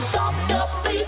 Stop the beat.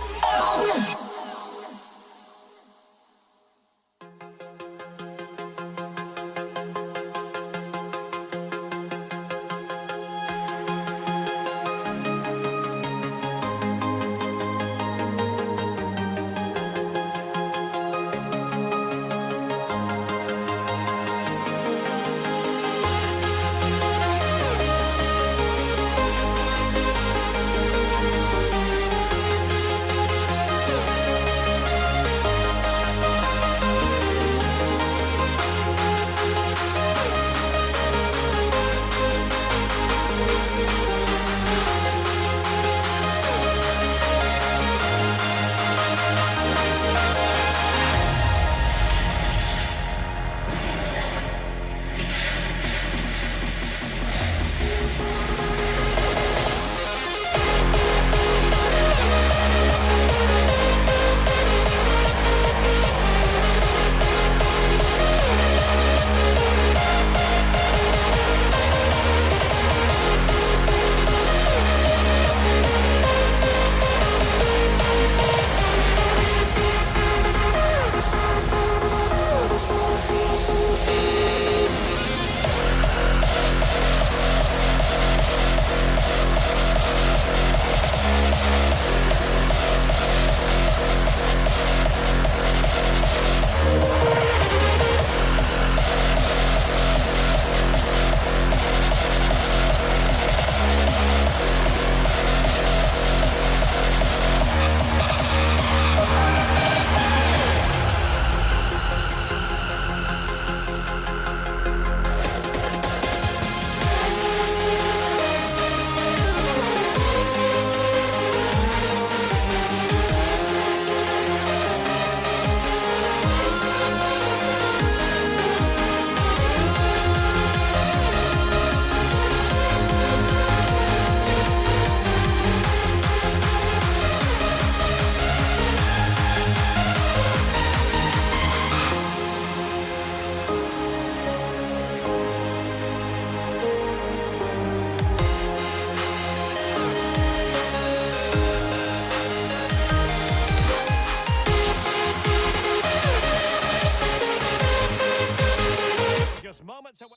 Moments away.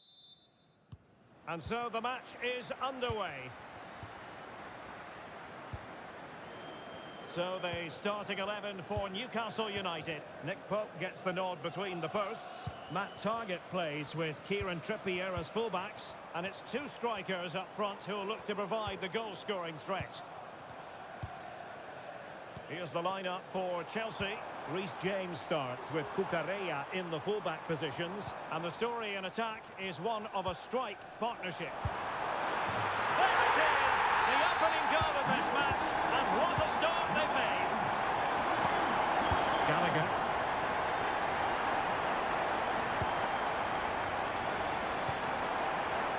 And so the match is underway. So the starting 11 for Newcastle United. Nick Pope gets the nod between the posts. Matt Targett plays with Kieran Trippier as fullbacks. And it's two strikers up front who will look to provide the goal-scoring threat. Here's the lineup for Chelsea. Reece James starts with Cucurella in the fullback positions. And the story in attack is one of a strike partnership. There it is! The opening goal of this match. And what a start they've made. Gallagher.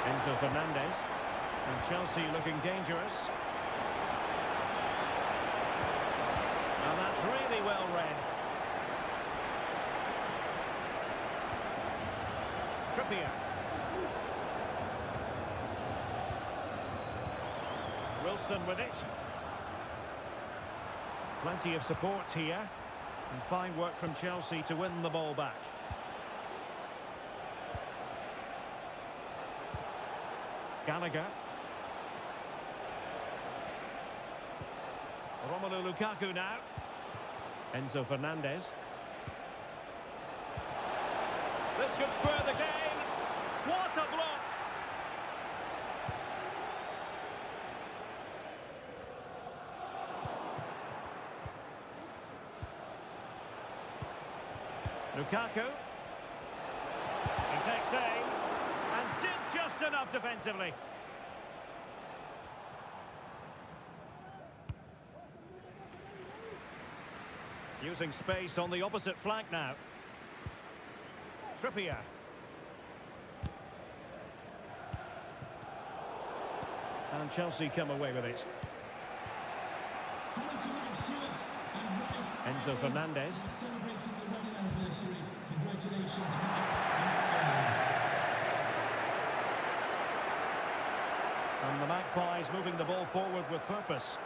Enzo Fernandez. And Chelsea looking dangerous. And that's really well read. Trippier. Wilson with it. Plenty of support here. And fine work from Chelsea to win the ball back. Gallagher. Romelu Lukaku now. Enzo Fernandez. This could square the game. What a block! Lukaku. He takes aim and did just enough defensively. Using space on the opposite flank now. Trippier. And Chelsea come away with it. Enzo Fernandez. And the Magpies moving the ball forward with purpose.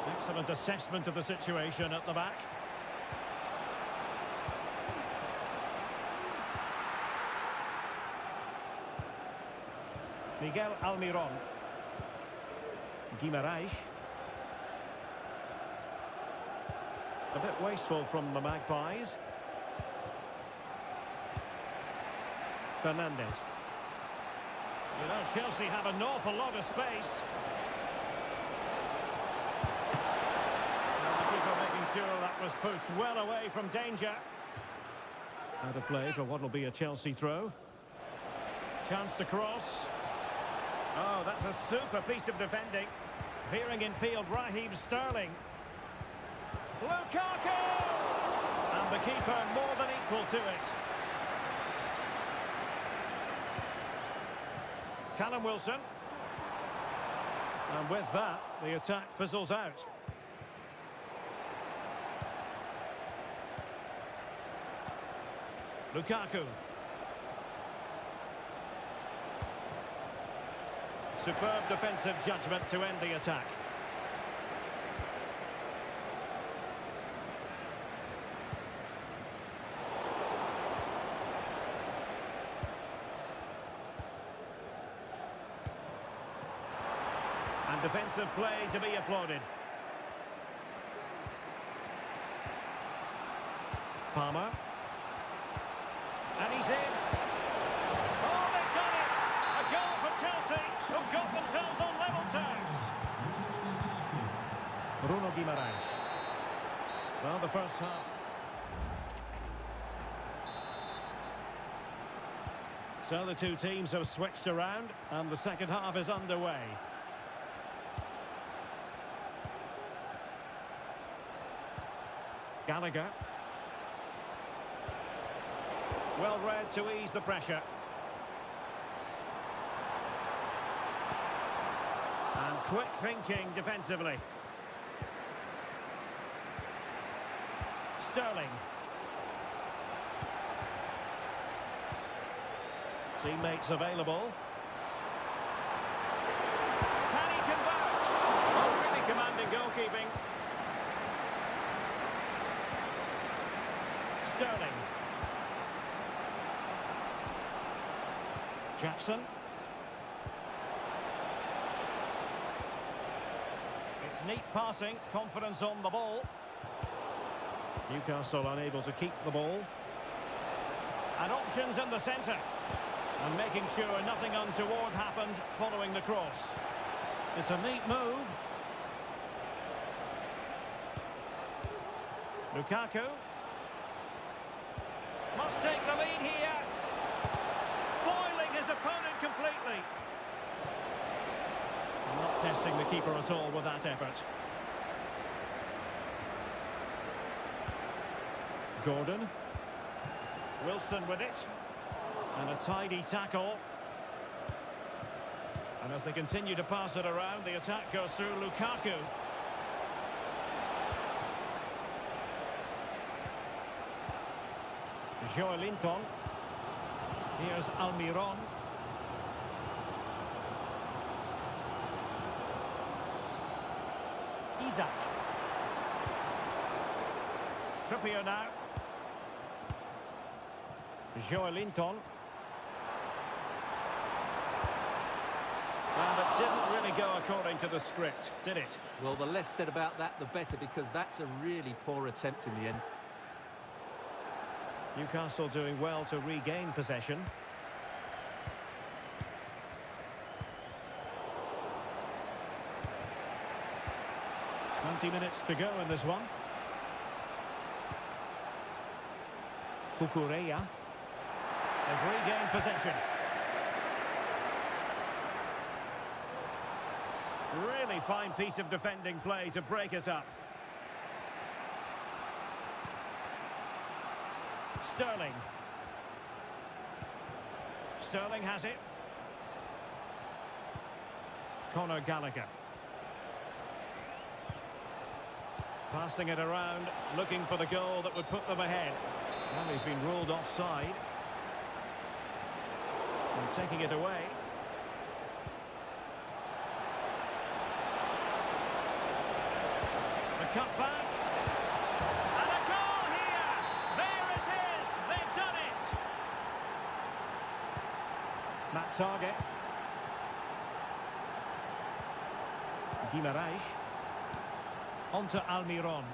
Excellent assessment of the situation at the back. Miguel Almiron. Guimaraes. A bit wasteful from the Magpies. Fernandez. You know, Chelsea have an awful lot of space. And the keeper making sure that was pushed well away from danger. Out of play for what will be a Chelsea throw. Chance to cross. Oh, that's a super piece of defending. Veering in field, Raheem Sterling. Lukaku! And the keeper more than equal to it. Callum Wilson. And with that, the attack fizzles out. Lukaku. Superb defensive judgment to end the attack. And defensive play to be applauded. Palmer. And he's in. Oh, they've done it! A goal for Chelsea, who've got themselves on level terms. Bruno Guimaraes. Well, the first half. So the two teams have switched around, and the second half is underway. Gallagher. Well read to ease the pressure. And quick thinking defensively. Sterling. Teammates available. Can he convert? Oh, really commanding goalkeeping. Sterling. Jackson. It's neat passing, confidence on the ball. Newcastle unable to keep the ball. And options in the centre. And making sure nothing untoward happened following the cross. It's a neat move. Lukaku. Must take the lead here. Foiling his opponent completely. Not testing the keeper at all with that effort. Gordon. Wilson with it. And a tidy tackle. And as they continue to pass it around, the attack goes through Lukaku. Joelinton. Here's Almiron. Isaac. Trippier now. Joelinton. And it didn't really go according to the script, did it? Well, the less said about that, the better, because that's a really poor attempt in the end. Newcastle doing well to regain possession. "20 minutes to go in this one. Cucurella. They've regained possession. Really fine piece of defending play to break us up. Sterling. Sterling has it. Conor Gallagher. Passing it around, looking for the goal that would put them ahead. Well, he's been ruled offside. taking it away. The cut back. And a goal here! There it is! They've done it! Matt Target. Guimaraes. On to Almiron.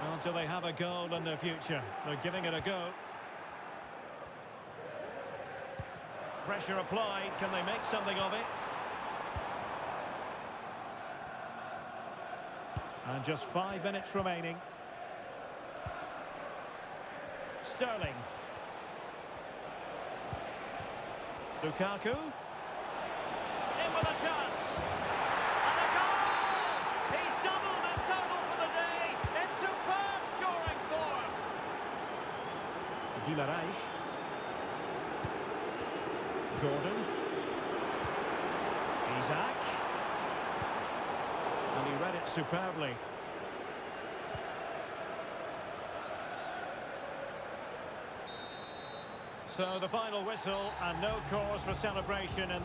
Well, do they have a goal in their future? They're giving it a go. Pressure applied. Can they make something of it? And just 5 minutes remaining. Sterling. Lukaku. In with a chance. And a goal! He's doubled his total for the day. It's superb scoring form. Guimaraes. Gordon. Isaac. And he read it superbly. So the final whistle and no cause for celebration. And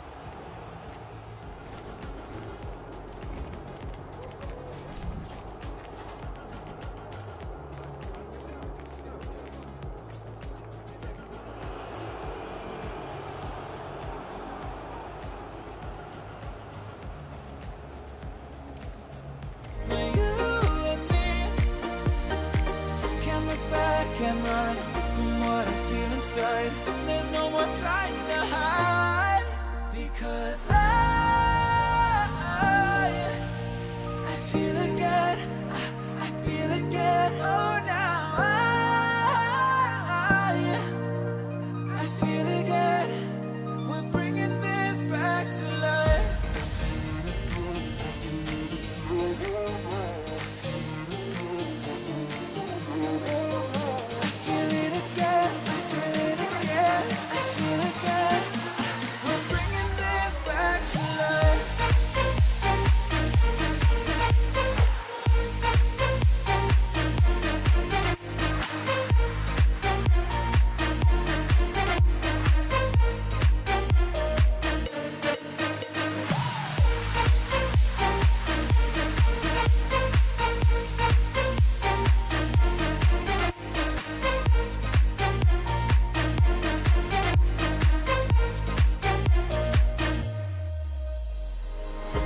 Can run from what I feel inside. There's no more time to hide, because I feel again. I feel again. Oh, now I feel again. We're bringing this back to life.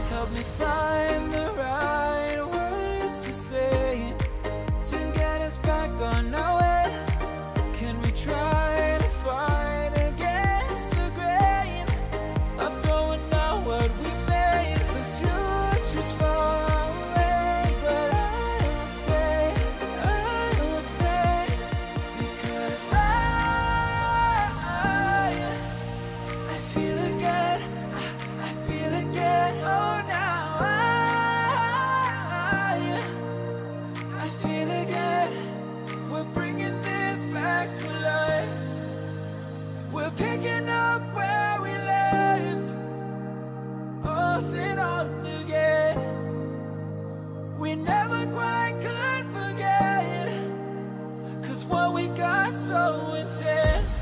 Help me find the right words to say to get us back on our way. Can we try to fight against the grain of throwing out what we made? The future's far away, but I will stay, because I feel again, I feel again. Oh, now I feel again. We're bringing this back to life. We're picking up where we left off and on again. We never quite could forget, 'cause what we got so intense.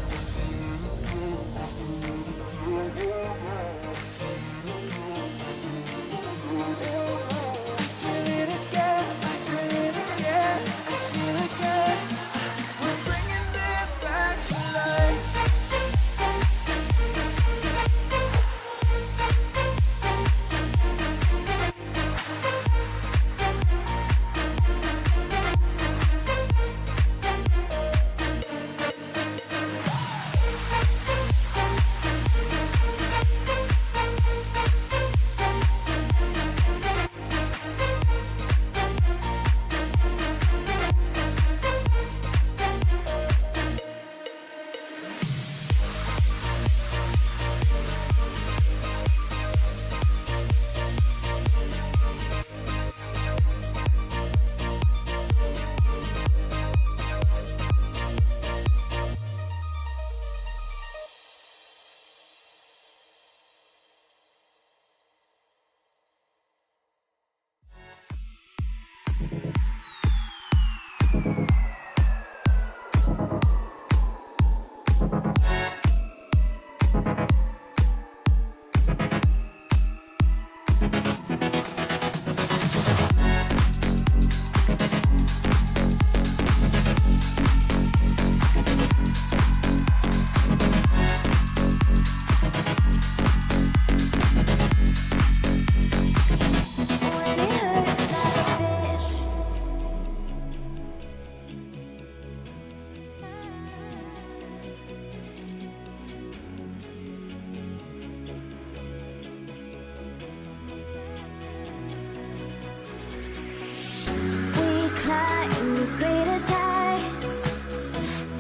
greatest heights.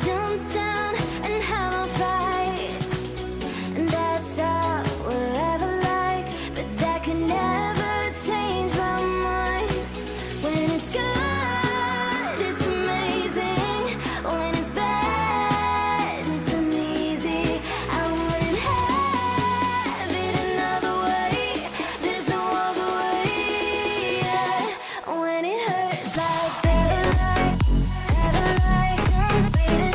Jump down and have a fight. And that's all we'll ever like. But that can never change my mind. When it's good, it's amazing. When it's bad, it's uneasy. I wouldn't have it another way. There's no other way. Yeah. When it hurts like this, ever like, ever like,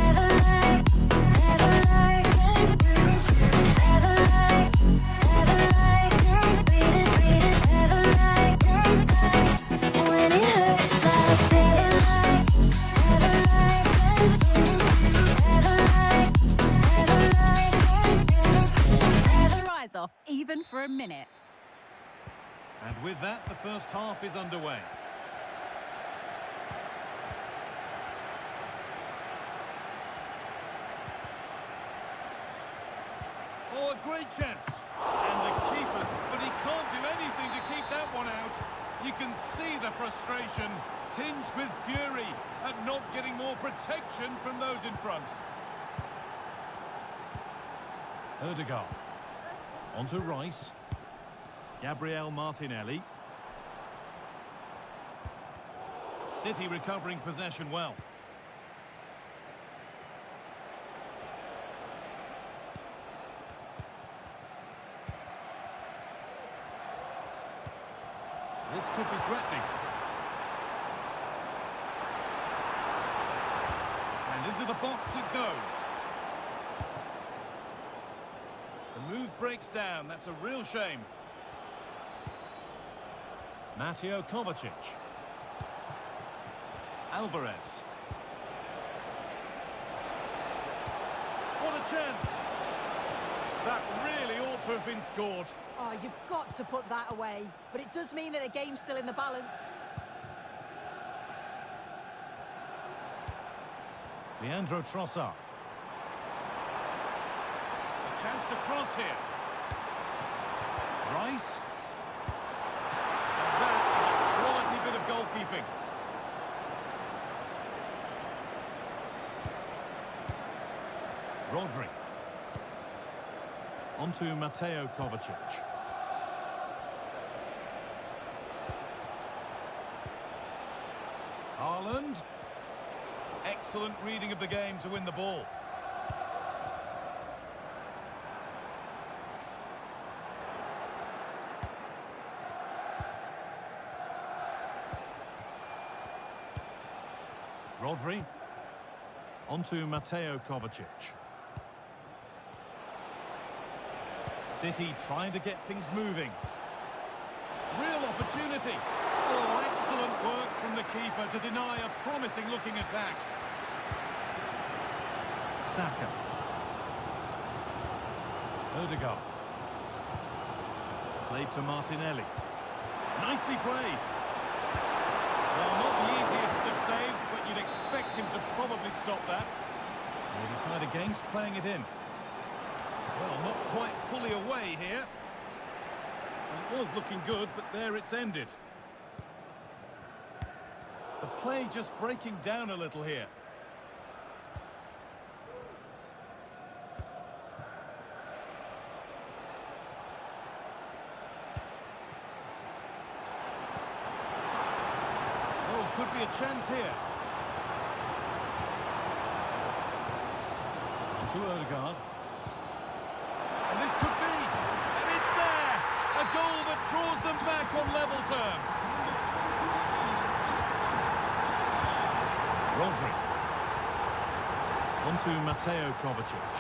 ever like, ever like, ever like, ever like, when it hurts like this, ever like, ever like, Your eyes off, even for a minute. And with that, the first half is underway. Oh, a great chance. And the keeper, but he can't do anything to keep that one out. You can see the frustration, tinged with fury at not getting more protection from those in front. Odegaard. Onto Rice. Gabriel Martinelli. City recovering possession well. This could be threatening. And into the box it goes. The move breaks down. That's a real shame. Mateo Kovacic. Alvarez. What a chance! That really ought to have been scored. Oh, you've got to put that away. But it does mean that the game's still in the balance. Leandro Trossard. A chance to cross here. Rice. And that is a quality bit of goalkeeping. Rodri. Onto Mateo Kovacic. Haaland. Excellent reading of the game to win the ball. Rodri. Onto Mateo Kovacic. City trying to get things moving. Real opportunity. Oh, excellent work from the keeper to deny a promising-looking attack. Saka. Odegaard. Played to Martinelli. Nicely played. Well, not the easiest of saves, but you'd expect him to probably stop that. They decide against playing it in. Well, not quite fully away here. It was looking good, but there it's ended. The play just breaking down a little here. Oh, could be a chance here. To Odegaard. And this could be, and it's there! A goal that draws them back on level terms. Rodri. Onto Mateo Kovacic.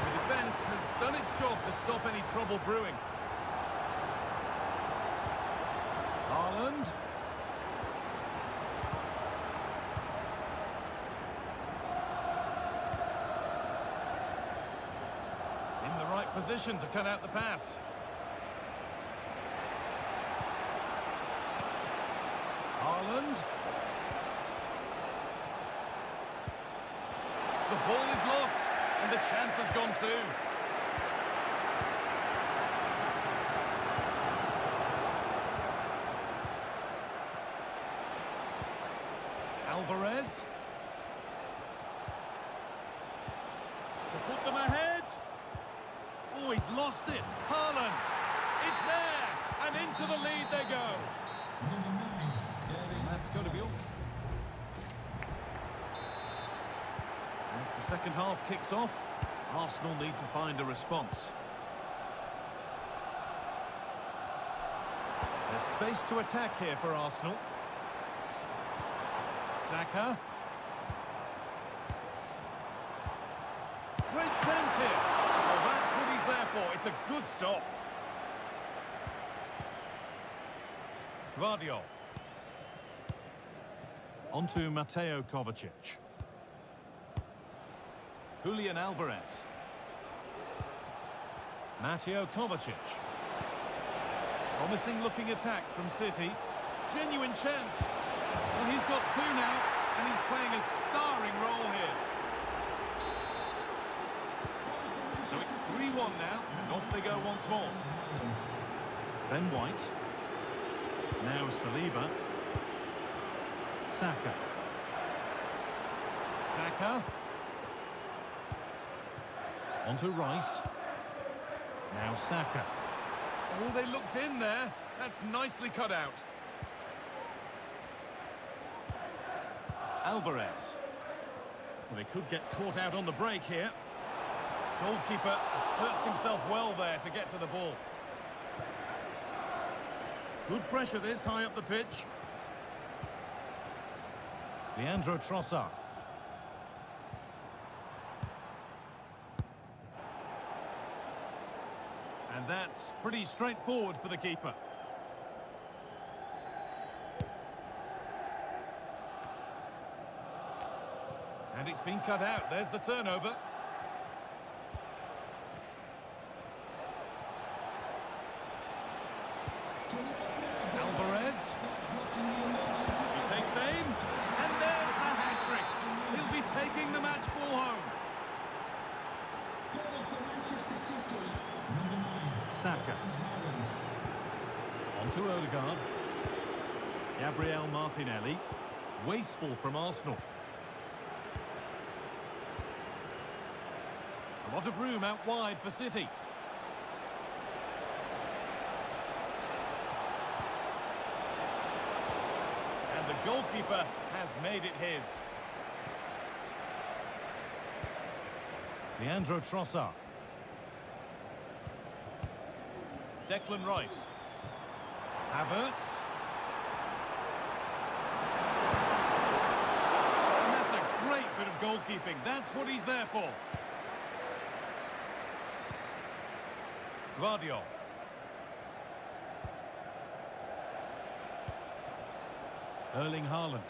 The defence has done its job to stop any trouble brewing. Haaland. Position to cut out the pass. Haaland. The ball is lost, and the chance has gone too. Alvarez. To put them ahead. Oh, he's lost it. Haaland. It's there. And into the lead they go. That's going to be all. As the second half kicks off, Arsenal need to find a response. There's space to attack here for Arsenal. Saka. Great chance here. Well, that's what he's there for. It's a good stop. Guardiola. Onto Mateo Kovacic. Julian Alvarez. Mateo Kovacic. Promising looking attack from City. Genuine chance. Well, he's got two now, and he's playing a starring role here. So it's 3-1 now, and off they go once more. Ben White. Now Saliba. Saka. Saka. Onto Rice. Now Saka. Oh, they looked in there. That's nicely cut out. Alvarez. Well, they could get caught out on the break here. Goalkeeper asserts himself well there to get to the ball. Good pressure this, high up the pitch. Leandro Trossard. And that's pretty straightforward for the keeper. And it's been cut out. There's the turnover. Alvarez. He takes aim. And there's the hat-trick. He'll be taking the match ball home. Saka. Onto Odegaard. Gabriel Martinelli. Wasteful from Arsenal. A lot of room out wide for City. And the goalkeeper has made it his. Leandro Trossard. Declan Rice. Havertz. And that's a great bit of goalkeeping. That's what he's there for. Guardiola. Erling Haaland.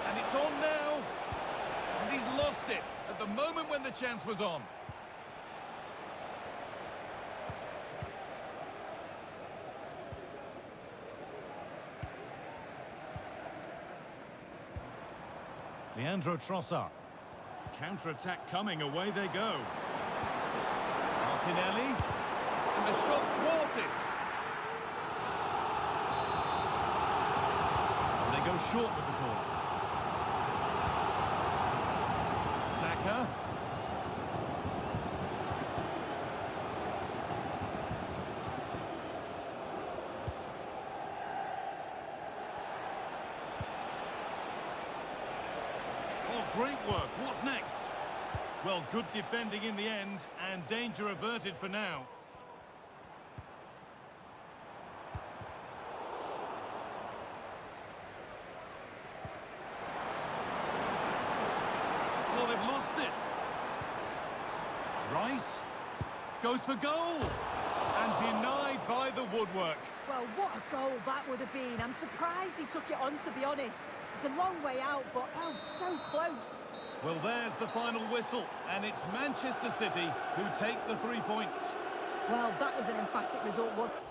And it's on now. And he's lost it at the moment when the chance was on. Leandro Trossard. Counter-attack coming, away they go. Martinelli. And the shot thwarted. And they go short with the ball. Saka. Great work. What's next? Well, good defending in the end, and danger averted for now. Well, they've lost it. Rice goes for goal, and denied by the woodwork. Well, what a goal that would have been. I'm surprised he took it on, to be honest. It's a long way out, but oh, so close. Well, there's the final whistle, and it's Manchester City who take the 3 points. Well, that was an emphatic result, wasn't it?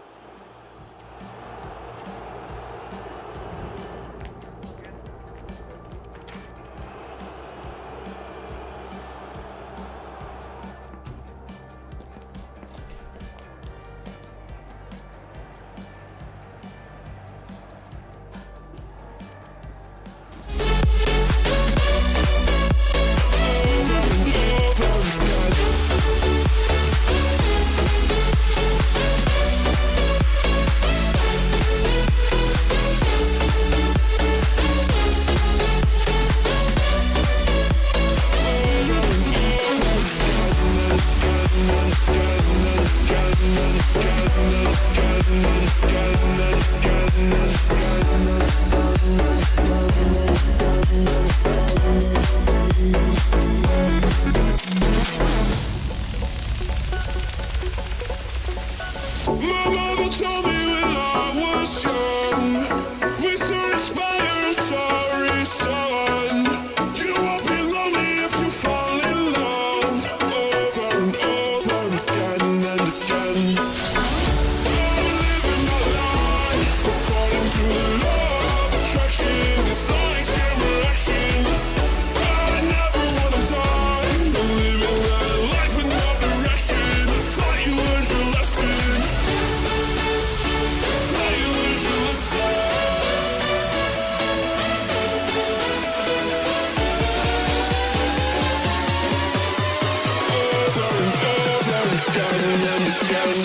fall in love over and over again and again. I'm living my life according to the law of attraction. It's like camera action. I never wanna die. I'm living that life with no direction. I thought you learned your lesson. I thought you learned your lesson. Over and over again and again.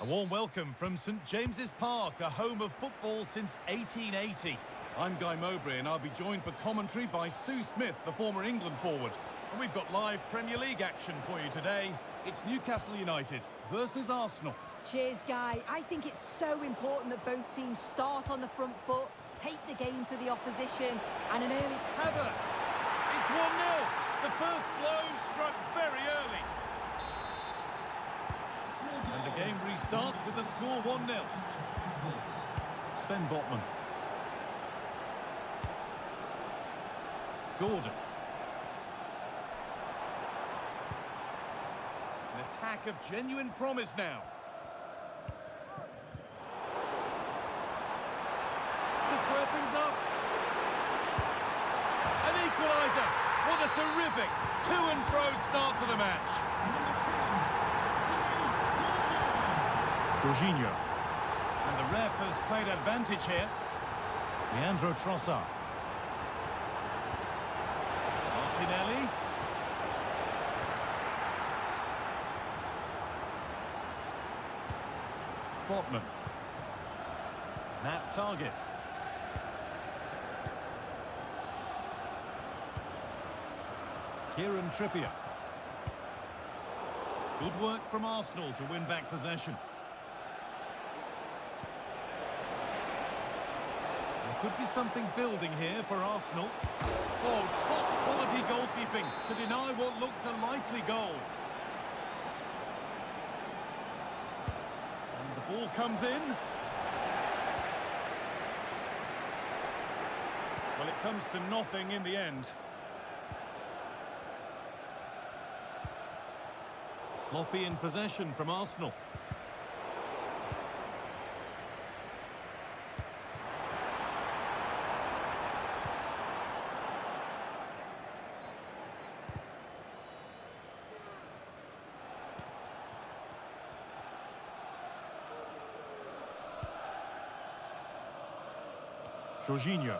A warm welcome from St James's Park, a home of football since 1880. I'm Guy Mowbray and I'll be joined for commentary by Sue Smith, the former England forward. And we've got live Premier League action for you today. It's Newcastle United versus Arsenal. Cheers, Guy. I think it's so important that both teams start on the front foot, take the game to the opposition, and an early... Havertz! It's 1-0. The first blow struck very early. And the game restarts with the score 1-0. Sven Botman. Gordon. An attack of genuine promise now. To square things up. An equaliser. What a terrific to and fro start to the match. Jorginho. And the ref has played advantage here. Leandro Trossard. Martinelli. Botman. That target. Kieran Trippier. Good work from Arsenal to win back possession. There could be something building here for Arsenal. Oh, top quality goalkeeping to deny what looked a likely goal. And the ball comes in. Well, it comes to nothing in the end. Sloppy in possession from Arsenal. Jorginho.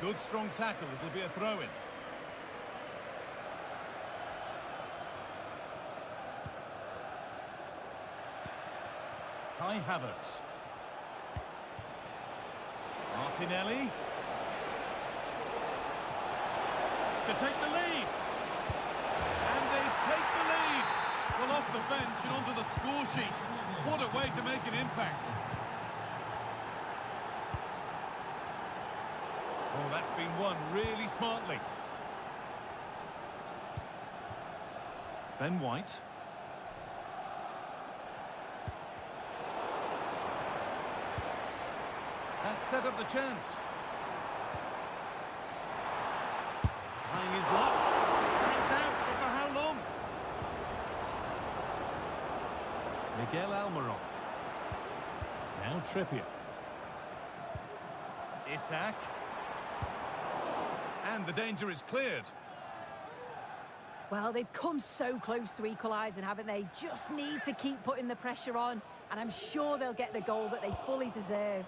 Good strong tackle, it'll be a throw-in. Kai Havertz. Martinelli. To take the lead. And they take the lead. Well, off the bench and onto the score sheet. What a way to make an impact. Oh, that's been won really smartly. Ben White. That set up the chance. Trying his luck. Tapped out, but for how long? Miguel Almiron. Now Trippier. Isak. And the danger is cleared. Well, they've come so close to equalising, haven't they? Just need to keep putting the pressure on, and I'm sure they'll get the goal that they fully deserve.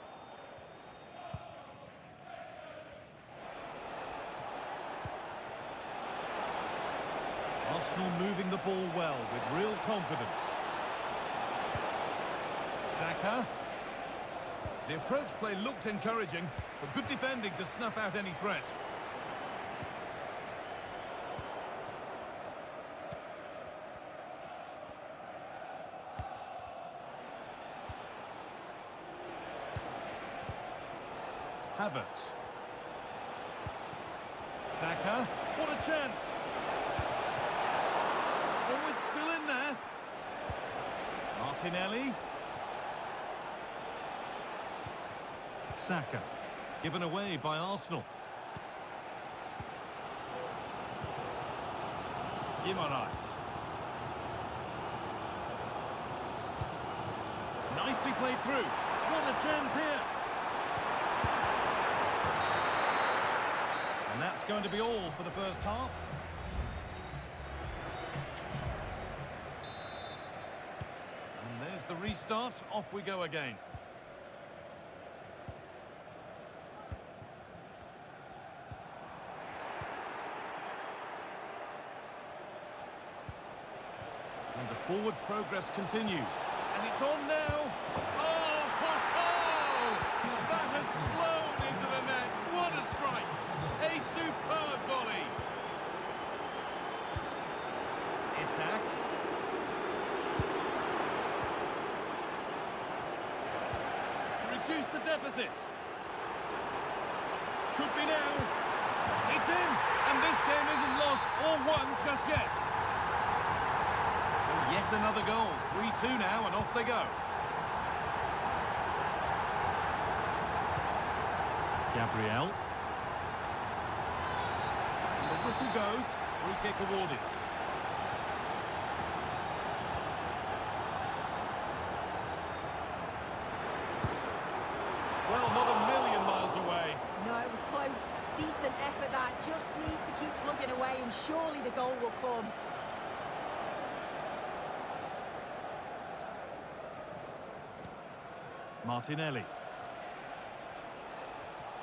Arsenal moving the ball well with real confidence. Saka. The approach play looked encouraging, but good defending to snuff out any threat. Havertz. Saka. What a chance! Oh, it's still in there. Martinelli. Saka. Given away by Arsenal. Guimaraes. Nicely played through. What a chance here. And that's going to be all for the first half. And there's the restart. Off we go again. And the forward progress continues. And it's on now. Oh, ho, ho! That has flown into the net. What a strike. A superb volley. Isak. To reduce the deficit. Could be now. It's in. And this game isn't lost or won just yet. So yet another goal. 3-2 now and off they go. Gabriel. Whistle goes, free kick awarded. Well, not a million miles away. No, it was close. Decent effort that. Just need to keep plugging away and surely the goal will come. Martinelli.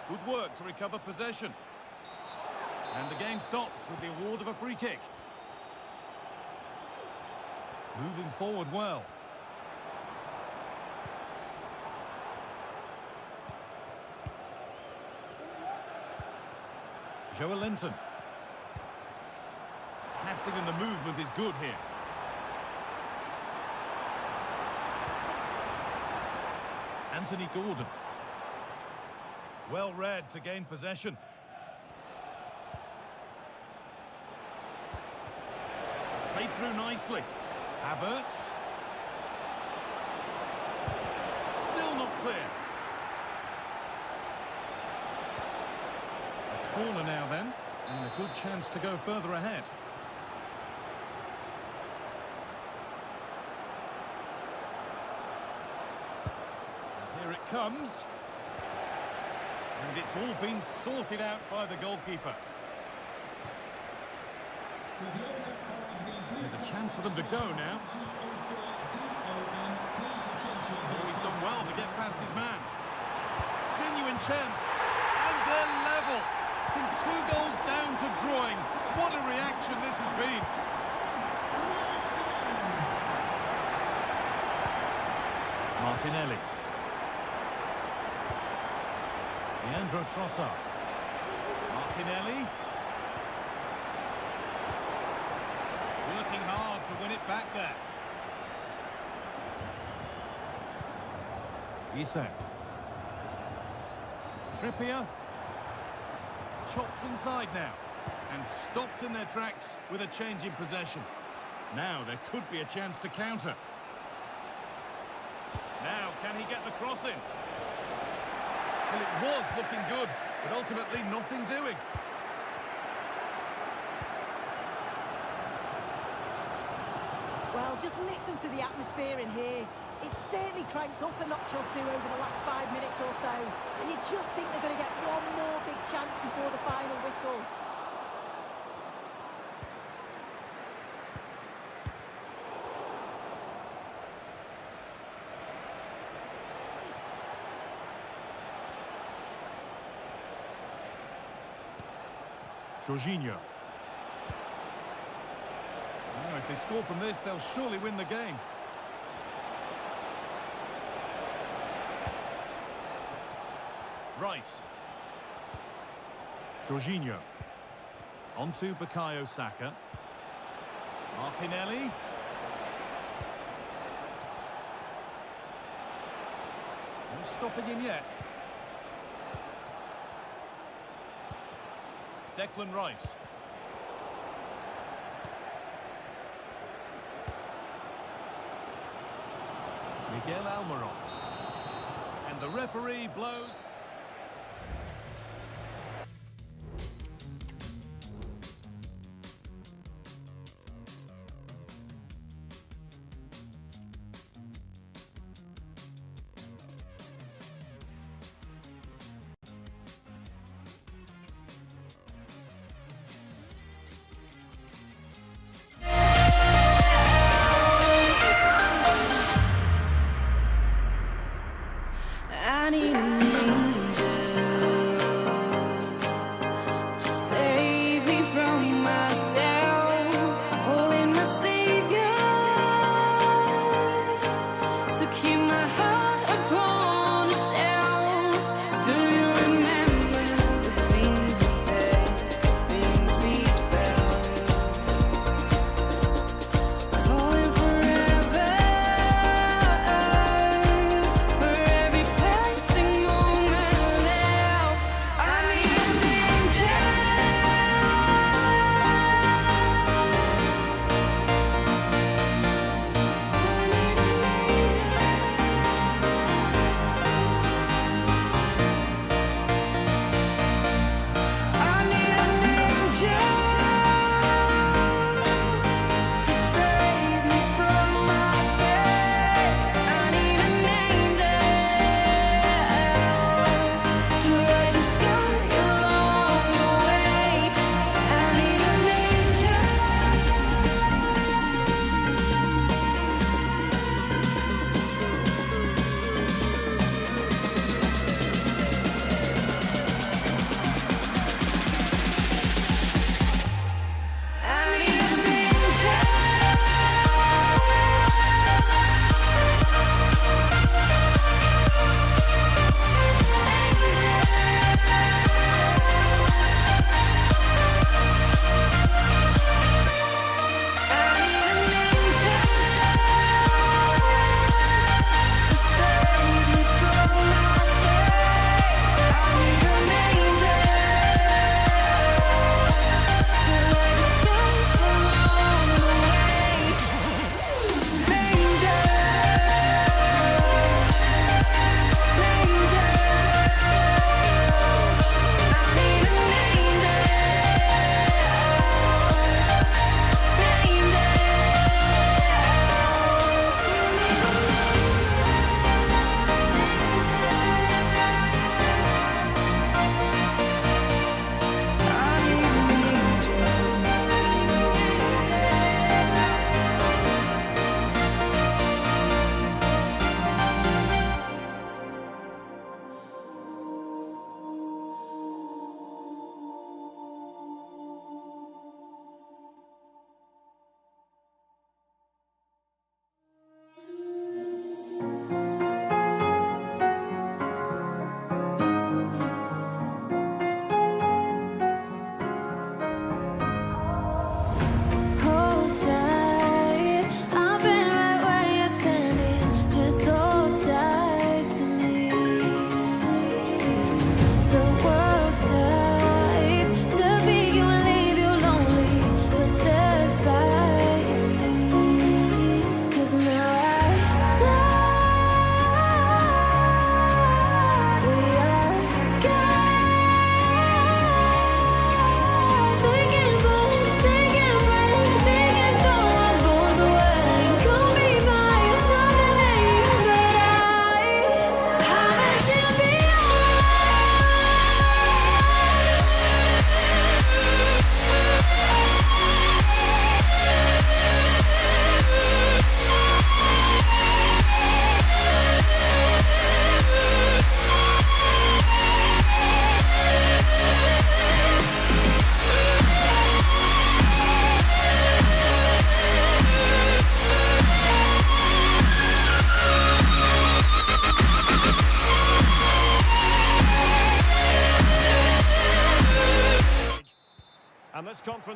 Good work to recover possession. And the game stops with the award of a free kick. Moving forward well. Joelinton. Passing and the movement is good here. Anthony Gordon. Well read to gain possession. Played through nicely. Havertz. Still not clear. A corner now then, and a good chance to go further ahead. Here it comes. And it's all been sorted out by the goalkeeper. There's a chance for them to go now. Oh, he's done well to get past his man. Genuine chance. And they're level. From 2 goals down to drawing. What a reaction this has been. Martinelli. Leandro Trossard. Martinelli. Working hard to win it back there. Isak. Trippier. Chops inside now. And stopped in their tracks with a change in possession. Now there could be a chance to counter. Now can he get the cross in? Well, it was looking good, but ultimately nothing doing. Well, just listen to the atmosphere in here. It's certainly cranked up a notch or two over the last 5 minutes or so. And you just think they're going to get one more big chance before the final whistle. Jorginho. Oh, if they score from this, they'll surely win the game. Rice. Jorginho. On to Bukayo Saka. Martinelli. No stopping him yet. Declan Rice. Miguel Almiron. And the referee blows. I need a name.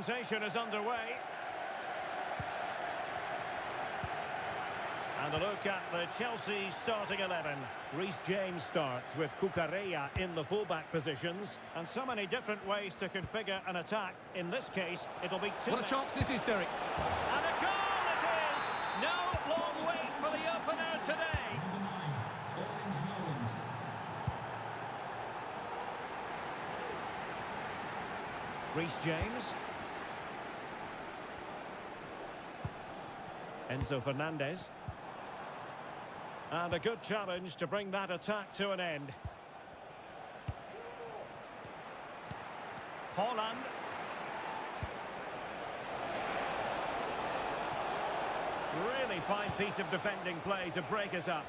confrontation is underway. And a look at the Chelsea starting 11. Reece James starts with Cucurella in the fullback positions. And so many different ways to configure an attack. In this case, it'll be two. What a chance this is, Derek. And a goal it is! No long wait for the opener today. Reece James. Enzo Fernandez. And a good challenge to bring that attack to an end. Holland. Really fine piece of defending play to break us up.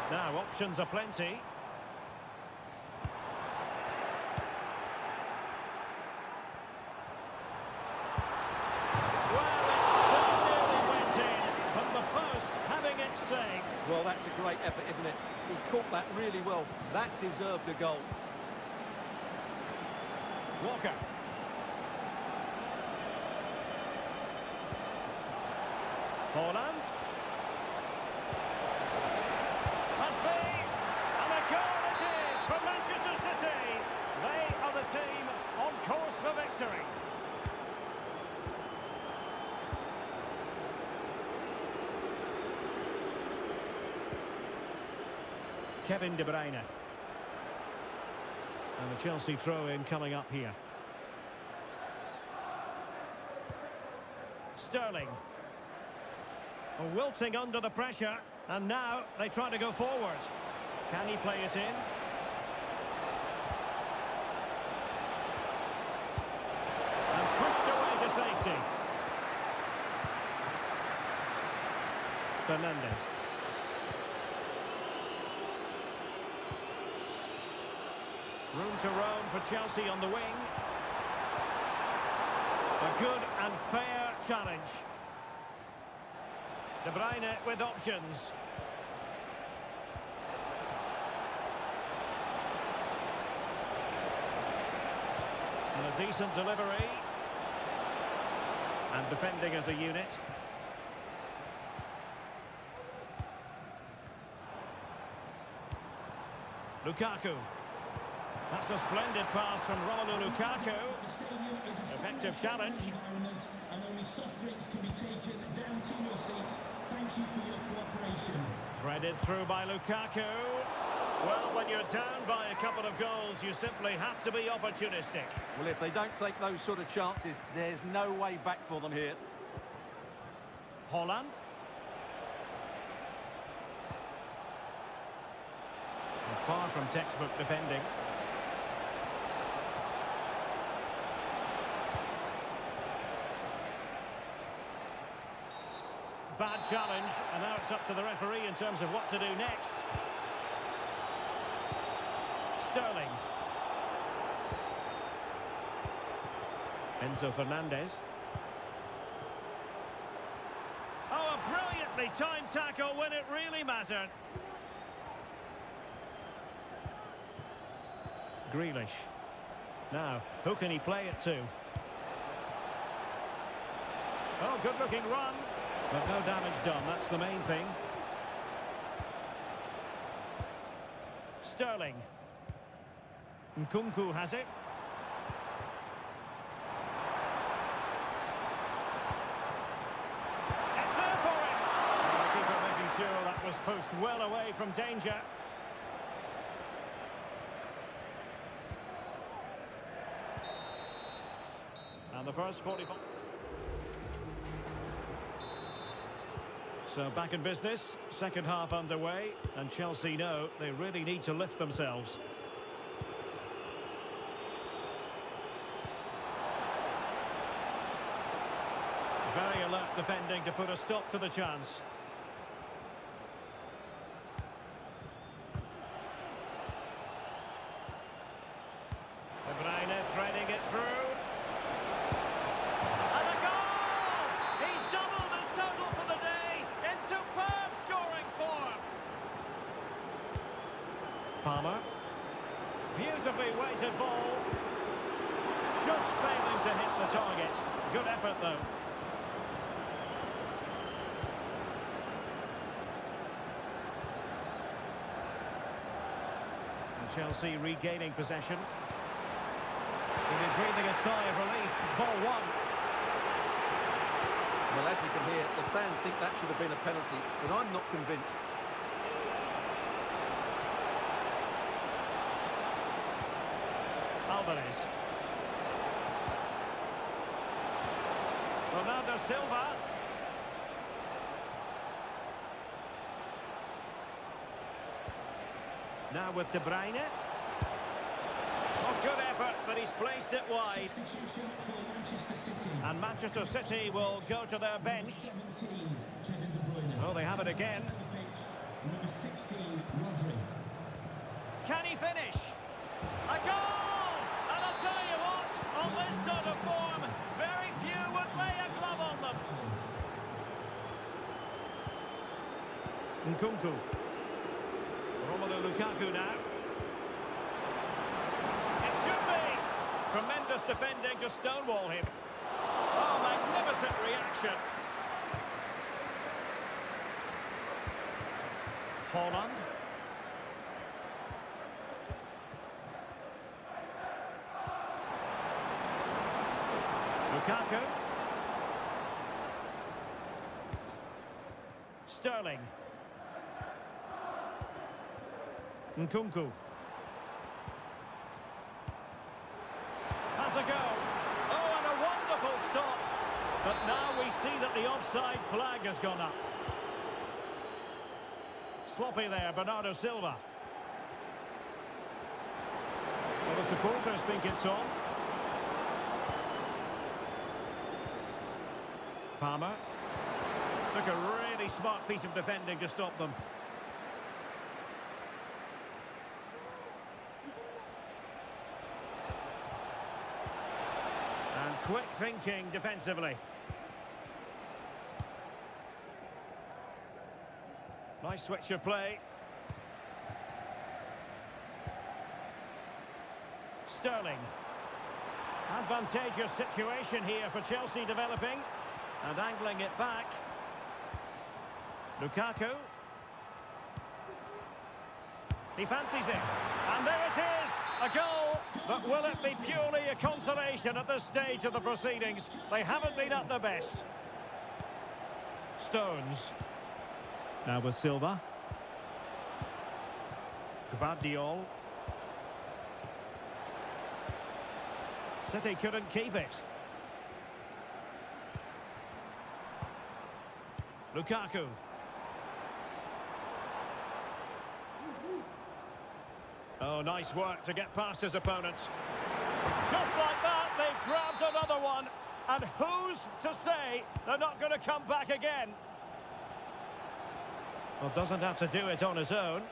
Now, options are plenty. Well, that's a great effort, isn't it? He caught that really well. That deserved a goal. Walker. Holland. Must be. And a goal it is for Manchester City. They are the team on course for victory. Kevin De Bruyne. And the Chelsea throw-in coming up here. Sterling. Wilting under the pressure. And now they try to go forward. Can he play it in? And pushed away to safety. Fernandez. Room to roam for Chelsea on the wing. A good and fair challenge. De Bruyne with options. And a decent delivery. And defending as a unit. Lukaku. That's a splendid pass from Romelu Lukaku. Effective challenge. And only soft drinks can be taken down to your seats. Thank you for your cooperation. Threaded through by Lukaku. Well, when you're down by a couple of goals, you simply have to be opportunistic. Well, if they don't take those sort of chances, there's no way back for them here. Holland. Far from textbook defending. Bad challenge, and now it's up to the referee in terms of what to do next. Sterling. Enzo Fernandez. Oh, a brilliantly timed tackle when it really mattered. Grealish. Now, who can he play it to? Oh, good-looking run. But no damage done, that's the main thing. Sterling. Nkunku has it. It's there for him! And the keeper making sure that was pushed well away from danger. And the first 45... So back in business, second half underway, and Chelsea know they really need to lift themselves. Very alert defending to put a stop to the chance. De Bruyne threading it through. Palmer. Beautifully weighted ball. Good effort, though. And Chelsea regaining possession. He'll be breathing a sigh of relief. Ball one. Well, as you can hear, the fans think that should have been a penalty, but I'm not convinced. Alvarez. Ronaldo Silva. Now with De Bruyne. Oh, good effort, but he's placed it wide. Substitution for Manchester City. And Manchester City will go to their bench. 17, Kevin De Bruyne. Oh, they have it again. To the pitch, number 16, Rodri. Can he finish? A goal! And I'll tell you what, on this sort of form, very few would lay a glove on them. Nkunku. Romelu Lukaku now. It should be. Tremendous defending to stonewall him. Oh, magnificent reaction. Holland. Lukaku. Sterling. Nkunku. Has a go. Oh, and a wonderful stop. But now we see that the offside flag has gone up. Sloppy there, Bernardo Silva. Well, the supporters think it's on. Palmer. Took a really smart piece of defending to stop them. And quick thinking defensively. Nice switch of play. Sterling. Advantageous situation here for Chelsea developing. And angling it back. Lukaku. He fancies it. And there it is, a goal. But will it be purely a consolation at this stage of the proceedings? They haven't been at their best. Stones. Now with Silva. Gvardiol. City couldn't keep it. Lukaku. Oh, nice work to get past his opponent. Just like that, they've grabbed another one. And who's to say they're not going to come back again? Well, doesn't have to do it on his own.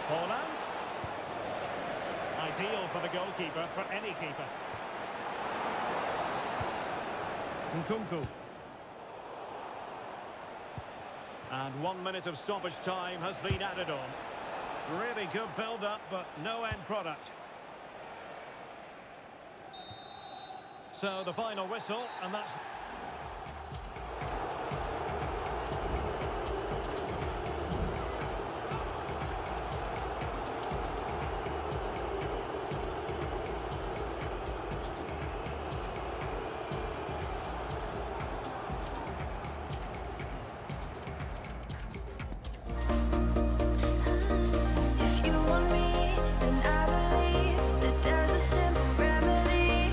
Holland. Ideal for the goalkeeper, for any keeper. Nkunku. And 1 minute of stoppage time has been added on. Really good build-up, but no end product. So the final whistle, and that's... If you want me, then I believe that there's a simple remedy.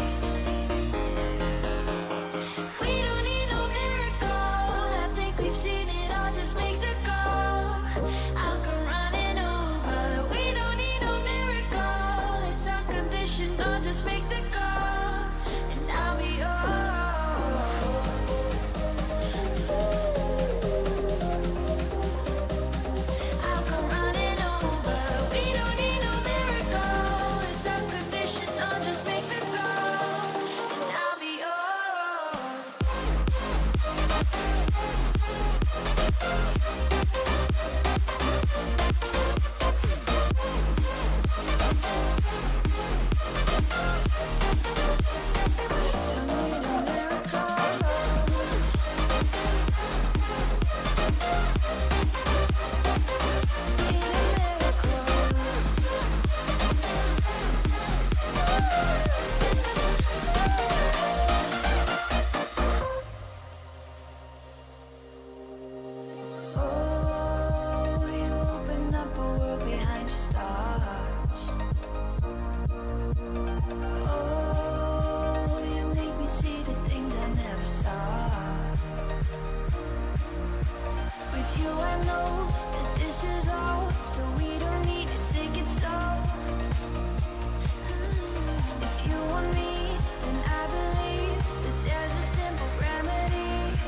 know that this is all, so we don't need to take it slow. If you want me, then I believe that there's a simple remedy.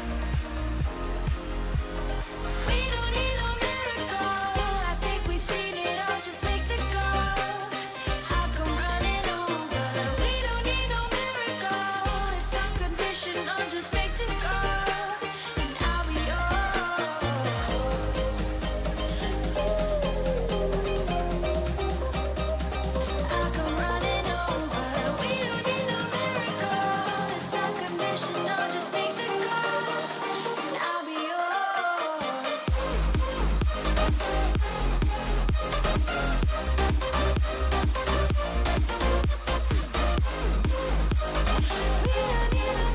We don't need no miracle. I think we've seen it all. Just make the call. I'll come running over. We don't need no miracle. It's unconditional. Just make the call, and I'll be yours. I'll come running over. We don't need no miracle. It's unconditional. Just make the call, and I'll be yours. We don't need a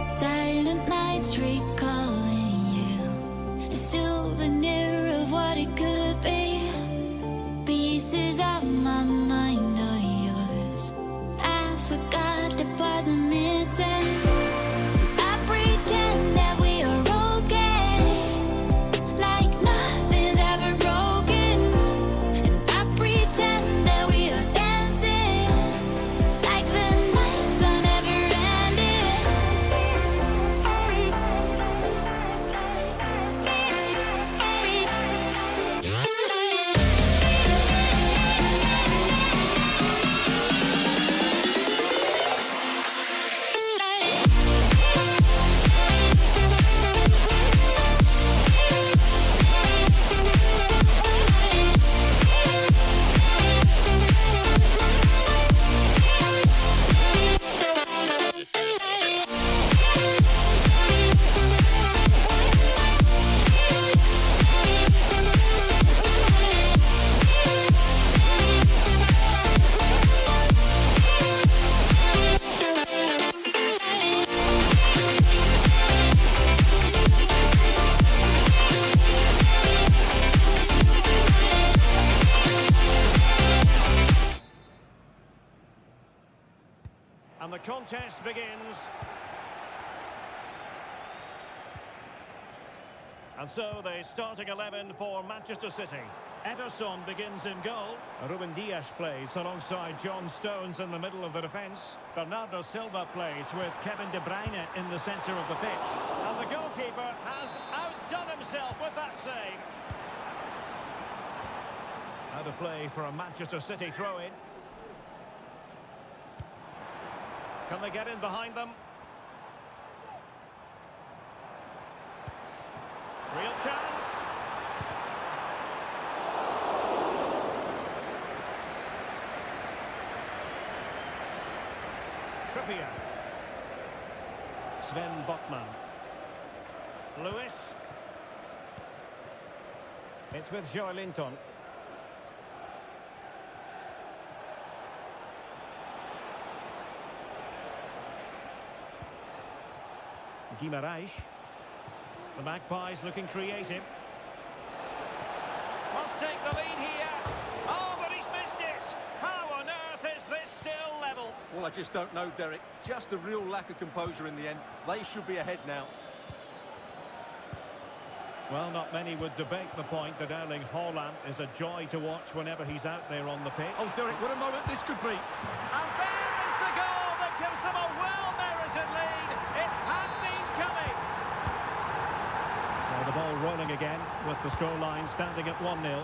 silent nights recalling you, a souvenir of what it could be. Pieces of my mind are yours. I forgot the parts I'm missing. I pretend that we are okay, like nothing's ever broken. And I pretend that we are dancing, like the nights are never ending. And the contest begins. And so the starting 11 for Manchester City. Ederson begins in goal. Ruben Dias plays alongside John Stones in the middle of the defence. Bernardo Silva plays with Kevin De Bruyne in the centre of the pitch. And the goalkeeper has outdone himself with that save. Out of play for a Manchester City throw-in. Can they get in behind them? Real chance. Trippier. Sven Botman. Lewis. It's with Joe Linton. Guimaraes. The Magpies looking creative. Must take the lead here. Oh, but he's missed it. How on earth is this still level? Well, I just don't know, Derek. Just a real lack of composure in the end. They should be ahead now. Well, not many would debate the point that Erling Haaland is a joy to watch whenever he's out there on the pitch. Oh, Derek, what a moment this could be. And there is the goal that gives them a well-merited lead. It had been coming. So the ball rolling again with the scoreline standing at 1-0.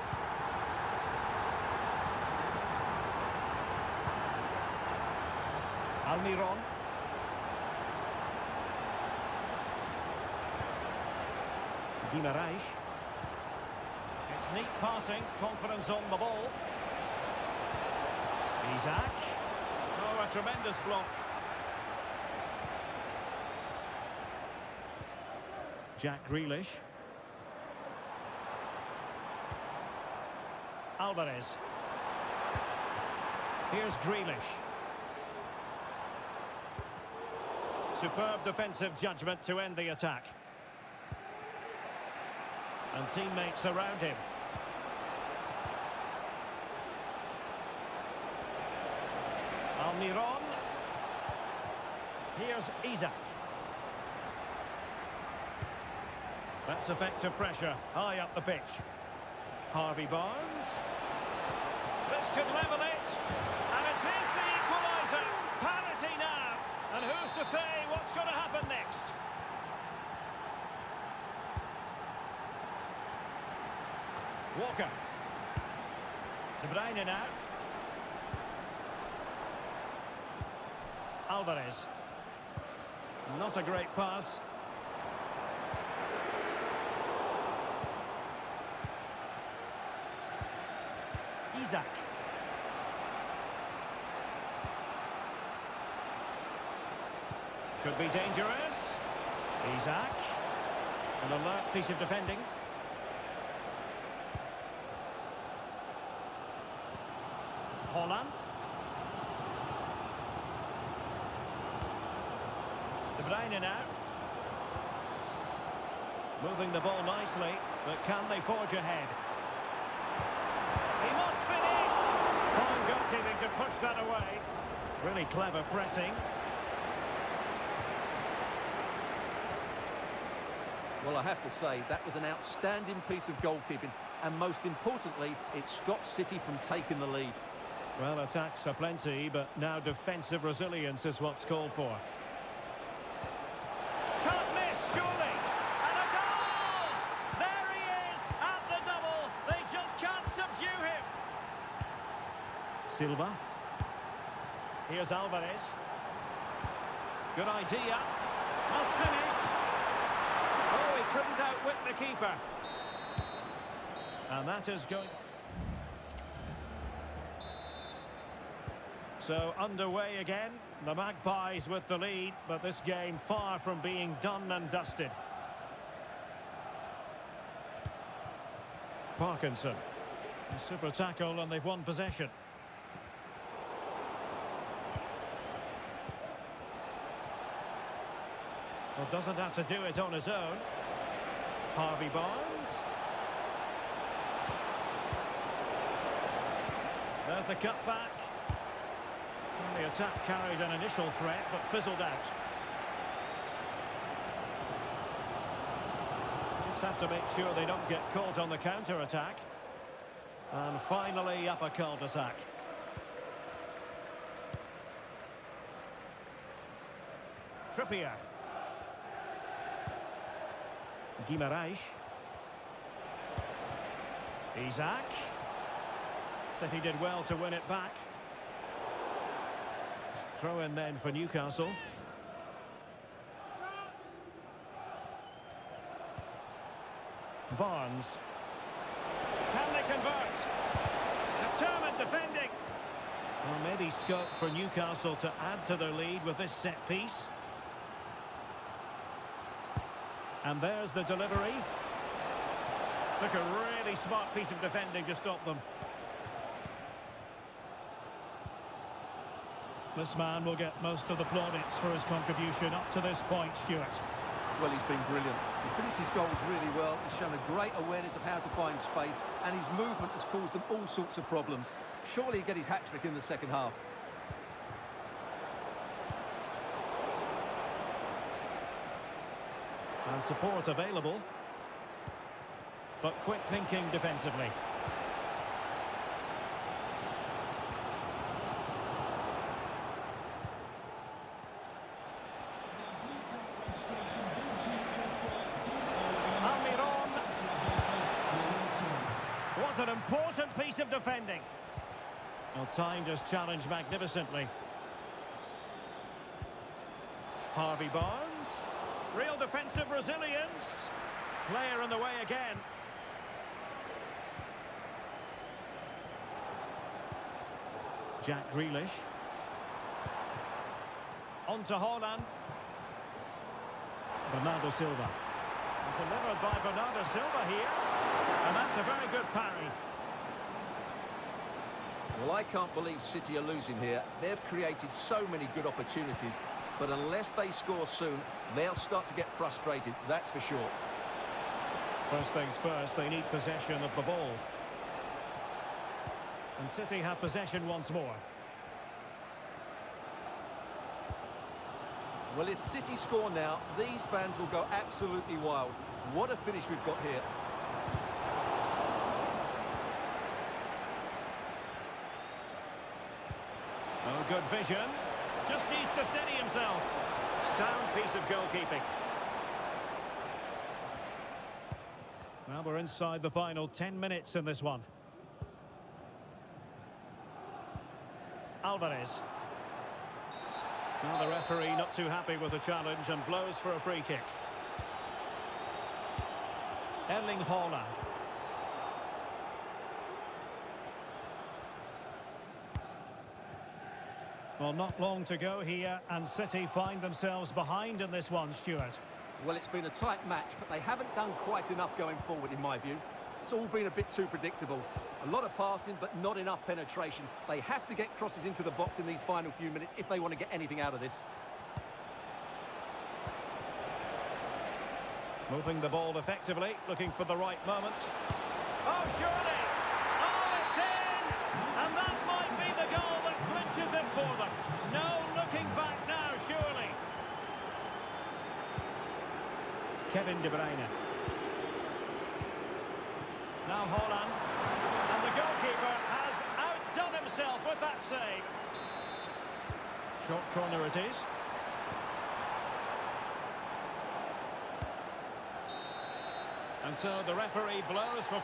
Almiron. Guimaraes. It's neat passing, confidence on the ball. Isaac. Oh, a tremendous block. Jack Grealish. Alvarez. Here's Grealish. Superb defensive judgment to end the attack. And teammates around him. Almiron. Here's Isaac. That's effective pressure, high up the pitch. Harvey Barnes. This could level it. And it is the equaliser. Parity now. And who's to say what's going to happen next? Walker. De Bruyne now. Alvarez. Not a great pass. Isaac. Could be dangerous. Isaac. An alert piece of defending. Holland. De Bruyne now. Moving the ball nicely, but can they forge ahead? He must finish! Fine goalkeeping to push that away. Really clever pressing. Well, I have to say, that was an outstanding piece of goalkeeping. And most importantly, it stopped City from taking the lead. Well, attacks are plenty, but now defensive resilience is what's called for. Can't miss, surely! And a goal! There he is, at the double. They just can't subdue him. Silva. Here's Alvarez. Good idea. Must finish. Oh, he couldn't outwit the keeper. And that is good. So underway again, the Magpies with the lead, but this game far from being done and dusted. Parkinson. A super tackle and they've won possession. Well, doesn't have to do it on his own. Harvey Barnes. There's the cutback. The attack carried an initial threat, but fizzled out. Just have to make sure they don't get caught on the counter-attack. And finally, up a cul-de-sac. Trippier. Guimaraes. Isaac. City did well to win it back. Throw in then for Newcastle. Barnes. Can they convert? Determined defending. Well, maybe scope for Newcastle to add to their lead with this set piece. And there's the delivery. Took a really smart piece of defending to stop them. This man will get most of the plaudits for his contribution up to this point, Stuart. Well, he's been brilliant. He finished his goals really well. He's shown a great awareness of how to find space, and his movement has caused them all sorts of problems. Surely he'll get his hat-trick in the second half. And support available. But quick thinking defensively. Was an important piece of defending. Well, timed his challenge magnificently. Harvey Barnes. Real defensive resilience. Player in the way again. Jack Grealish. On to Haaland. Bernardo Silva. Delivered by Bernardo Silva here. And that's a very good parry. Well, I can't believe City are losing here. They've created so many good opportunities, but unless they score soon, they'll start to get frustrated, that's for sure. First things first, they need possession of the ball. And City have possession once more. Well, if City score now, these fans will go absolutely wild. What a finish we've got here. Oh, good vision. Just needs to steady himself. Sound piece of goalkeeping. Well, we're inside the final 10 minutes in this one. Alvarez. Now the referee not too happy with the challenge and blows for a free kick. Erling Haaland. Well, not long to go here, and City find themselves behind in this one, Stuart. Well, it's been a tight match, but they haven't done quite enough going forward, in my view. It's all been a bit too predictable. A lot of passing, but not enough penetration. They have to get crosses into the box in these final few minutes if they want to get anything out of this. Moving the ball effectively, looking for the right moment. Oh, surely! Oh, it's in! And that might be the goal that clinches it for them. No looking back now, surely. Kevin De Bruyne. Now Haaland. And the goalkeeper has outdone himself with that save. Short corner it is. And so the referee blows for...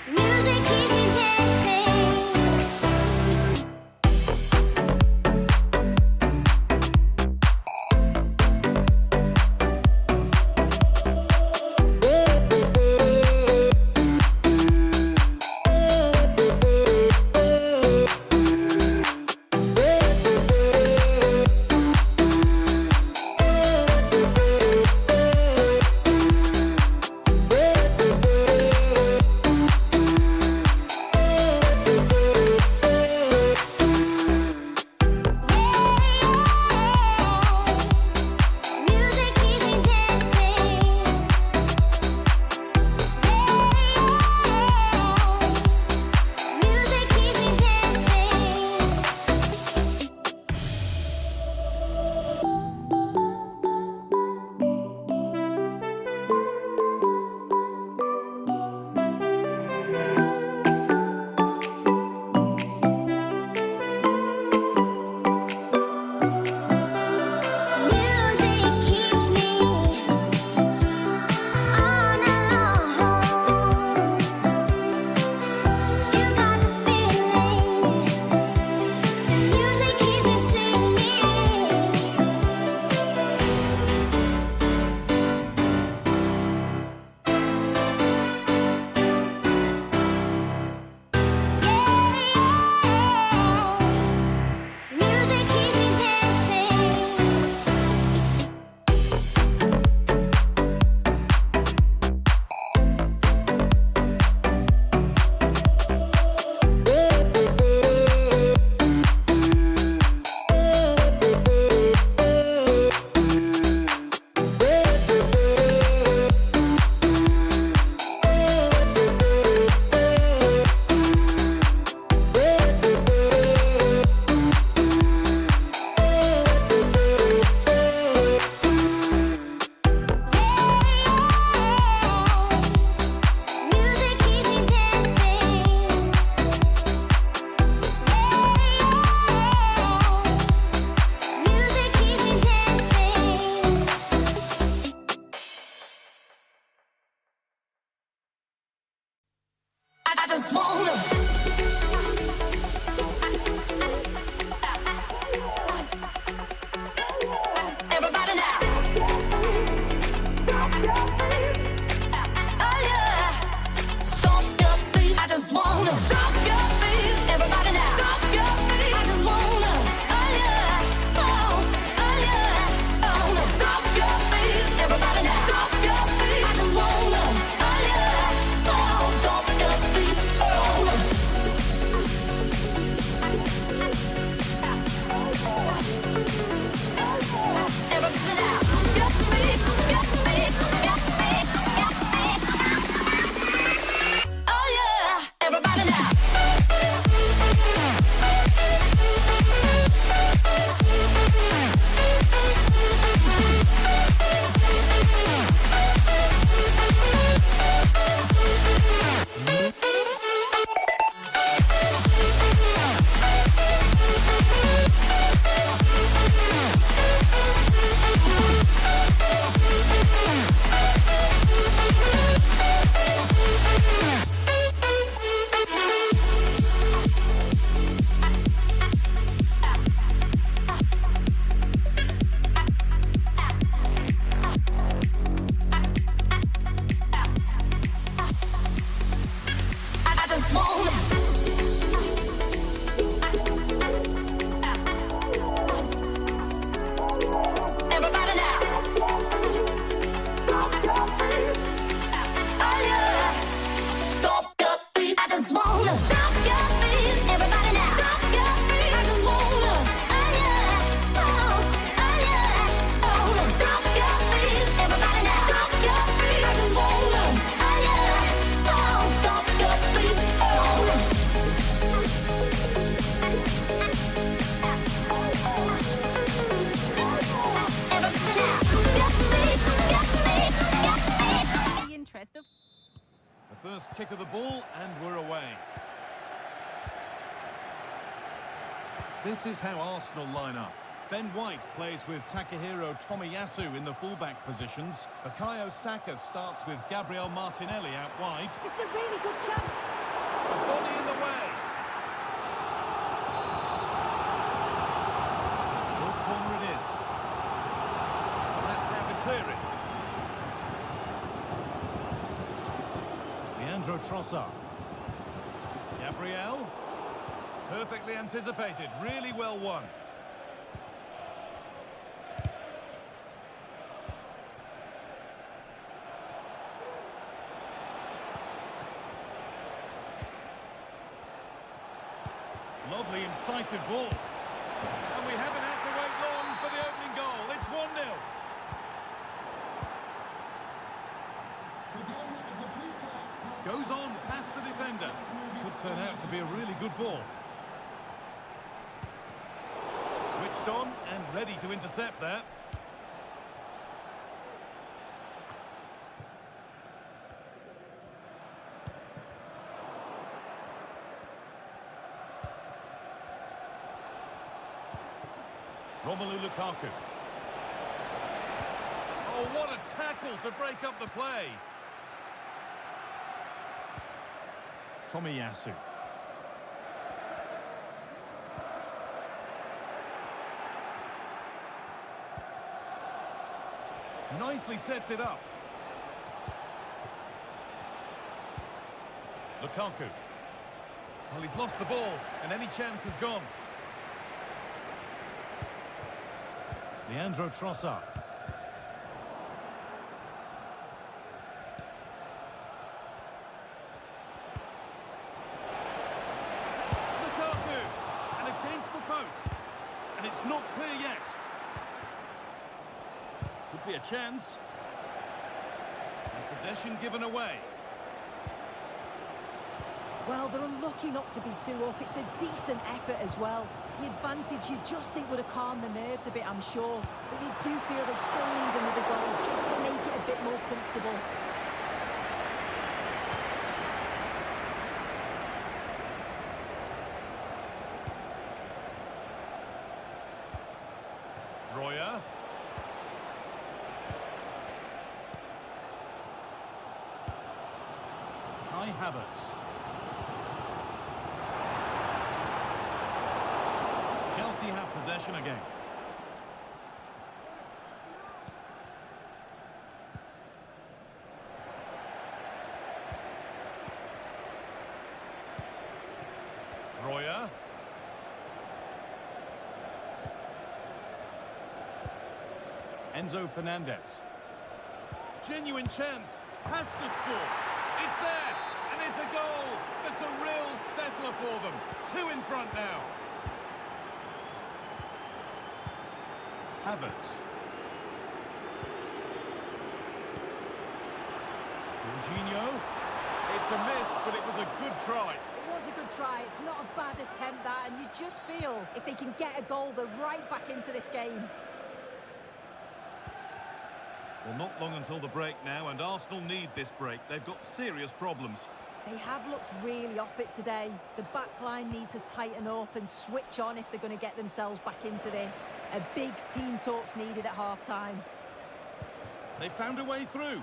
Music keeps me dancing. kick of the ball, and we're away. This is how Arsenal line up. Ben White plays with Takehiro Tomiyasu in the fullback positions. Bukayo Saka starts with Gabriel Martinelli out wide. It's a really good chance. A body in the way. Short corner it is. That's how to clear it. Leandro Trossard. Gabriel. Perfectly anticipated. Really well won. Lovely, incisive ball. And we haven't had to wait long for the opening goal. It's 1-0. Goes on past the defender. Could turn out to be a really good ball. Switched on and ready to intercept there. Romelu Lukaku. Oh, what a tackle to break up the play. Tomiyasu. Nicely sets it up. Lukaku. Well, he's lost the ball, and any chance is gone. Leandro Trossard. Lukaku! And against the post. And it's not clear yet. Could be a chance. And possession given away. Well, they're unlucky not to be 2 up. It's a decent effort as well. The advantage you just think would have calmed the nerves a bit, I'm sure. But you do feel they still need another goal just to make it a bit more comfortable. Royer. Kai Havertz. Chelsea have possession again. Royer. Enzo Fernandez. Genuine chance. Has to score. It's there. And it's a goal. That's a real settler for them. 2 in front now. Havertz. Jorginho. It's a miss, but it was a good try. It was a good try. It's not a bad attempt, that, and you just feel if they can get a goal, they're right back into this game. Well, not long until the break now, and Arsenal need this break. They've got serious problems. They have looked really off it today. The back line need to tighten up and switch on if they're going to get themselves back into this. A big team talk's needed at half-time. They found a way through.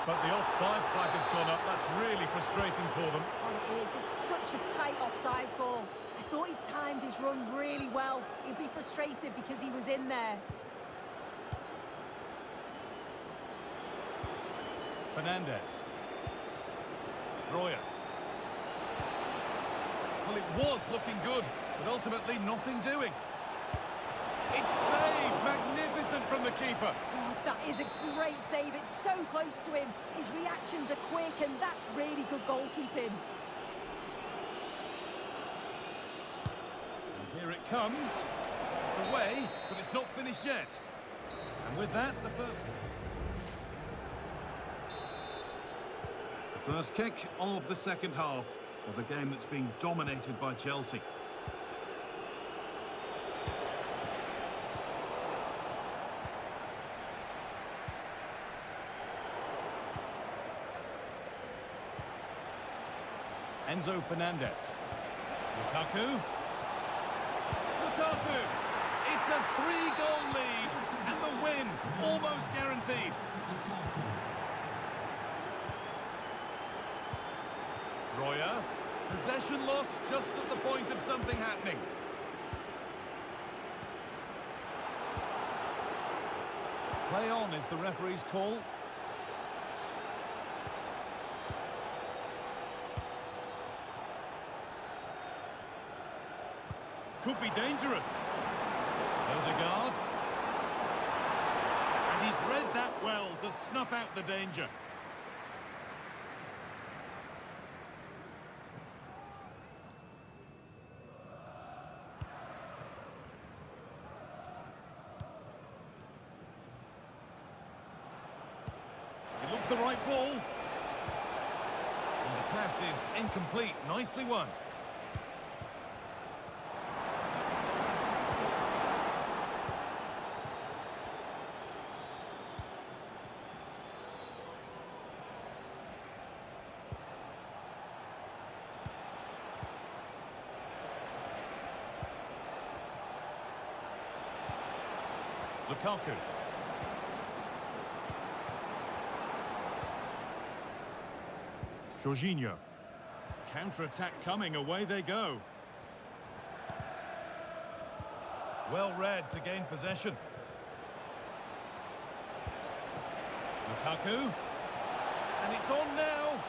But the offside flag has gone up. That's really frustrating for them. Oh, it is. It's such a tight offside call. I thought he timed his run really well. He'd be frustrated because he was in there. Fernandez. Royer. Well, it was looking good, but ultimately nothing doing. It's saved! Magnificent from the keeper. Oh, that is a great save. It's so close to him. His reactions are quick, and that's really good goalkeeping. And here it comes. It's away, but it's not finished yet. And with that, the first kick of the second half of a game that's being dominated by Chelsea. Enzo Fernandez. Lukaku. Lukaku! It's a 3-goal lead, and the win almost guaranteed. Royer. Possession lost just at the point of something happening. Play on is the referee's call. Could be dangerous. Odegaard. And he's read that well to snuff out the danger. It looks the right ball. And the pass is incomplete. Nicely won. Lukaku. Jorginho. Counter-attack coming, away they go. Well read to gain possession. Lukaku. And it's on now.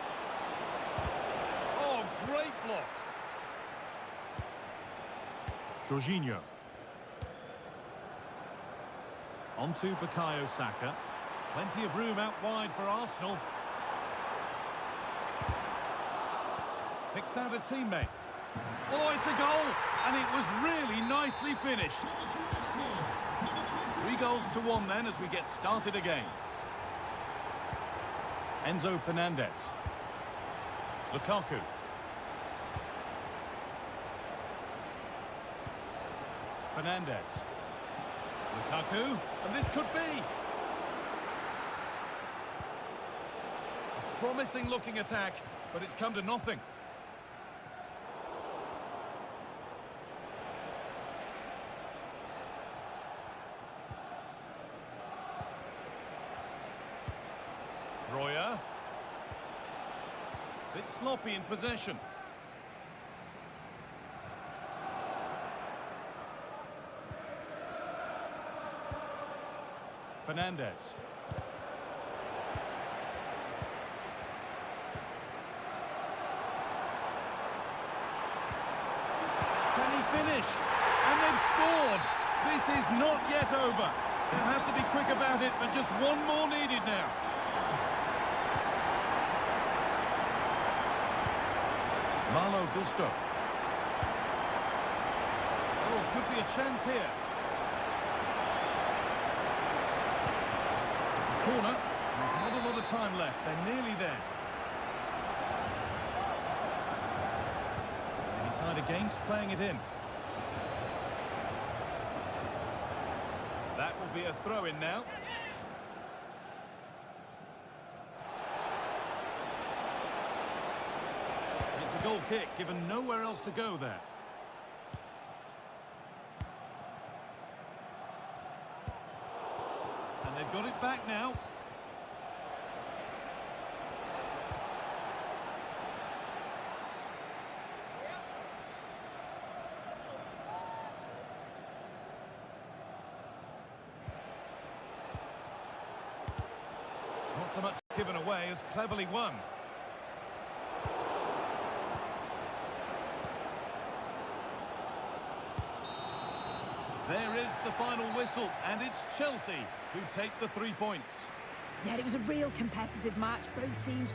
Oh, great block. Jorginho. On to Bukayo Saka. Plenty of room out wide for Arsenal. Picks out a teammate. Oh, it's a goal! And it was really nicely finished. 3-1 then as we get started again. Enzo Fernandez. Lukaku. Fernandez. Lukaku, and this could be a promising looking attack, but it's come to nothing. Royer. Bit sloppy in possession. Fernandez. Can he finish? And they've scored! This is not yet over. They'll have to be quick about it, but just one more needed now. Malo Gusto. Oh, could be a chance here. Corner, not a lot of time left, they're nearly there. They decide against playing it in. That will be a throw-in now. It's a goal kick, given nowhere else to go there. And they've got it back now. Not so much given away as cleverly won. There is the final whistle, and it's Chelsea who take the 3 points. Yeah, it was a real competitive match. Both teams...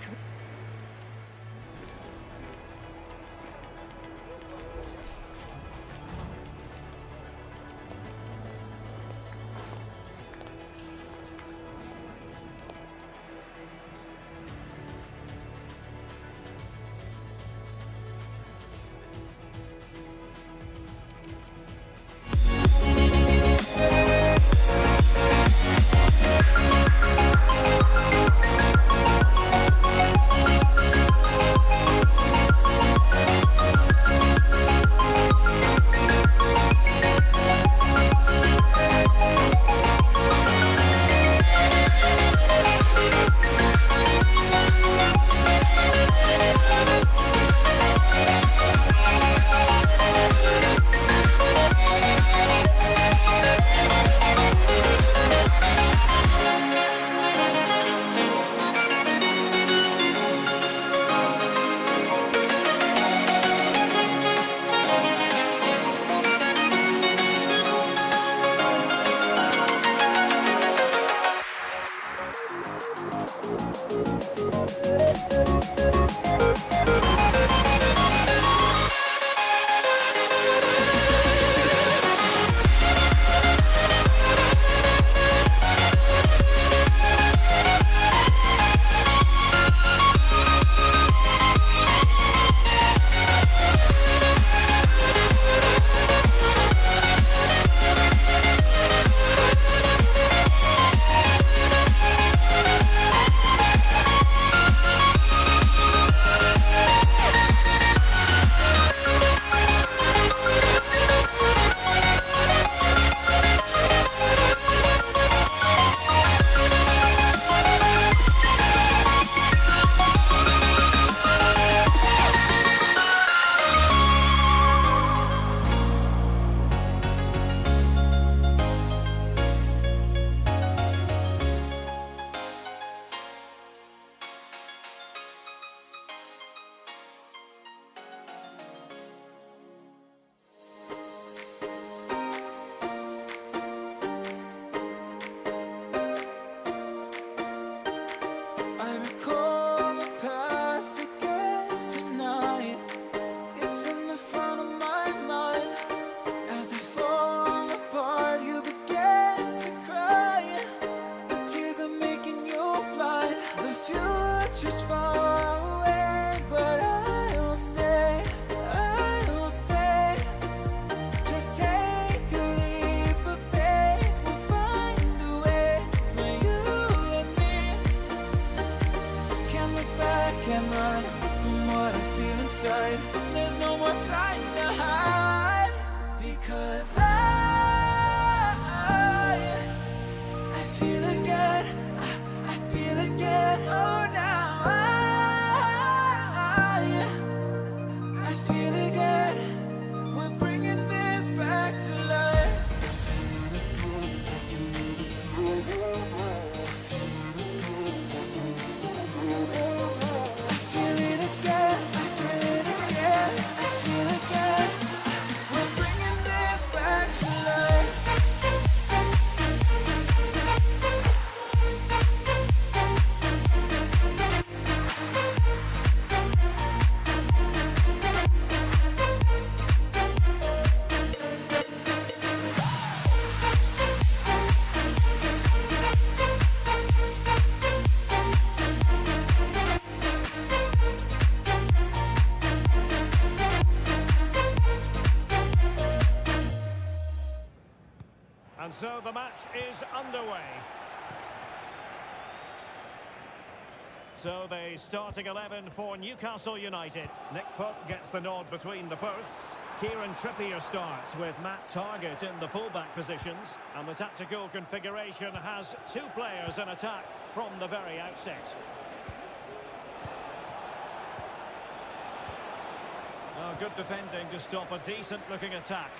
future's far away, but I'll stay, I'll stay. Just take a leap of faith, we'll find a way for you and me. Can't look back and run from what I feel inside. There's no more time to hide, because I feel again, I feel again. Oh, now I feel again. We're bringing this back to life. I feel it again, I feel it again, I feel again. We're bringing this back to life. And so the match is underway. So the starting 11 for Newcastle United. Nick Pope gets the nod between the posts. Kieran Trippier starts with Matt Targett in the fullback positions. And the tactical configuration has two players in attack from the very outset. Oh, good defending to stop a decent-looking attack.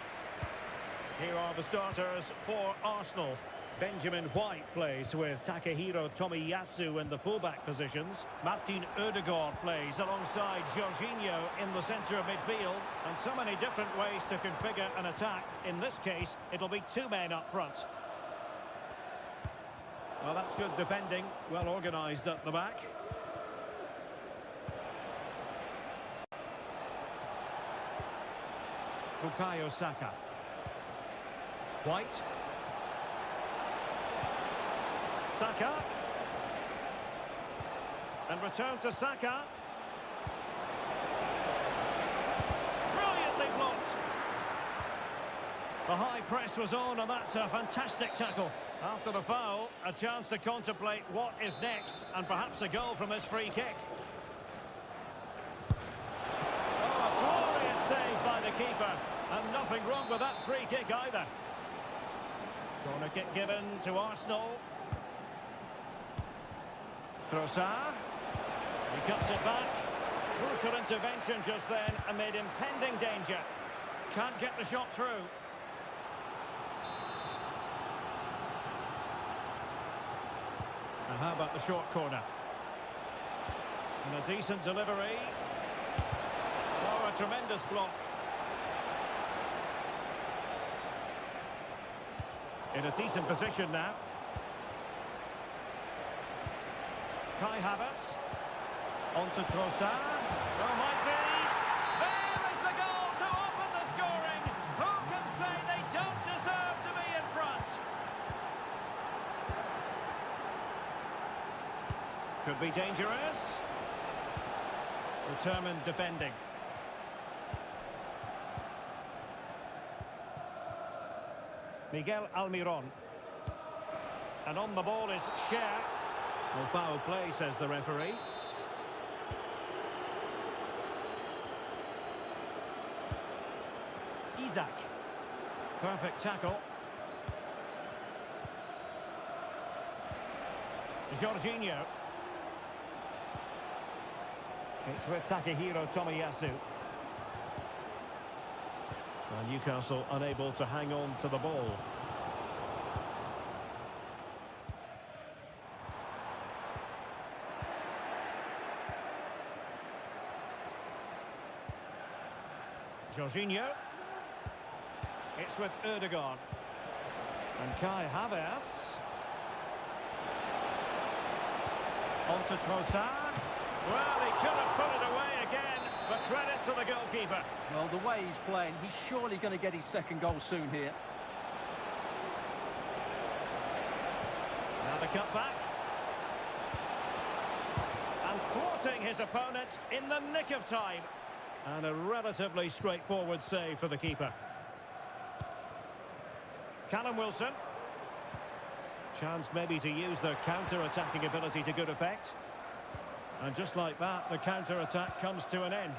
Here are the starters for Arsenal. Benjamin White plays with Takehiro Tomiyasu in the fullback positions. Martin Ødegaard plays alongside Jorginho in the centre of midfield. And so many different ways to configure an attack. In this case, it'll be two men up front. Well, that's good defending. Well organised at the back. Bukayo Saka. White. Saka. And return to Saka. Brilliantly blocked. The high press was on, and that's a fantastic tackle. After the foul, a chance to contemplate what is next, and perhaps a goal from this free kick. Oh, a glorious save by the keeper. And nothing wrong with that free kick either. Corner kick given to Arsenal. Trossard. He cuts it back. Crucial intervention just then amid impending danger. Can't get the shot through. And how about the short corner? And a decent delivery. Oh, a tremendous block. In a decent position now. Kai Havertz. On to Trossard. Oh, might be. There is the goal to open the scoring. Who can say they don't deserve to be in front? Could be dangerous. Determined defending. Miguel Almiron. And on the ball is Cher. Well, foul play, says the referee. Isaac. Perfect tackle. Jorginho. It's with Takehiro Tomiyasu. Well, Newcastle unable to hang on to the ball. Jorginho. It's with Ødegaard. And Kai Havertz. On to Trossard. Well, he could have put it away again, but credit to the goalkeeper. Well, the way he's playing, he's surely going to get his second goal soon here. Now the cut back. And Thwarting his opponent in the nick of time. And a relatively straightforward save for the keeper. Callum Wilson. Chance maybe to use their counter-attacking ability to good effect. And just like that, the counter-attack comes to an end.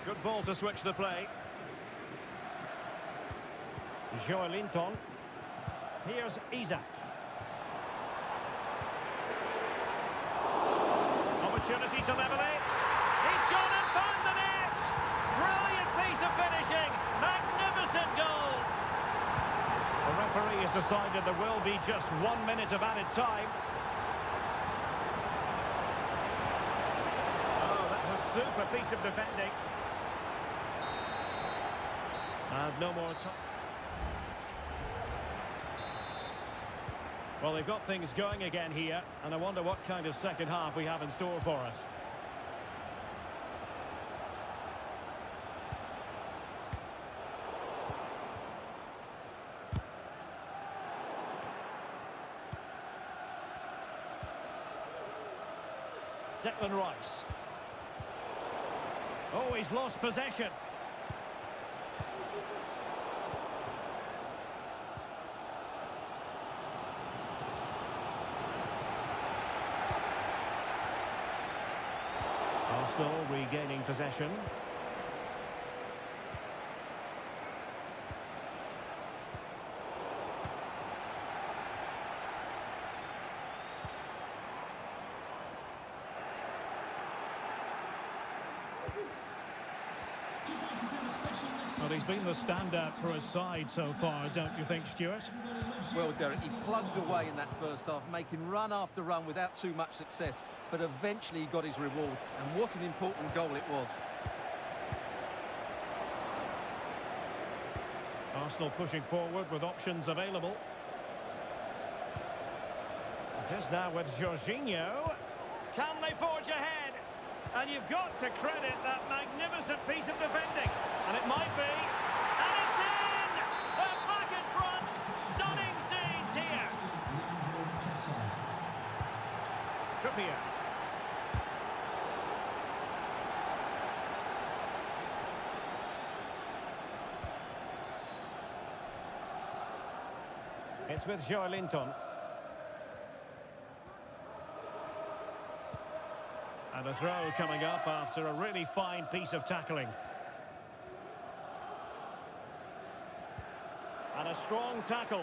Good ball to switch the play. Joelinton. Here's Isaac. Opportunity to level it. He's gone and found the net. Brilliant piece of finishing. Magnificent goal. The referee has decided there will be just 1 minute of added time. Oh, that's a super piece of defending. And no more time. Well, they've got things going again here, and I wonder what kind of second half we have in store for us. Declan Rice. Oh, he's lost possession. Arsenal regaining possession. Well, he's been the standout for his side so far, don't you think, Stuart? Well, Derek, he plugged away in that first half, making run after run without too much success, but eventually he got his reward, and what an important goal it was. Arsenal pushing forward with options available. It is now with Jorginho. Can they forge ahead? And you've got to credit that magnificent piece of defending. And it might be. And it's in! They're back in front. Stunning scenes here. Trippier. It's with Joelinton. And a throw coming up after a really fine piece of tackling. And a strong tackle.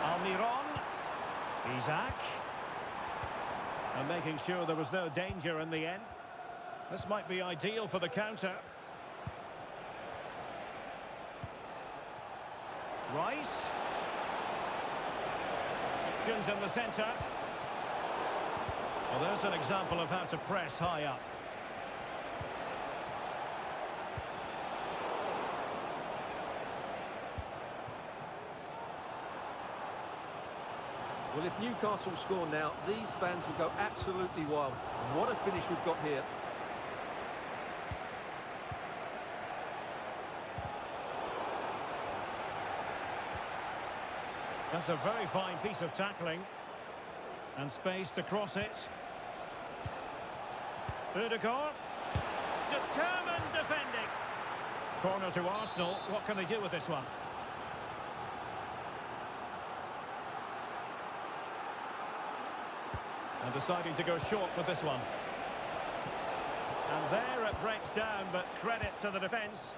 Almiron. Isaac. And making sure there was no danger in the end. This might be ideal for the counter. Rice. Options in the centre. Well, there's an example of how to press high up. Well, if Newcastle score now, these fans will go absolutely wild. What a finish we've got here. That's a very fine piece of tackling. And space to cross it. Ødegaard. Determined defending. Corner to Arsenal. What can they do with this one? And deciding to go short with this one. And there it breaks down, but credit to the defence.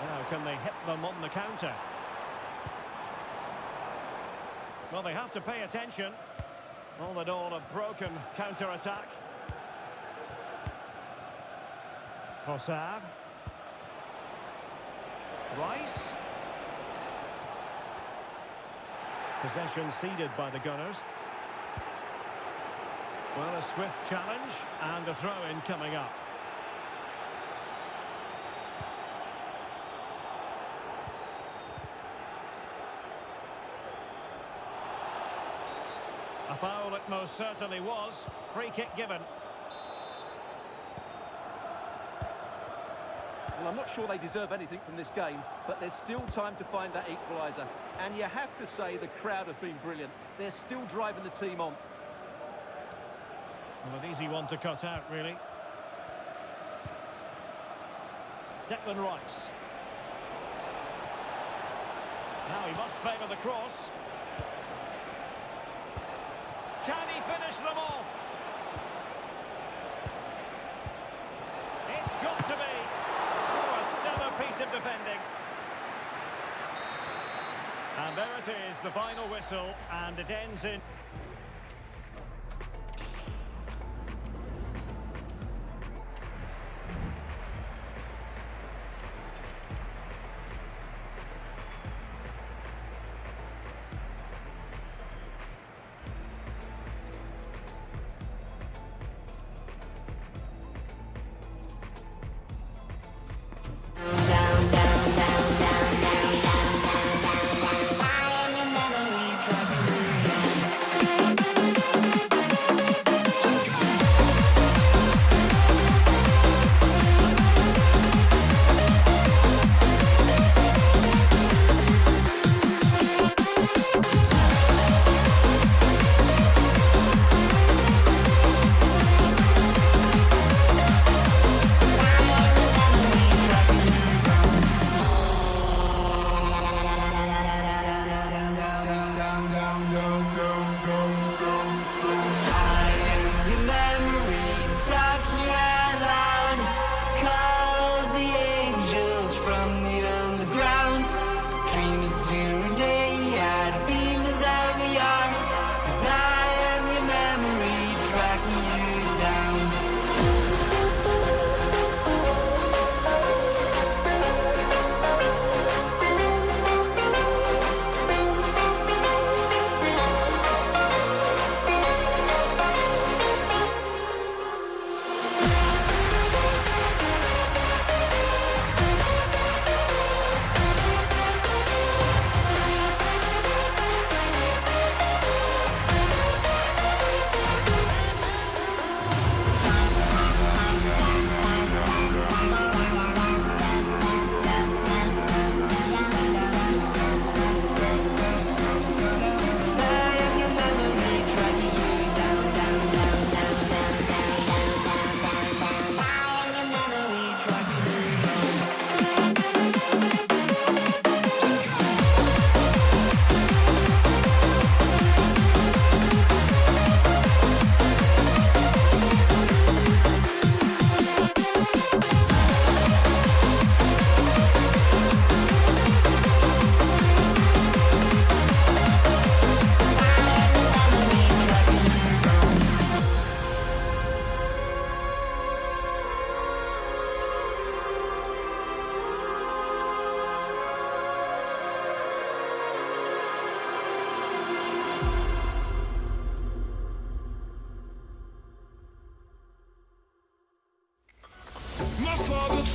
Now, can they hit them on the counter? Well, they have to pay attention. All in all, a broken counter-attack. Trossard. Rice. Possession ceded by the Gunners. Well, a swift challenge and a throw-in coming up. A foul it most certainly was. Free kick given. Well, I'm not sure they deserve anything from this game, but there's still time to find that equaliser. And you have to say the crowd have been brilliant. They're still driving the team on. Well, an easy one to cut out, really. Declan Rice. Now he must favour the cross. Can he finish them off? It's got to be. Oh, a stellar piece of defending. And there it is, the final whistle, and it ends in...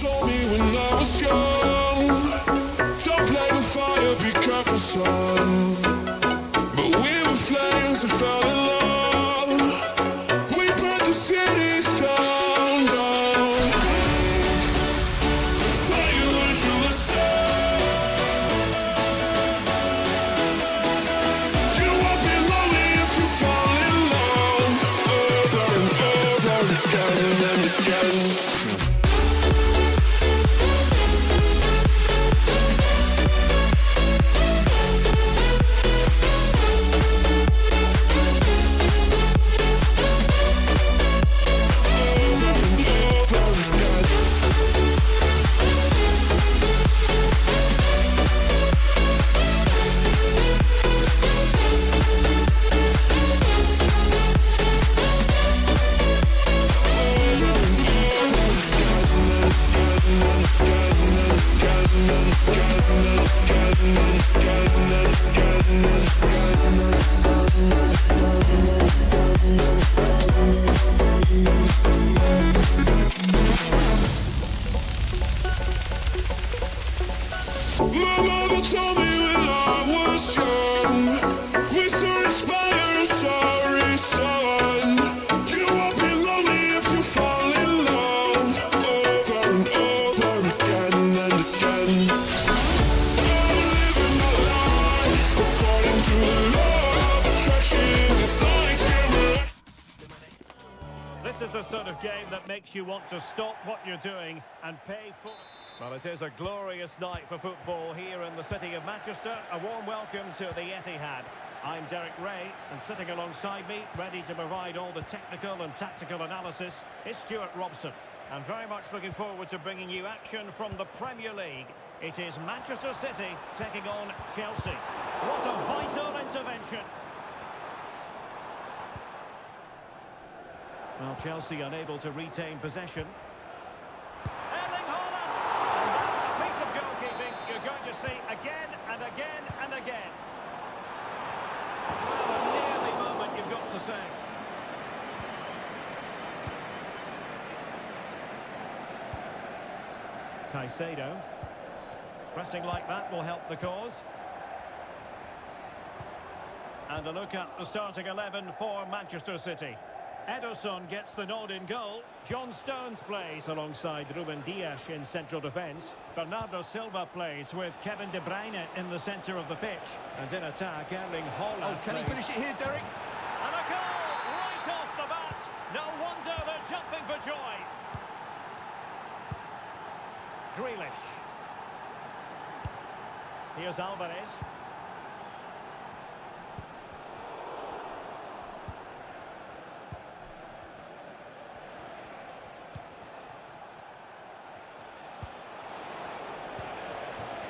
Told me when I was young, don't play with fire, be careful, son. But we were flames and fell in love. We burned the cities down, down. Thought you learned to listen. You won't be lonely if you fall in love over and over again and again. This is the sort of game that makes you want to stop what you're doing and pay for it. Well, it is a glorious night for football here in the city of Manchester. A warm welcome to the Etihad. I'm Derek Ray, and sitting alongside me, ready to provide all the technical and tactical analysis, is Stuart Robson. I'm very much looking forward to bringing you action from the Premier League. It is Manchester City taking on Chelsea. What a vital intervention. Well, Chelsea unable to retain possession. Erling Haaland! And that, a piece of goalkeeping you're going to see again and again and again. Well, a nearly moment you've got to say. Caicedo. Pressing like that will help the cause. And a look at the starting 11 for Manchester City. Ederson gets the nod in goal. John Stones plays alongside Ruben Dias in central defence. Bernardo Silva plays with Kevin De Bruyne in the centre of the pitch. And in attack, Erling Haaland Oh, can he plays. finish it here, Derek? And a goal right off the bat. No wonder they're jumping for joy. Grealish. Here's Alvarez.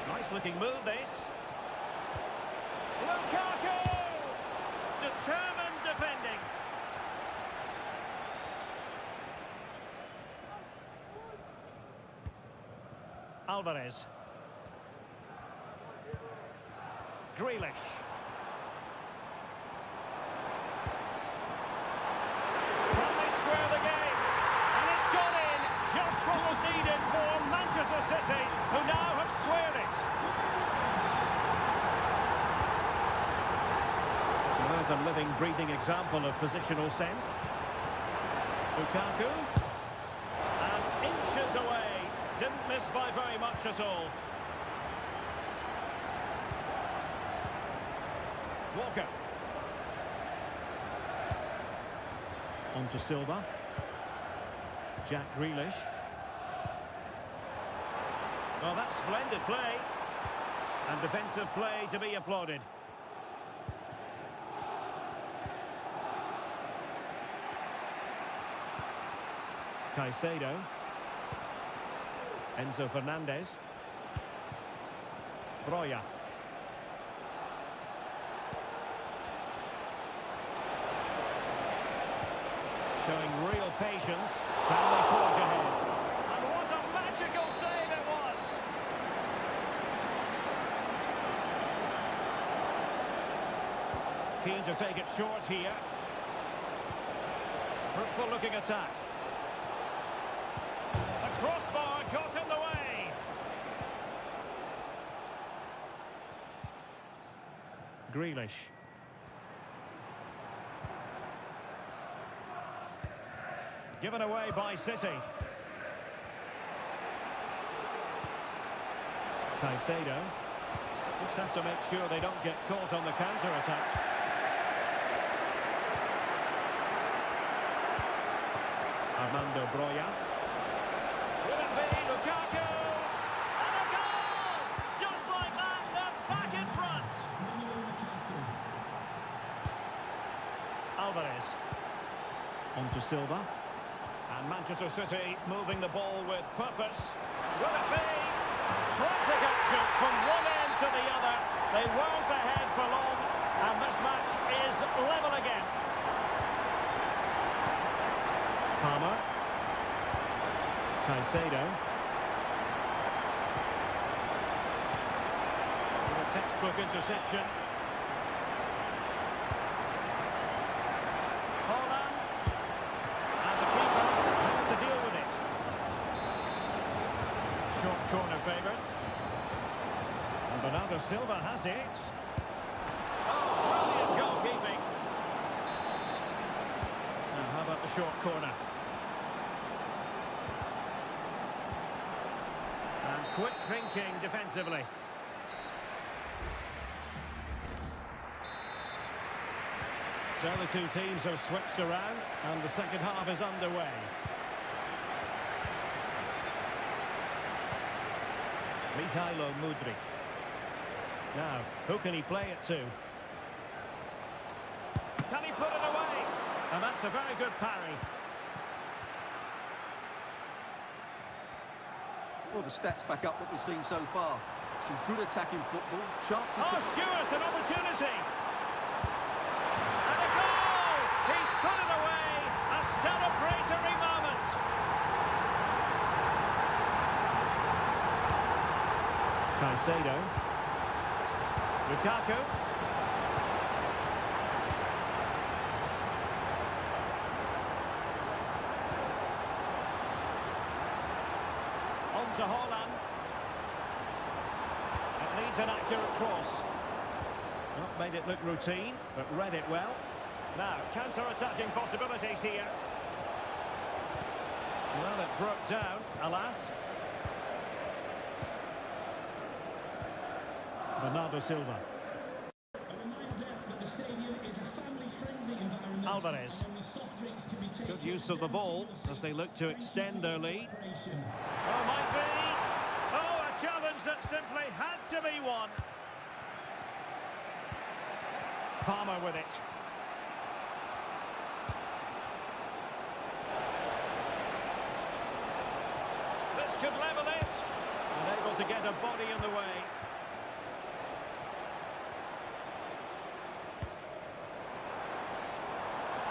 Nice looking move, this. Lukaku! Determined defending. Alvarez. Grealish. Can they square the game? And it's gone in. Just what was needed for Manchester City, who now have squared it. Well, there's a living, breathing example of positional sense. Lukaku. And inches away. Didn't miss by very much at all. Walker. On to Silva. Jack Grealish. Well, that's splendid play. And defensive play to be applauded. Caicedo. Enzo Fernandez. Broja. Showing real patience. Can they forge ahead? And what a magical save it was! Keen to take it short here. Fruitful looking attack. The crossbar got in the way. Grealish. Given away by City. Caicedo. Just have to make sure they don't get caught on the counter-attack. Armando Broja. Will it be Lukaku? And a goal! Just like that, they're back in front. Alvarez. On to Silva. And Manchester City moving the ball with purpose. Will it be? Frantic action from one end to the other. They weren't ahead for long, and this match is level again. Palmer. Caicedo. A textbook interception. Haaland. And the keeper had to deal with it. Short corner favoured. And Bernardo Silva has it. Oh, brilliant goalkeeping. And how about the short corner? And quick thinking defensively. So the two teams have switched around and the second half is underway. Mikhailo Mudryk. Now, who can he play it to? Can he put it away? And that's a very good parry. Well, the stats back up what we've seen so far. Some good attacking football. Chances. Oh, Stewart, an opportunity. And a goal! He's put it away. A celebratory moment. Caicedo. Lukaku. On to Haaland. It needs an accurate cross. Not made it look routine, but read it well. Now, counter-attacking possibilities here. Well, it broke down, alas. Bernardo Silva. A reminder that the stadium is a family-friendly environment. Alvarez. Only soft drinks can be taken Good use of the ball as they look to extend their lead. Operation. Oh, might be. Oh, a challenge that simply had to be won. Palmer with it. This could level it. Unable to get a body in the way.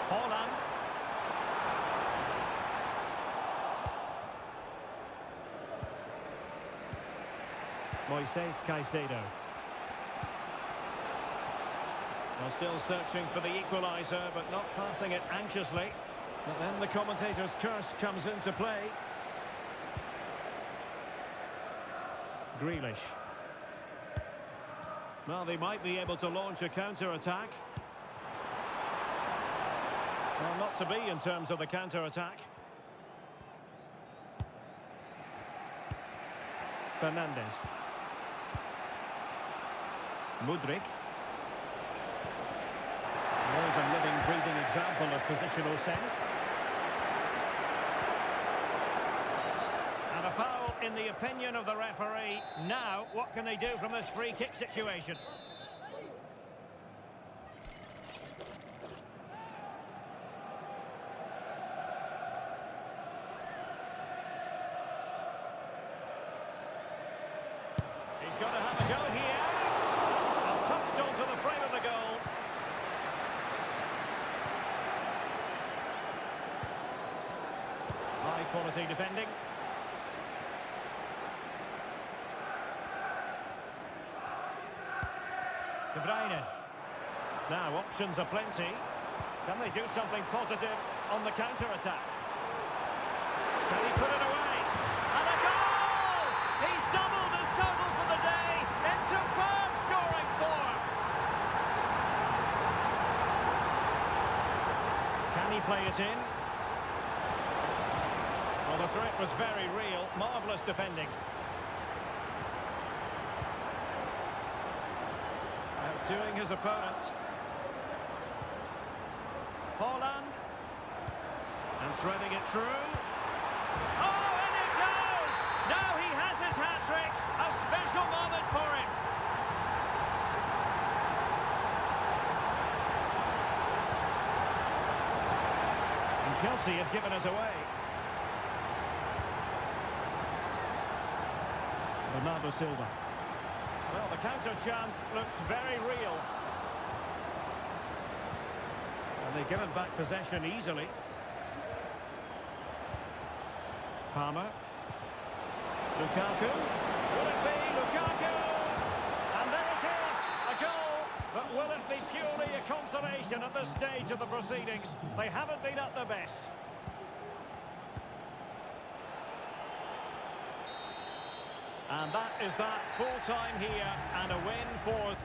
Haaland. Moises Caicedo. Well, still searching for the equaliser, but not passing it anxiously. But then the commentator's curse comes into play. Grealish. Well, they might be able to launch a counter-attack. Well, not to be in terms of the counter-attack. Fernandes. Mudryk. There's a living, breathing example of positional sense. And a foul in the opinion of the referee. Now, what can they do from this free kick situation? He's got to have a go here. And touched onto the frame of the goal. High quality defending. De Bruyne. Now options are plenty. Can they do something positive on the counter-attack? Can he put it away? And a goal! He's doubled his total for the day in superb scoring form. Can he play it in? Well, the threat was very real. Marvellous defending. Outdoing his opponent. Haaland. And threading it through. Oh, and it goes! Now he has his hat-trick. A special moment for him. And Chelsea have given us away. Bernardo Silva. Well, the counter chance looks very real. And they give it back possession easily. Palmer. Lukaku. Will it be Lukaku? And there it is, a goal. But will it be purely a consolation at this stage of the proceedings? They haven't been at their best. And that is that, full time here and a win for...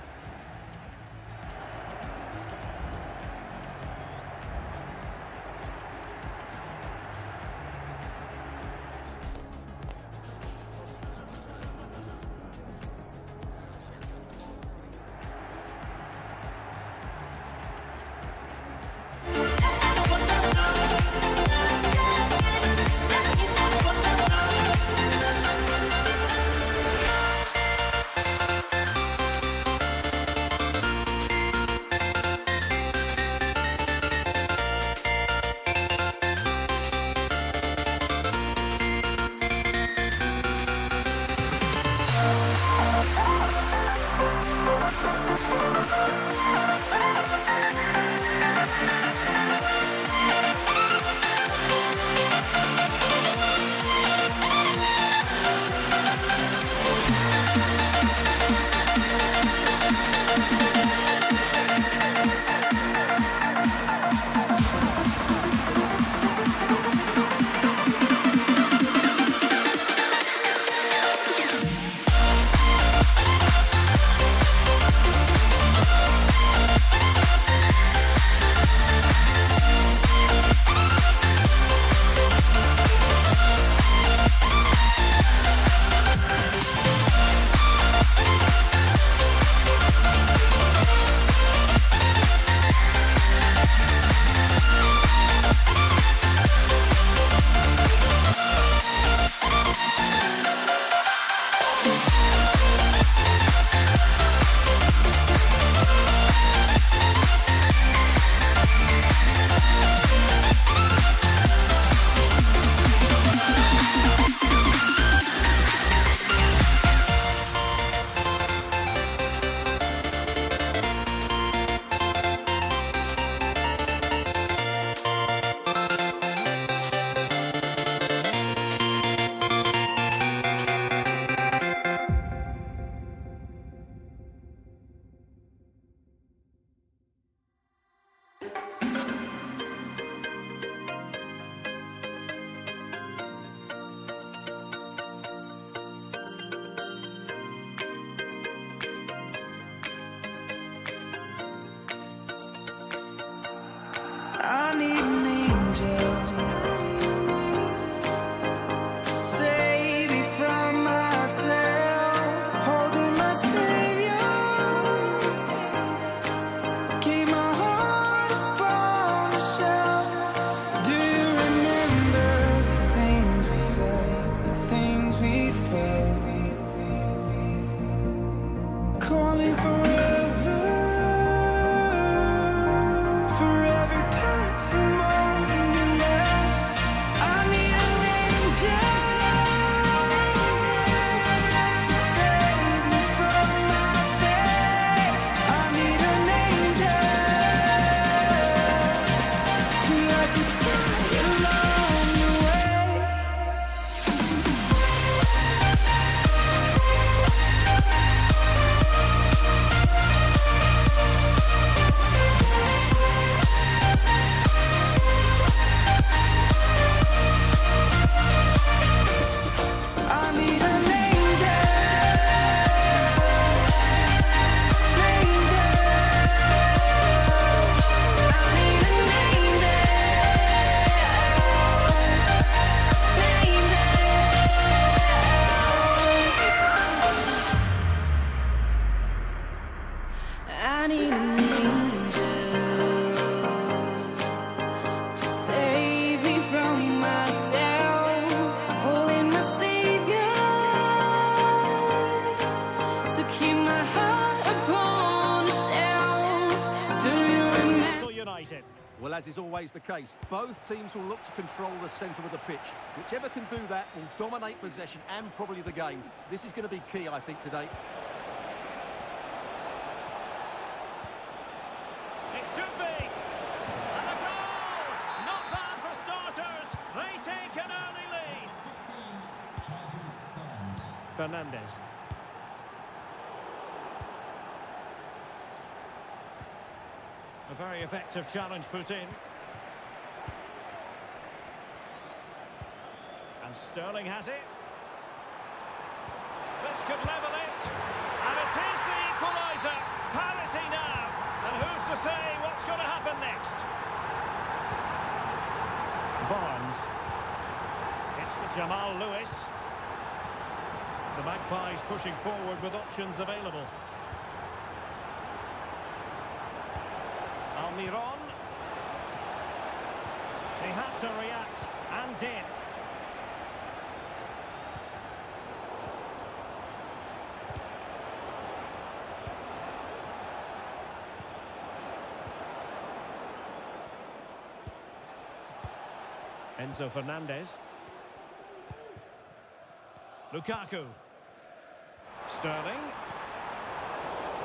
always the case. Both teams will look to control the centre of the pitch. Whichever can do that will dominate possession and probably the game. This is going to be key, I think, today. It should be. And a goal! Not bad for starters. They take an early lead. 15, Harvey Barnes. Fernandes. A very effective challenge put in. And Sterling has it. This could level it. And it is the equaliser. Parity now. And who's to say what's going to happen next? Barnes. It's Jamal Lewis. The Magpies pushing forward with options available. Almiron. He had to react and did. Enzo Fernandez. Lukaku. Sterling.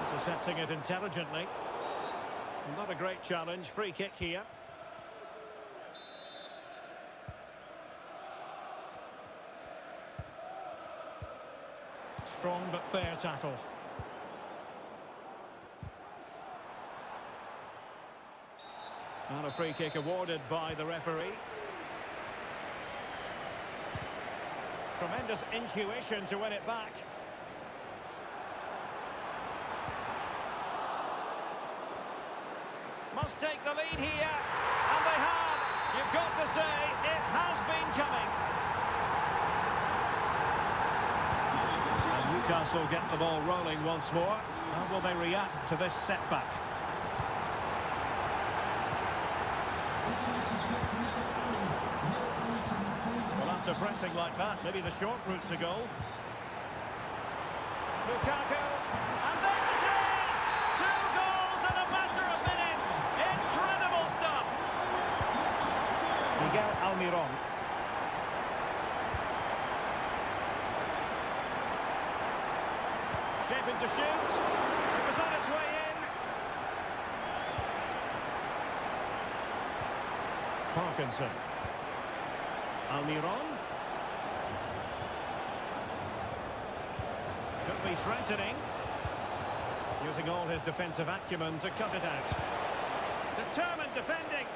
Intercepting it intelligently. Not a great challenge. Free kick here. Strong but fair tackle. And a free kick awarded by the referee. Tremendous intuition to win it back. Must take the lead here, and they have. You've got to say, it has been coming. And Newcastle get the ball rolling once more. How will they react to this setback? Well, after pressing like that, maybe the short route to goal. Lukaku, and there it is! 2 goals in a matter of minutes. Incredible stuff. Miguel Almiron. Shaping to shoot. It was on its way in. Parkinson. Almiron. Could be threatening. Using all his defensive acumen to cut it out. Determined defending.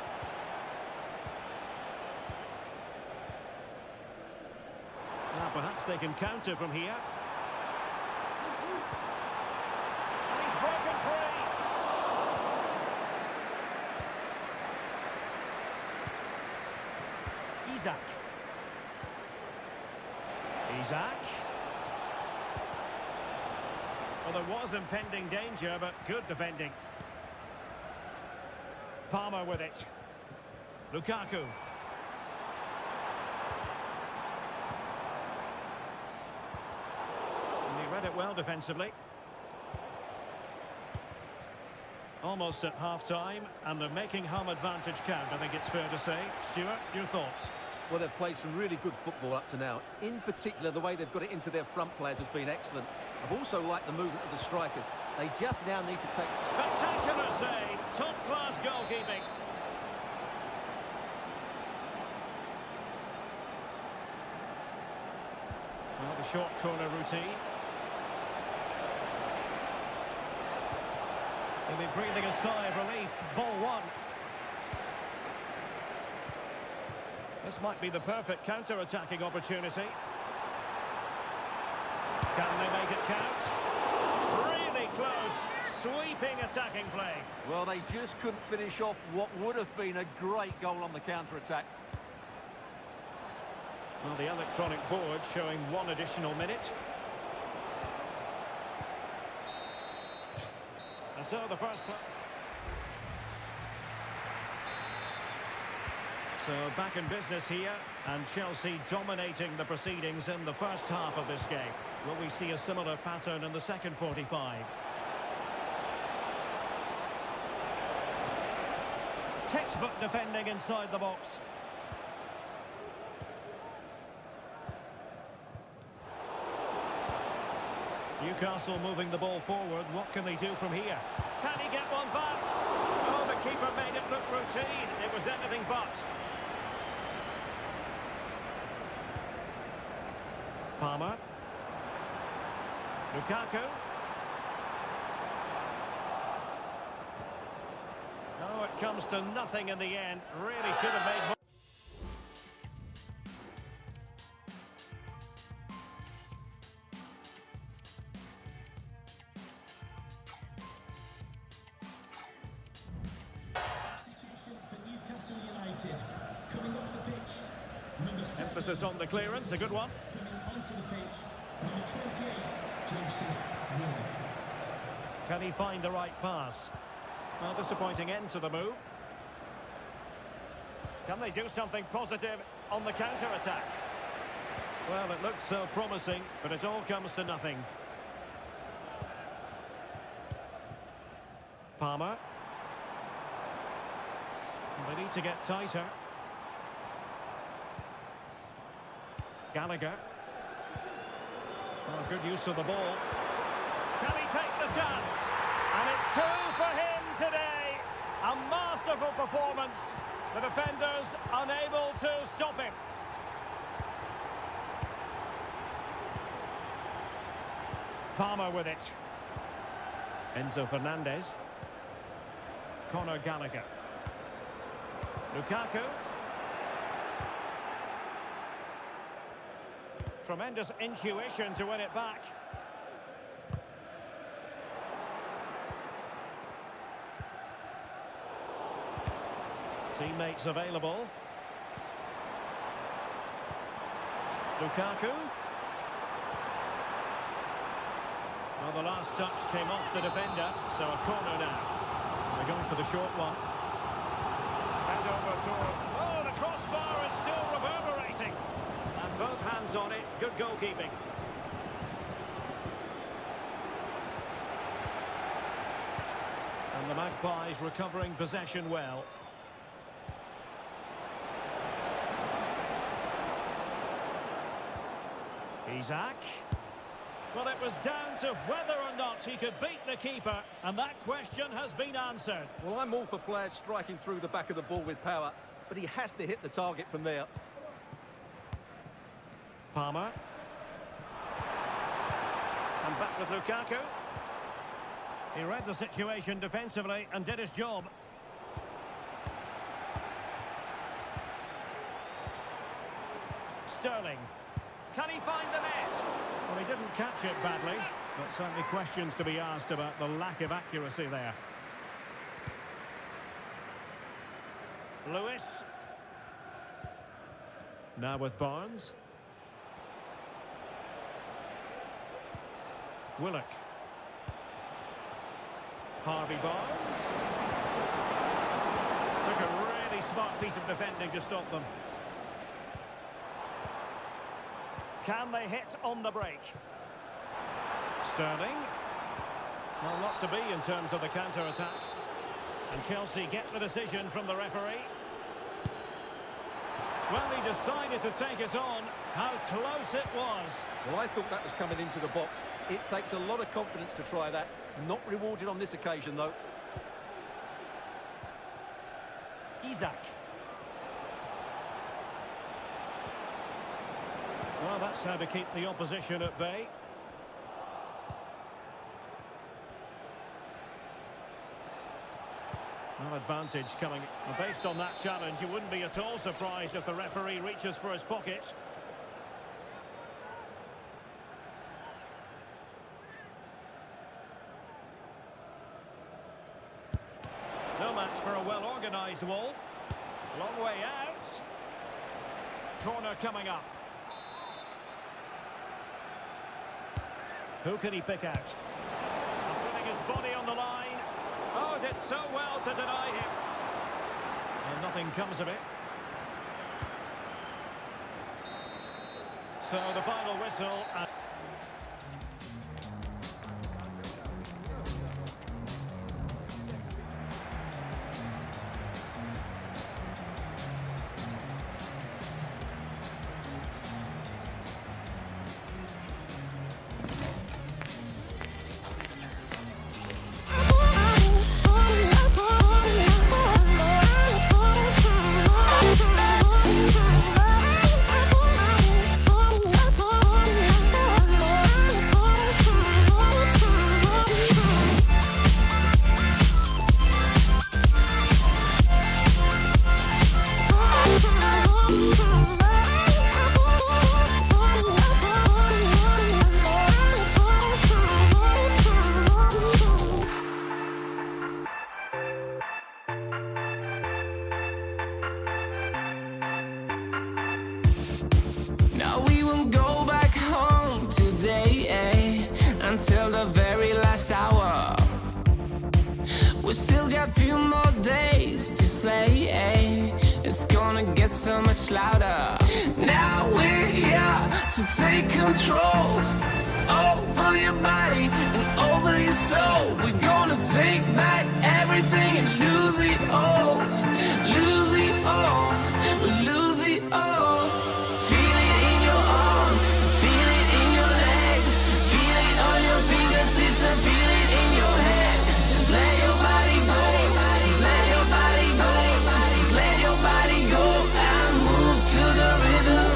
Now perhaps they can counter from here. And he's broken free. Isaac. Well, there was impending danger, but good defending. Palmer with it. Lukaku. And he read it well defensively. Almost at half-time, and they're making home advantage count, I think it's fair to say. Stuart, your thoughts? Well, they've played some really good football up to now. In particular, the way they've got it into their front players has been excellent. I've also liked the movement of the strikers. They just now need to take... Spectacular save, top-class goalkeeping. Well, the short corner routine. He'll be breathing a sigh of relief. Ball one. This might be the perfect counter-attacking opportunity. Can they make it count? Really close. Sweeping attacking play. Well, they just couldn't finish off what would have been a great goal on the counter-attack. Well, the electronic board showing 1 additional minute. And so the first time. So back in business here, and Chelsea dominating the proceedings in the first half of this game. Will we see a similar pattern in the second 45? Textbook defending inside the box. Newcastle moving the ball forward. What can they do from here? Can he get one back? Oh, the keeper made it look routine. It was anything but. Palmer. Lukaku. No, it comes to nothing in the end. Really should have made more. Substitution for Newcastle United. Coming off the pitch, number 7. Emphasis on the clearance, a good one. Coming onto the pitch, number 28, Joseph Willock. Can he find the right pass? Well, disappointing end to the move. Can they do something positive on the counter-attack? Well, it looks so promising, but it all comes to nothing. Palmer. They need to get tighter. Gallagher. Oh, good use of the ball. Can he take the chance? And it's 2 for him today. A masterful performance. The defenders unable to stop him. Palmer with it. Enzo Fernandez. Conor Gallagher. Lukaku. Tremendous intuition to win it back. Teammates available. Lukaku. Well, the last touch came off the defender, so a corner now. They're going for the short one. And over toward... Oh, the crossbar is still reverberating. And both hands on it. Good goalkeeping. And the Magpies recovering possession well. Isaac. Well, it was down to whether or not he could beat the keeper, and that question has been answered. Well, I'm all for players striking through the back of the ball with power, but he has to hit the target from there. Palmer. And back with Lukaku. He read the situation defensively and did his job. Sterling. Can he find the net? Well, he didn't catch it badly, but certainly questions to be asked about the lack of accuracy there. Lewis. Now with Barnes. Willock. Harvey Barnes. Took a really smart piece of defending to stop them. Can they hit on the break? Sterling. Well, not to be in terms of the counter-attack. And Chelsea get the decision from the referee. Well, he decided to take it on. How close it was. Well, I thought that was coming into the box. It takes a lot of confidence to try that. Not rewarded on this occasion, though. Isaac. Well, that's how to keep the opposition at bay. Well, advantage coming. Well, based on that challenge, you wouldn't be at all surprised if the referee reaches for his pocket. No match for a well-organised wall. Long way out. Corner coming up. Who can he pick out? Putting his body on the line. Oh, did so well to deny him. And nothing comes of it. So the final whistle. We still got a few more days to slay. It's gonna get so much louder. Now we're here to take control over your body and over your soul. We're gonna take back everything and lose it all. Lose it all. Lose it all. Feel it in your arms, feel it in your legs, feel it on your fingertips and feel it in your head. Just let your body go, just let your body go, just let your body go and move to the rhythm.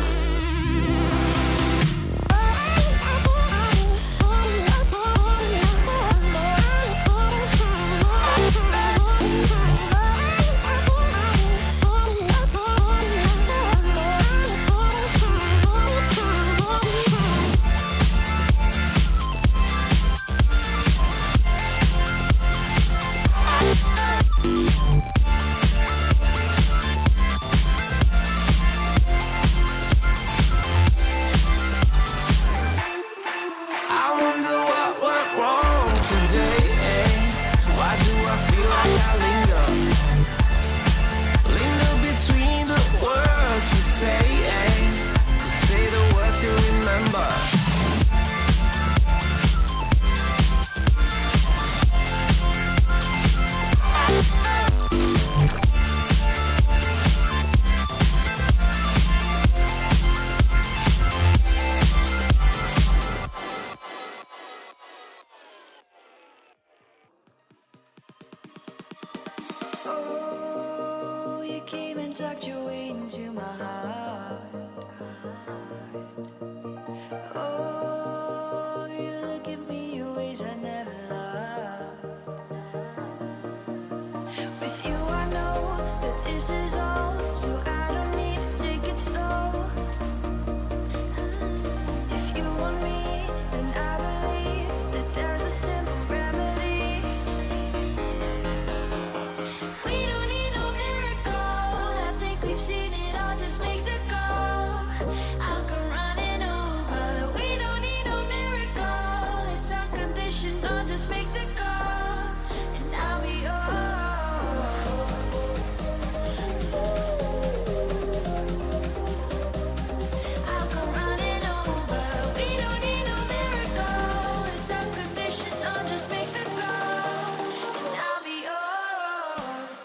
I wonder what went wrong today. Why do I feel like I linger? Linger between the words to say the words you remember. Oh, you came and tucked your way into my heart. Oh, you look at me in ways I never loved. With you I know that this is all, so I don't need to take it slow. If you want me, then I believe that there's a simple remedy. We don't need no miracle. I think we've seen it all. Just make the call. I'll come running over. We don't need no miracle. It's unconditional. Just make the call, and I'll be yours. I'll come running over. We don't need no miracle. It's unconditional. Just make the call, and I'll be yours.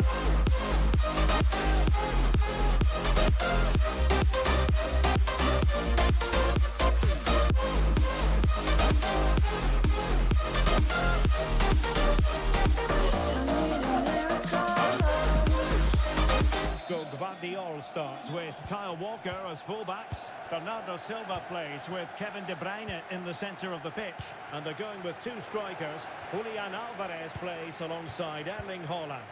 Don't need a miracle. Go Guardiola starts with Kyle Walker as fullbacks. Bernardo Silva plays with Kevin De Bruyne in the centre of the pitch. And they're going with two strikers. Julian Alvarez plays alongside Erling Haaland.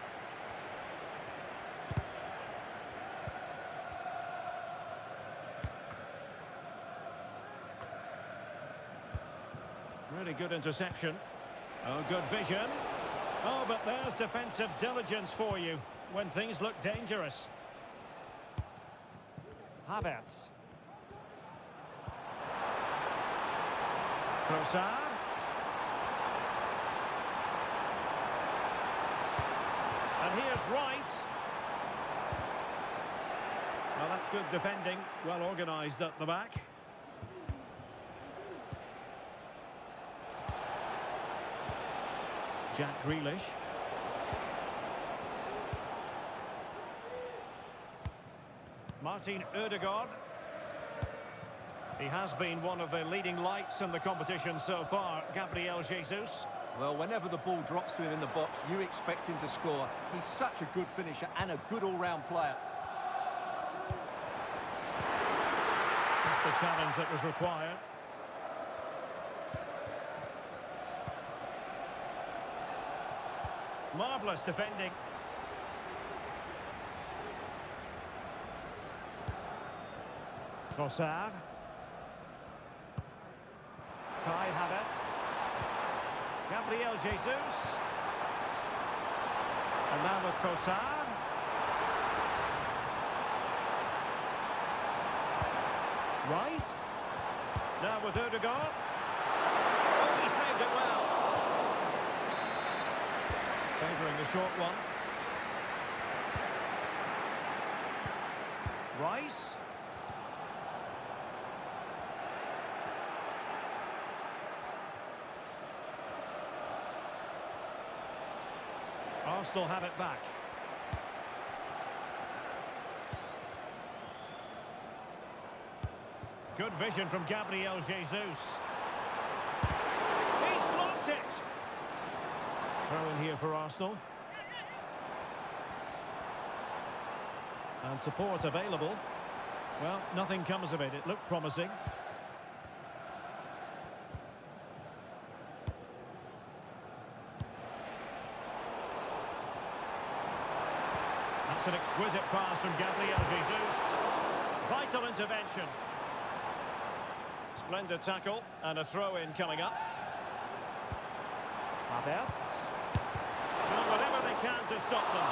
Really good interception. Oh, good vision. Oh, but there's defensive diligence for you when things look dangerous. Havertz. Trossard. And here's Rice. Well, that's good defending. Well organised at the back. Jack Grealish. Martin Ødegaard. He has been one of the leading lights in the competition so far, Gabriel Jesus. Well, whenever the ball drops to him in the box, you expect him to score. He's such a good finisher and a good all-round player. Just the challenge that was required. Marvellous defending. Trossard. Kai Havertz. Gabriel Jesus. And now with Trossard. Rice. Now with Ødegaard. Oh, he saved it well. Favouring the short one. Rice. Arsenal have it back. Good vision from Gabriel Jesus. He's blocked it. Throw in here for Arsenal. And support available. Well, nothing comes of it. It looked promising. That's an exquisite pass from Gabriel Jesus. Vital intervention. Splendid tackle and a throw-in coming up. Havertz. Doing whatever they can to stop them.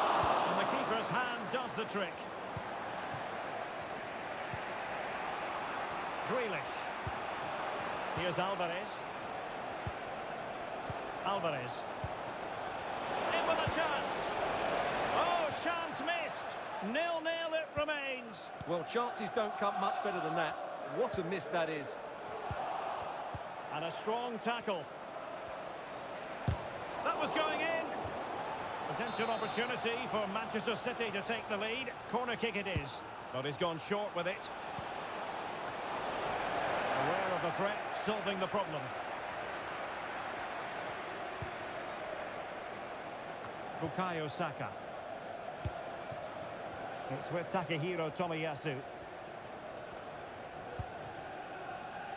And the keeper's hand does the trick. Grealish. Here's Alvarez. Alvarez. In with a chance. Oh, chance missed. 0-0 it remains. Well, chances don't come much better than that. What a miss that is. And a strong tackle. That was going in. Potential opportunity for Manchester City to take the lead. Corner kick it is. But he's gone short with it. Aware of the threat, solving the problem. Bukayo Saka. It's with Takehiro Tomiyasu.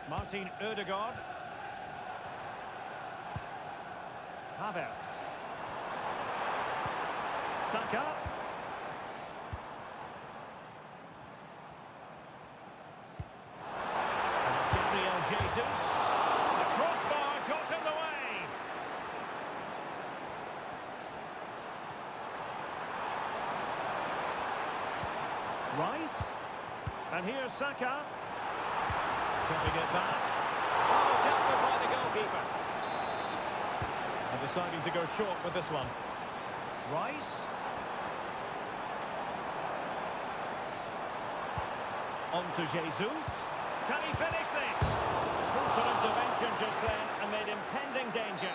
Martin Ødegaard. Havertz. Saka. It's Gabriel Jesus. The crossbar got in the way. Rice. And here's Saka. Tapping it back. Oh, tackled by the goalkeeper. And deciding to go short with this one. Rice. On to Jesus. Can he finish this? Crucial intervention just then amid impending danger.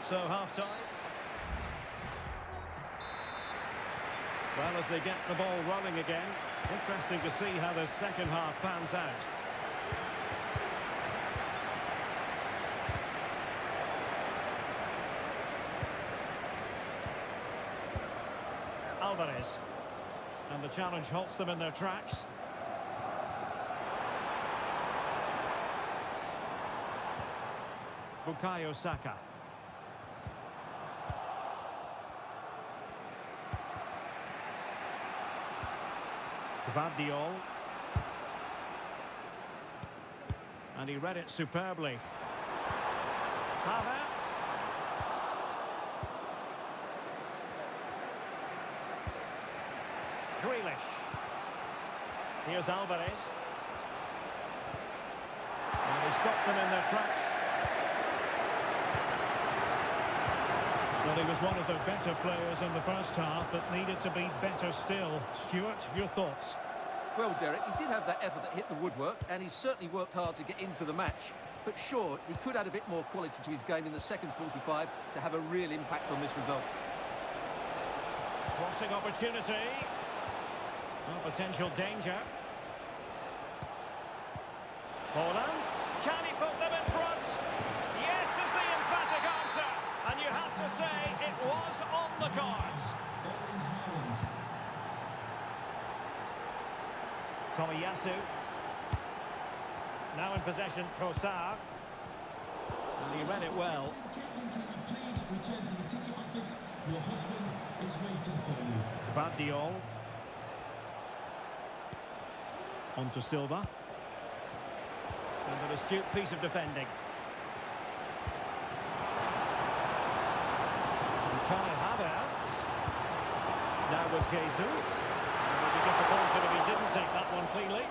So half-time. Well, as they get the ball rolling again, interesting to see how the second half pans out. Alvarez. And the challenge halts them in their tracks. Bukayo Saka. Gvardiol. And he read it superbly. Havertz. Grealish. Here's Alvarez. And he stopped them in their tracks. Well, he was one of the better players in the first half, but needed to be better still. Stuart, your thoughts? Well, Derek, he did have that effort that hit the woodwork, and he certainly worked hard to get into the match. But sure, he could add a bit more quality to his game in the second 45 to have a real impact on this result. Crossing opportunity. Oh, potential danger. Holland. Can he put them in front? Yes is the emphatic answer. And you have to say it was on the cards. Tomiyasu. Now in possession, Trossard. And he read it well. Please return to the ticket office. Your husband is waiting for you. Gvardiol. On to Silva. And an astute piece of defending. And Kai Havertz. Now with Jesus. And he'll be disappointed if he didn't take that one cleanly.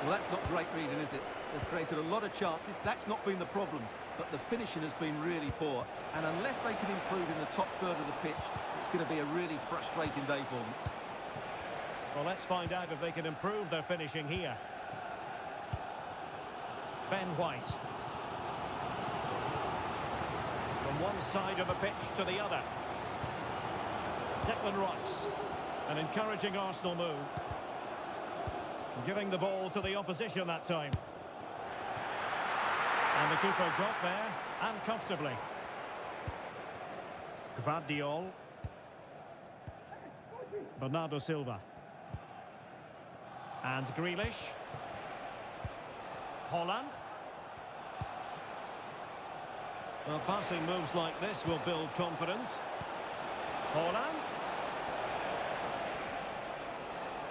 Well, that's not great reading, is it? They've created a lot of chances, that's not been the problem. But the finishing has been really poor. And unless they can improve in the top third of the pitch, it's going to be a really frustrating day for them. Well, let's find out if they can improve their finishing here. Ben White. From one side of the pitch to the other. Declan Rice. An encouraging Arsenal move. Giving the ball to the opposition that time. And the keeper got there, and comfortably. Gvardiol. Bernardo Silva. And Grealish. Holland. Well, passing moves like this will build confidence. Holland.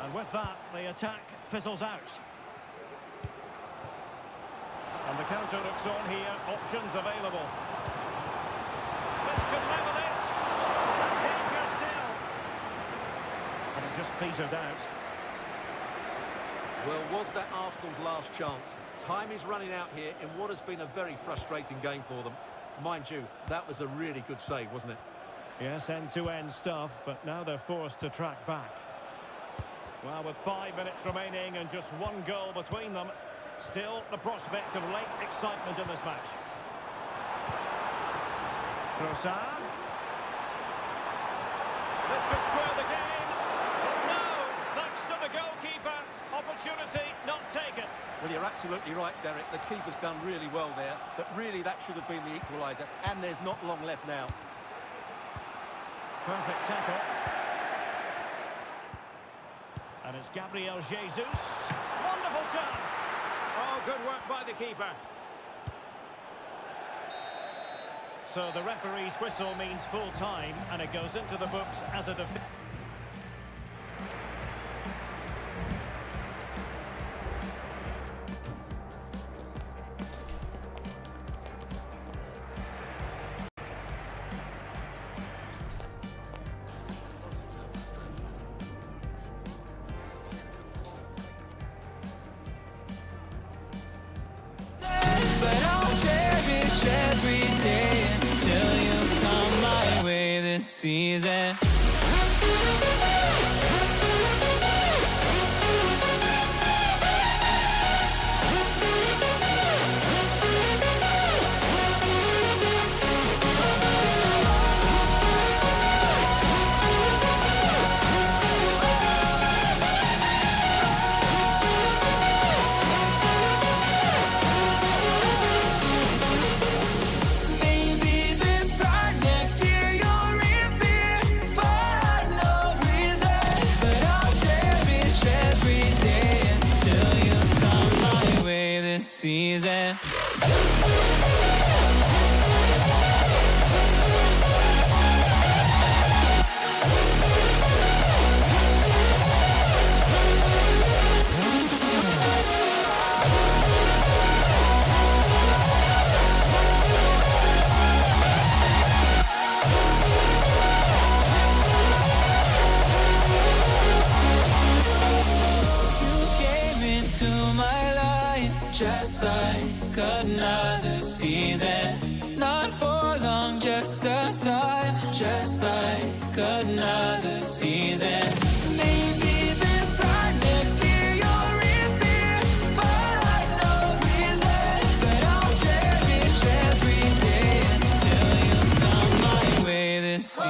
And with that, the attack fizzles out. And the counter looks on here. Options available. This could level it. And danger still. And it just petered out. Well, was that Arsenal's last chance? Time is running out here in what has been a very frustrating game for them. Mind you, that was a really good save, wasn't it? Yes, end-to-end stuff, but now they're forced to track back. Well, with 5 minutes remaining and just one goal between them, still the prospect of late excitement in this match. Trossard. This could square the game. But no, thanks to the goalkeeper. Opportunity not taken. Well, you're absolutely right, Derek. The keeper's done really well there, but really that should have been the equaliser, and there's not long left now. Perfect tackle. And it's Gabriel Jesus. Wonderful chance. Oh, good work by the keeper. So the referee's whistle means full time, and it goes into the books as a defeat. But I'll cherish every day until you come my way this season. Maybe this time next year you'll reappear for no reason. But I'll cherish every day until you come my way this season. You came into my life just like another season. Not for long, just a time, just like another season. Maybe this time next year you'll reappear for no reason. But I'll cherish every day until you come my way this season.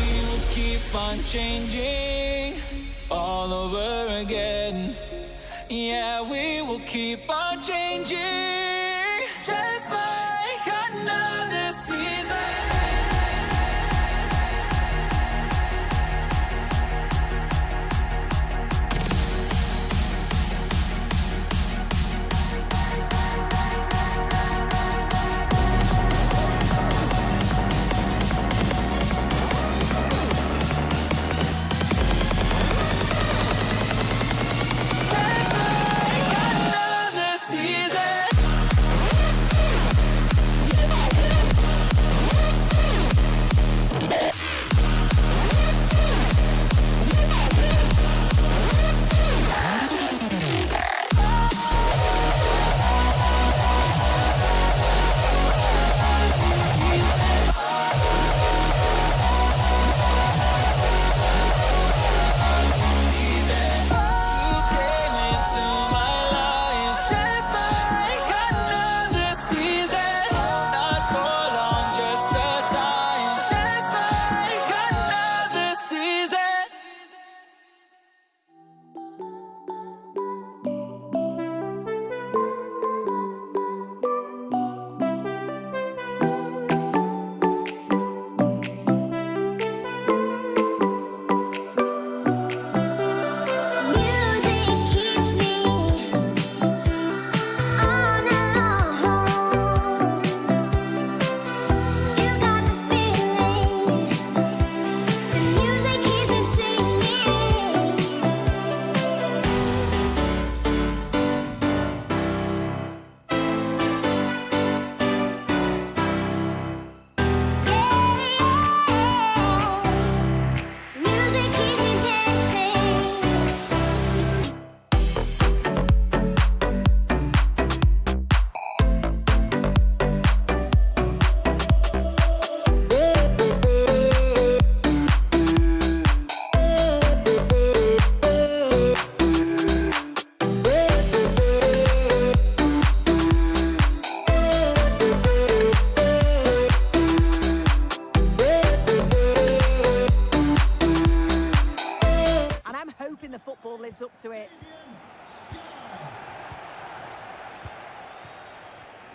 We will keep on changing all over again. Yeah, we will keep on changing just like another season.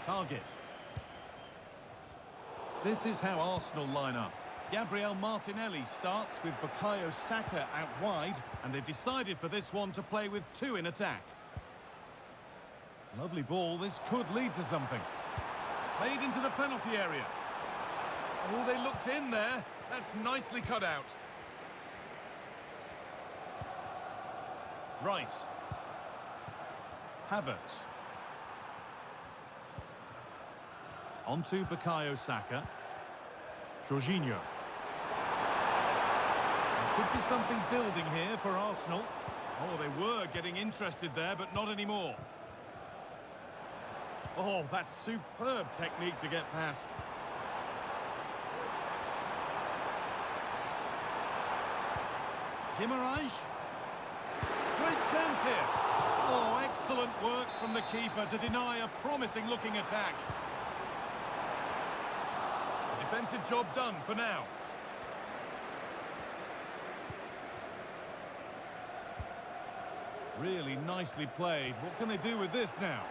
target. This is how Arsenal line up. Gabriel Martinelli starts with Bukayo Saka out wide, and they've decided for this one to play with two in attack. Lovely ball, this could lead to something. Played into the penalty area. Oh, they looked in there. That's nicely cut out. Rice. Havertz. Onto Bukayo Saka. Jorginho. There could be something building here for Arsenal. Oh, they were getting interested there, but not anymore. Oh, that's superb technique to get past. Guimaraes. Great chance here. Oh, excellent work from the keeper to deny a promising-looking attack. Defensive job done for now. Really nicely played. What can they do with this now?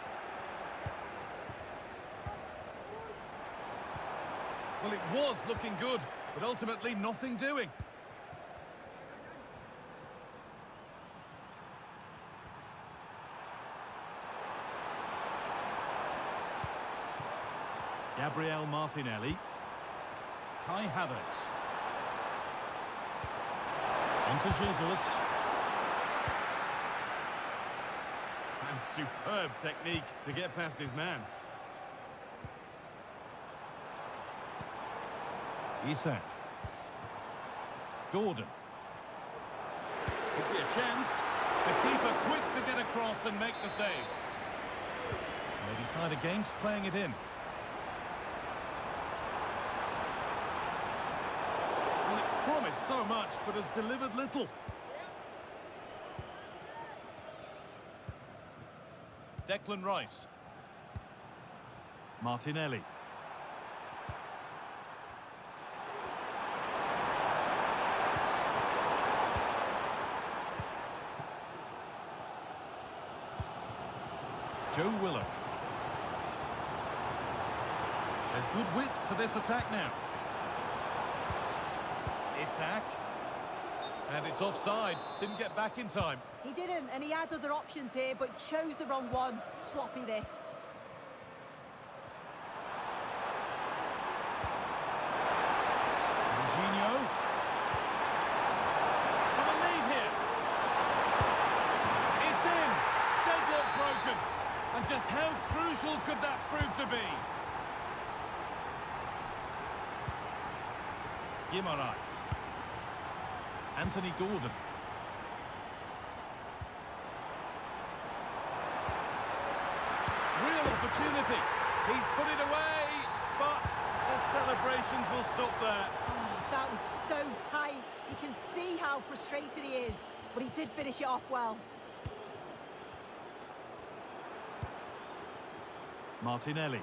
Well, it was looking good, but ultimately nothing doing. Gabriel Martinelli. Kai Havertz. Onto Jesus. And superb technique to get past his man. Isak. Gordon. Could be a chance. The keeper quick to get across and make the save. They decide against playing it in. Well, it promised so much, but has delivered little. Declan Rice. Martinelli. Joe Willock. There's good width to this attack now. Isak. And it's offside. Didn't get back in time. He didn't, and he had other options here, but chose the wrong one. Sloppy this. Jorginho. From a lead here. It's in. Deadlock broken. And just how crucial could that prove to be? Guimaraes. Anthony Gordon. Real opportunity. He's put it away, but the celebrations will stop there. Oh, that was so tight. You can see how frustrated he is, but he did finish it off well. Martinelli.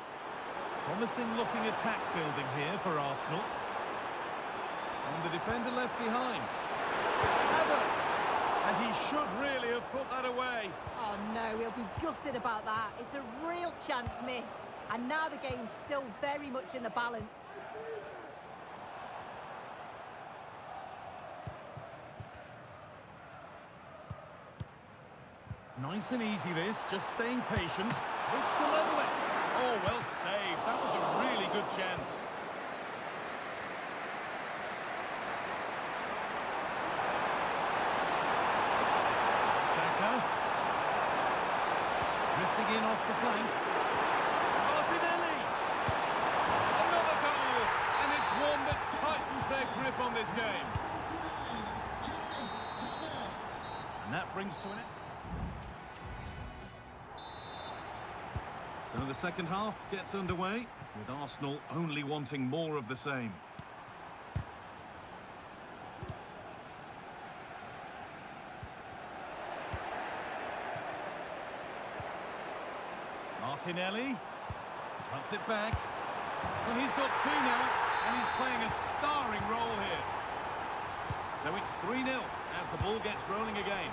Promising looking attack building here for Arsenal. And the defender left behind. Havertz! And he should really have put that away. Oh no, he'll be gutted about that. It's a real chance missed. And now the game's still very much in the balance. Nice and easy this, just staying patient. This to level it. Oh, well saved. That was a really good chance. Saka. Drifting in off the flank. Martinelli. Another goal. And it's one that tightens their grip on this game. And that brings to an end. So the second half gets underway, with Arsenal only wanting more of the same. Martinelli cuts it back. Well, he's got two now, and he's playing a starring role here. So it's 3-0 as the ball gets rolling again.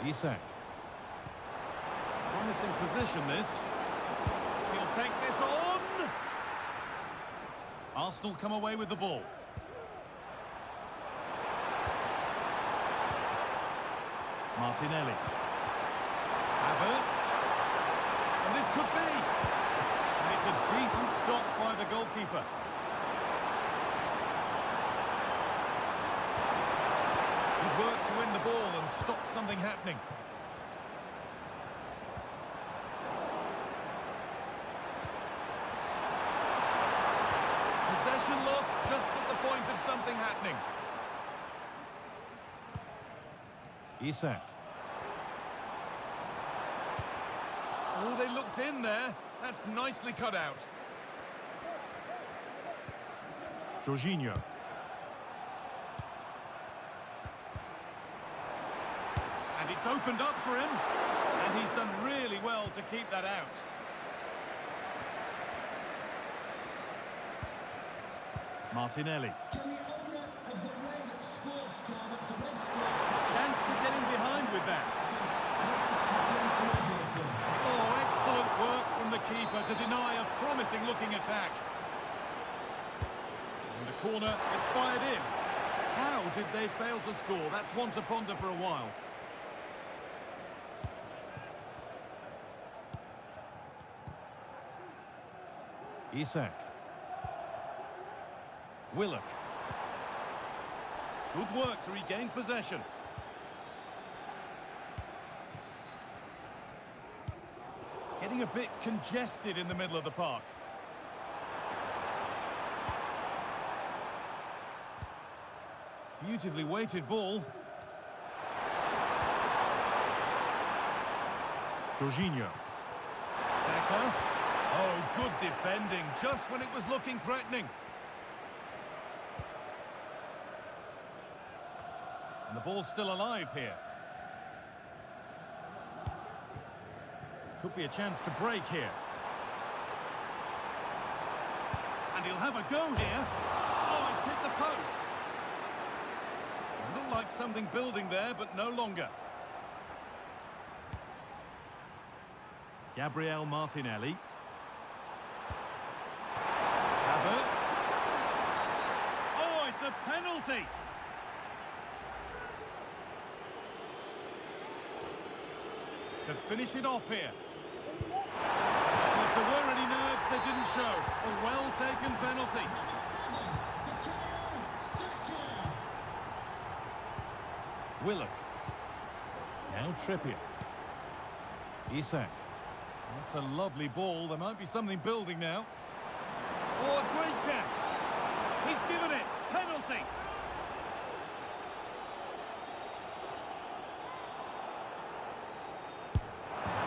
Isak. Promising position, this. He'll take this on. Arsenal come away with the ball. Martinelli. Havertz. And this could be. And it's a decent stop by the goalkeeper. Good work to win the ball and stop something happening. Possession lost just at the point of something happening. Isak. Oh, they looked in there. That's nicely cut out. Jorginho. And it's opened up for him. And he's done really well to keep that out. Martinelli. Can the owner of the red sports car, that's a red sports car, Chance to get in behind with that. Oh, excellent work from the keeper to deny a promising looking attack. And the corner is fired in. How did they fail to score? That's one to ponder for a while. Isak. Willock. Good work to regain possession. Getting a bit congested in the middle of the park. Beautifully weighted ball. Jorginho. Saka. Oh, good defending, just when it was looking threatening. And the ball's still alive here. Could be a chance to break here. And he'll have a go here. Oh, it's hit the post. Looked like something building there, but no longer. Gabriel Martinelli. Havertz. Oh, it's a penalty. To finish it off here. If there were any nerves, they didn't show. A well-taken penalty. Willock. Now Trippier. Isak. That's a lovely ball. There might be something building now. Oh, a great chance. He's given it. Penalty.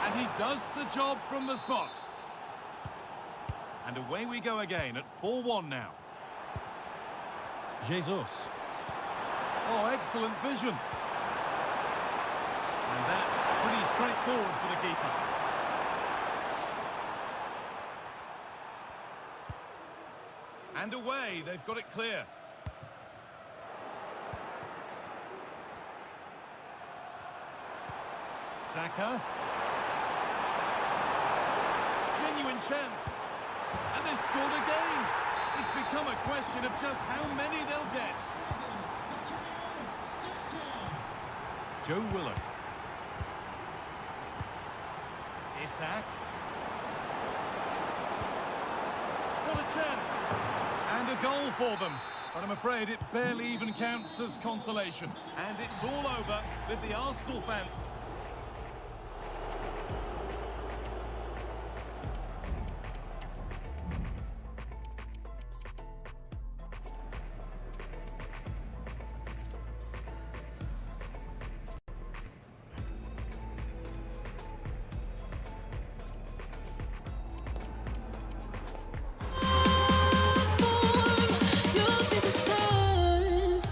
And he does the job from the spot. And away we go again at 4-1 now. Jesus. Oh, excellent vision. And that's pretty straightforward for the keeper. And away, they've got it clear. Saka. Genuine chance. And they've scored again. It's become a question of just how many they'll get. Joe Willock. Isak. What a chance. And a goal for them. But I'm afraid it barely even counts as consolation. And it's all over with the Arsenal fan. You'll see the sun.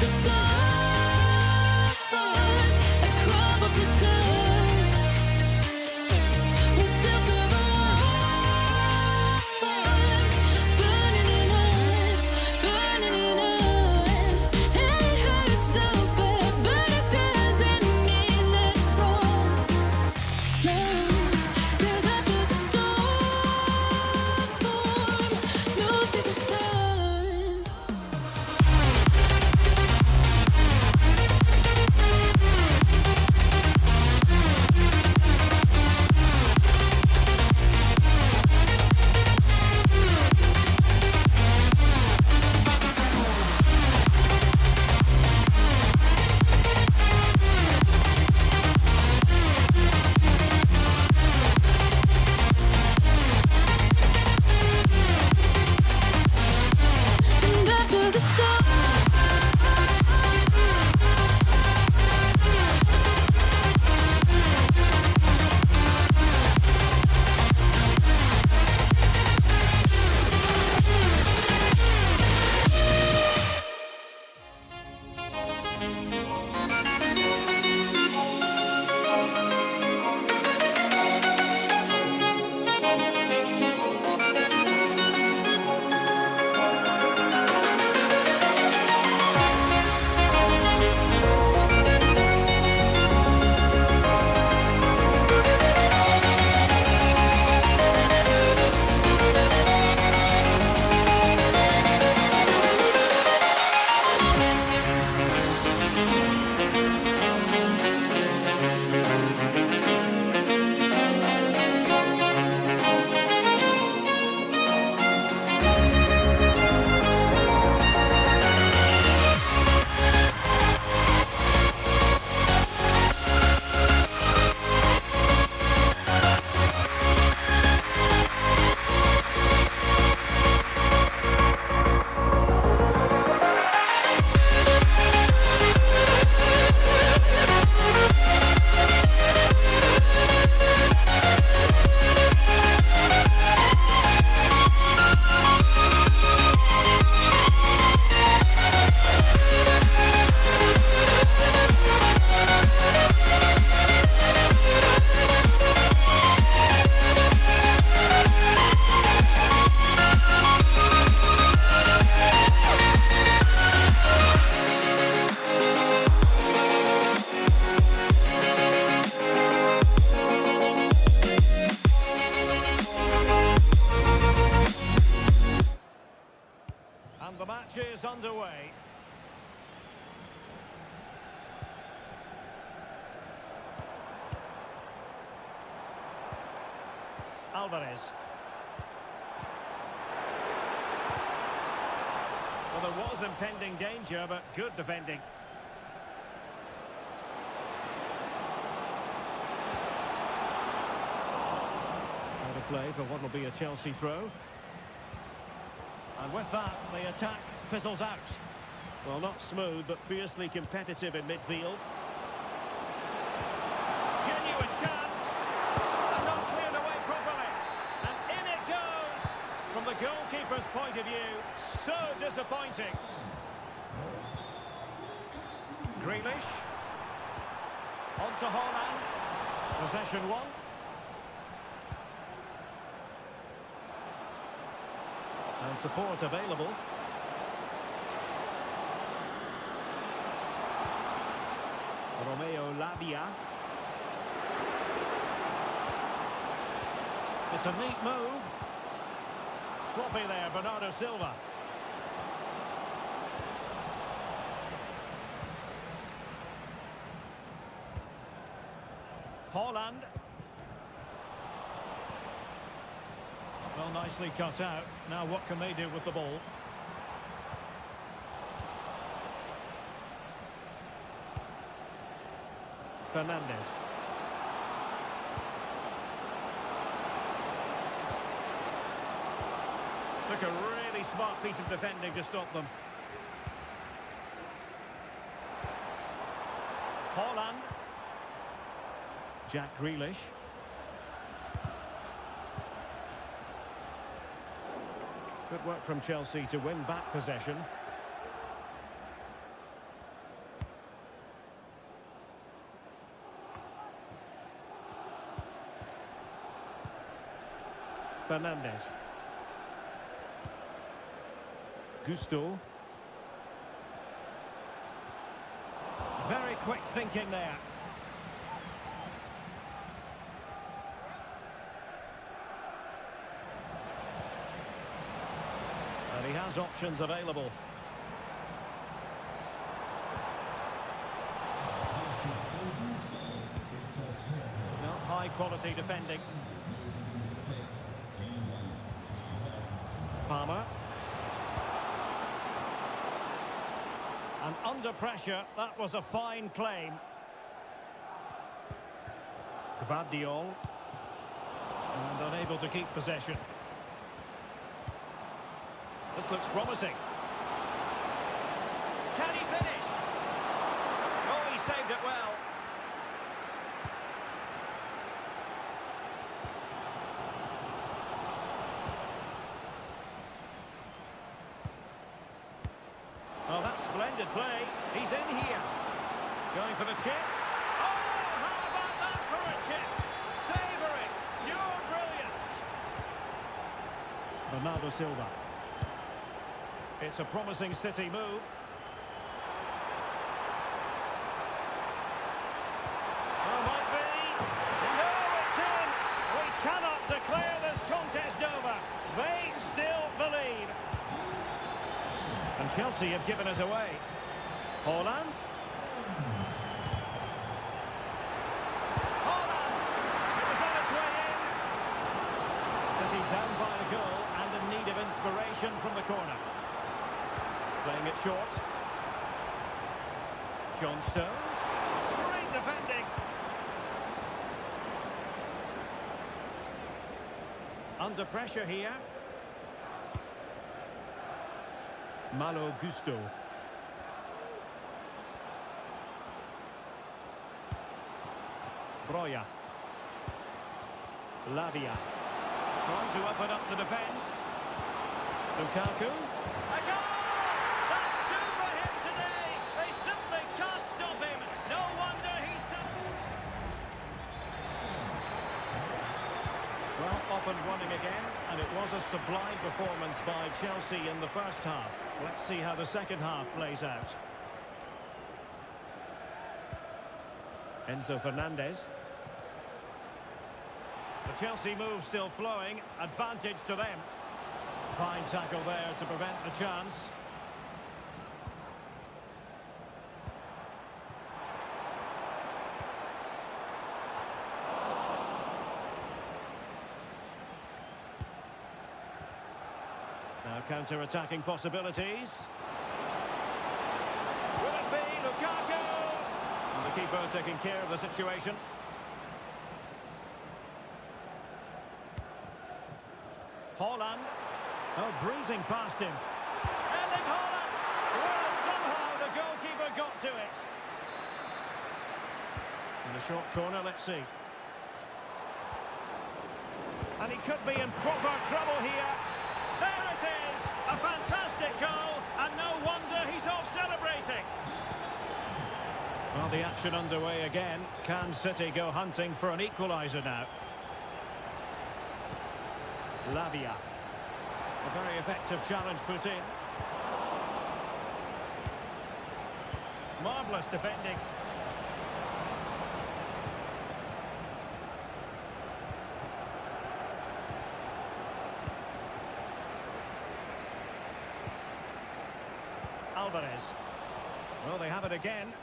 the stars have crumbled to dust. We still feel the light burning in us, burning in us. It hurts so bad, but it doesn't mean that it's wrong. No, 'cause after the storm, you'll see the sun. And after the storm, And the match is underway. Alvarez. Well, there was impending danger, but good defending. Out of play for what will be a Chelsea throw. And with that, the attack fizzles out. Well, not smooth, but fiercely competitive in midfield. Genuine chance. And not cleared away properly. And in it goes. From the goalkeeper's point of view, so disappointing. Grealish. On to Haaland. Possession one. And support available. Romeo Lavia. It's a neat move. Sloppy there, Bernardo Silva. Haaland. Well, nicely cut out. Now what can they do with the ball? Fernandes. Took a really smart piece of defending to stop them. Haaland. Jack Grealish. Good work from Chelsea to win back possession. Fernandez. Gusto. Very quick thinking there. And he has options available. Not high quality defending. Palmer. And under pressure, that was a fine claim. Gvardiol. And unable to keep possession. This looks promising. Can he finish? Oh, he saved it well. Oh, that's splendid play. He's in here. Going for the chip. Oh, how about that for a chip? Savouring. Pure brilliance. Bernardo Silva. It's a promising City move. Oh, might be. No, it's in. We cannot declare this contest over. They still believe. And Chelsea have given us away. Haaland. Haaland! It was on its way in. City down by a goal and in need of inspiration from the corner. Playing it short. John Stones. Great defending. Under pressure here. Malo Gusto. Broja. Lavia. Trying to open up the defence. Lukaku. A goal! That's two for him today. They simply can't stop him. No wonder he's so... Well, up and running again, and it was a sublime performance by Chelsea in the first half. Let's see how the second half plays out. Enzo Fernandez. The Chelsea move still flowing. Advantage to them. Fine tackle there to prevent the chance. Now counter-attacking possibilities. Will it be Lukaku? And the keeper taking care of the situation. Haaland. Oh, breezing past him. Erling Haaland. Well, somehow the goalkeeper got to it. In the short corner, let's see. And he could be in proper trouble here. There it is! A fantastic goal, and no wonder he's off celebrating. Well, the action underway again. Can City go hunting for an equaliser now? Lavia. A very effective challenge put in. Marvellous defending. Alvarez. Well, they have it again.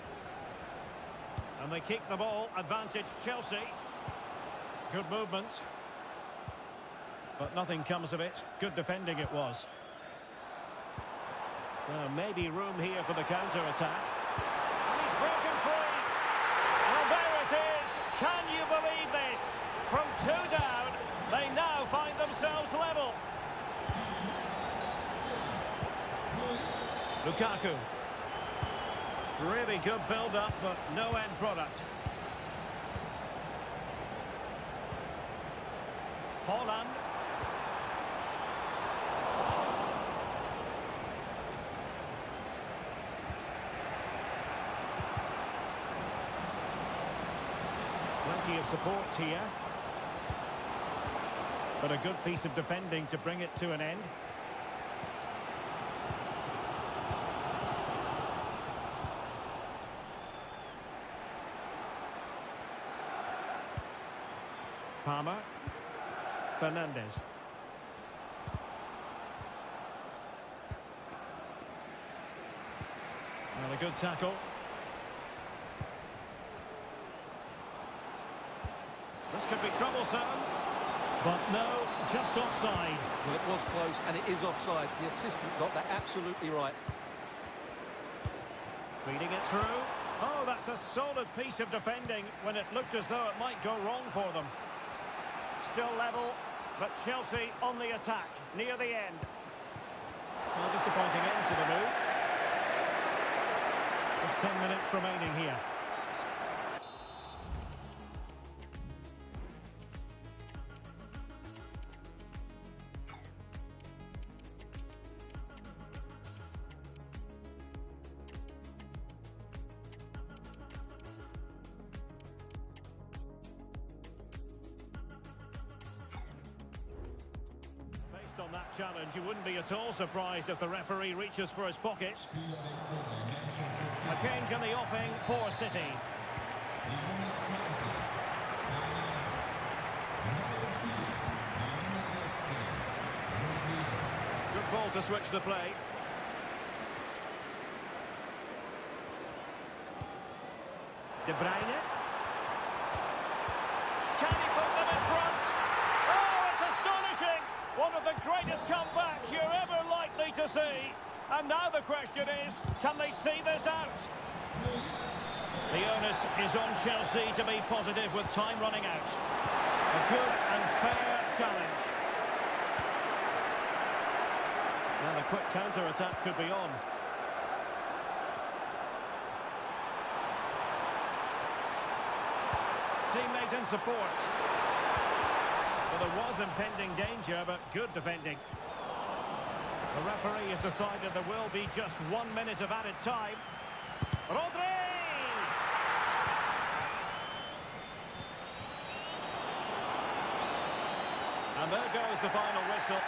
And they keep the ball. Advantage Chelsea. Good movement. But nothing comes of it. Good defending it was. Well, maybe room here for the counter-attack. And he's broken free. Well, there it is. Can you believe this? From two down, they now find themselves level. Lukaku. Really good build-up, but no end product. Haaland. Plenty of support here. But a good piece of defending to bring it to an end. Palmer. Fernandez. And a good tackle. This could be troublesome. But no, just offside. Well, it was close, and it is offside. The assistant got that absolutely right. Feeding it through. Oh, that's a solid piece of defending when it looked as though it might go wrong for them. Still level, but Chelsea on the attack, near the end. Well, disappointing end to the move. Just 10 minutes remaining here. On that challenge, you wouldn't be at all surprised if the referee reaches for his pocket. A change in the offing for City. Good ball to switch the play. De Bruyne. Can he put them in front? Oh, it's astonishing! One of the greatest comebacks you're ever likely to see. And now the question is, can they see this out? The onus is on Chelsea to be positive with time running out. A good and fair challenge. And a quick counter-attack could be on. Teammate in support. Well, there was impending danger, but good defending. The referee has decided there will be just 1 minute of added time. Rodri! And there goes the final whistle.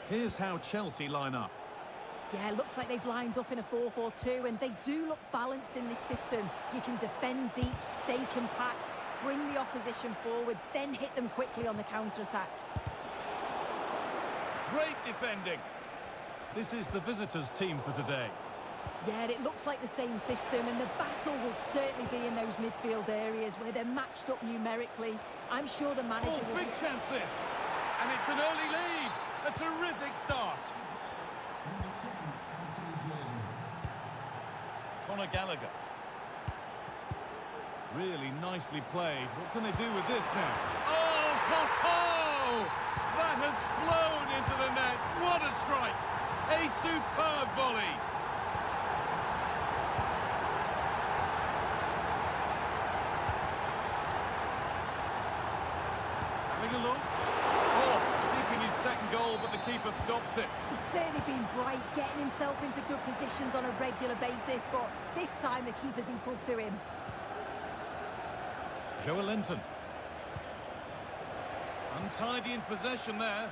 Here's how Chelsea line up. Yeah, it looks like they've lined up in a 4-4-2, and they do look balanced in this system. You can defend deep, stay compact, bring the opposition forward, then hit them quickly on the counter-attack. Great defending. This is the visitors' team for today. Yeah, it looks like the same system, and the battle will certainly be in those midfield areas where they're matched up numerically. I'm sure the manager Oh, will... big chance this. And it's an early lead. A terrific start. Number 10, Anthony Gordon. Conor Gallagher. Really nicely played. What can they do with this now? Oh, ho, ho! That has flown into the net. What a strike. A superb volley. Having a look. Oh, seeking his second goal, but the keeper stops it. He's certainly been bright, getting himself into good positions on a regular basis, but this time the keeper's equal to him. Joelinton. Untidy in possession there.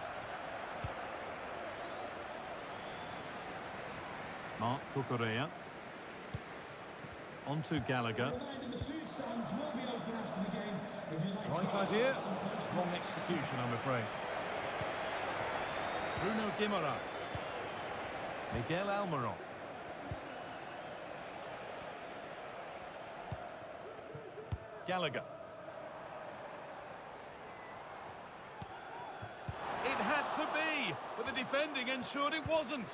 Mark Cucurella. On to Gallagher. Reminder, the food stands will be open after the game. If you'd like to Right get idea. some Wrong execution, I'm afraid. Bruno Guimaraes. Miguel Almiron. Gallagher. It had to be, but the defending ensured it wasn't.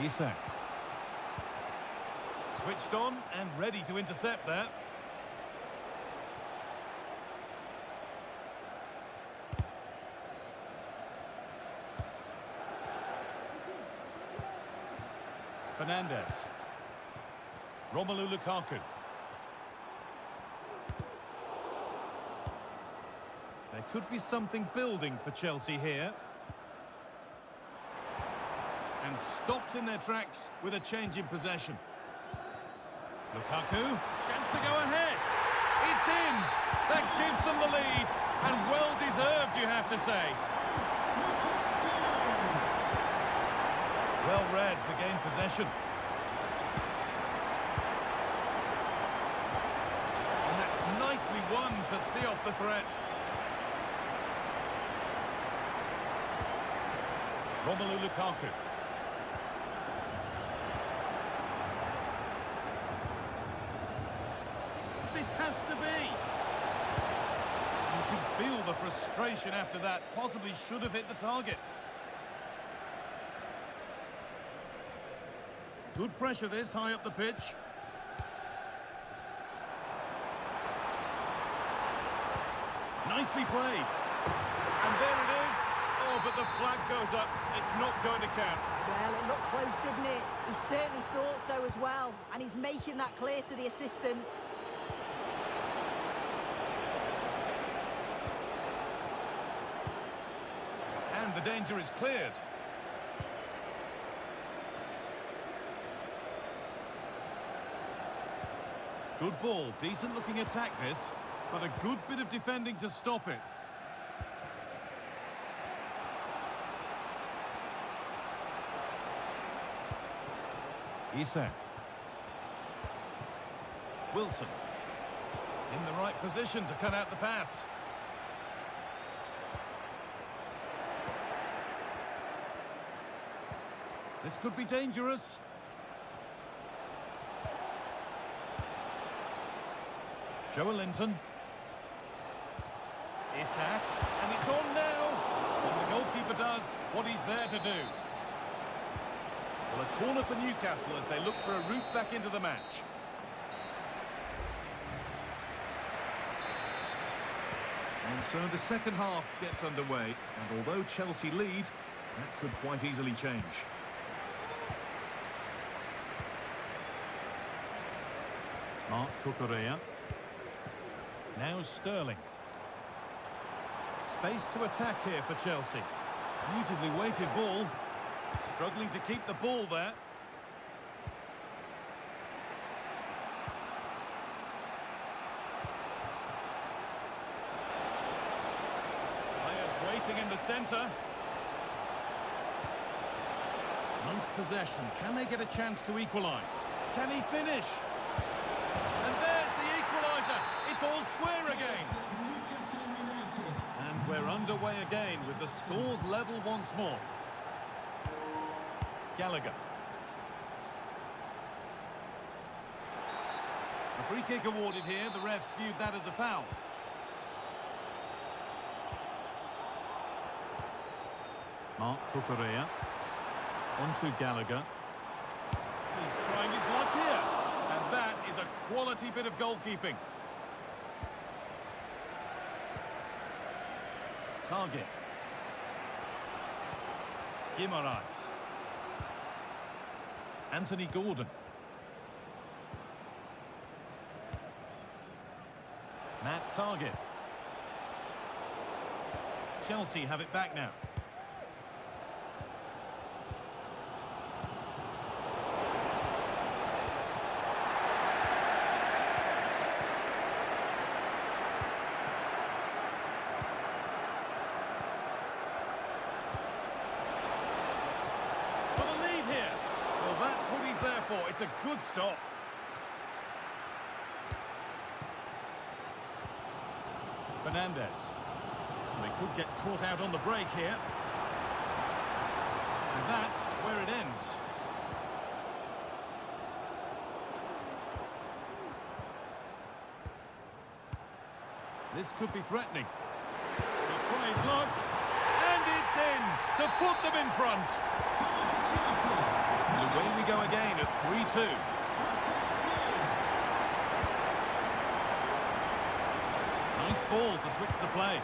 Isak. Switched on and ready to intercept there. Fernandez. Romelu Lukaku. There could be something building for Chelsea here. And stopped in their tracks with a change in possession. Lukaku, chance to go ahead. It's in. That gives them the lead. And well deserved, you have to say. Well read to gain possession. And that's nicely won to see off the threat. Romelu Lukaku. This has to be. You can feel the frustration after that. Possibly should have hit the target. Good pressure this, high up the pitch. Nicely played. And there it is. Oh, but the flag goes up. It's not going to count. Well, it looked close, didn't it? He certainly thought so as well, and he's making that clear to the assistant. And the danger is cleared. Good ball, decent looking attack this, but a good bit of defending to stop it. Isak. Wilson. In the right position to cut out the pass. This could be dangerous. Joelinton. Isak. And it's on now. And the goalkeeper does what he's there to do. Well, a corner for Newcastle as they look for a route back into the match. And so the second half gets underway. And although Chelsea lead, that could quite easily change. Mark Cucurella. Now Sterling. Space to attack here for Chelsea. Beautifully weighted ball. Struggling to keep the ball there. waiting in the centre. Nice possession. Can they get a chance to equalise? Can he finish? And there's the equaliser. It's all square again. Newcastle United. And we're underway again with the scores level once more. Gallagher. A free kick awarded here. The refs viewed that as a foul. Mark Cucurella. On to Gallagher. He's trying his luck here. And that is a quality bit of goalkeeping. Target. Guimaraes. Anthony Gordon. Matt Target. Chelsea have it back now. Got a lead here. Well, that's what he's there for. It's a good stop. Fernandez. They could get caught out on the break here. And that's where it ends. This could be threatening. He'll try his luck. And it's in to put them in front. And away we go again at 3-2. Nice ball to switch the play.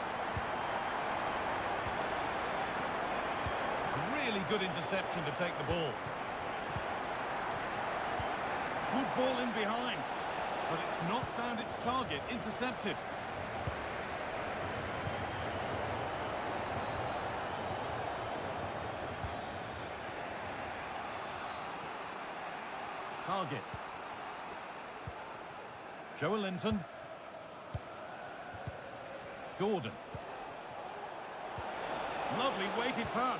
Really good interception to take the ball. Good ball in behind, but it's not found its target. Intercepted. Target. Joe Linton. Gordon. Lovely weighted pass.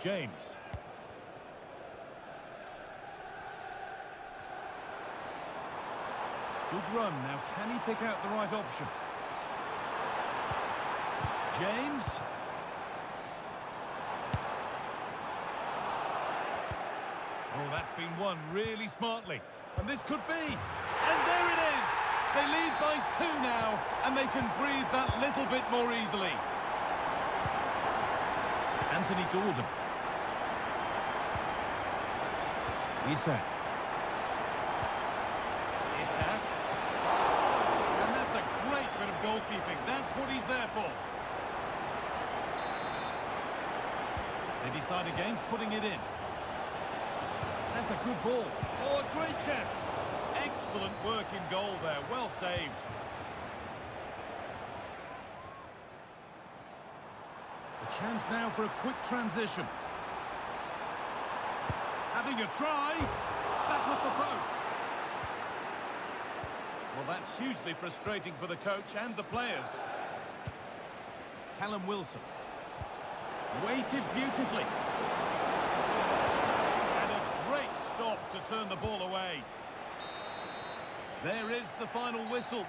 James. Good run. Now can he pick out the right option? James. Oh, that's been won really smartly. And this could be. And there it is. They lead by 2 now, and they can breathe that little bit more easily. Anthony Gordon. Isak. Isak. And that's a great bit of goalkeeping. That's what he's there for. They decide against putting it in. That's a good ball. Oh, a great chance. Excellent work in goal there. Well saved. A chance now for a quick transition. Having a try. Back off the post. Well, that's hugely frustrating for the coach and the players. Callum Wilson. Weighted beautifully. Stop to turn the ball away. There is the final whistle.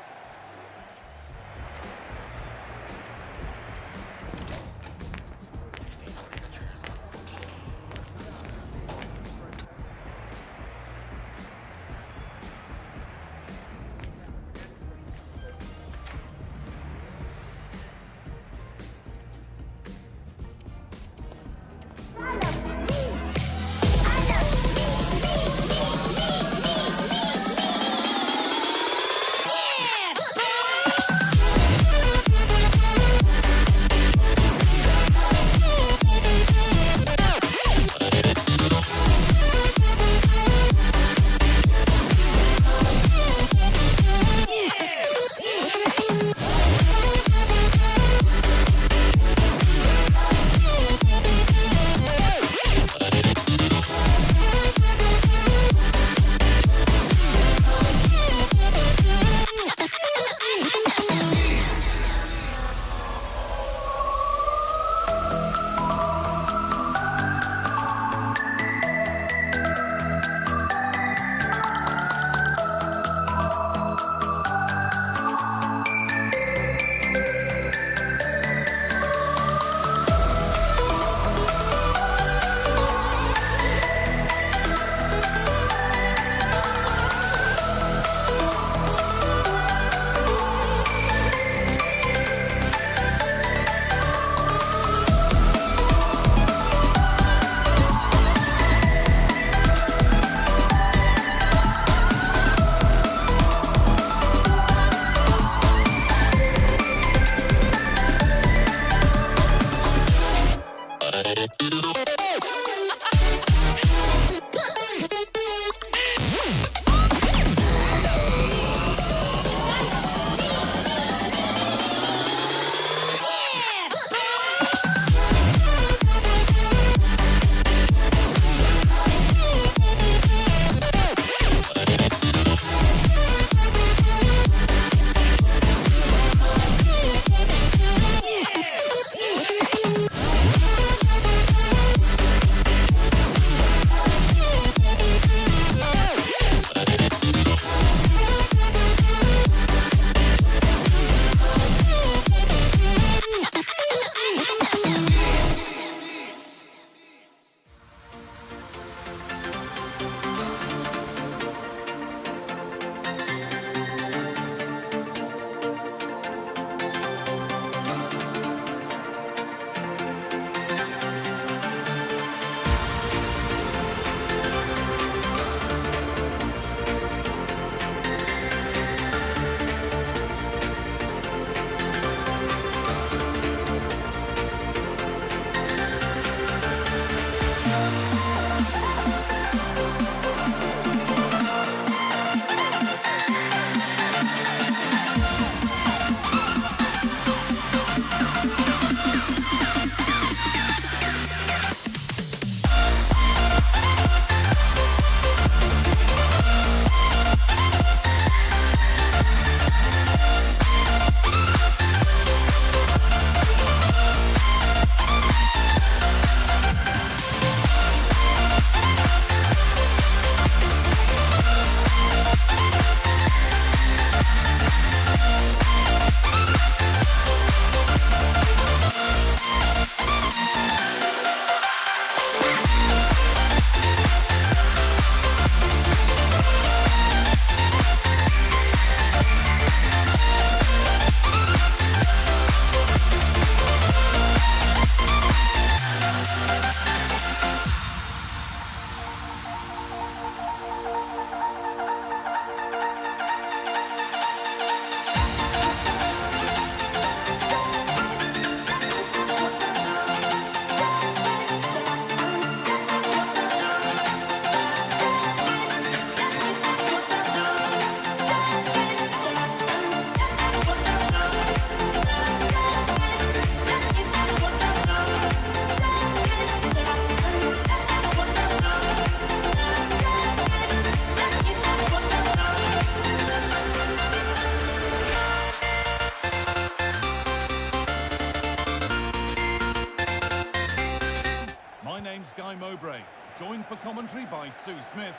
joined for commentary by Sue Smith.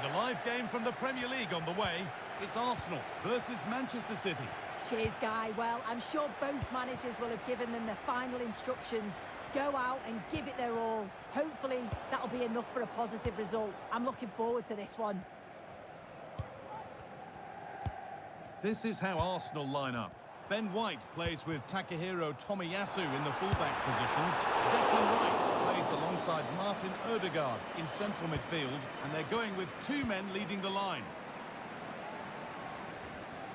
And a live game from the Premier League on the way. It's Arsenal versus Manchester City. Cheers, Guy. Well, I'm sure both managers will have given them their final instructions. Go out and give it their all. Hopefully, that'll be enough for a positive result. I'm looking forward to this one. This is how Arsenal line up. Ben White plays with Takehiro Tomiyasu in the fullback positions. Declan Rice plays alongside Martin Odegaard in central midfield, and they're going with two men leading the line.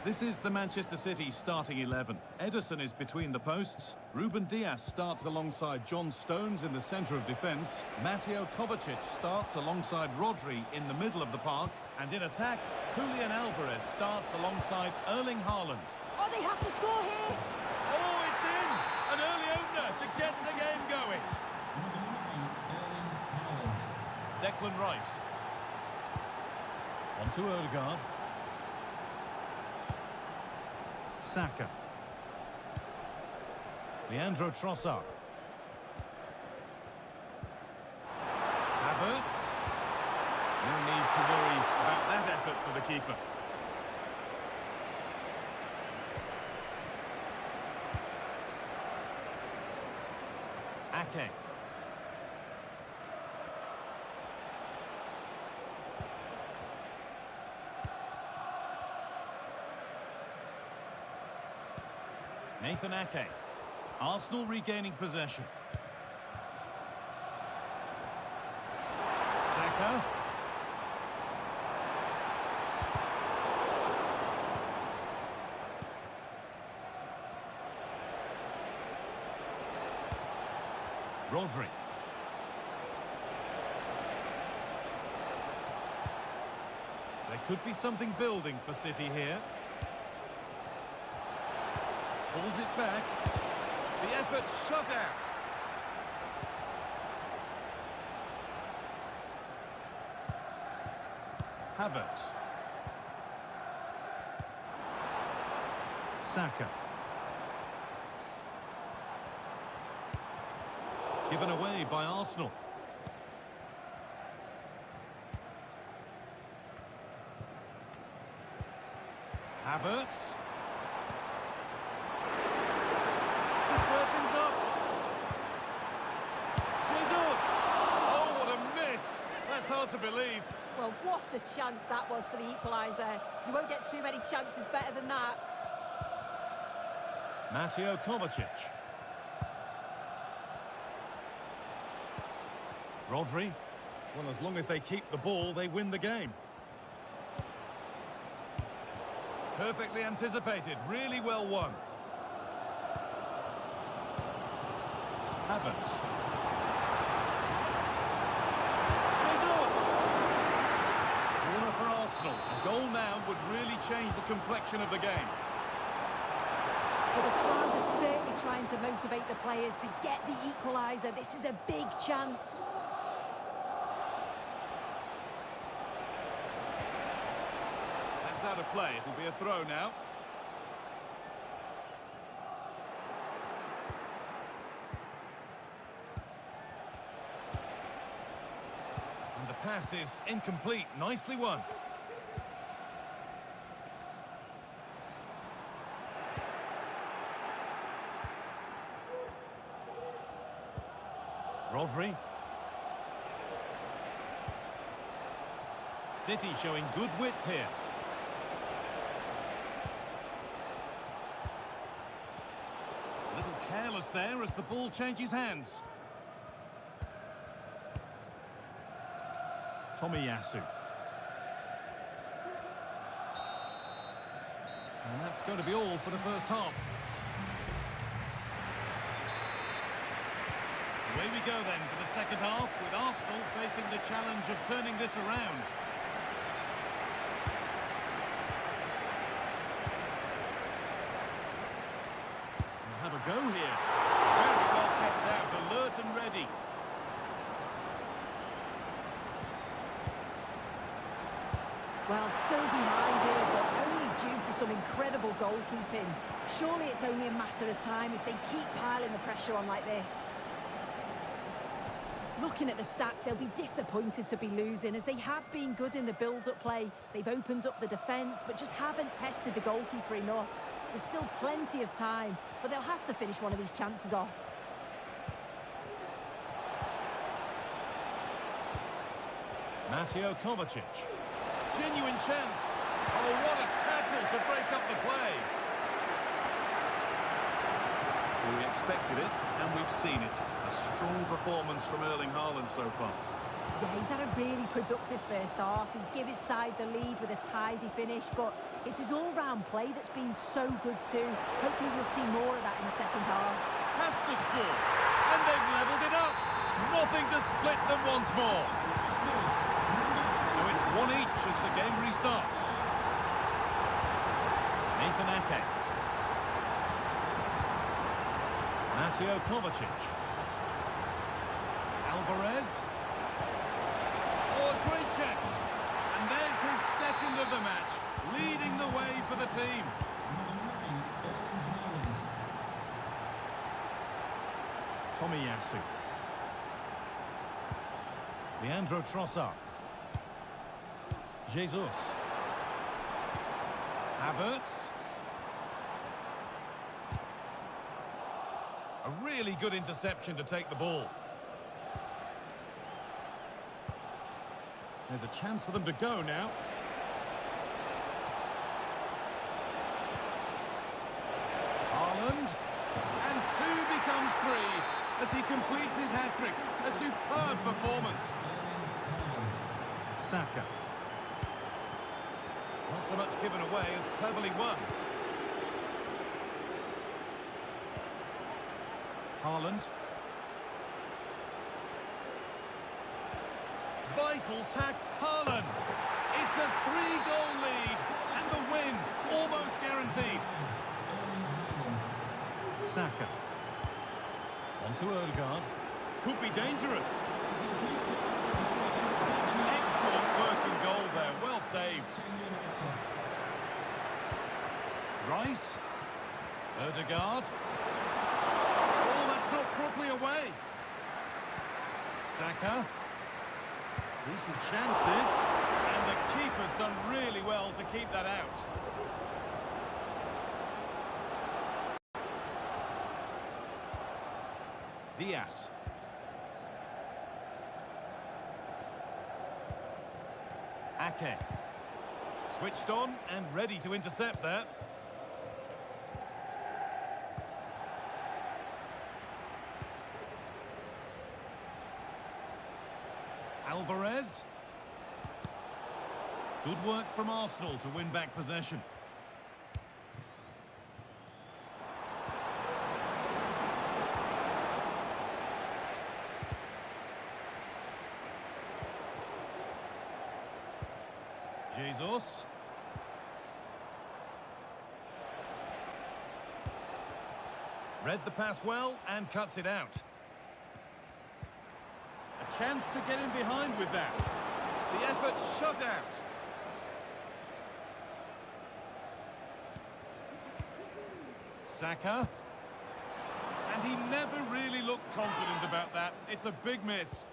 This is the Manchester City starting 11. Ederson is between the posts. Ruben Dias starts alongside John Stones in the centre of defence. Mateo Kovacic starts alongside Rodri in the middle of the park. And in attack, Julian Alvarez starts alongside Erling Haaland. Oh, they have to score here! Oh, it's in! An early opener to get the game going. Declan Rice. On to Odegaard. Saka. Leandro Trossard. Havertz. No need to worry about that effort for the keeper. Ake. Nathan Ake. Arsenal regaining possession. Saka. Rodri. There could be something building for City here. Pulls it back. The effort shut out. Havertz. Saka. Given away by Arsenal. Havertz. Just opens up. Jesus! Oh, what a miss! That's hard to believe. Well, what a chance that was for the equaliser. You won't get too many chances better than that. Mateo Kovacic. Rodri. Well, as long as they keep the ball, they win the game. Perfectly anticipated, really well won. Havertz. Jesus! Corner for Arsenal. A goal now would really change the complexion of the game. Well, the crowd is certainly trying to motivate the players to get the equaliser. This is a big chance. That's out of play. It'll be a throw now. And the pass is incomplete. Nicely won. Rodri. City showing good width here. A little careless there as the ball changes hands. Tomiyasu. And that's going to be all for the first half. Away we go then for the second half, with Arsenal facing the challenge of turning this around. We'll have a go here. Very well kept out, alert and ready. Well, still behind here, but only due to some incredible goalkeeping. Surely it's only a matter of time if they keep piling the pressure on like this. looking at the stats, they'll be disappointed to be losing, as they have been good in the build-up play. They've opened up the defence, but just haven't tested the goalkeeper enough. There's still plenty of time, but they'll have to finish one of these chances off. Mateo Kovacic. Genuine chance. Oh, what a tackle to break up the play. We expected it, and we've seen it. A strong performance from Erling Haaland so far. Yeah, he's had a really productive first half. He gave his side the lead with a tidy finish, but it's his all-round play that's been so good too. Hopefully we'll see more of that in the second half. Has to score, and they've levelled it up. Nothing to split them once more. So it's 1 each as the game restarts. Nathan Ake. Mateo Kovacic. Alvarez. Oh, a great chance. And there's his second of the match, leading the way for the team. Tomiyasu. Leandro Trossard. Jesus. Havertz. A really good interception to take the ball. There's a chance for them to go now. Haaland. And 2 becomes 3 as he completes his hat-trick. A superb performance. Saka. Not so much given away as cleverly won. Haaland. Vital tack. Haaland. It's a 3-goal lead. And the win almost guaranteed. Saka. On to Ødegaard. Could be dangerous. Excellent working goal there. Well saved. Rice. Ødegaard. Oh, that's not properly away. Saka. Decent chance this. And the keeper's done really well to keep that out. Diaz. Ake. Switched on and ready to intercept there. Alvarez. Good work from Arsenal to win back possession. Jesus. Read the pass well and cuts it out. A chance to get in behind with that. The effort shut out. Saka. And he never really looked confident about that. It's a big miss.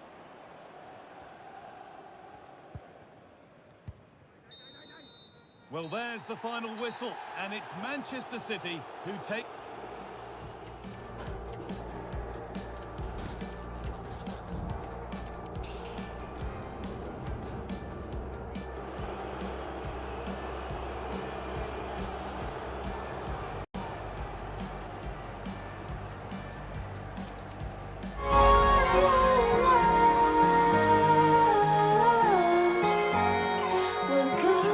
Well, there's the final whistle, and it's Manchester City who take... We're good.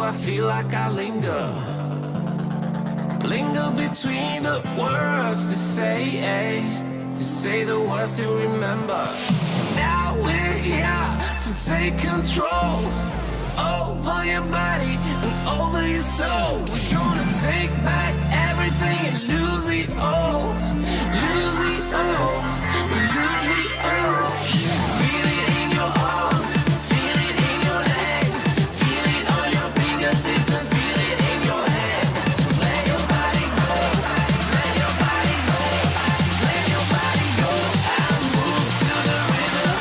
I feel like I linger between the words to say the words to remember. Now we're here to take control over your body and over your soul. We're gonna take back everything and lose it all, lose it all, lose it all. Feel it in your heart, feel it in your legs, feel it on your fingertips and feel it in your head. Just let your body go, just let your body go, just let your body go and move to the rhythm.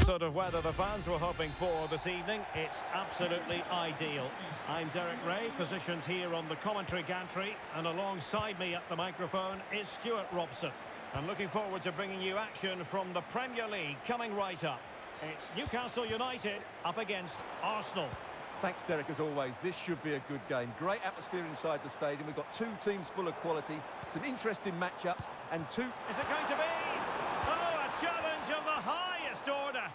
Sort of weather the fans were hoping for this evening. It's absolutely ideal. I'm Derek Ray, positioned here on the commentary gantry, and alongside me at the microphone is Stuart Robson. I'm looking forward to bringing you action from the Premier League coming right up. It's Newcastle United up against Arsenal. Thanks, Derek, as always. This should be a good game. Great atmosphere inside the stadium. We've got two teams full of quality, some interesting matchups, and two... Is it going to be? Oh, a challenge of the highest order.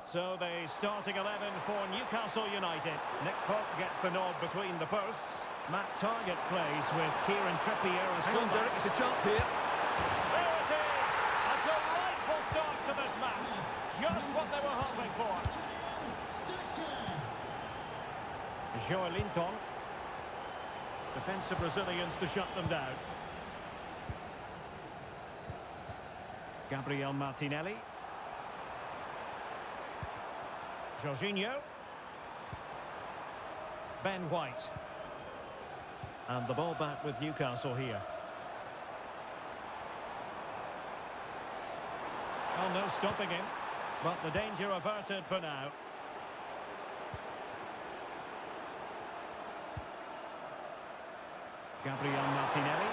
So the starting 11 for Newcastle United. Nick Pope gets the nod between the posts. Matt Targett plays with Kieran Trippier as Hang on, fullback. Derek, it's a chance here. There it is! A delightful start to this match. Just what they were hoping for. Joe Linton. Defensive Brazilians to shut them down. Gabriel Martinelli. Jorginho. Ben White. And the ball back with Newcastle here. Oh, no stopping him. But the danger averted for now. Gabriel Martinelli.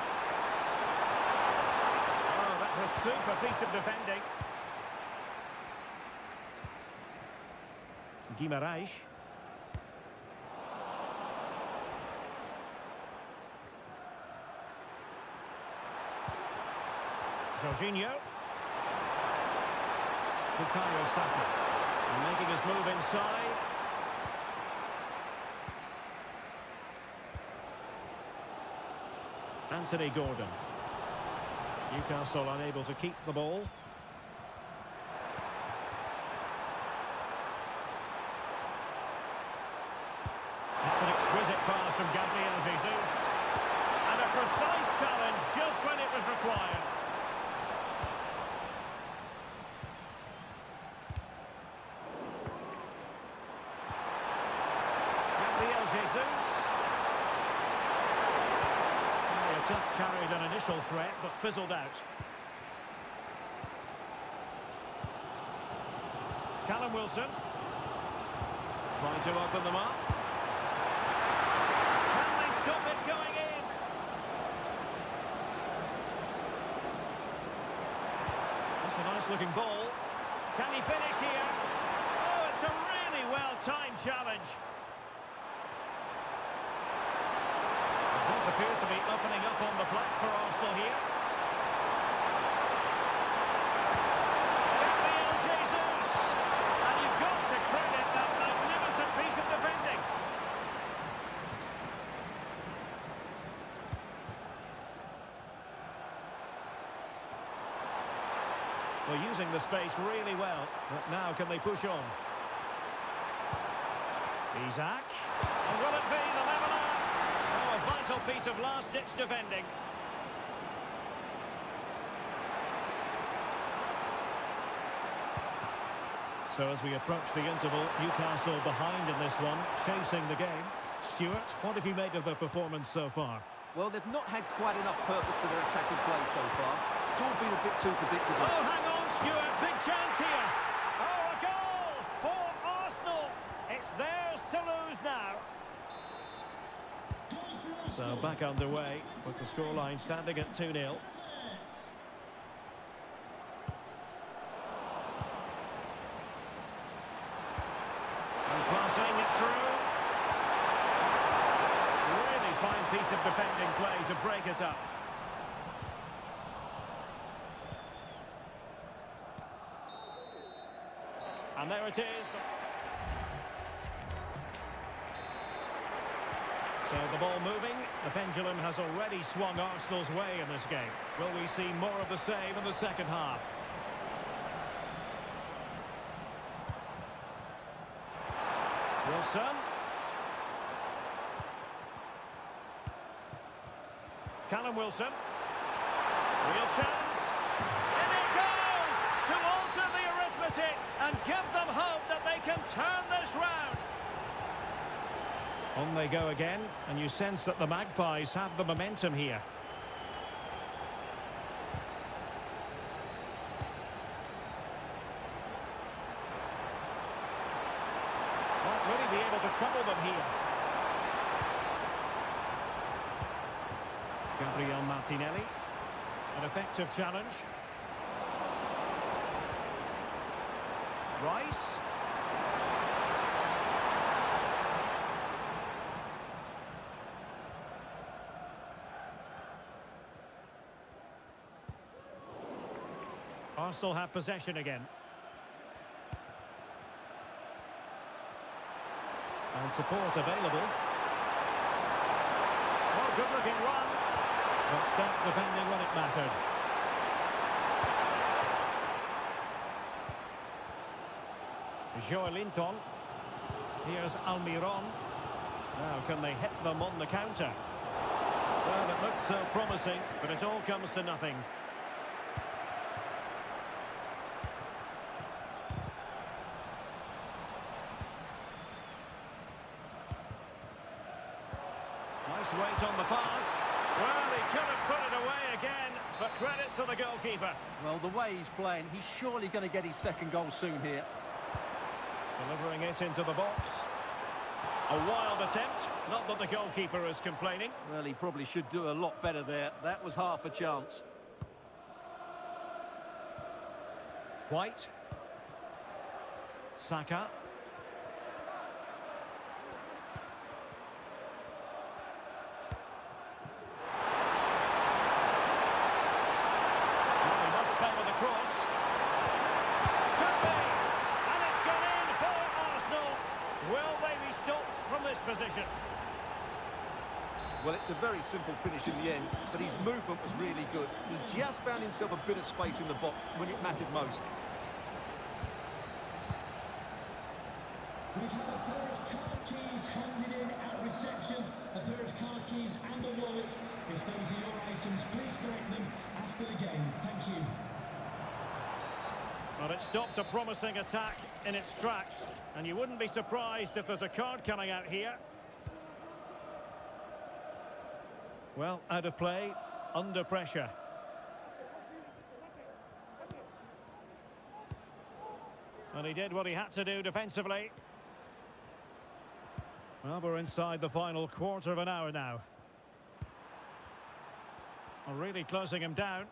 Oh, that's a super piece of defending. Guimarães. Jorginho. Bukayo Saka. Making his move inside. Anthony Gordon. Newcastle unable to keep the ball. It's an exquisite pass from Gabriel Jesus. And a precise challenge just when it was required. Gabriel Jesus. The attack carried an initial threat but fizzled out. Callum Wilson. Trying to open them up. Can they stop it going in? That's a nice looking ball. Can he finish here? Oh, it's a really well-timed challenge. It does appear to be opening up on the flank for Arsenal here. Gabriel Jesus! And you've got to credit that magnificent piece of defending. Well, using the space really well, but now can they push on? Isaac. And will it be the leveller? Oh, a vital piece of last-ditch defending. So as we approach the interval, Newcastle behind in this one, chasing the game. Stuart, what have you made of their performance so far? Well, they've not had quite enough purpose to their attacking play so far. It's all been a bit too predictable. Oh, hang on, Stuart. Big chance here. Oh, a goal for Arsenal. It's theirs to lose now. So back underway with the scoreline standing at 2-0. piece of defending play to break it up. And there it is. So the ball moving. The pendulum has already swung Arsenal's way in this game. Will we see more of the same in the second half? Wilson. Callum Wilson. Real chance. And it goes to alter the arithmetic and give them hope that they can turn this round. On they go again, and you sense that the Magpies have the momentum here. Won't really be able to trouble them here. Gabriel Martinelli. An effective challenge. Rice. Arsenal have possession again. And support available. Oh, good-looking run. But stopped defending when it mattered. Joelinton. Here's Almiron. Now, can they hit them on the counter? Well, it looks so promising, but it all comes to nothing. Nice weight on the pass. Well, he could have put it away again, but credit to the goalkeeper. Well, the way he's playing, he's surely going to get his second goal soon here. Delivering it into the box. A wild attempt. Not that the goalkeeper is complaining. Well, he probably should do a lot better there. That was half a chance. White. Saka. Position. Well, it's a very simple finish in the end, but his movement was really good. He just found himself a bit of space in the box when it mattered most. We've had a pair of car keys handed in at reception, a pair of car keys and a wallet. If those are your items, please collect them after the game. Thank you. Well, it stopped a promising attack in its tracks, and you wouldn't be surprised if there's a card coming out here. Well, out of play, under pressure. And he did what he had to do defensively. Well, we're inside the final quarter of an hour now. Well, really closing him down.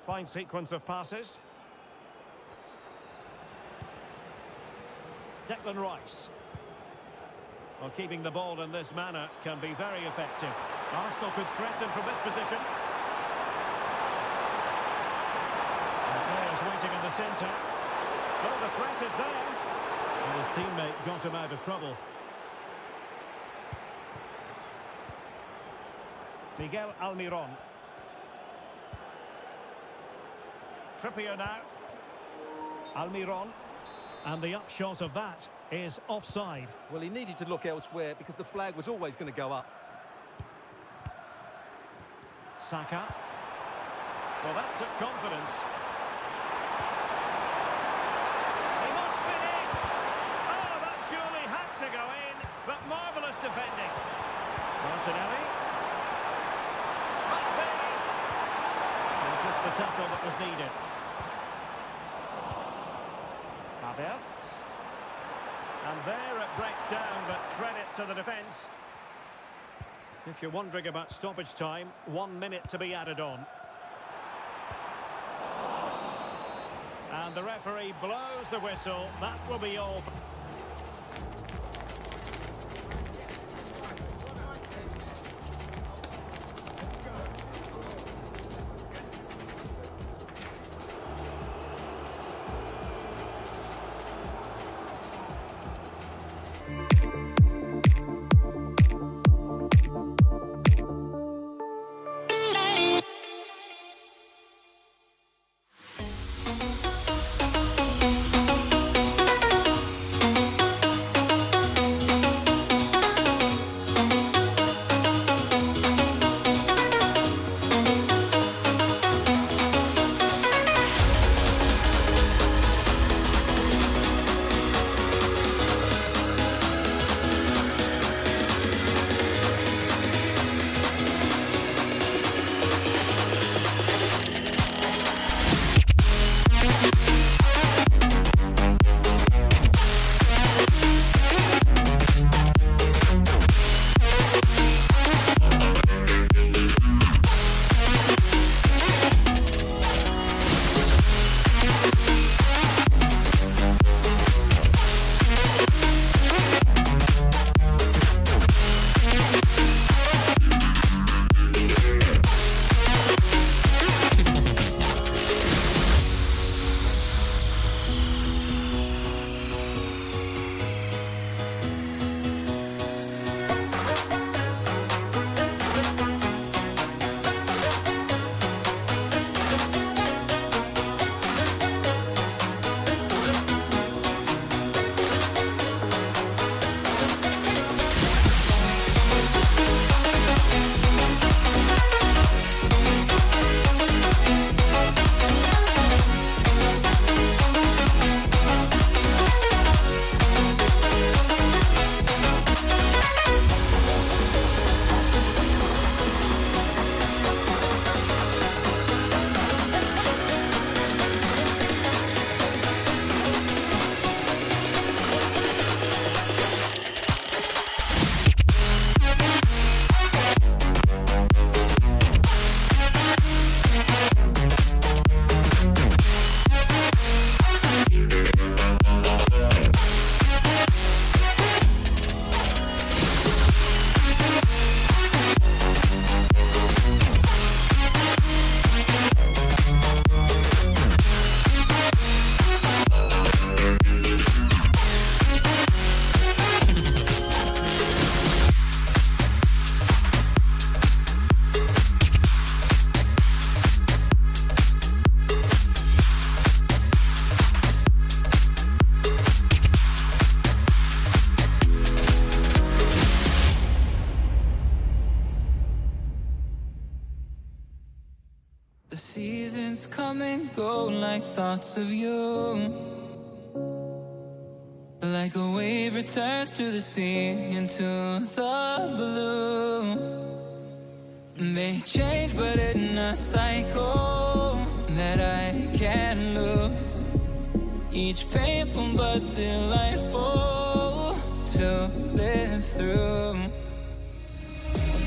Fine sequence of passes. Declan Rice. Well, keeping the ball in this manner can be very effective. Arsenal could threaten from this position. The players waiting in the centre. Oh, the threat is there. And his teammate got him out of trouble. Miguel Almiron. Trippier now. Almiron. And the upshot of that is offside. Well, he needed to look elsewhere because the flag was always going to go up. Saka. Well, that took confidence. He must finish! Oh, that surely had to go in, but marvellous defending. Martinelli. Must be! And just the tackle that was needed. Havertz. And there it breaks down, but credit to the defence. If you're wondering about stoppage time, 1 minute to be added on. And the referee blows the whistle. That will be all. The seasons come and go like thoughts of you. Like a wave returns to the sea into the blue. They change but in a cycle that I can't lose. Each painful but delightful to live through.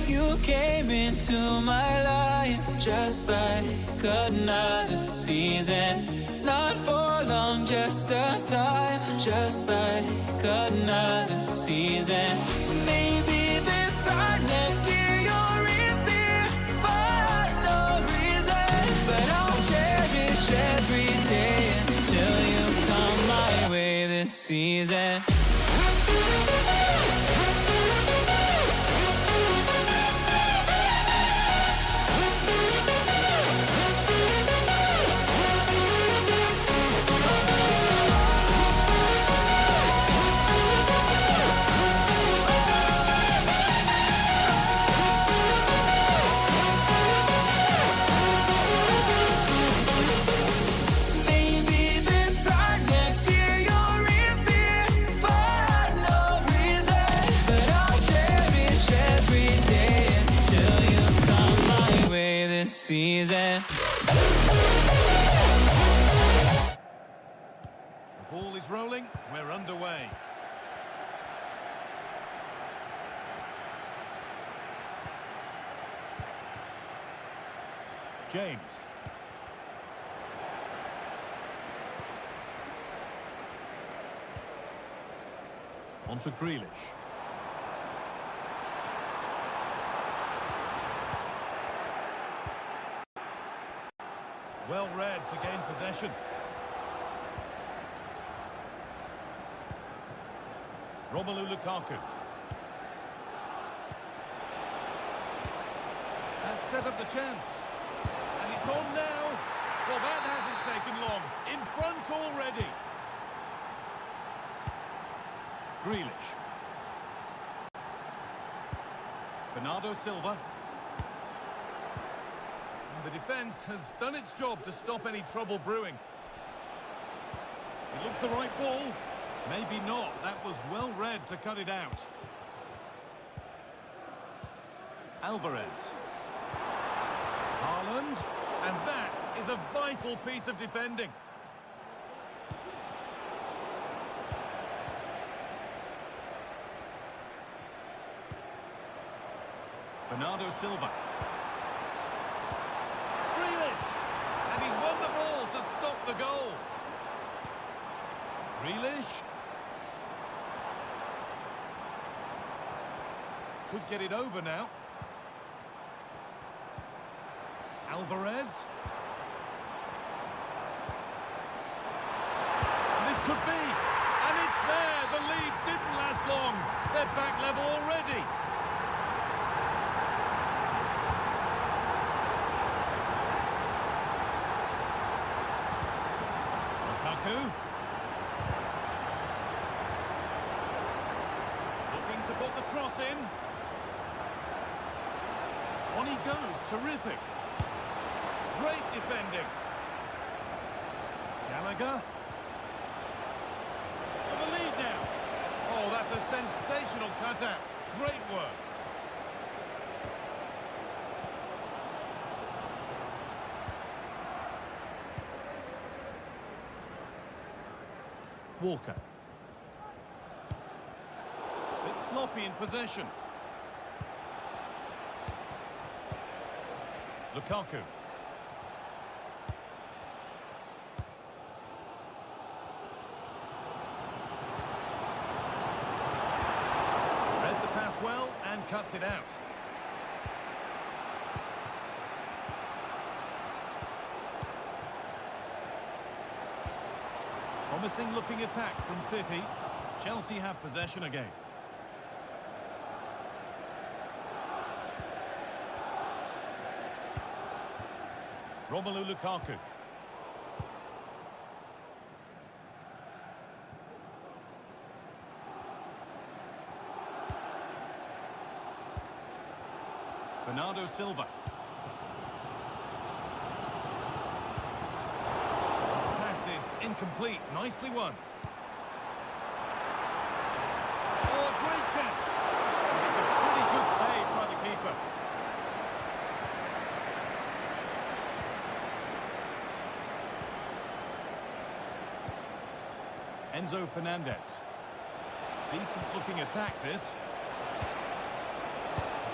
You came into my life just like another season. Not for long, just a time, just like another season. Maybe this time next year you'll reappear for no reason. But I'll cherish every day until you come my way this season. Season. The ball is rolling, we're underway. James. On to Grealish. Well read to gain possession. Romelu Lukaku. And set up the chance. And it's on now. Well, that hasn't taken long. In front already. Grealish. Bernardo Silva. The defence has done its job to stop any trouble brewing. It looks the right ball. Maybe not. That was well read to cut it out. Alvarez. Haaland. And that is a vital piece of defending. Bernardo Silva. And he's won the ball to stop the goal. Grealish. Could get it over now. Alvarez. And this could be. And it's there. The lead didn't last long. They're back level already. Looking to put the cross in. On he goes, terrific. Great defending. Gallagher. For the lead now. Oh, that's a sensational cutout. Great work. Walker. Bit sloppy in possession. Lukaku. Read the pass well and cuts it out. Promising looking attack from City. Chelsea have possession again. Romelu Lukaku. Bernardo Silva. complete. Nicely won. Oh, great chance. It's a pretty good save by the keeper. Enzo Fernandez. Decent looking attack this.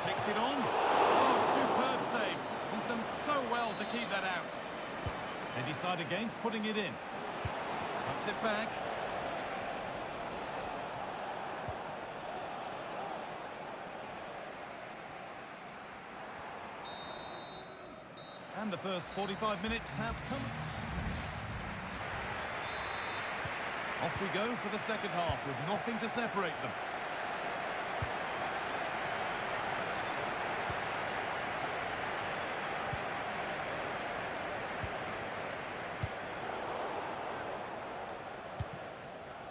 Takes it on. Oh, superb save. He's done so well to keep that out. They decide against putting it in. Puts it back. And the first 45 minutes have come. Off we go for the second half with nothing to separate them.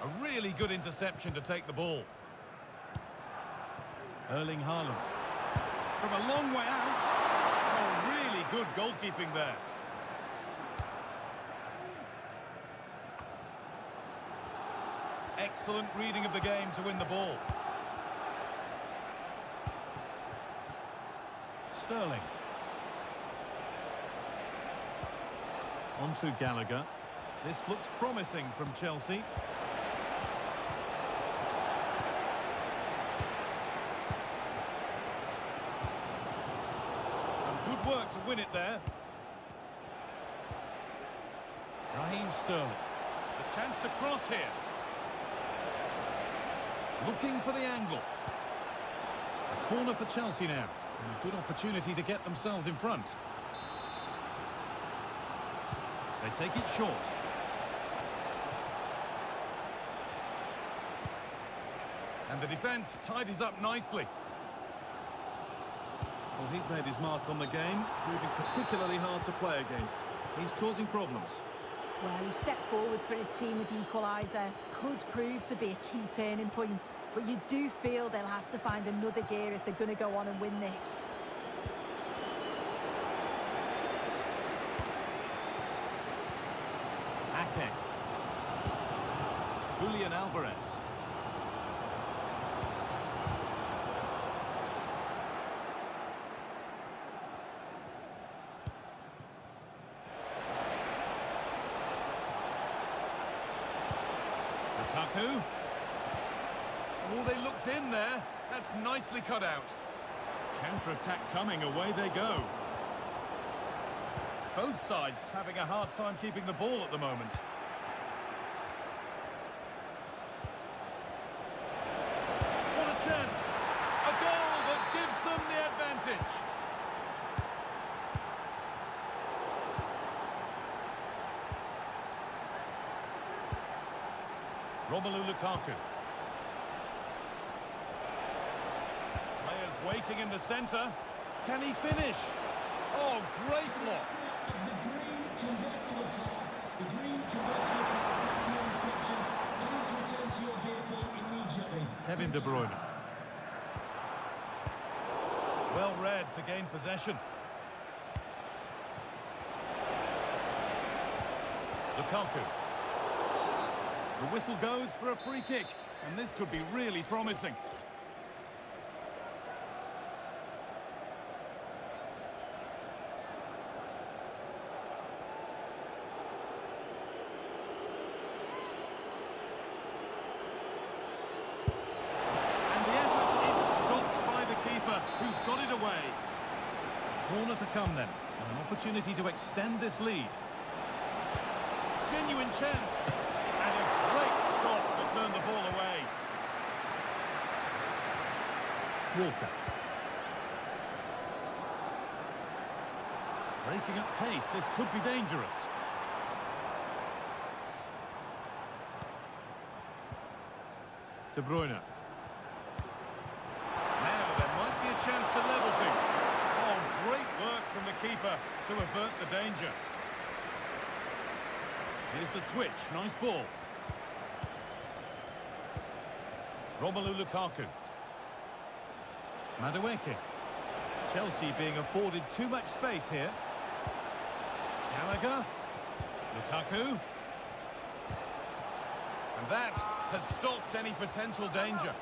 A really good interception to take the ball. Erling Haaland. From a long way out. Oh, really good goalkeeping there. Excellent reading of the game to win the ball. Sterling. On to Gallagher. This looks promising from Chelsea. Some good work to win it there. Raheem Sterling. A chance to cross here. Looking for the angle. A corner for Chelsea now. And a good opportunity to get themselves in front. They take it short. And the defence tidies up nicely. Well, he's made his mark on the game, proving particularly hard to play against. He's causing problems. Well, he stepped forward for his team with the equaliser. Could prove to be a key turning point. But you do feel they'll have to find another gear if they're going to go on and win this. Ake. Julian Alvarez. Lukaku. Oh, they looked in there. That's nicely cut out. Counter-attack coming, away they go. Both sides having a hard time keeping the ball at the moment. What a chance! A goal that gives them the advantage. Romelu Lukaku. Players waiting in the centre. Can he finish? Oh, great block. The green convertible car, the green convertible car in your reception, please return to your vehicle immediately. Kevin De Bruyne. Well read to gain possession. Lukaku. The whistle goes for a free kick, and this could be really promising. Who's got it away? Corner to come then. An opportunity to extend this lead. Genuine chance. And a great stop to turn the ball away. Walker. Breaking up pace. This could be dangerous. De Bruyne. Chance to level things. Oh, great work from the keeper to avert the danger. Here's the switch. Nice ball. Romelu Lukaku. Madueke. Chelsea being afforded too much space here. Gallagher. Lukaku. And that has stopped any potential danger.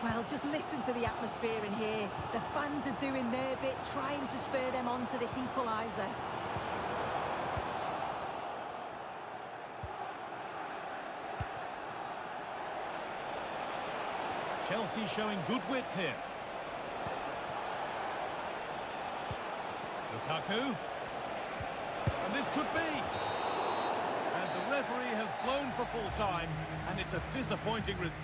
Well, just listen to the atmosphere in here. The fans are doing their bit, trying to spur them on to this equaliser. Chelsea showing good wit here. Lukaku. And this could be. And the referee has blown for full time, and it's a disappointing result.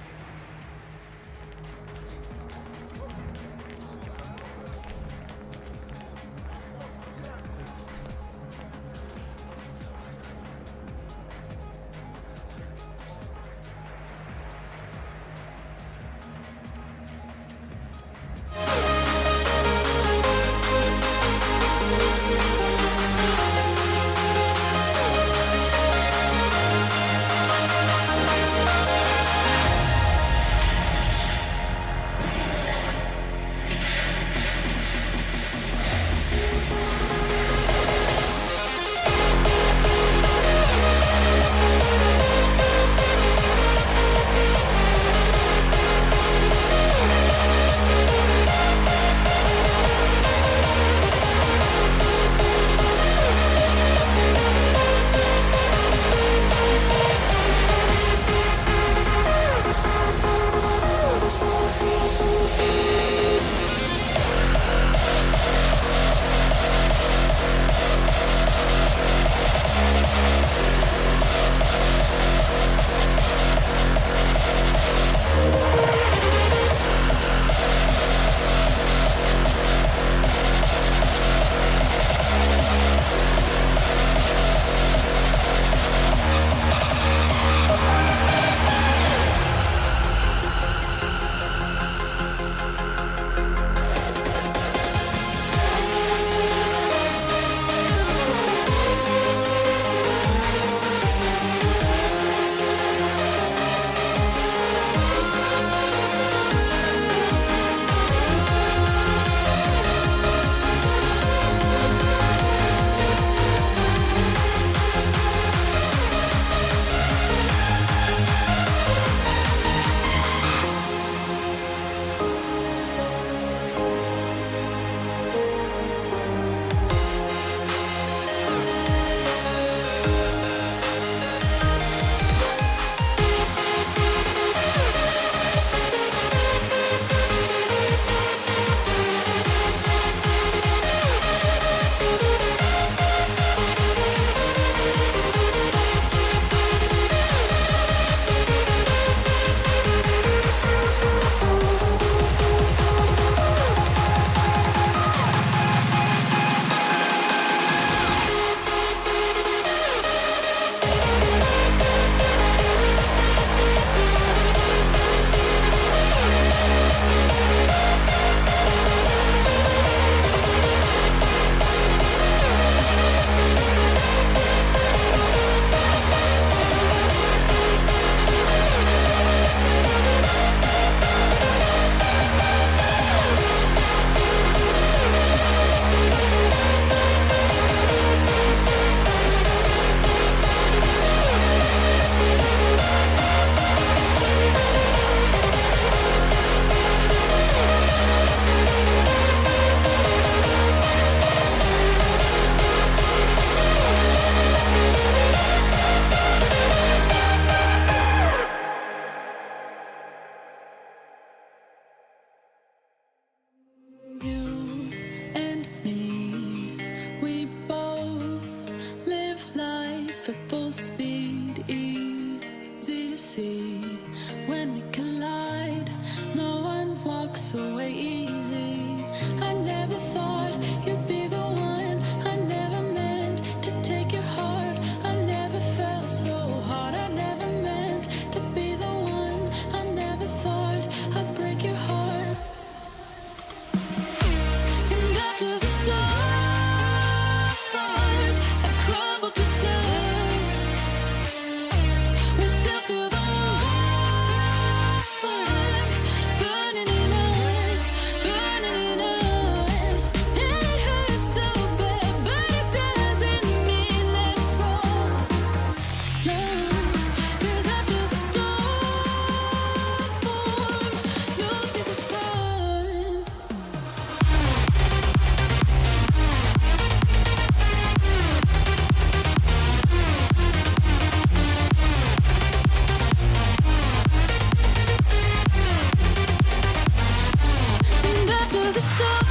the stars.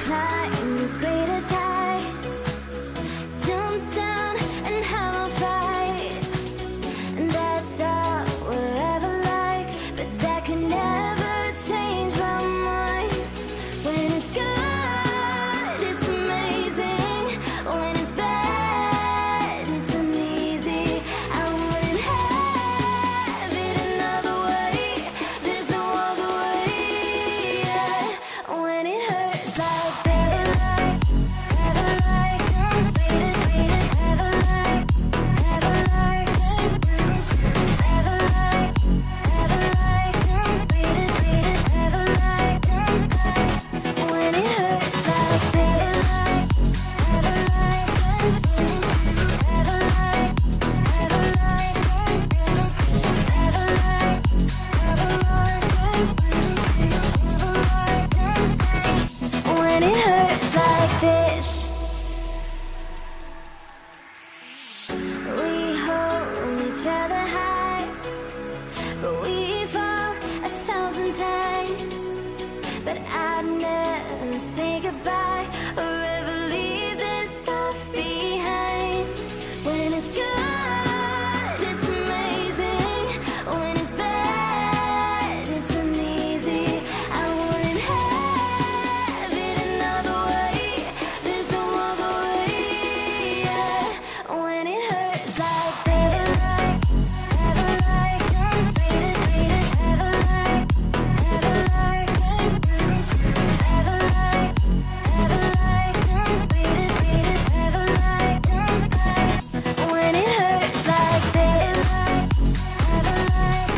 climb the greatest heights, jump down and have a fight. And that's all we'll ever like, but that can never change my mind. When it's good, it's amazing. When it's bad, it's uneasy. I wouldn't have it another way. There's no other way. Yeah. When it hurts like this, never like, beat it, never like, never like, never like, never like, beat it, never like, when it hurts like this, never like, never like, never like, never like, when it hurts like this. We hold each other high, but we fall 1,000 times. But I'd never say goodbye or ever leave this stuff behind. When it's good, it's amazing. When it's bad, it's uneasy. I wouldn't have it another way. There's no other way. Yeah. When it hurts like this, never like, beat it, never like, never like, never like, never like, beat it, never like, when it hurts like this, never like, never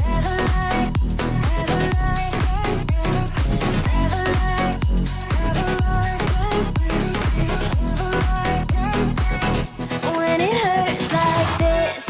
like, never like, never like, when it hurts like this.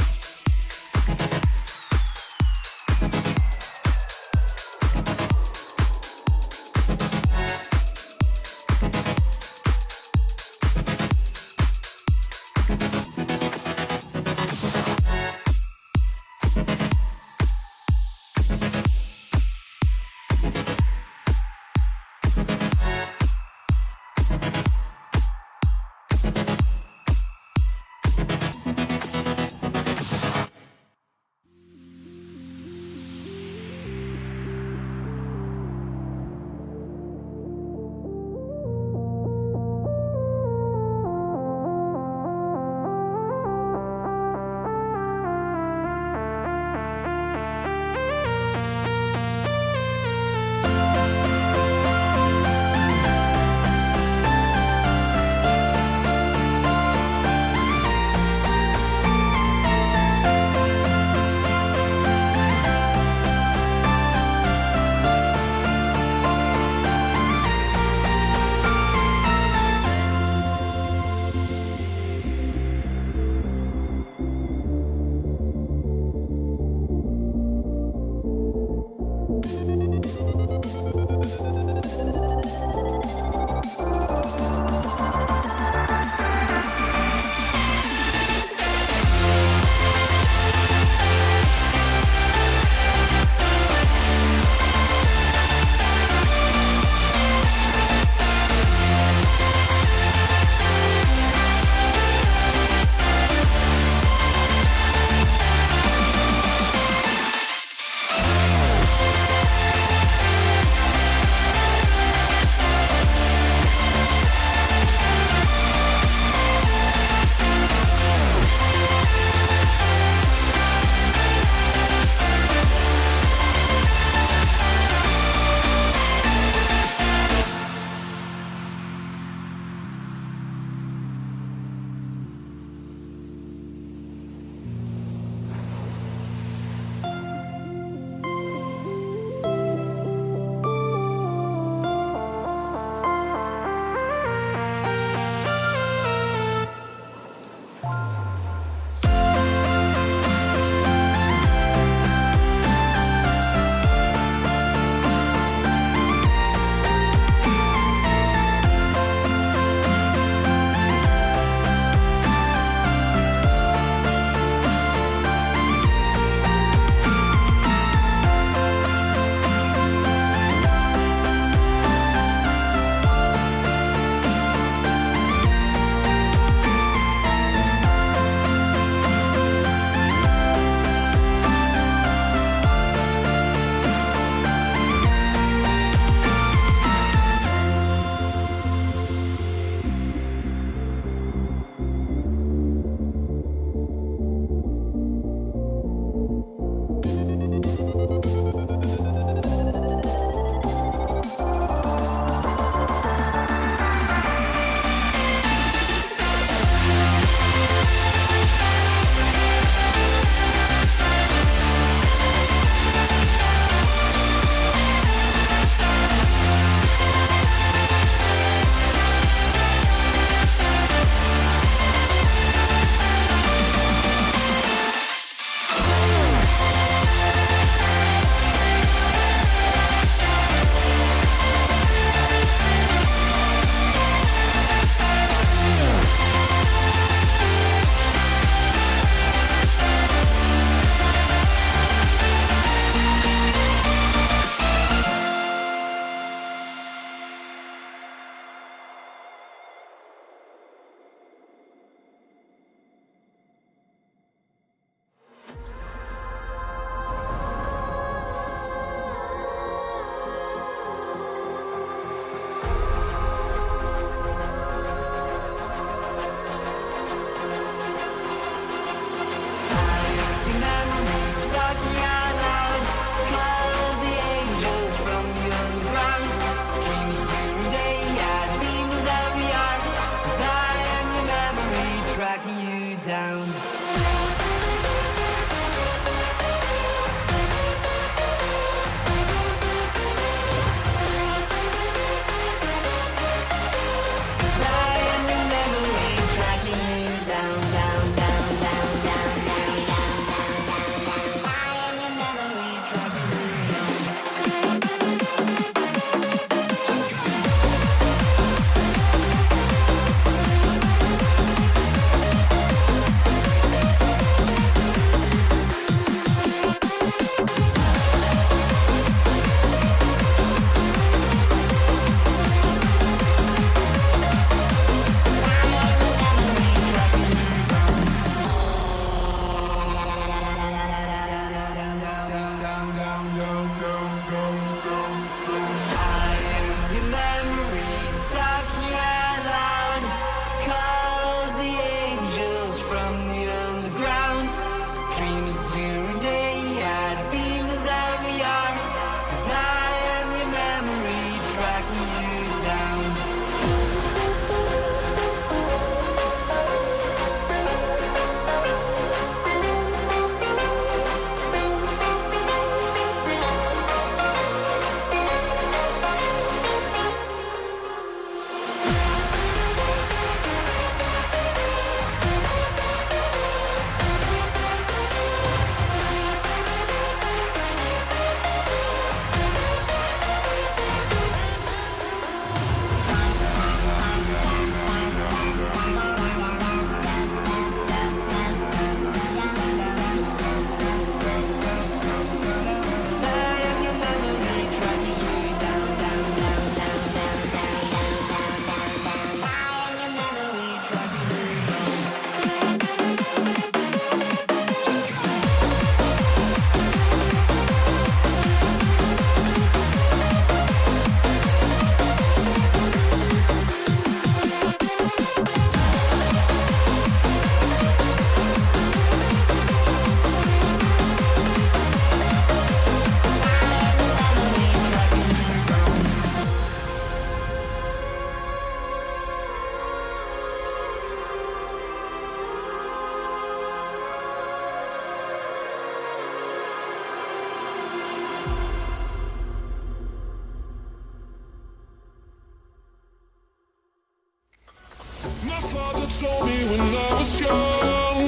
told me when I was young,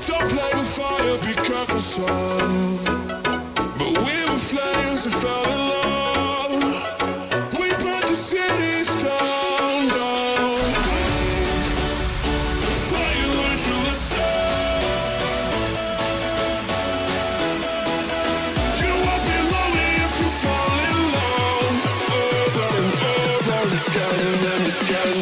don't play with fire, be careful, son. But we were flames and fell in love. We burnt the cities down, down. I thought you learned your lesson. You won't be lonely if you fall in love over and over again and again.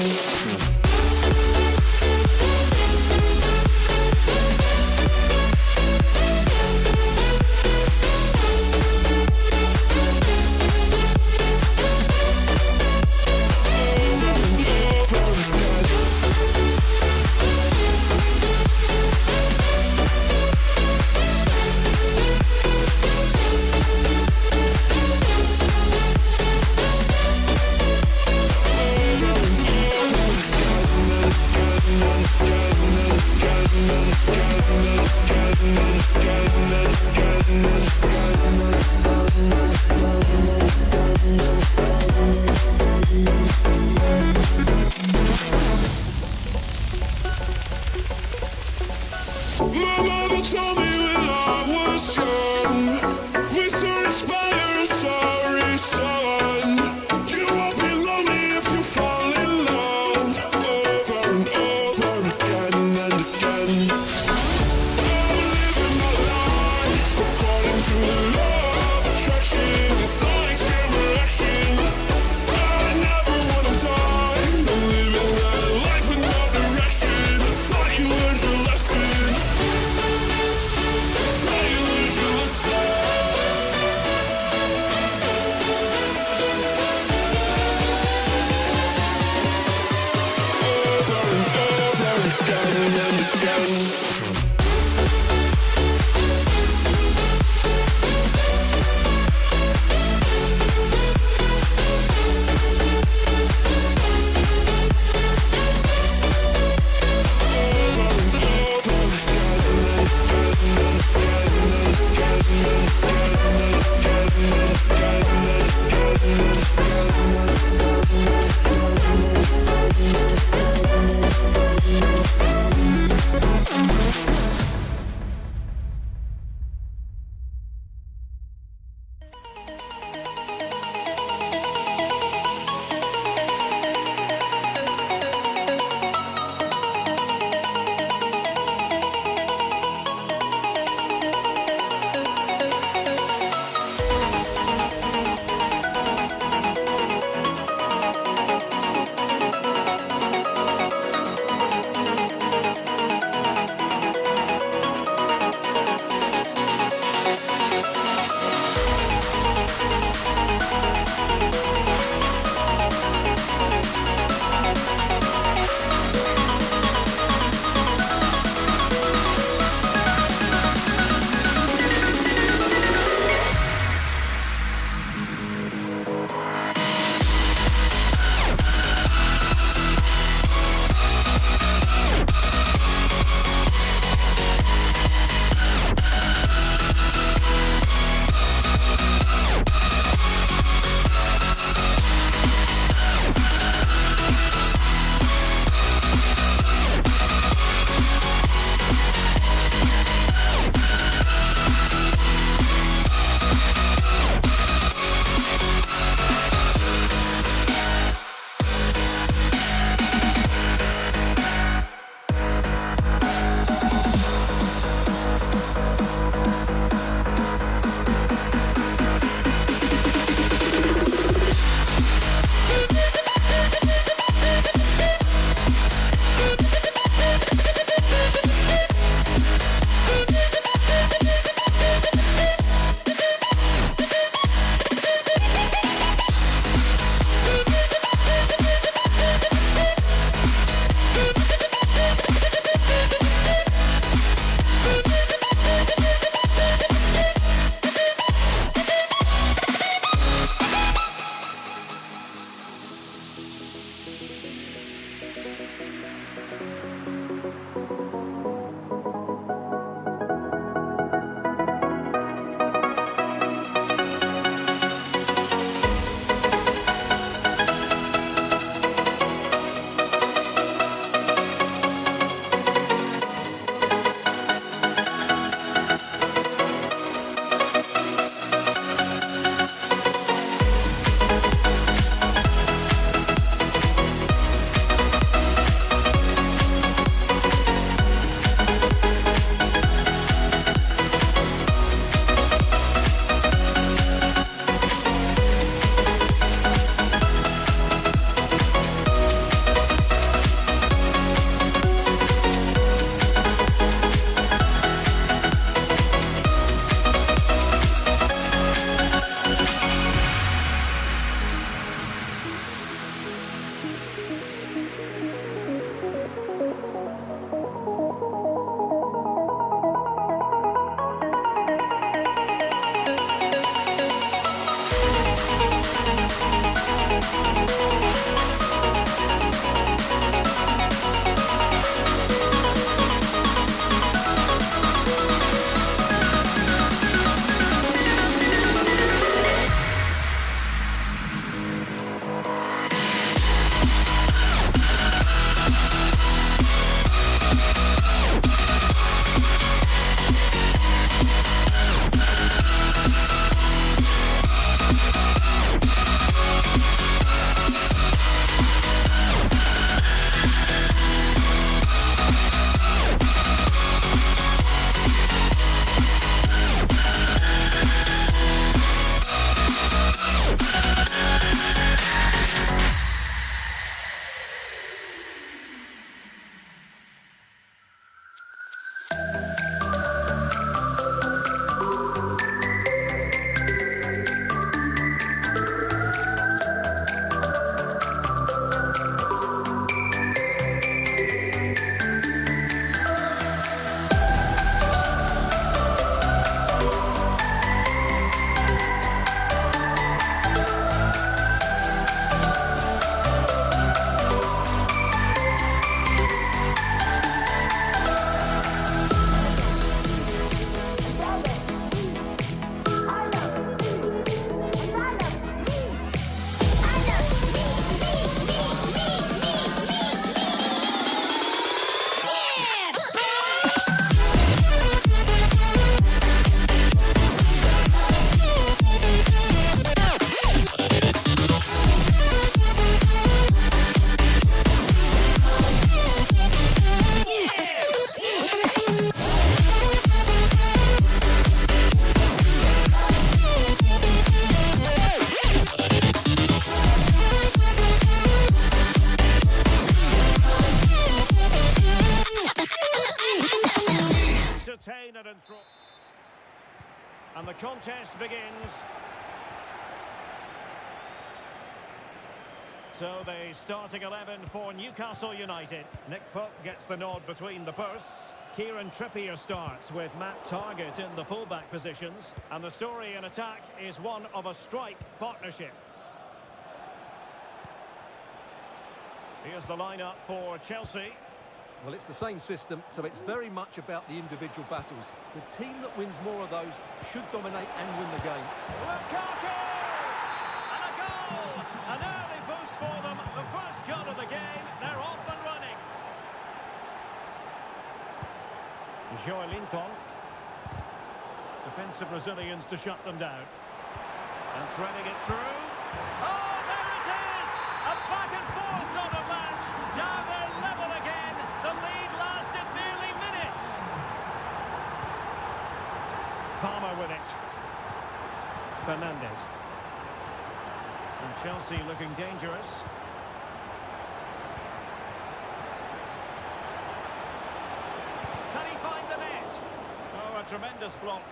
My mother told me when I was young, we soon inspire a sorry son. You won't be lonely if you fall in love over and over again and again. I'm living my life according to the law of attraction. It's like extreme action. I never wanna die. I'm living that life with no direction. I thought you learned your lesson. Again and again. protest begins. So the starting 11 for Newcastle United. Nick Pope gets the nod between the posts. Kieran Trippier starts with Matt Targett in the fullback positions. And the story in attack is one of a strike partnership. Here's the lineup for Chelsea. Well, it's the same system, so it's very much about the individual battles. The team that wins more of those should dominate and win the game. Lukaku! And a goal! An early boost for them. The first goal of the game. They're off and running. Joelinton. Defensive Brazilians to shut them down. And threading it through. Oh, there it is! A back and forth sort of match. Now they're level again. The lead lasted nearly minutes. Palmer with it. Fernandes. And Chelsea looking dangerous. Can he find the net? Oh, a tremendous block.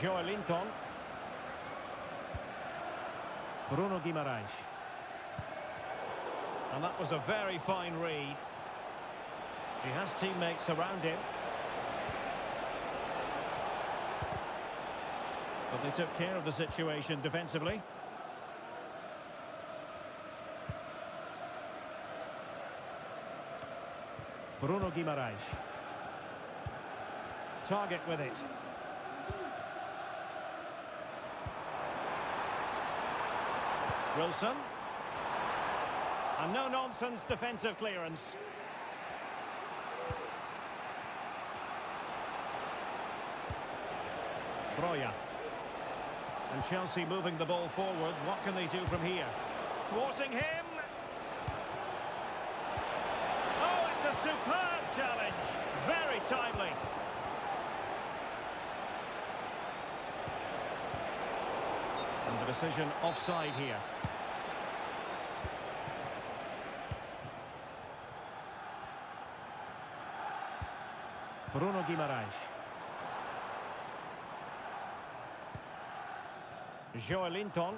Joelinton. Bruno Guimaraes. And that was a very fine read. He has teammates around him. But they took care of the situation defensively. Bruno Guimaraes. Target with it. Wilson. And no-nonsense defensive clearance. Broja. And Chelsea moving the ball forward. What can they do from here? Thwarting him. Oh, it's a superb challenge. Very timely. And the decision offside here. Bruno Guimaraes. Joelinton.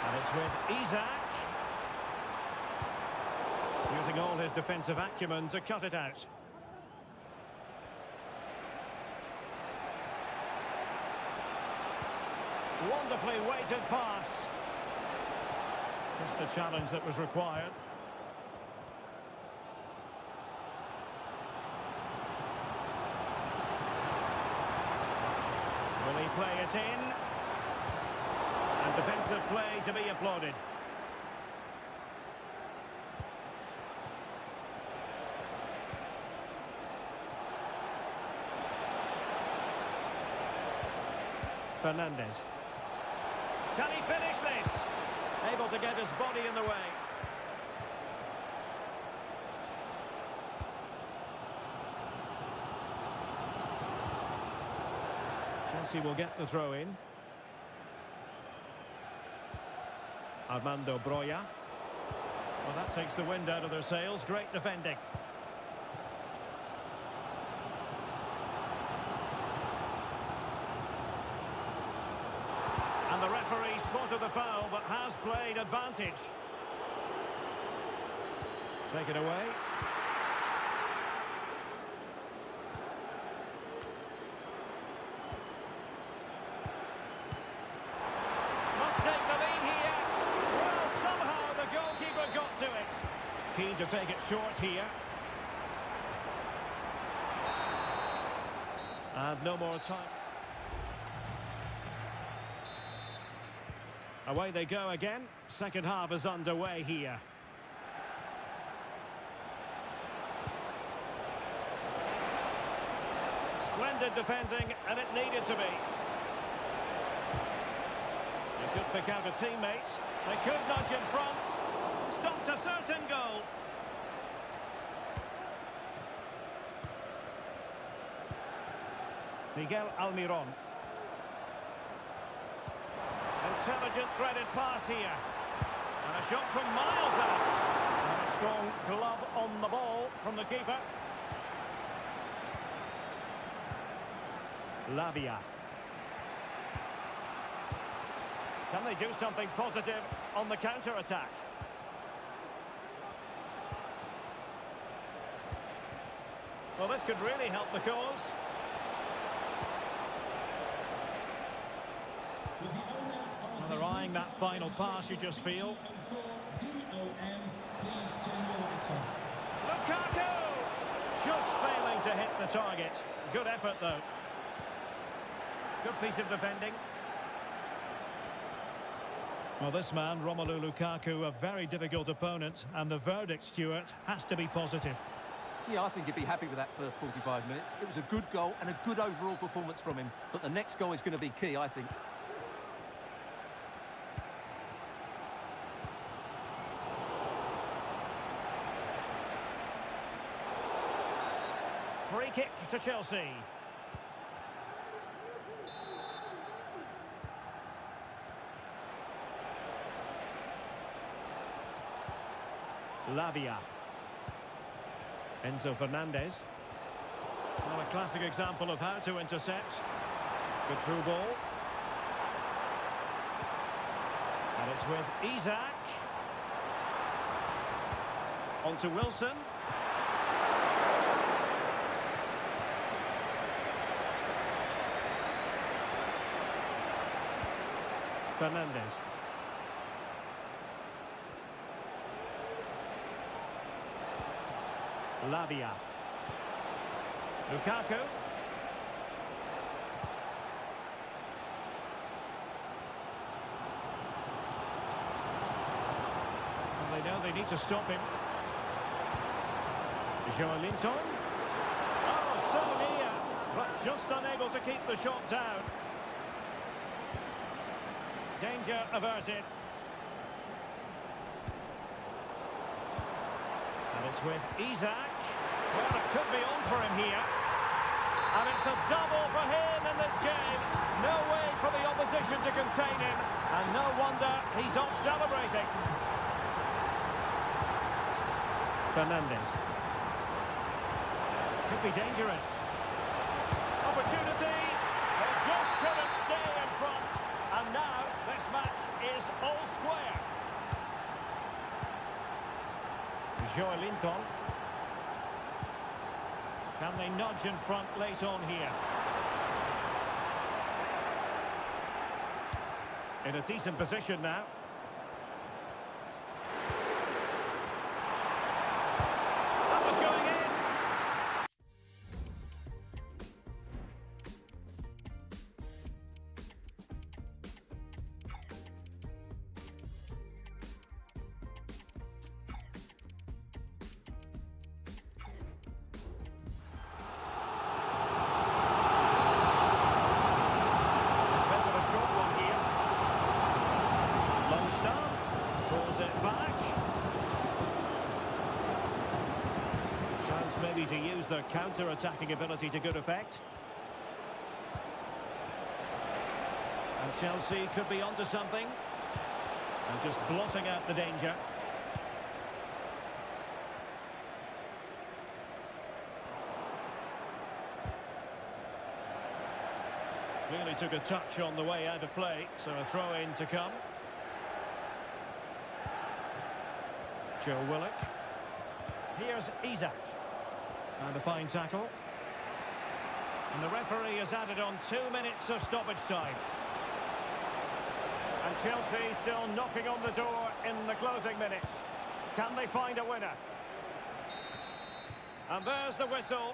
And it's with Isaac. Using all his defensive acumen to cut it out. Wonderfully weighted pass. Just the challenge that was required. Will he play it in? And defensive play to be applauded. Fernandes. Can he finish this? Able to get his body in the way. Chelsea will get the throw in. Armando Broja. Well, that takes the wind out of their sails. Great defending. And the referee spotted the foul, but has played advantage. Take it away. Must take the lead here. Well, somehow the goalkeeper got to it. Keen to take it short here. And no more time. Away they go again. Second half is underway here. Splendid defending, and it needed to be. They could pick out a teammate. They could nudge in front. Stopped a certain goal. Miguel Almiron. Intelligent threaded pass here. And a shot from miles out. Strong glove on the ball from the keeper. Lavia. Can they do something positive on the counter-attack? Well, this could really help the cause. Well, they're eyeing that final pass, you just feel. Lukaku! Just failing to hit the target. Good effort, though. Good piece of defending. Well, this man, Romelu Lukaku, a very difficult opponent, and the verdict, Stuart, has to be positive. Yeah, I think he'd be happy with that first 45 minutes. It was a good goal and a good overall performance from him. But the next goal is going to be key, I think. Free kick to Chelsea. Lavia. Enzo Fernandez. Well, a classic example of how to intercept. Good through ball. And it's with Isak. On to Wilson. Fernandez. Lavia. Lukaku. Well, they know they need to stop him. Joelinton. Oh, so near, but just unable to keep the shot down. Danger averted. And it's with Isak. Well, it could be on for him here. And it's a double for him in this game. No way for the opposition to contain him. And no wonder he's off celebrating. Fernandez. Could be dangerous. Opportunity. They just couldn't stay in front. And now this match is all square. Joelinton. Can they nudge in front late on here? In a decent position now. That was going in. Maybe to use their counter-attacking ability to good effect. And Chelsea could be onto something. And just blotting out the danger. Really took a touch on the way out of play, so a throw-in to come. Joe Willock. Here's Isak. And a fine tackle. And the referee has added on 2 minutes of stoppage time. And Chelsea still knocking on the door in the closing minutes. Can they find a winner? And there's the whistle.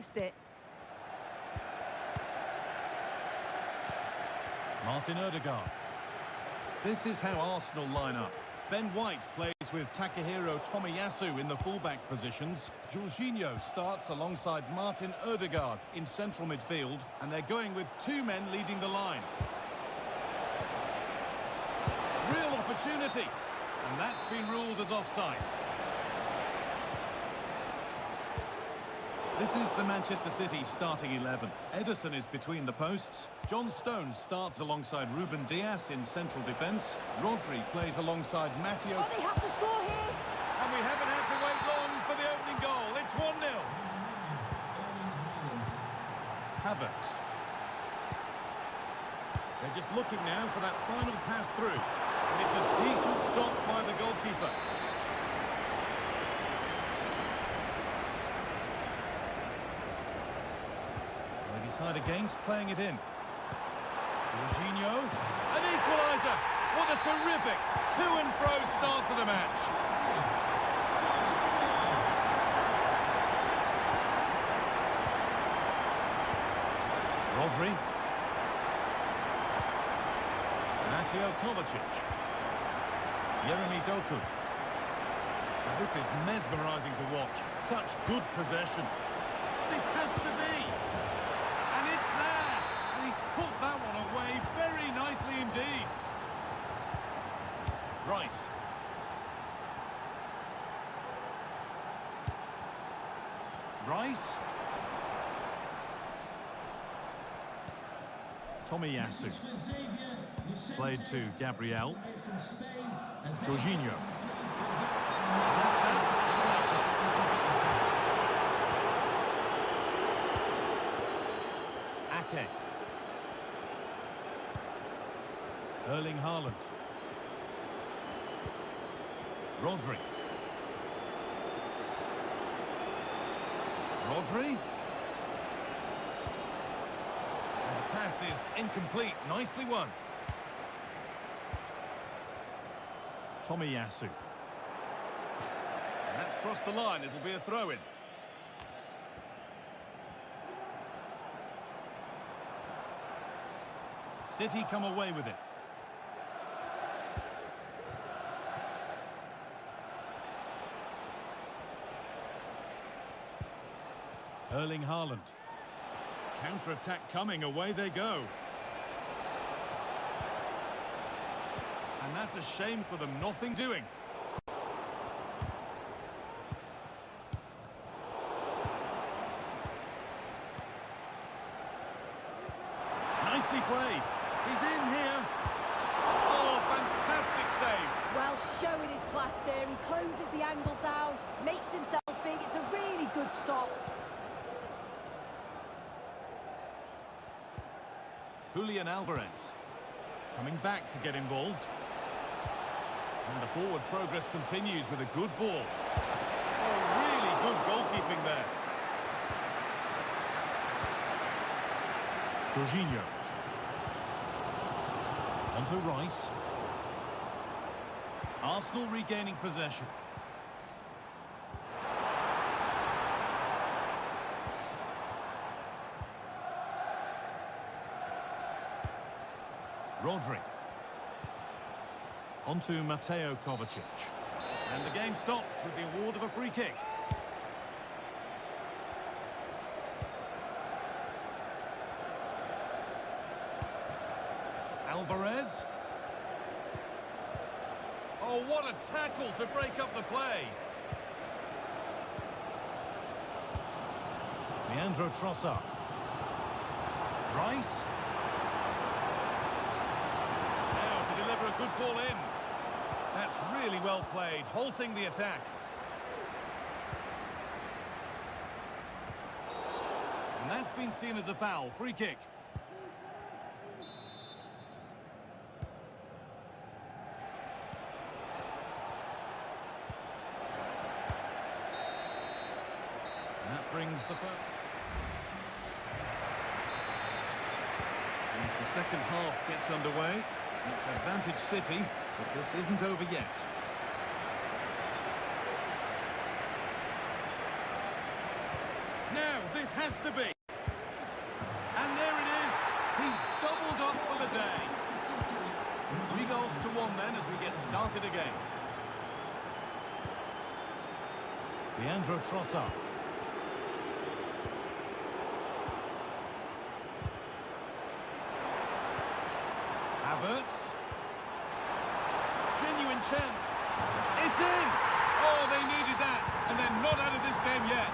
missed it. Martin Odegaard. This is how Arsenal line up. Ben White plays with Takehiro Tomiyasu in the fullback positions. Jorginho starts alongside Martin Odegaard in central midfield, and they're going with two men leading the line. Real opportunity, and that's been ruled as offside. This is the Manchester City starting 11. Ederson is between the posts. John Stones starts alongside Ruben Dias in central defence. Rodri plays alongside Matteo. Oh, they have to score here! And we haven't had to wait long for the opening goal. It's 1-0. Havertz. They're just looking now for that final pass through. And it's a decent stop by the goalkeeper. Side against, playing it in. Jorginho, an equaliser. What a terrific to-and-fro start to the match. Rodri. Matteo Kovacic. Jeremy Doku. Now, this is mesmerising to watch. Such good possession. This has to be. He's put that one away very nicely indeed. Rice. Rice. Tomiyasu. Played to Gabriel. Jorginho. Ake. Erling Haaland. Rodri. Rodri. And the pass is incomplete. Nicely won. Tomiyasu. And that's crossed the line. It'll be a throw-in. City come away with it. Erling Haaland. Counter-attack coming, away they go. And that's a shame for them, nothing doing. Nicely played. He's in here. Oh, fantastic save. Well, showing his class there. He closes the angle down, makes himself big. It's a really good stop. Julian Alvarez coming back to get involved. And the forward progress continues with a good ball. Oh, really good goalkeeping there. Jorginho. Onto Rice. Arsenal regaining possession. Rodri. Onto Matteo Kovacic. And the game stops with the award of a free kick. Alvarez. Oh, what a tackle to break up the play. Leandro Trossard. Rice. A good ball in. That's really well played, halting the attack. And that's been seen as a foul. Free kick. And that brings the first. And the second half gets underway. It's advantage City, but this isn't over yet. Now, this has held up for the day. 3 goals to 1 then as we get started again. Leandro Trossard. Havertz. Genuine chance. It's in! Oh, they needed that, and they're not out of this game yet.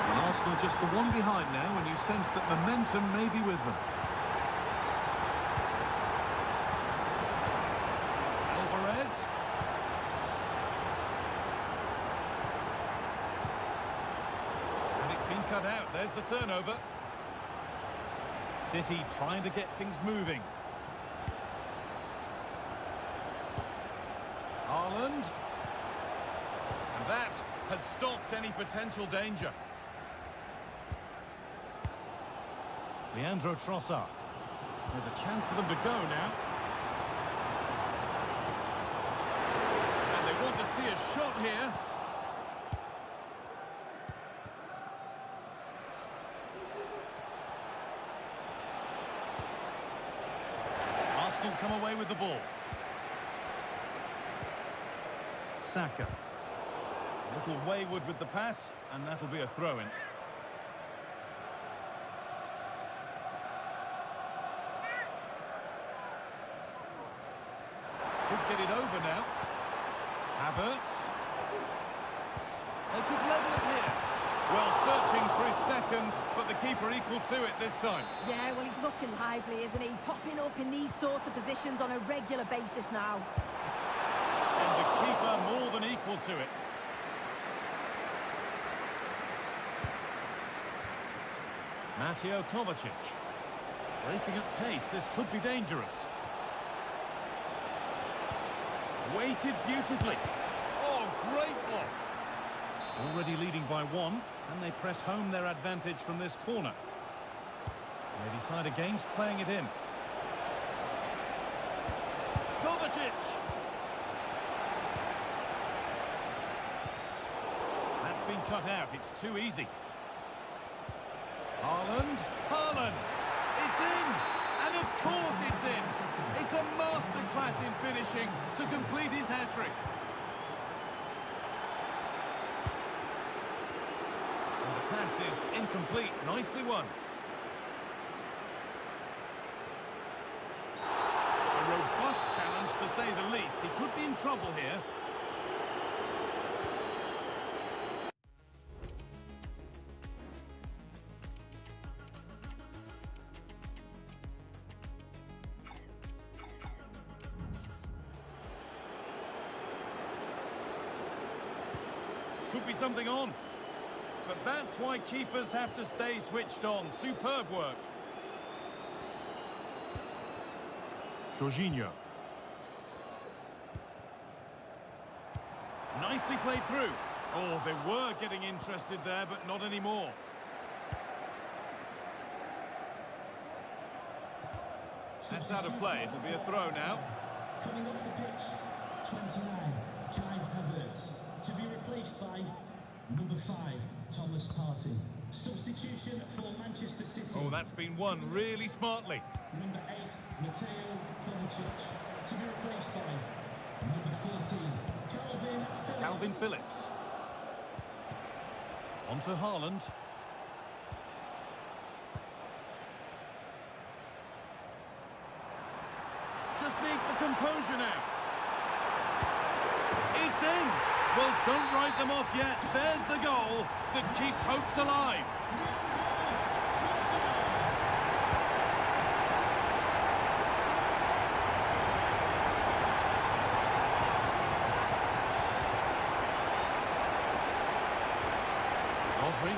And Arsenal just the one behind now, and you sense that momentum may be with them. Alvarez. And it's been cut out. There's the turnover. City trying to get things moving. Haaland. And that has stopped any potential danger. Leandro Trossard. There's a chance for them to go now. And they want to see a shot here. Arsenal come away with the ball. Saka. A little wayward with the pass, and that'll be a throw-in. Could get it over now. Havertz. They could level it here. Well, searching for his second, but the keeper equal to it this time. Yeah, well, he's looking lively, isn't he? Popping up in these sorts of positions on a regular basis now. And the keeper more than equal to it. Mateo Kovacic. Breaking at pace, this could be dangerous. Weighted beautifully. Oh, great block. Already leading by 1, and they press home their advantage from this corner. They decide against playing it in. Kovacic! That's been cut out, it's too easy. Haaland! Haaland! It's in! And of course it's in! It's a masterclass in finishing to complete his hat-trick. And the pass is incomplete. Nicely won. A robust challenge to say the least. He could be in trouble here. Could be something on. But that's why keepers have to stay switched on. Superb work. Jorginho. Nicely played through. Oh, they were getting interested there, but not anymore. That's out of play. It'll be a throw now. Coming off the pitch, 29, Kai Havertz. To be replaced by number 5, Thomas Partey. Substitution for Manchester City. Oh, that's been won really smartly. Number 8, Mateo Kovacic. To be replaced by number 14, Calvin Phillips. On to Haaland. Just needs the composure now. It's in! Well, don't write them off yet. There's the goal that keeps hopes alive. Rodri.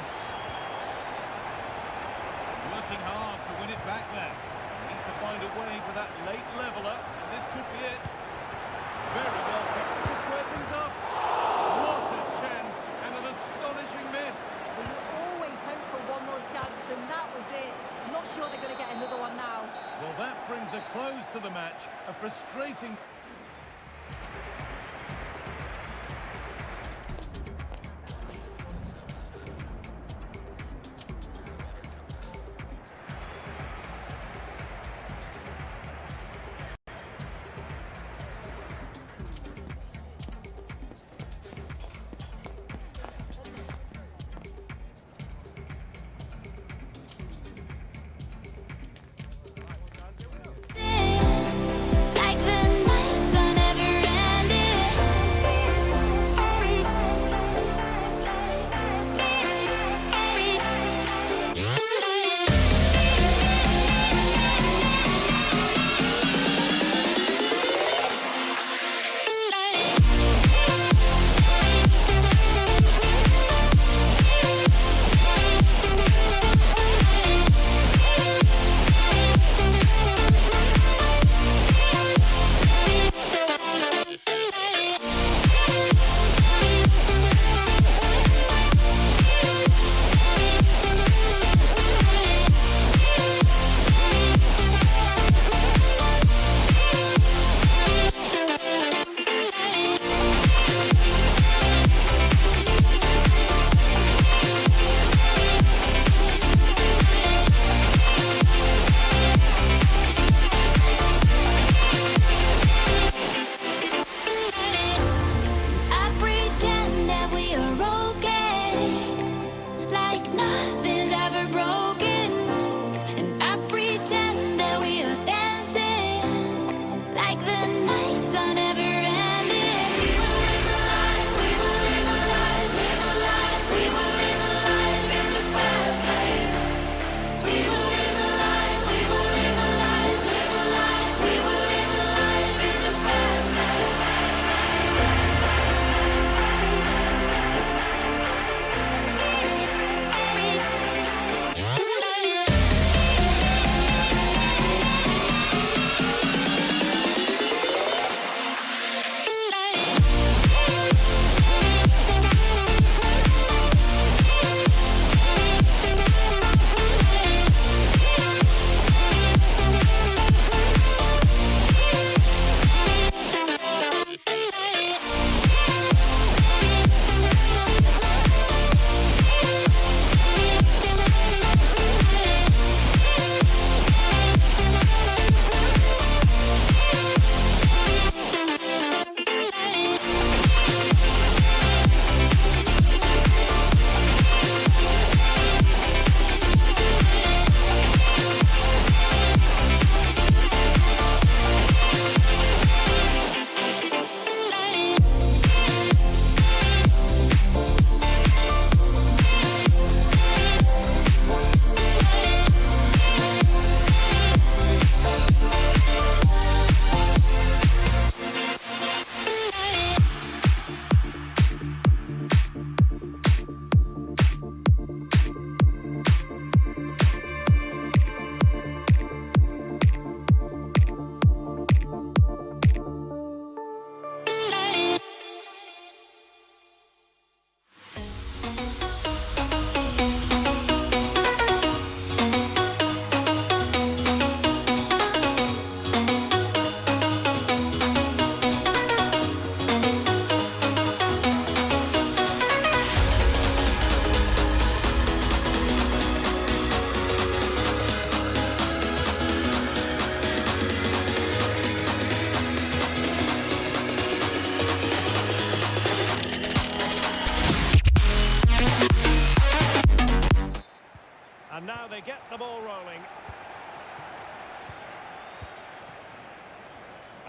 Working hard to win it back there. Need to find a way to that late leveller, and this could be it. Very well kept. Just square things up. What a chance, and an astonishing miss. Well, you always hope for one more chance, and that was it. I'm not sure they're going to get another one now. Well, that brings a close to the match. A frustrating...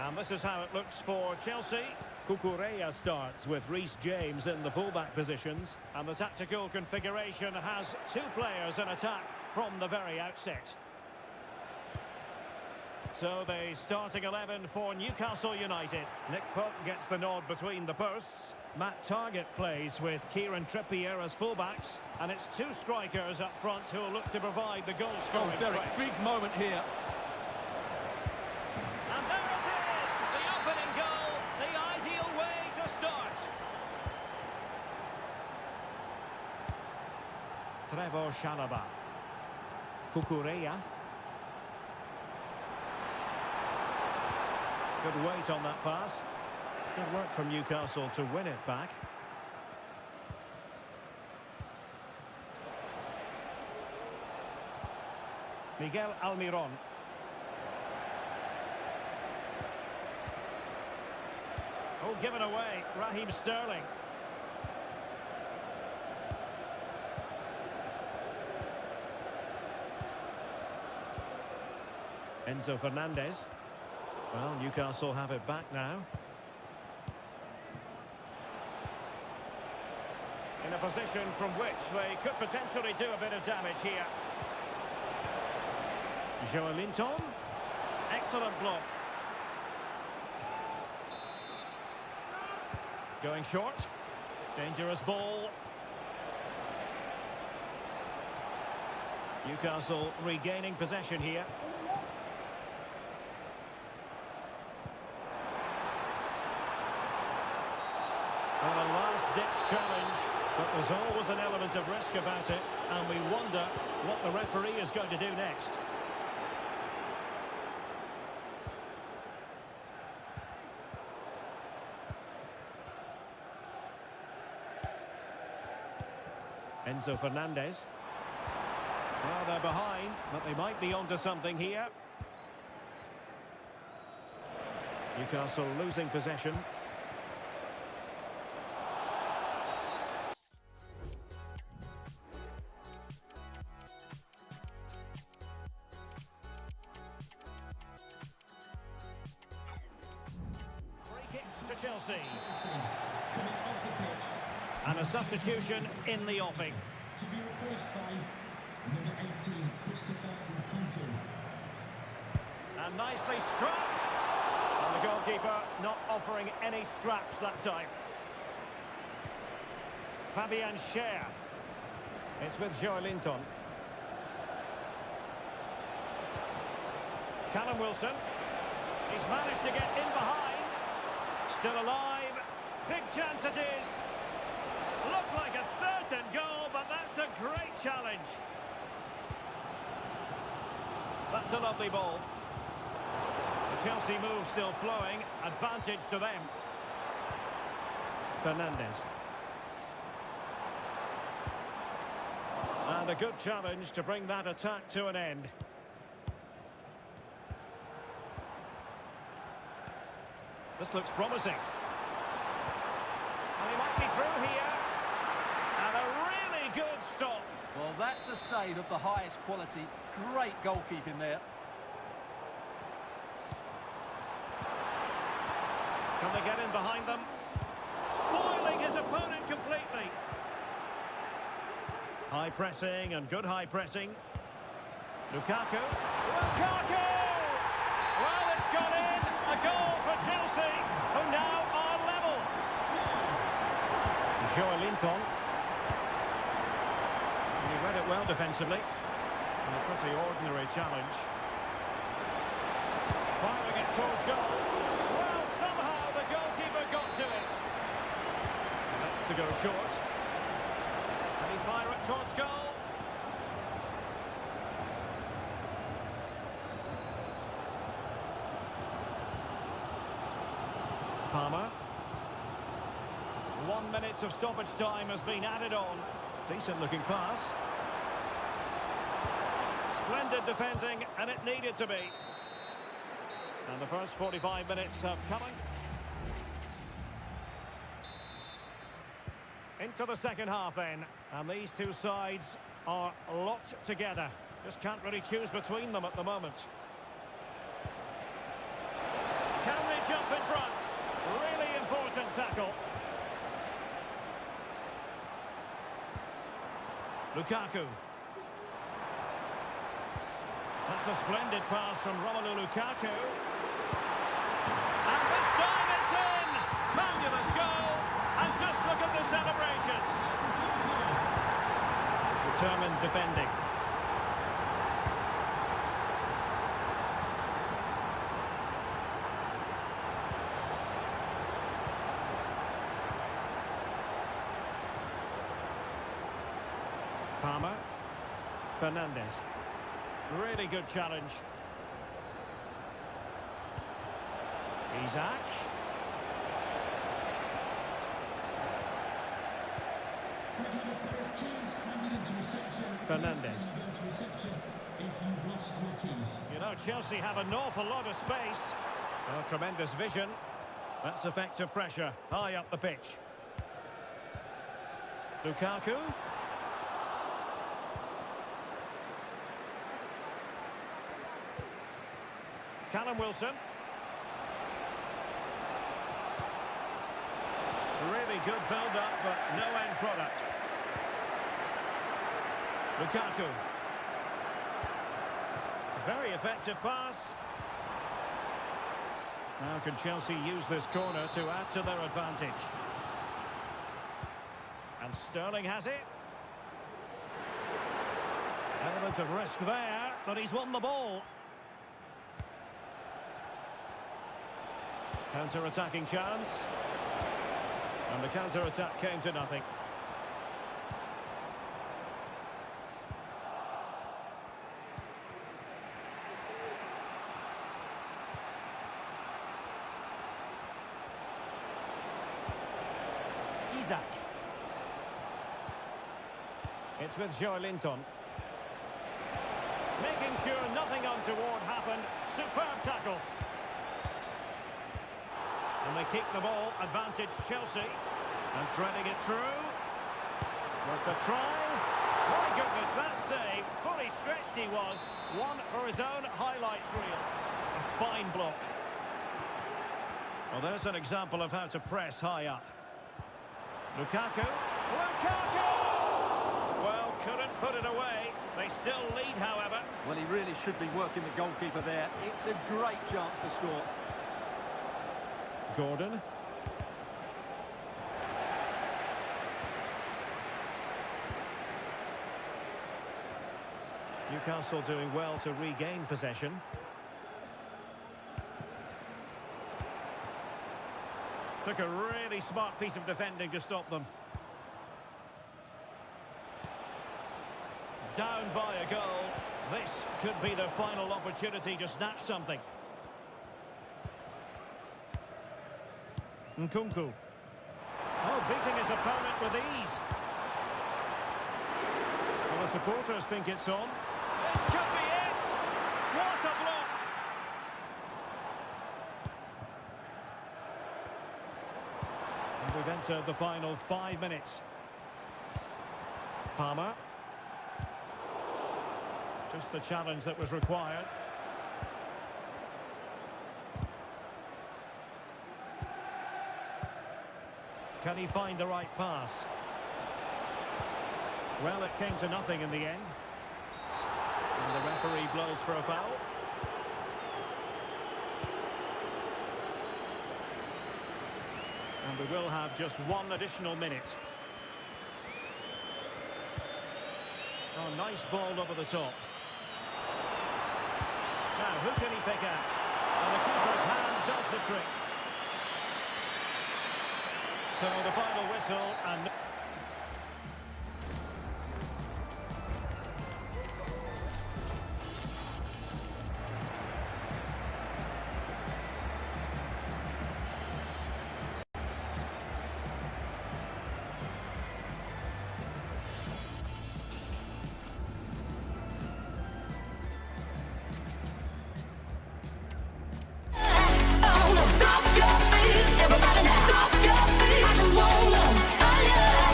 And this is how it looks for Chelsea. Cucurella starts with Reece James in the fullback positions. And the tactical configuration has two players in attack from the very outset. So the starting 11 for Newcastle United. Nick Pope gets the nod between the posts. Matt Targett plays with Kieran Trippier as fullbacks. And it's two strikers up front who will look to provide the goal-scoring Oh, Derek, threat. big moment here. And there it is! The opening goal, the ideal way to start. Trevor Chalobah. Cucurella. Good weight on that pass. Good work from Newcastle to win it back. Miguel Almiron. Oh, given away. Raheem Sterling. Enzo Fernandez. Well, Newcastle have it back now. In a position from which they could potentially do a bit of damage here. Joelinton. Excellent block. Going short. Dangerous ball. Newcastle regaining possession here. Well, a last-ditch challenge, but there's always an element of risk about it, and we wonder what the referee is going to do next. Enzo Fernandez. Well, they're behind, but they might be onto something here. Newcastle losing possession. Free kicks to Chelsea. Coming off the pitch. And a substitution in the offing. To be replaced by number 18, Christopher Nkunku. And nicely struck. And the goalkeeper not offering any scraps that time. Fabian Schär. It's with Joelinton. Callum Wilson. He's managed to get in behind. Still alive. Big chance it is. Looked like a certain goal, but that's a great challenge. That's a lovely ball. The Chelsea move still flowing. Advantage to them. Fernandez. And a good challenge to bring that attack to an end. This looks promising. And he might be through here. And a really good stop. Well, that's a save of the highest quality. Great goalkeeping there. Can they get in behind them? Foiling his opponent completely. High pressing and good high pressing. Lukaku. Lukaku! Well, it's gone in. A goal for Chelsea, who now are level. Joelinton. He read it well defensively. And a pretty ordinary challenge. Firing it towards goal. Well, somehow the goalkeeper got to it. That's to go short. Can he fire it towards goal? Palmer. 1 minute of stoppage time has been added on. Decent looking pass. Splendid defending, and it needed to be. And the first 45 minutes have come. Into the second half then, and these two sides are locked together. Just can't really choose between them at the moment. Can they jump in front. Really important tackle. Lukaku. That's a splendid pass from Romelu Lukaku. And this time it's in! Fabulous goal! And just look at the celebrations. Determined defending. Palmer. Fernandez. Really good challenge. Isaac. We've had a pair of keys handed into reception. Fernandez. Please can you go to reception if you've lost your keys. You know, Chelsea have an awful lot of space. Oh, tremendous vision. That's effective pressure. High up the pitch. Lukaku. Callum Wilson. Really good build-up, but no end product. Lukaku. Very effective pass. Now can Chelsea use this corner to add to their advantage? And Sterling has it. Element of risk there, but he's won the ball. Counter-attacking chance. And the counter-attack came to nothing. Isaac. It's with Joelinton. Making sure nothing untoward happened. Superb tackle. And they kick the ball, advantage Chelsea. And threading it through. Worth the try. My goodness, that save. Fully stretched he was. One for his own highlights reel. A fine block. Well, there's an example of how to press high up. Lukaku. Lukaku! Well, couldn't put it away. They still lead, however. Well, he really should be working the goalkeeper there. It's a great chance to score. Gordon. Newcastle doing well to regain possession. Took a really smart piece of defending to stop them. Down by a goal. This could be the final opportunity to snatch something. Nkunku. Oh, beating his opponent with ease. Well, the supporters think it's on. This could be it! What a block! And we've entered the final 5 minutes. Palmer. Just the challenge that was required. Can he find the right pass? Well, it came to nothing in the end. And the referee blows for a foul. And we will have just one additional minute. Oh, nice ball over the top. Now, who can he pick out? And the keeper's hand does the trick. So the final whistle and... Stop your feet, everybody now. Stop your feet. I just wanna, oh yeah.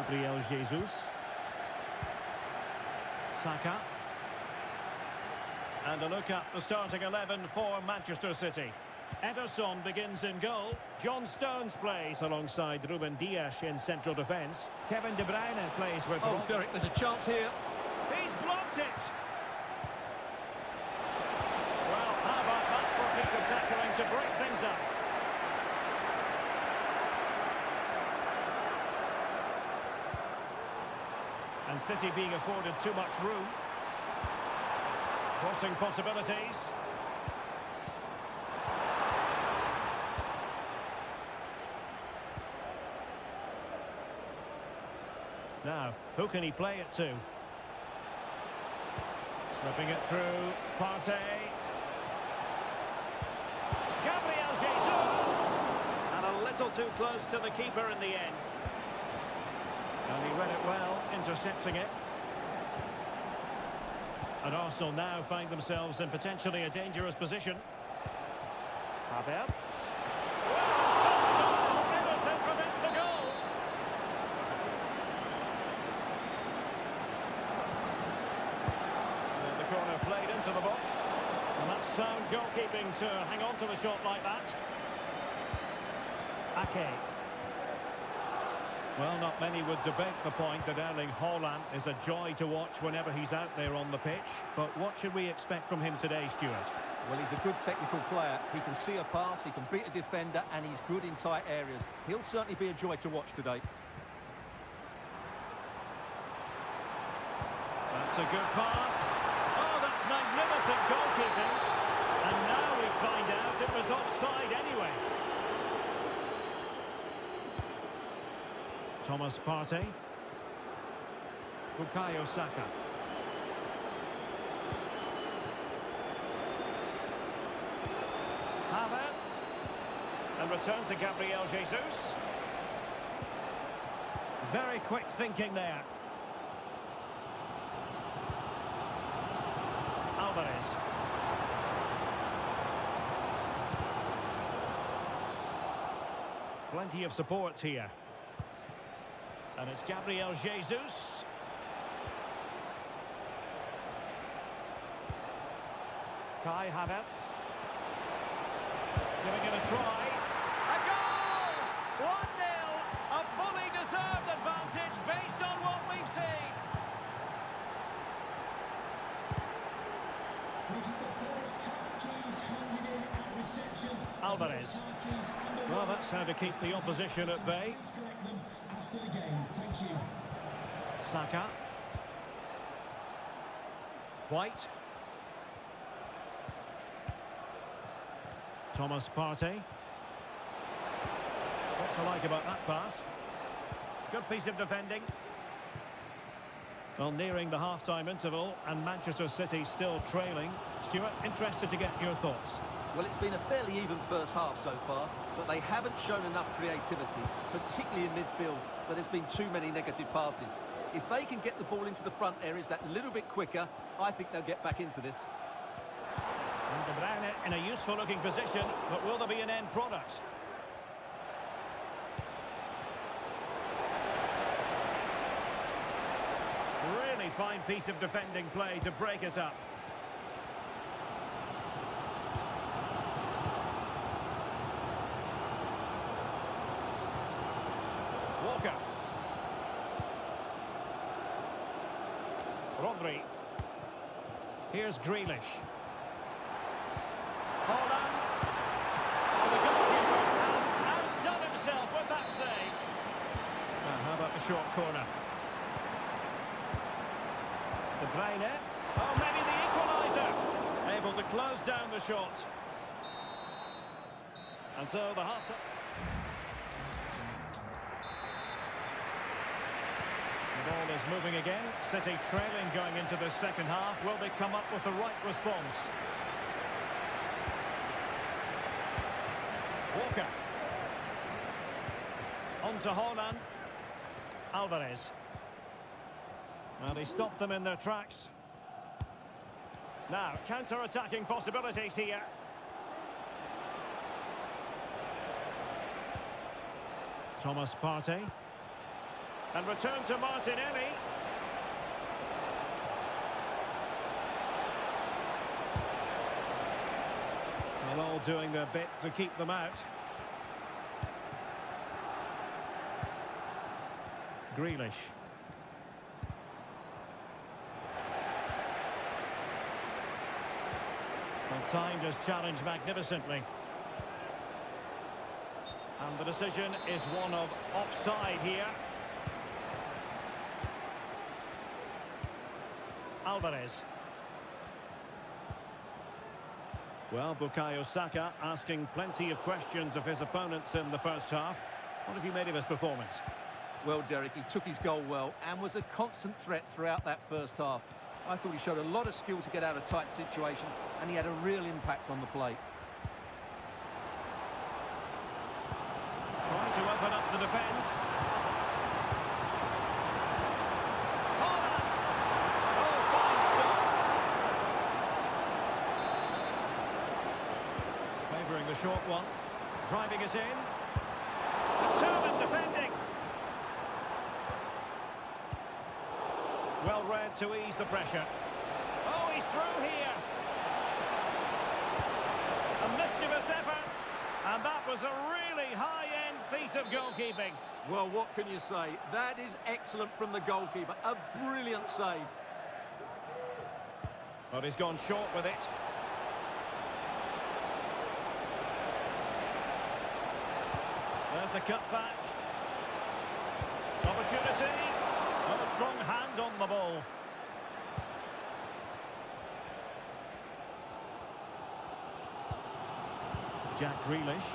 Gabriel Jesus. Saka. And a look at the starting 11 for Manchester City. Ederson begins in goal. John Stones plays alongside Ruben Dias in central defence. Kevin De Bruyne plays with... Oh, Derek, there's a chance here. He's blocked it! Well, how about that for a piece of tackling to break things up? And City being afforded too much room. Crossing possibilities. Now, who can he play it to? Slipping it through. Partey. Gabriel Jesus! And a little too close to the keeper in the end. And he read it well, intercepting it. And Arsenal now find themselves in potentially a dangerous position. Havertz. Well, shot style, Ederson prevents a goal. So the corner played into the box. And that's sound goalkeeping to hang on to the shot like that. Ake. Well, not many would debate the point that Erling Haaland is a joy to watch whenever he's out there on the pitch. But what should we expect from him today, Stuart? Well, he's a good technical player. He can see a pass, he can beat a defender, and he's good in tight areas. He'll certainly be a joy to watch today. That's a good pass. Oh, that's magnificent goalkeeping. And now we find out it was offside anyway. Thomas Partey. Bukayo Saka. Havertz. And return to Gabriel Jesus. Very quick thinking there. Alvarez. Plenty of support here. And it's Gabriel Jesus. Kai Havertz. Giving it a try. A goal! 1-0. A fully deserved advantage based on what we've seen. Alvarez. Well, that's how to keep the opposition at bay. Saka. White. Thomas Partey. What to like about that pass? Good piece of defending. Well, nearing the half-time interval and Manchester City still trailing. Stuart, interested to get your thoughts. Well, it's been a fairly even first half so far, but they haven't shown enough creativity, particularly in midfield, where there's been too many negative passes. If they can get the ball into the front areas that little bit quicker, I think they'll get back into this. And De Bruyne in a useful-looking position, but will there be an end product? Really fine piece of defending play to break it up. Walker. Rodri. Here's Grealish. Haaland. Oh, the goalkeeper has outdone himself with that save. And how about the short corner? De Bruyne. Oh, maybe the equaliser. Able to close down the shot. And so the half-time... The ball is moving again. City trailing going into the second half. Will they come up with the right response? Walker. On to Haaland. Alvarez. Well, he stopped them in their tracks. Now, counter-attacking possibilities here. Thomas Partey. And return to Martinelli. Well, all doing their bit to keep them out. Grealish. Well, timed his challenge magnificently. And the decision is one of offside here. Alvarez. Well, Bukayo Saka asking plenty of questions of his opponents in the first half. What have you made of his performance? Well, Derek, he took his goal well and was a constant threat throughout that first half. I thought he showed a lot of skill to get out of tight situations, and he had a real impact on the play. Trying to open up the defence. Holland! Oh, fine stop. Favouring the short one. Driving us in. Determined defending. Well read to ease the pressure. Oh, he's through here. A mischievous effort. And that was a really high-end piece of goalkeeping. Well, what can you say? That is excellent from the goalkeeper. A brilliant save. But he's gone short with it. There's the cutback. Opportunity. Well, a strong hand on the ball. Jack Grealish.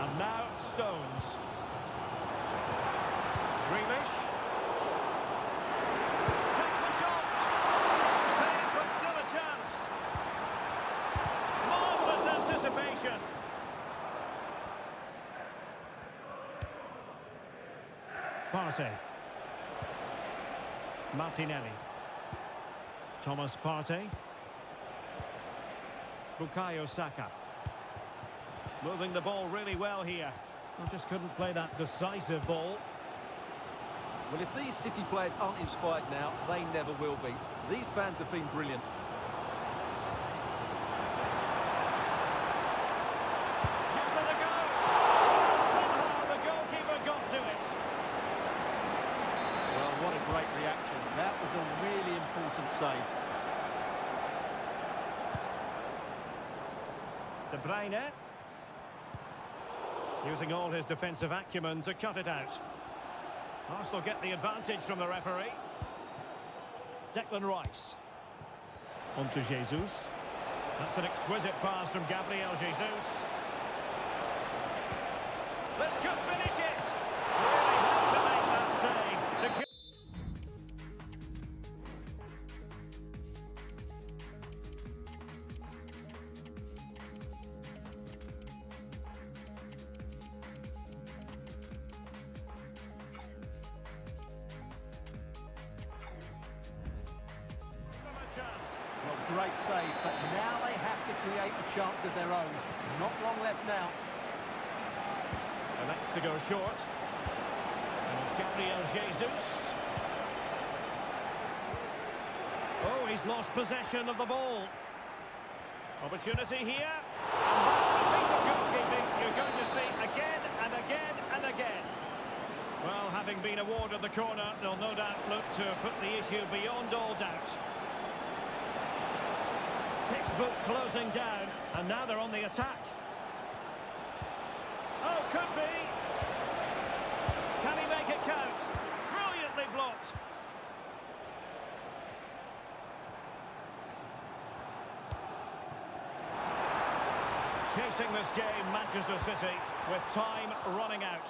And now Stones. Grealish. Takes the shot. Save, but still a chance. Marvellous anticipation. Partey. Martinelli. Thomas Partey. Bukayo Saka. Moving the ball really well here. Well, just couldn't play that decisive ball. Well, if these City players aren't inspired now, they never will be. These fans have been brilliant. Gives it a go. Somehow the goalkeeper got to it. Well, what a great reaction. That was a really important save. De Bruyne. Using all his defensive acumen to cut it out. Arsenal get the advantage from the referee. Declan Rice. On to Jesus. That's an exquisite pass from Gabriel Jesus. This could finish it. Really had to make that save. Well, great save, but now they have to create a chance of their own. Not long left now. And that's to go short. And it's Gabriel Jesus. Oh, he's lost possession of the ball. Opportunity here. And that's a piece of goalkeeping you're going to see again and again and again. Well, having been awarded the corner, they'll no doubt look to put the issue beyond all doubt. Textbook closing down, and now they're on the attack. Oh, could be. Can he make it count? Brilliantly blocked. Chasing this game, Manchester City, with time running out.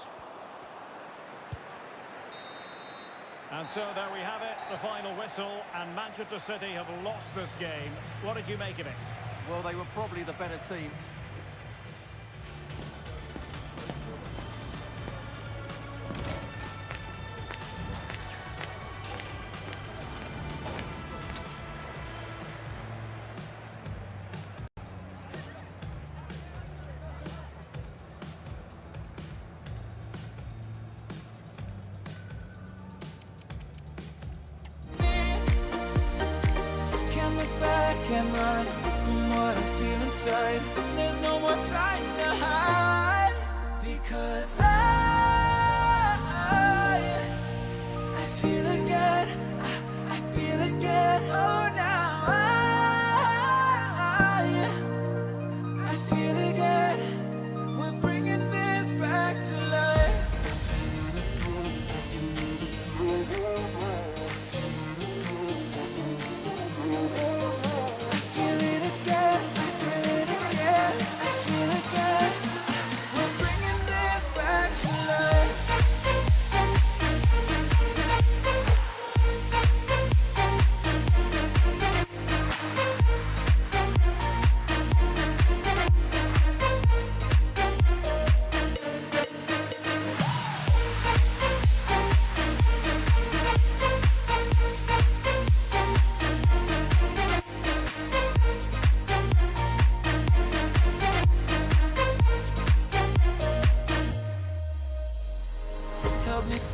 And so there we have it, the final whistle, and Manchester City have lost this game. What did you make of it? Well, they were probably the better team.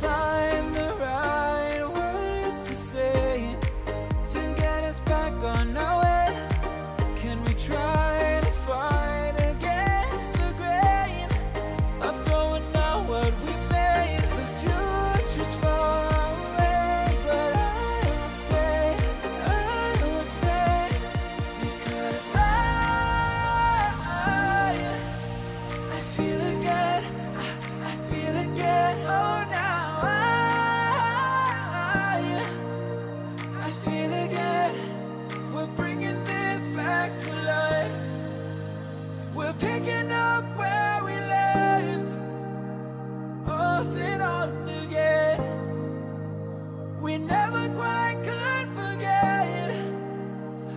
find the right words to say to get us back on our way. Can we try to fight against the grain of throwing out what we made? The future's far away, but I will stay, because I feel again, I feel again, oh now I feel again, we're bringing this back to life, we're picking up where we left off and on again, we never quite could forget,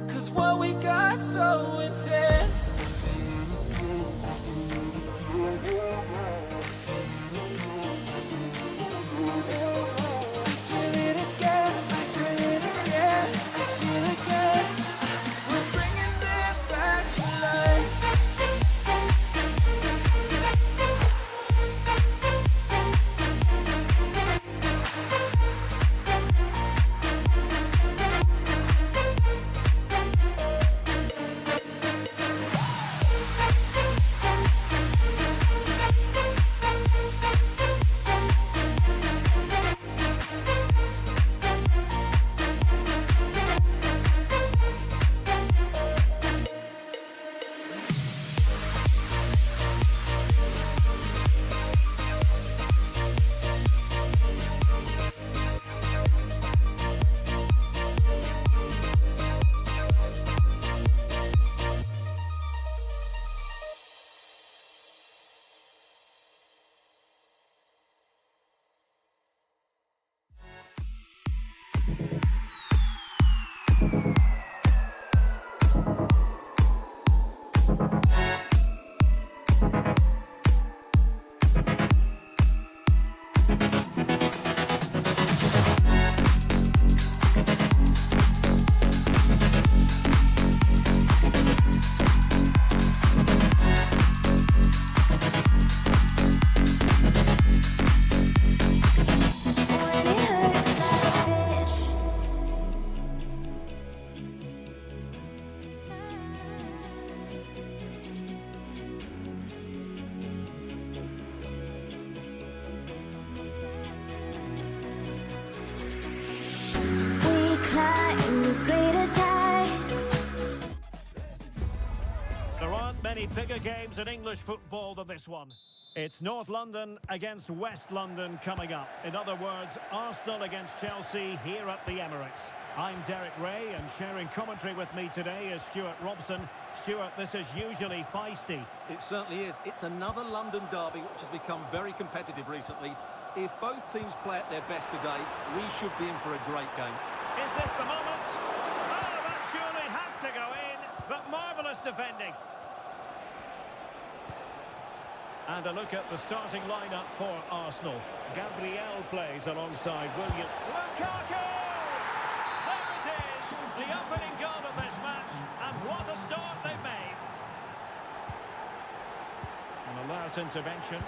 'cause what we got so intense. I feel it again, I feel it again, I feel again, we're bringing this back to life. There aren't many bigger games in English football than this one. It's North London against West London coming up. In other words, Arsenal against Chelsea here at the Emirates. I'm Derek Ray, and sharing commentary with me today is Stuart Robson. Stuart, this is usually feisty. It certainly is. It's another London derby which has become very competitive recently. If both teams play at their best today, we should be in for a great game. Is this the moment? Oh, that surely had to go in, but marvellous defending. And a look at the starting lineup for Arsenal. Gabriel plays alongside William. Lukaku! There it is, the opening goal of this match, and what a start they've made. An alert intervention.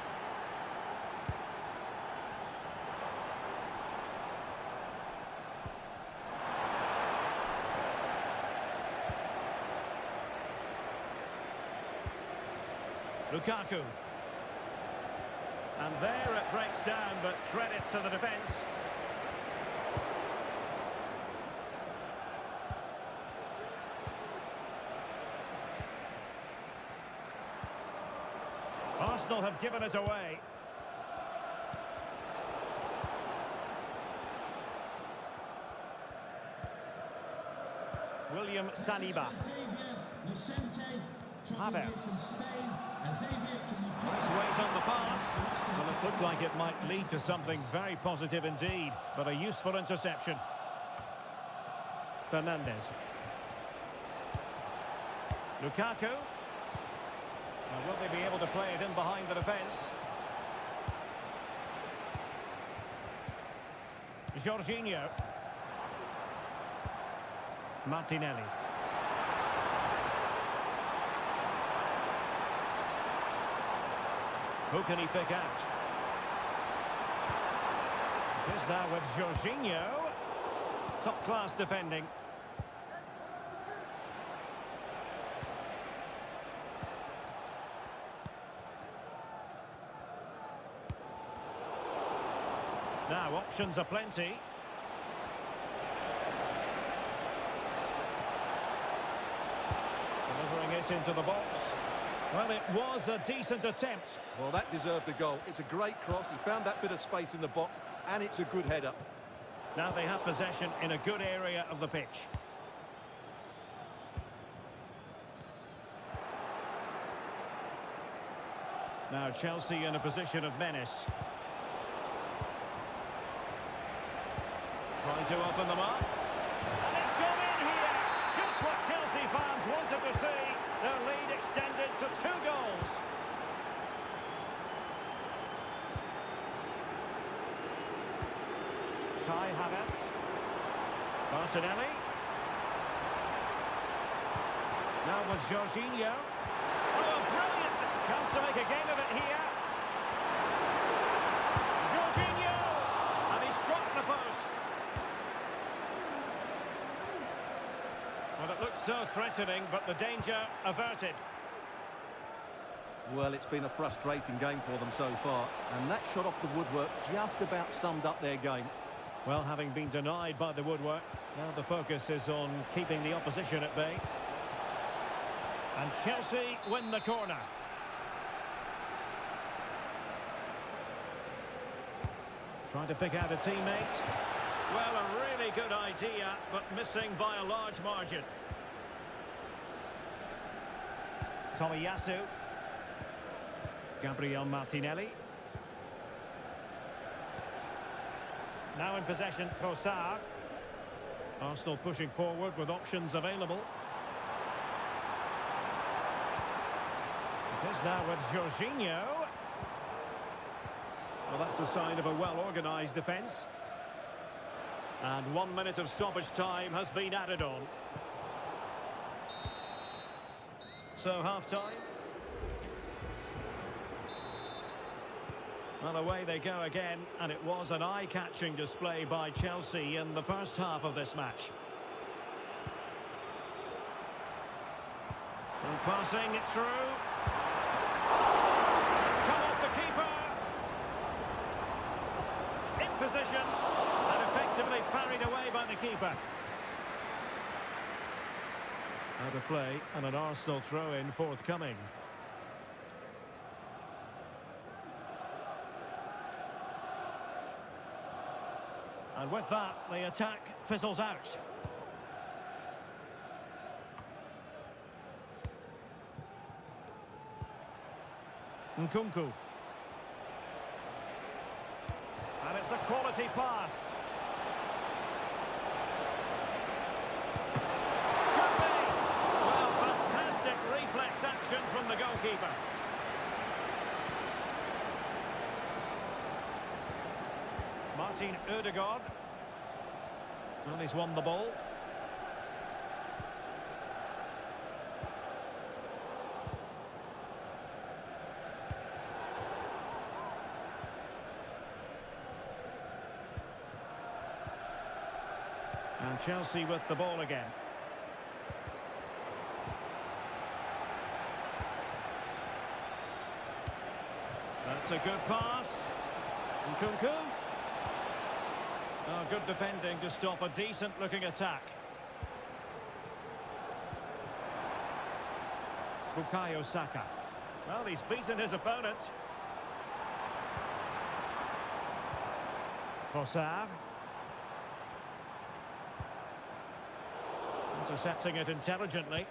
Lukaku. And there it breaks down, but credit to the defence. Arsenal have given it away. William Saliba. Havertz. Let's wait on the pass. Well, it looks like it might lead to something very positive indeed, but a useful interception. Fernandes. Lukaku. Now, will they be able to play it in behind the defence? Jorginho. Martinelli. Who can he pick out? It is now with Jorginho. Top-class defending. Now, options are plenty. Delivering it into the box. Well, it was a decent attempt. Well, that deserved a goal. It's a great cross. He found that bit of space in the box, and it's a good header. Now they have possession in a good area of the pitch. Now Chelsea in a position of menace. Trying to open them up. And it's gone in here. Just what Chelsea fans wanted to see. Their lead extended to 2 goals. Kai Havertz. Martinelli. Now with Jorginho. Oh, brilliant chance to make a game of it here. Jorginho. And he struck the post. Well, it looked so threatening, but the danger averted. Well, it's been a frustrating game for them so far, and that shot off the woodwork just about summed up their game. Well, having been denied by the woodwork, now the focus is on keeping the opposition at bay. And Chelsea win the corner. Trying to pick out a teammate. Well, a really good idea, but missing by a large margin. Tomiyasu. Gabriel Martinelli. Now in possession, Trossard. Arsenal pushing forward with options available. It is now with Jorginho. Well, that's a sign of a well-organised defence. And 1 minute of stoppage time has been added on. So half-time. Well, away they go again, and it was an eye-catching display by Chelsea in the first half of this match. And passing it through. It's come off the keeper. In position, and effectively parried away by the keeper. Out of play, and an Arsenal throw-in forthcoming. And with that, the attack fizzles out. Nkunku. And it's a quality pass. Could be. Well, fantastic reflex action from the goalkeeper. Martin Ødegaard. Well, he's won the ball. And Chelsea with the ball again. That's a good pass. Nkunku. Oh, good defending to stop a decent-looking attack. Bukayo Saka. Well, he's beaten his opponent. Trossard. Intercepting it intelligently.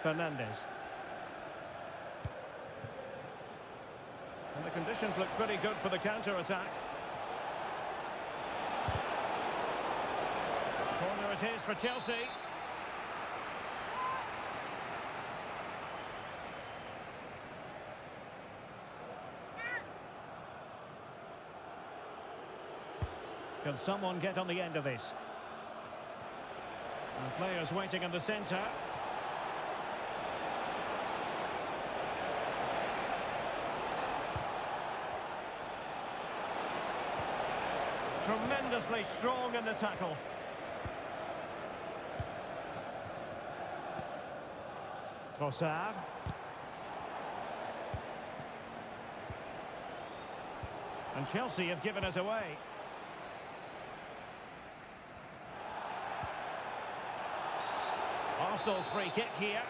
Fernandes. And the conditions look pretty good for the counter-attack. Corner it is for Chelsea. Can someone get on the end of this? And players waiting in the centre. tremendously strong in the tackle. Trossard. And Chelsea have given us away. Arsenal's free kick here.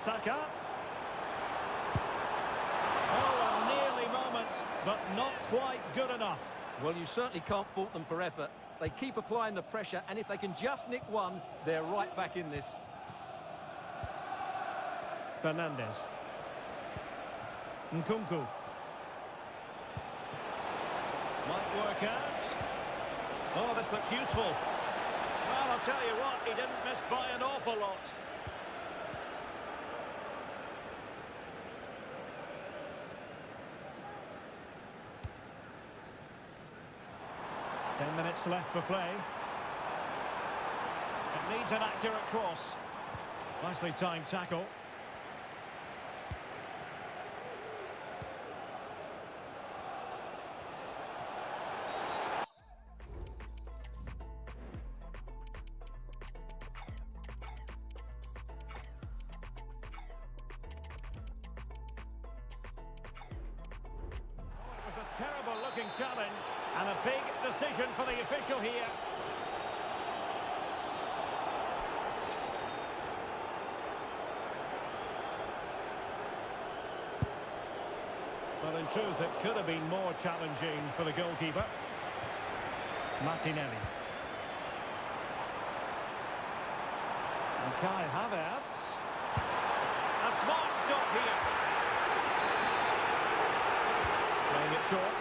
Saka. Oh, a nearly moment, but not quite good enough. Well, you certainly can't fault them for effort. They keep applying the pressure, and if they can just nick one, they're right back in this. Fernandes. Nkunku. Might work out. Oh, this looks useful. Well, I'll tell you what, he didn't miss by an awful lot. Ten minutes left for play. It needs an accurate cross. Nicely timed tackle. Terrible looking challenge and a big decision for the official here. Well, in truth, it could have been more challenging for the goalkeeper. Martinelli. And Kai Havertz. A smart stop here. Playing it short,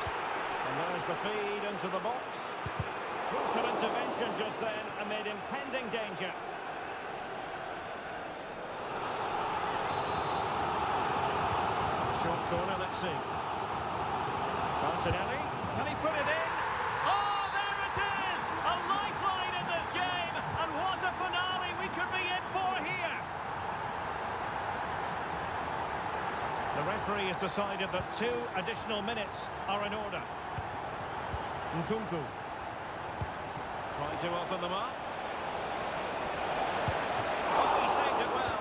and there's the feed into the box. Through some intervention just then amid impending danger. Short corner, let's see. Martinelli, can he put it in? Oh, there it is! A lifeline in this game, and what a finale we could be in for here! The referee has decided that 2 additional minutes are in order. Nkunku. Trying to open them up. Oh, he saved it well.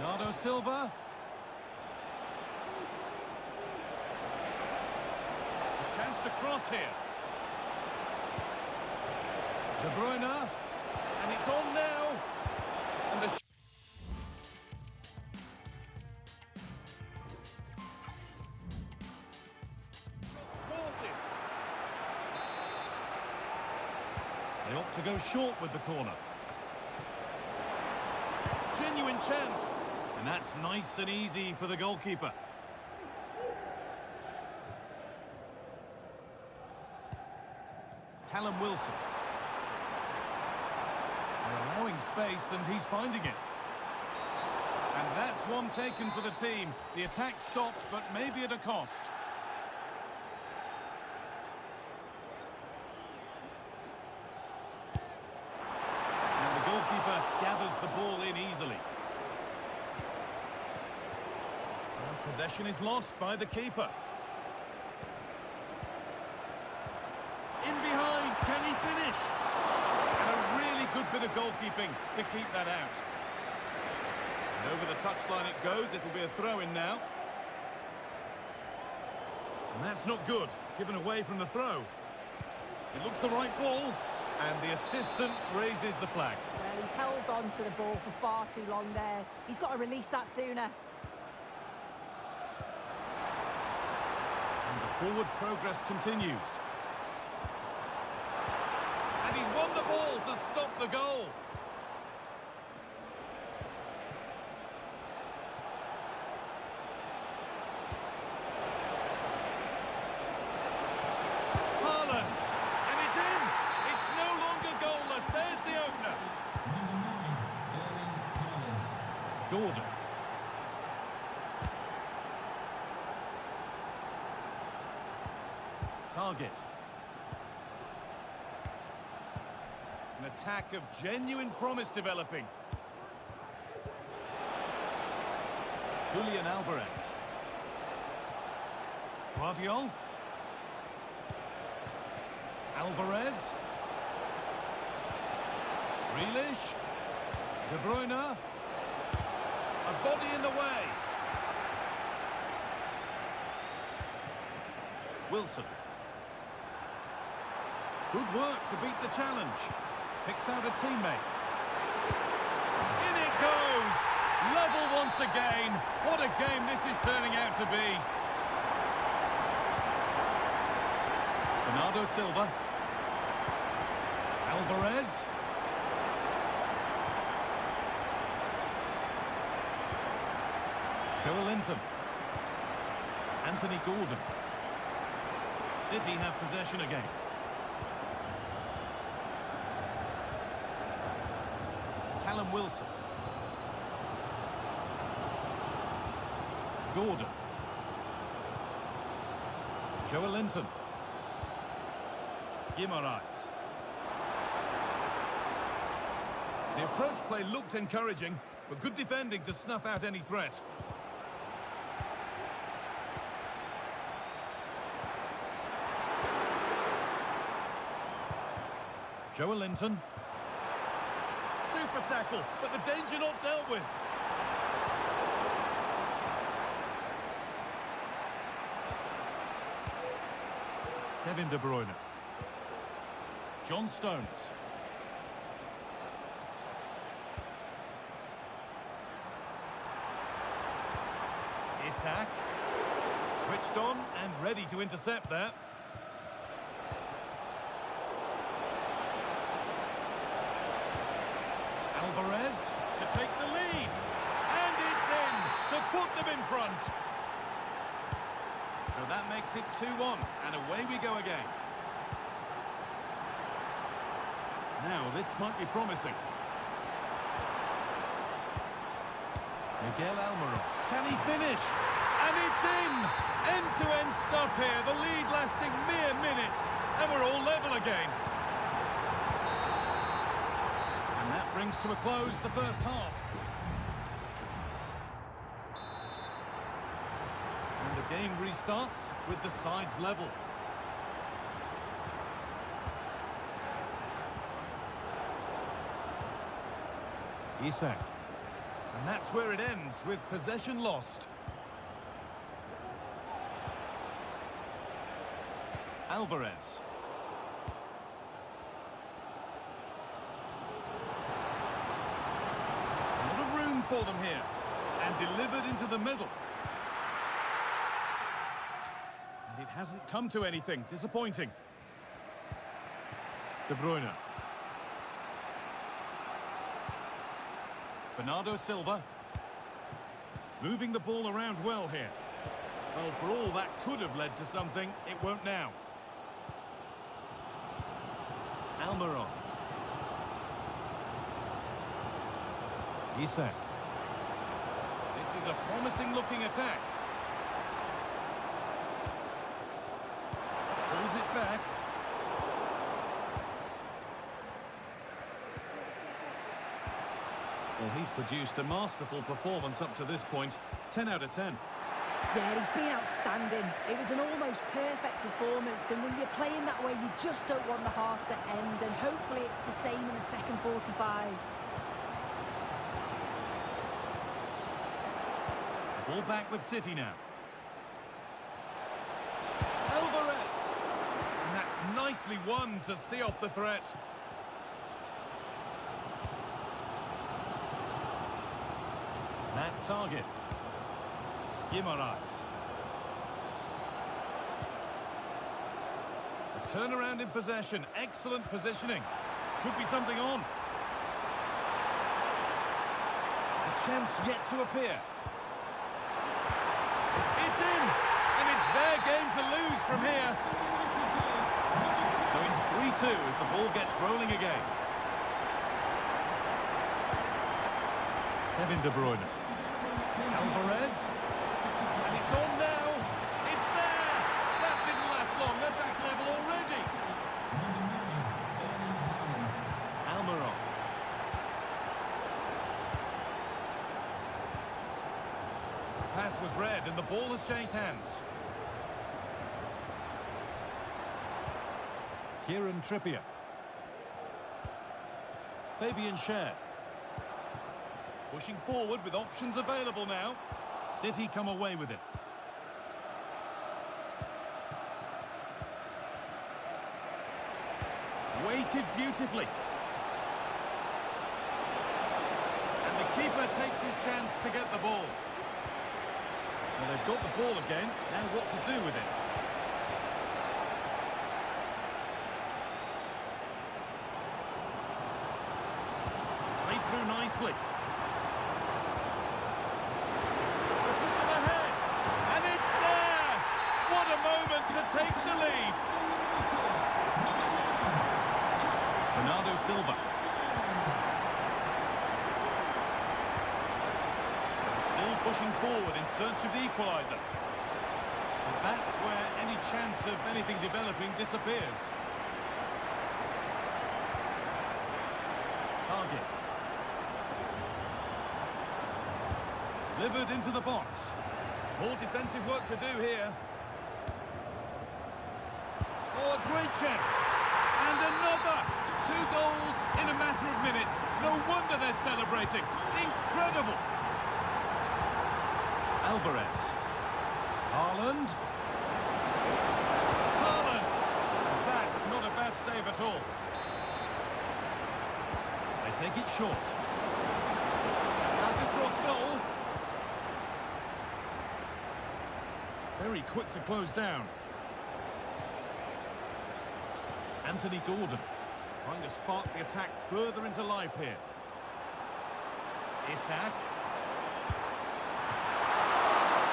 Bernardo Silva. A chance to cross here. De Bruyne. And it's on now. And the They opt to go short with the corner. Genuine chance. And that's nice and easy for the goalkeeper. Callum Wilson. They're allowing space and he's finding it. And that's one taken for the team. The attack stops, but maybe at a cost. Goalkeeper gathers the ball in easily. And possession is lost by the keeper. In behind, can he finish? And a really good bit of goalkeeping to keep that out. And over the touchline it goes, it'll be a throw-in now. And that's not good, given away from the throw. It looks the right ball. And the assistant raises the flag. Well, he's held on to the ball for far too long there. He's got to release that sooner. And the forward progress continues. And he's won the ball to stop the goal. Gordon. Target. An attack of genuine promise developing. Julian Alvarez. Guardiola. Alvarez. Grealish. De Bruyne. A body in the way. Wilson. Good work to beat the challenge. Picks out a teammate. In it goes. Level once again. What a game this is turning out to be. Bernardo Silva. Alvarez. Joelinton. Anthony Gordon. City have possession again. Callum Wilson. Gordon. Joelinton. Guimaraes. The approach play looked encouraging, but good defending to snuff out any threat. Joelinton. Super tackle, but the danger not dealt with. Kevin De Bruyne. John Stones. Isak. Switched on and ready to intercept there. Alvarez to take the lead. And it's in to put them in front. So that makes it 2-1, and away we go again. Now, this might be promising. Miguel Almiron. Can he finish? And it's in! End-to-end stuff here. The lead lasting mere minutes. And we're all level again. And that brings to a close the first half. And the game restarts with the sides level. Isak. And And that's where it ends, with possession lost. Alvarez. A lot of room for them here. And delivered into the middle. And it hasn't come to anything. Disappointing. De Bruyne. Bernardo Silva. Moving the ball around well here. Well, for all that could have led to something, it won't now. Almiron. Isak. This is a promising-looking attack. Pulls it back. Well, he's produced a masterful performance up to this point. 10 out of 10. Yeah, he's been outstanding. It was an almost perfect performance, and when you're playing that way, you just don't want the half to end, and hopefully it's the same in the second 45. Ball back with City now. Alvarez! And that's nicely won to see off the threat. That target. Guimaraes. A turnaround in possession. Excellent positioning. Could be something on. A chance yet to appear. It's in! And it's their game to lose from here. So it's 3-2 as the ball gets rolling again. Kevin De Bruyne. Alvarez. And it's on now. It's there! That didn't last long. They're back level already. Almiron. Pass was read and the ball has changed hands. Kieran Trippier. Fabian Schär. Pushing forward with options available now. City come away with it. Weighted beautifully. And the keeper takes his chance to get the ball. Well, they've got the ball again. Now what to do with it? Played through nicely. To take the lead. Bernardo Silva. Still pushing forward in search of the equaliser. And that's where any chance of anything developing disappears. Target. Delivered into the box. More defensive work to do here. Oh, a great chance. And another. 2 goals in a matter of minutes. No wonder they're celebrating. Incredible. Alvarez. Haaland. Haaland. That's not a bad save at all. They take it short. Back across goal. Very quick to close down. Anthony Gordon trying to spark the attack further into life here. Isak.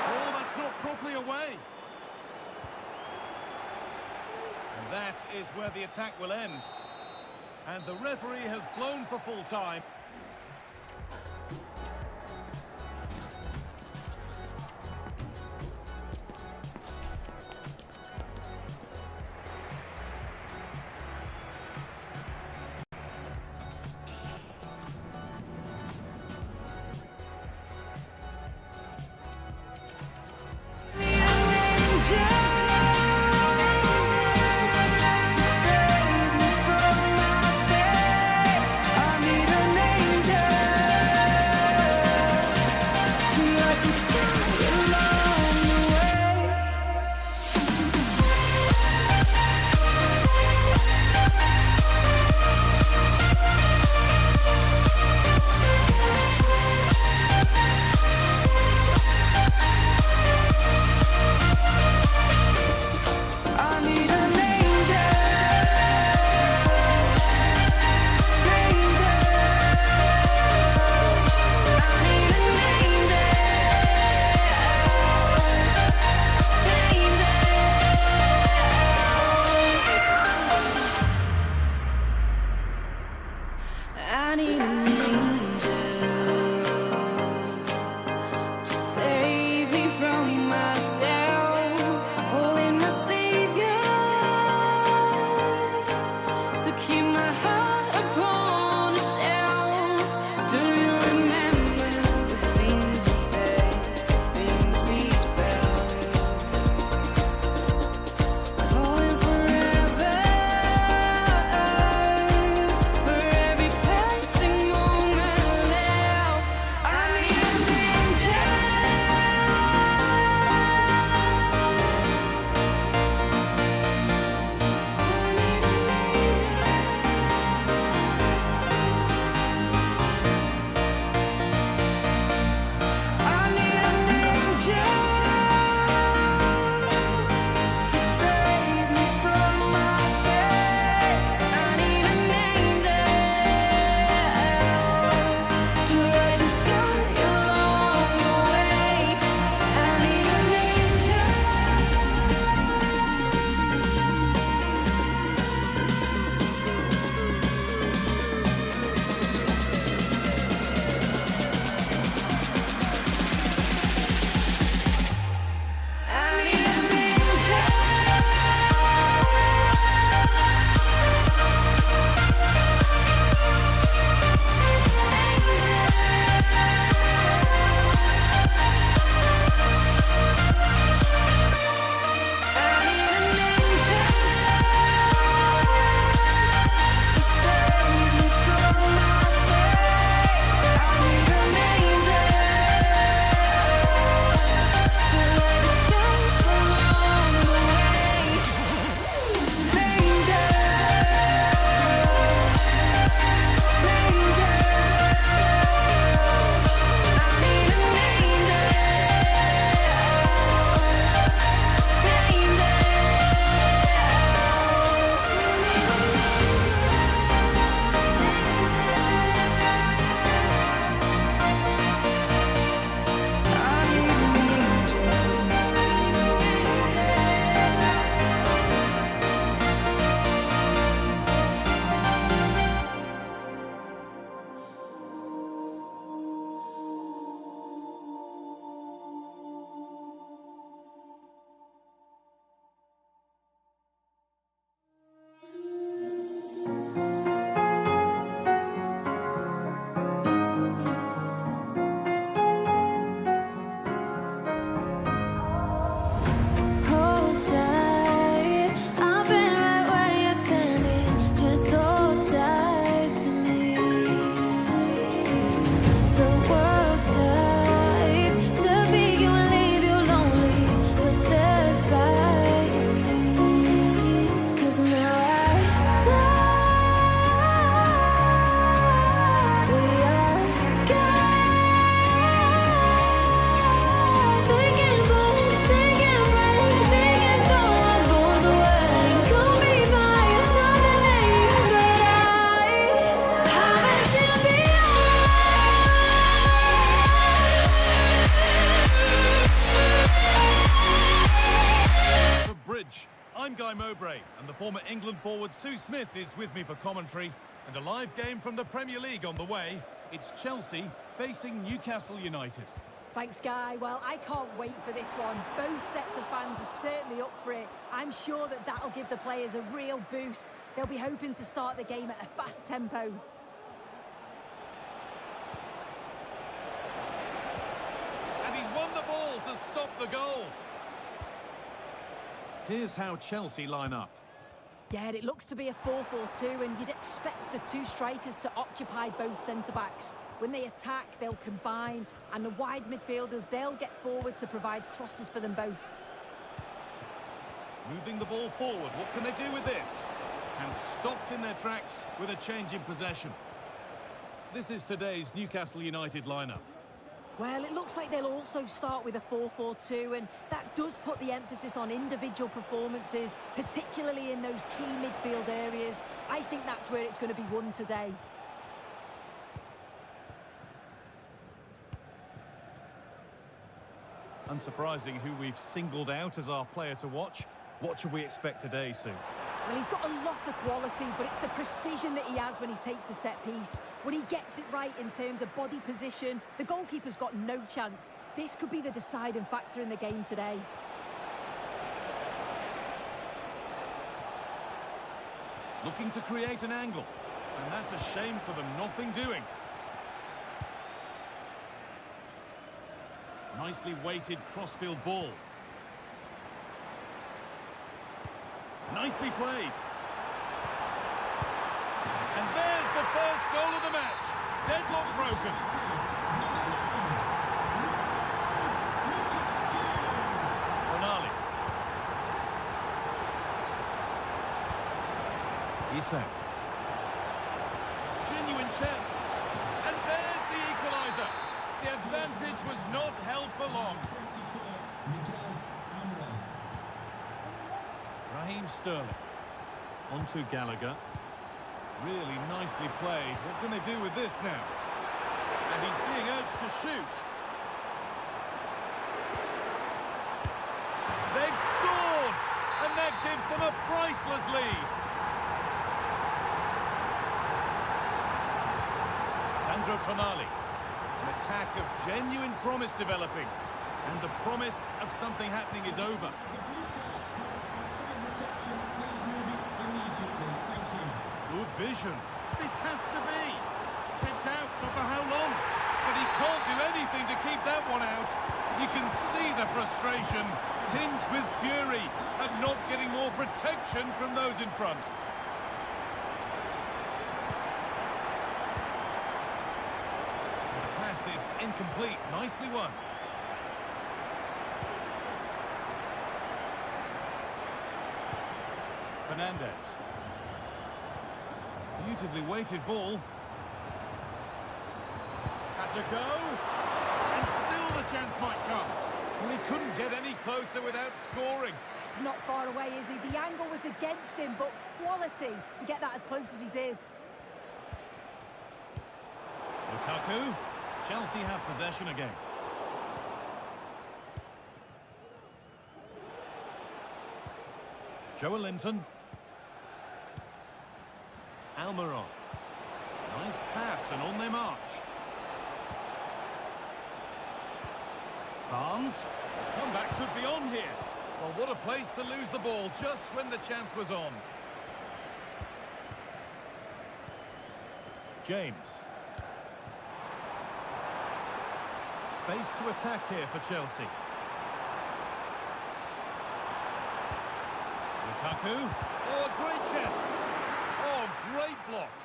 Oh, that's not properly away. And that is where the attack will end. And the referee has blown for full time. To save me from my fate, I need an angel. Guy Mowbray, and the former England forward Sue Smith is with me for commentary. And a live game from the Premier League on the way. It's Chelsea facing Newcastle United. Thanks, Guy. Well, I can't wait for this one. Both sets of fans are certainly up for it. I'm sure that that'll give the players a real boost. They'll be hoping to start the game at a fast tempo. And he's won the ball to stop the goal. Here's how Chelsea line up. Yeah, it looks to be a 4-4-2, and you'd expect the two strikers to occupy both centre-backs. When they attack, they'll combine, and the wide midfielders, they'll get forward to provide crosses for them both. Moving the ball forward, what can they do with this? And stopped in their tracks with a change in possession. This is today's Newcastle United lineup. Well, it looks like they'll also start with a 4-4-2, and that does put the emphasis on individual performances, particularly in those key midfield areas. I think that's where it's going to be won today. Unsurprising who we've singled out as our player to watch. What should we expect today, Sue? Well, he's got a lot of quality, but it's the precision that he has when he takes a set piece. When he gets it right in terms of body position, the goalkeeper's got no chance. This could be the deciding factor in the game today. Looking to create an angle. And that's a shame for them, nothing doing. Nicely weighted crossfield ball. Nicely played. And there's the first goal of the match. Deadlock broken. Tonali. Isak. Genuine chance. And there's the equaliser. The advantage was not held for long. Raheem Sterling. On to Gallagher. Really nicely played. What can they do with this now? And he's being urged to shoot. They've scored! And that gives them a priceless lead. Sandro Tonali. An attack of genuine promise developing. And the promise of something happening is over. Good vision. This has to be. Kept out, not for how long. But he can't do anything to keep that one out. You can see the frustration, tinged with fury, at not getting more protection from those in front. The pass is incomplete. Nicely won. Fernandez. Beautifully weighted ball. Has a go. And still the chance might come. Well, he couldn't get any closer without scoring. He's not far away, is he? The angle was against him, but quality to get that as close as he did. Lukaku. Chelsea have possession again. Joelinton. Almiron. Nice pass and on they march. Barnes. Comeback could be on here. Well, what a place to lose the ball just when the chance was on. James. Space to attack here for Chelsea. Lukaku. Oh, a great chance. Oh, great block.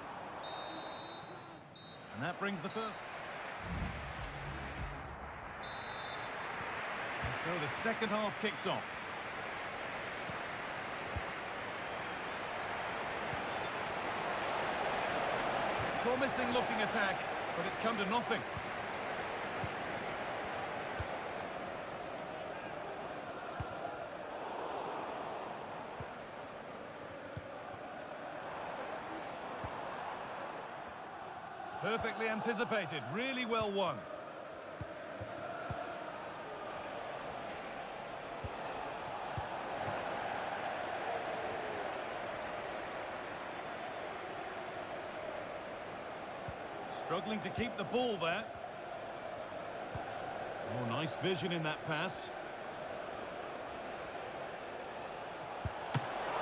And that brings the first. And so the second half kicks off. Promising looking attack, but it's come to nothing. Perfectly anticipated, really well won. Struggling to keep the ball there. Oh, nice vision in that pass.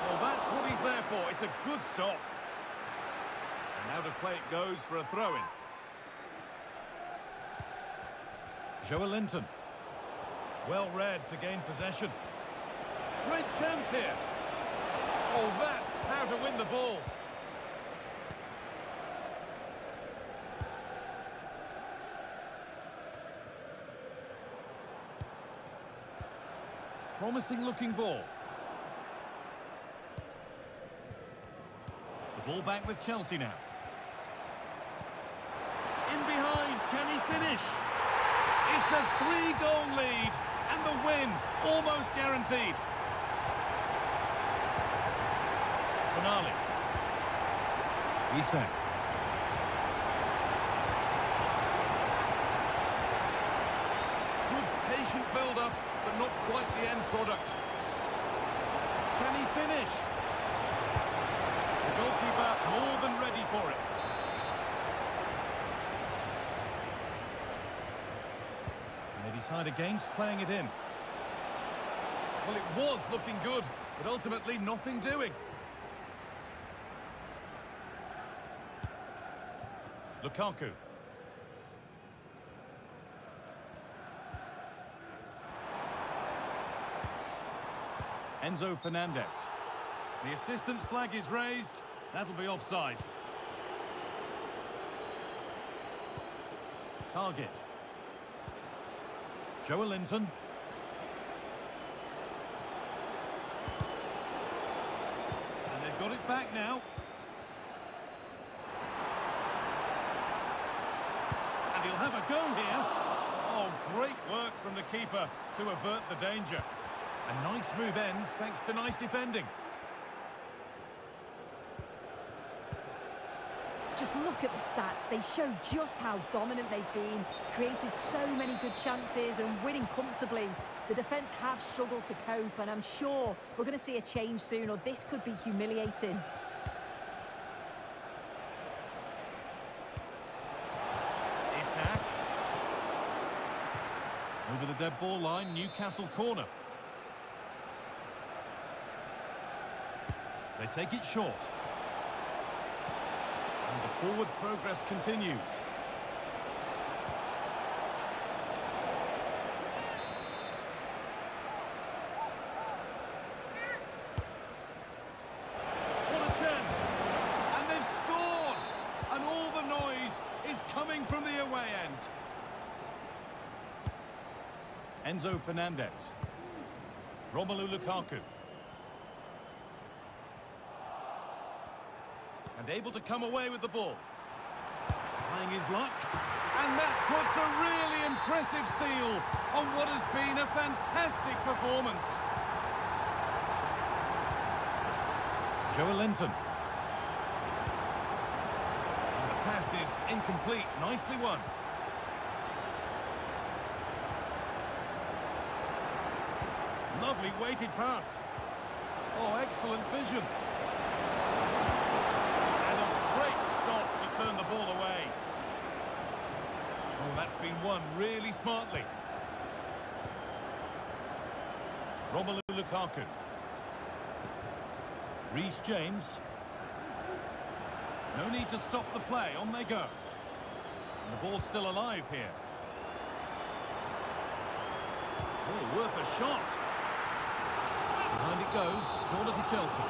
Well, that's what he's there for. It's a good stop. And now to play it goes for a throw-in. Joelinton. Well read to gain possession. Great chance here. Oh, that's how to win the ball. Promising looking ball. The ball back with Chelsea now. In behind, can he finish? It's a 3-goal lead and the win almost guaranteed. Finale. Isak. Good patient build-up, but not quite the end product. Can he finish? The goalkeeper more than ready for it. And they decide against playing it in. Well, it was looking good, but ultimately nothing doing. Lukaku. Enzo Fernandez. The assistant's flag is raised. That'll be offside. Target. Joelinton. And they've got it back now. And he'll have a go here. Oh, great work from the keeper to avert the danger. A nice move ends thanks to nice defending. Just look at the stats. They show just how dominant they've been, created so many good chances and winning comfortably. The defence have struggled to cope, and I'm sure we're going to see a change soon, or this could be humiliating. Isak. Over the dead ball line, Newcastle corner. They take it short. And the forward progress continues. What a chance! And they've scored! And all the noise is coming from the away end. Enzo Fernandez. Romelu Lukaku. And able to come away with the ball. Trying his luck. And that puts a really impressive seal on what has been a fantastic performance. Joelinton. And the pass is incomplete. Nicely won. Lovely weighted pass. Oh, excellent vision. Turn the ball away. Oh, that's been won really smartly. Romelu Lukaku. Reece James. No need to stop the play. On they go. And the ball's still alive here. Oh, worth a shot. Behind it goes. Corner to Chelsea.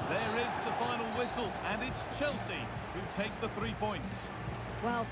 There is the final whistle, and it's Chelsea who take the 3 points. Well,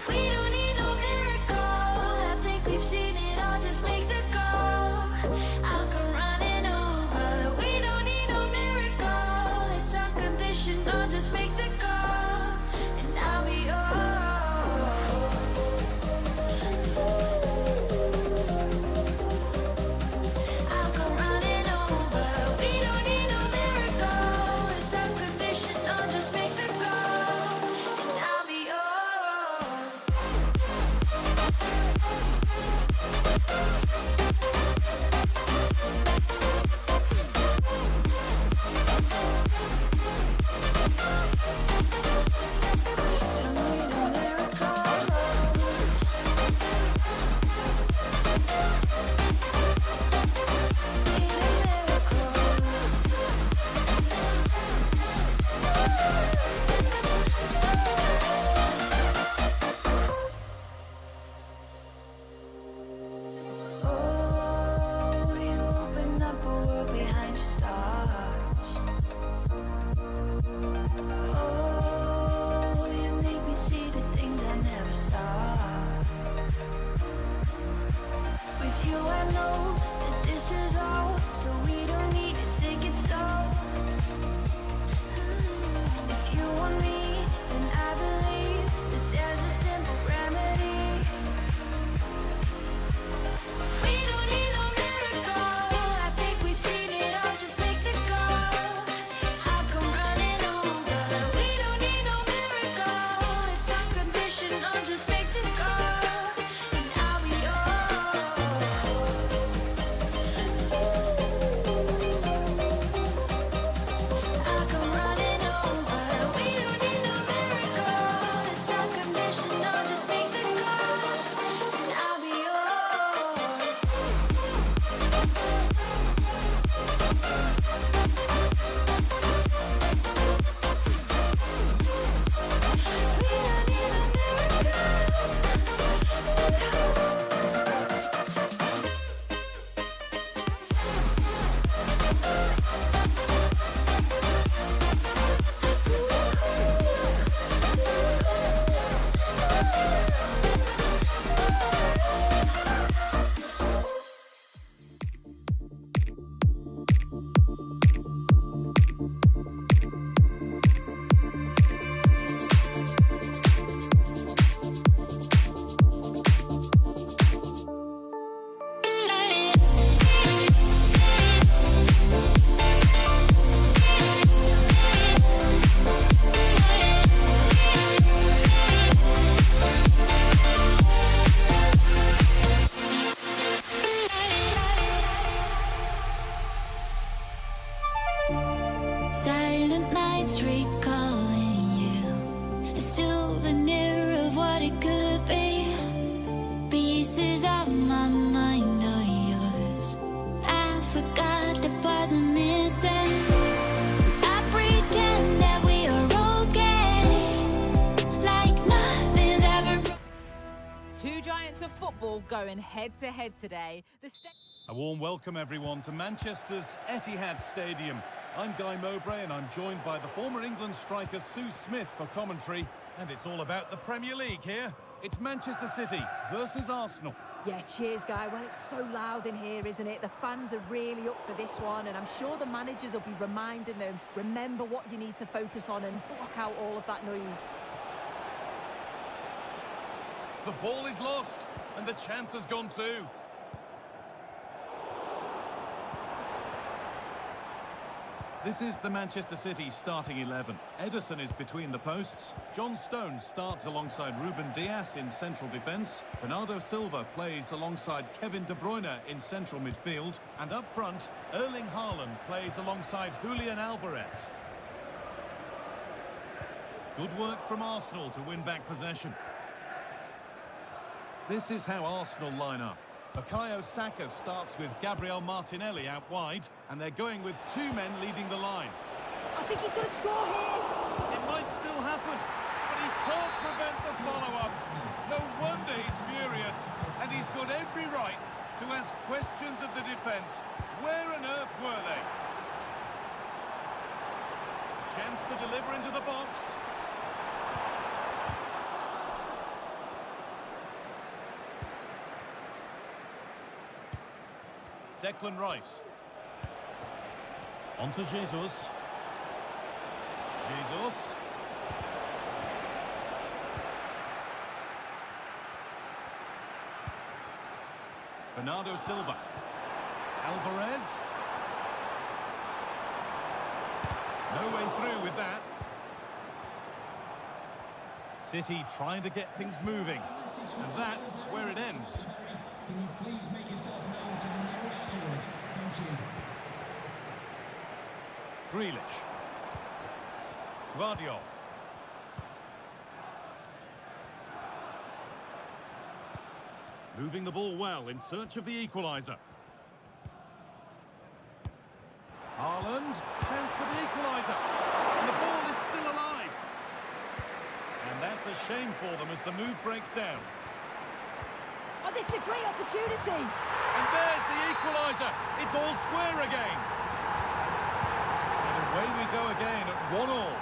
We don't need no miracle. I think we've seen it all. Just make the goal. know that this is all, so we don't need to take it slow. If you want me, then I believe that there's a simple remedy. We don't need no miracle. I think we've seen it all. Just make the call. I'll come running over. We don't need no miracle. It's unconditional. Just make the call, and I'll be yours. I'll come running over. We don't need no miracle. It's unconditional. Just make the call, and I'll be yours. We don't need a silent nights recalling you, a souvenir of what it could be. Pieces of my mind are yours. I forgot the parts I'm missing. I pretend that we are okay, like nothing's ever. Two giants of football going head-to-head today. A warm welcome, everyone, to Manchester's Etihad Stadium. I'm Guy Mowbray, and I'm joined by the former England striker Sue Smith for commentary. And it's all about the Premier League here. It's Manchester City versus Arsenal. Yeah, cheers, Guy. Well, it's so loud in here, isn't it? The fans are really up for this one, and I'm sure the managers will be reminding them, remember what you need to focus on and block out all of that noise. The ball is lost, and the chance has gone too. This is the Manchester City starting 11. Ederson is between the posts. John Stones starts alongside Ruben Dias in central defence. Bernardo Silva plays alongside Kevin De Bruyne in central midfield. And up front, Erling Haaland plays alongside Julian Alvarez. Good work from Arsenal to win back possession. This is how Arsenal line up. Bukayo Saka starts with Gabriel Martinelli out wide, and they're going with two men leading the line. I think he's going to score here. It might still happen, but he can't prevent the follow-up. No wonder he's furious, and he's got every right to ask questions of the defence. Where on earth were they? Chance to deliver into the box. Declan Rice. On to Jesus. Jesus. Bernardo Silva. Alvarez. No way through with that. City trying to get things moving. And that's where it ends. Can you please make yourself known to the nearest steward? Thank you. Grealish. Guardiola. Moving the ball well in search of the equaliser. Haaland, chance for the equaliser. And the ball is still alive. And that's a shame for them as the move breaks down. Oh, this is a great opportunity. And there's the equaliser. It's all square again. And away we go again at 1-1.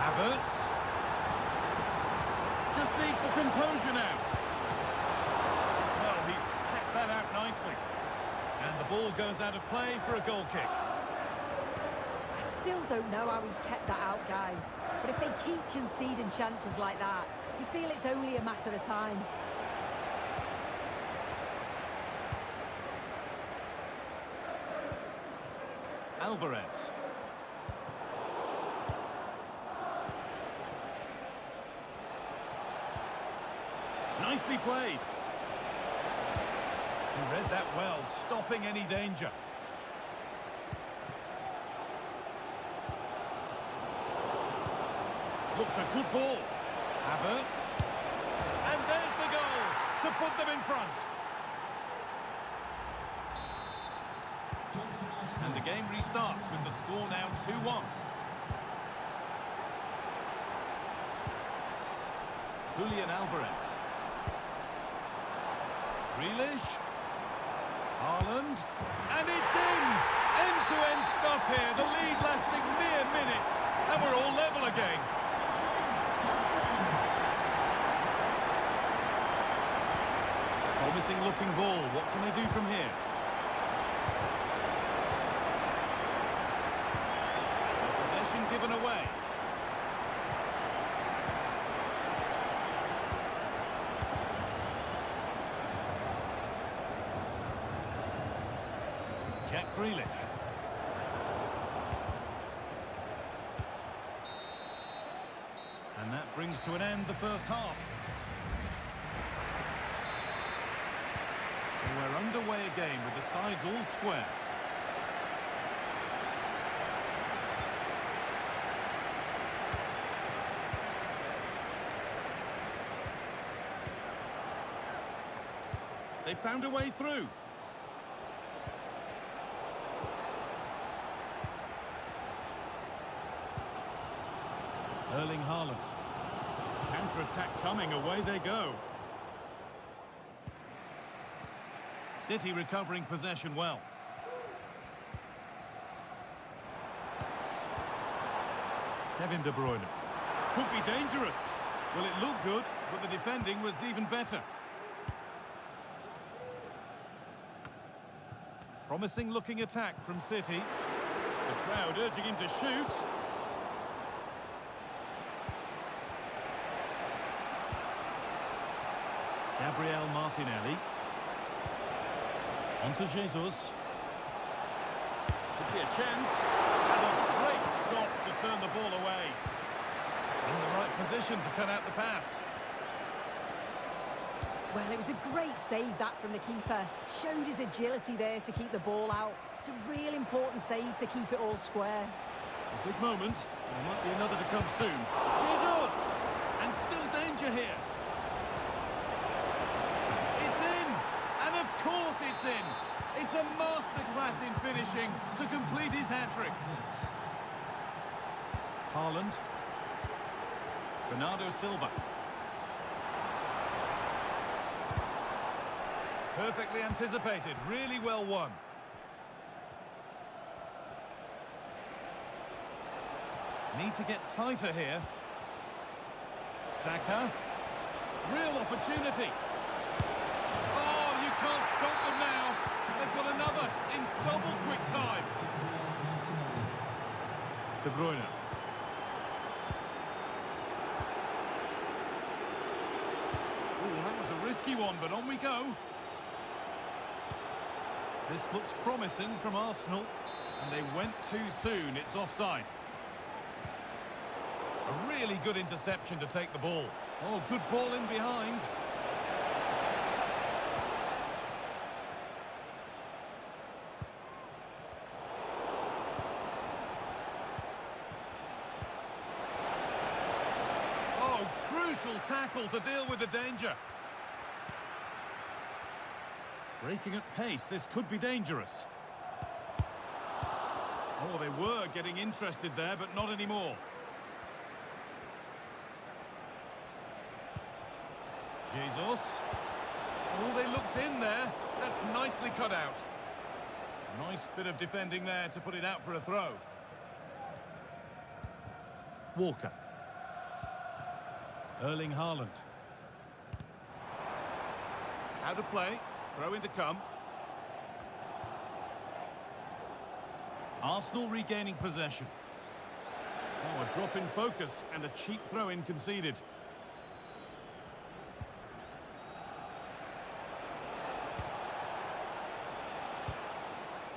Havertz. Just needs the composure now. ball goes out of play for a goal kick. I still don't know how he's kept that out, Guy. But if they keep conceding chances like that, you feel it's only a matter of time. Alvarez. Nicely played. He read that well, stopping any danger. Looks a good ball. Havertz. And there's the goal to put them in front. And the game restarts with the score now 2-1. Julian Alvarez. Grealish. Haaland. And it's in! End-to-end stuff here. The lead lasting mere minutes. And we're all level again. Promising looking ball. What can they do from here? Possession given away. Jack Grealish. And that brings to an end the first half. So we're underway again with the sides all square. They found a way through. Erling Haaland. Counter-attack coming, away they go. City recovering possession well. Kevin De Bruyne. Could be dangerous. Well, it looked good, but the defending was even better. Promising looking attack from City. The crowd urging him to shoot. Gabriel Martinelli. On to Jesus. Could be a chance. And a great stop to turn the ball away. In the right position to cut out the pass. Well, it was a great save, that, from the keeper. Showed his agility there to keep the ball out. It's a real important save to keep it all square. A big moment. There might be another to come soon. Jesus! And still danger here. It's in! And of course it's in! It's a masterclass in finishing to complete his hat-trick. Haaland. Bernardo Silva. Perfectly anticipated, really well won. Need to get tighter here. Saka. Real opportunity. Oh, you can't stop them now. They've got another in double quick time. De Bruyne. Oh, that was a risky one, but on we go. This looks promising from Arsenal, and they went too soon. It's offside. A really good interception to take the ball. Oh, good ball in behind. Oh, crucial tackle to deal with the danger. Breaking at pace, this could be dangerous. Oh, they were getting interested there, but not anymore. Jesus. Oh, they looked in there. That's nicely cut out. Nice bit of defending there to put it out for a throw. Walker. Erling Haaland. How to play. Throw in to come. Arsenal regaining possession. Oh, a drop in focus and a cheap throw-in conceded.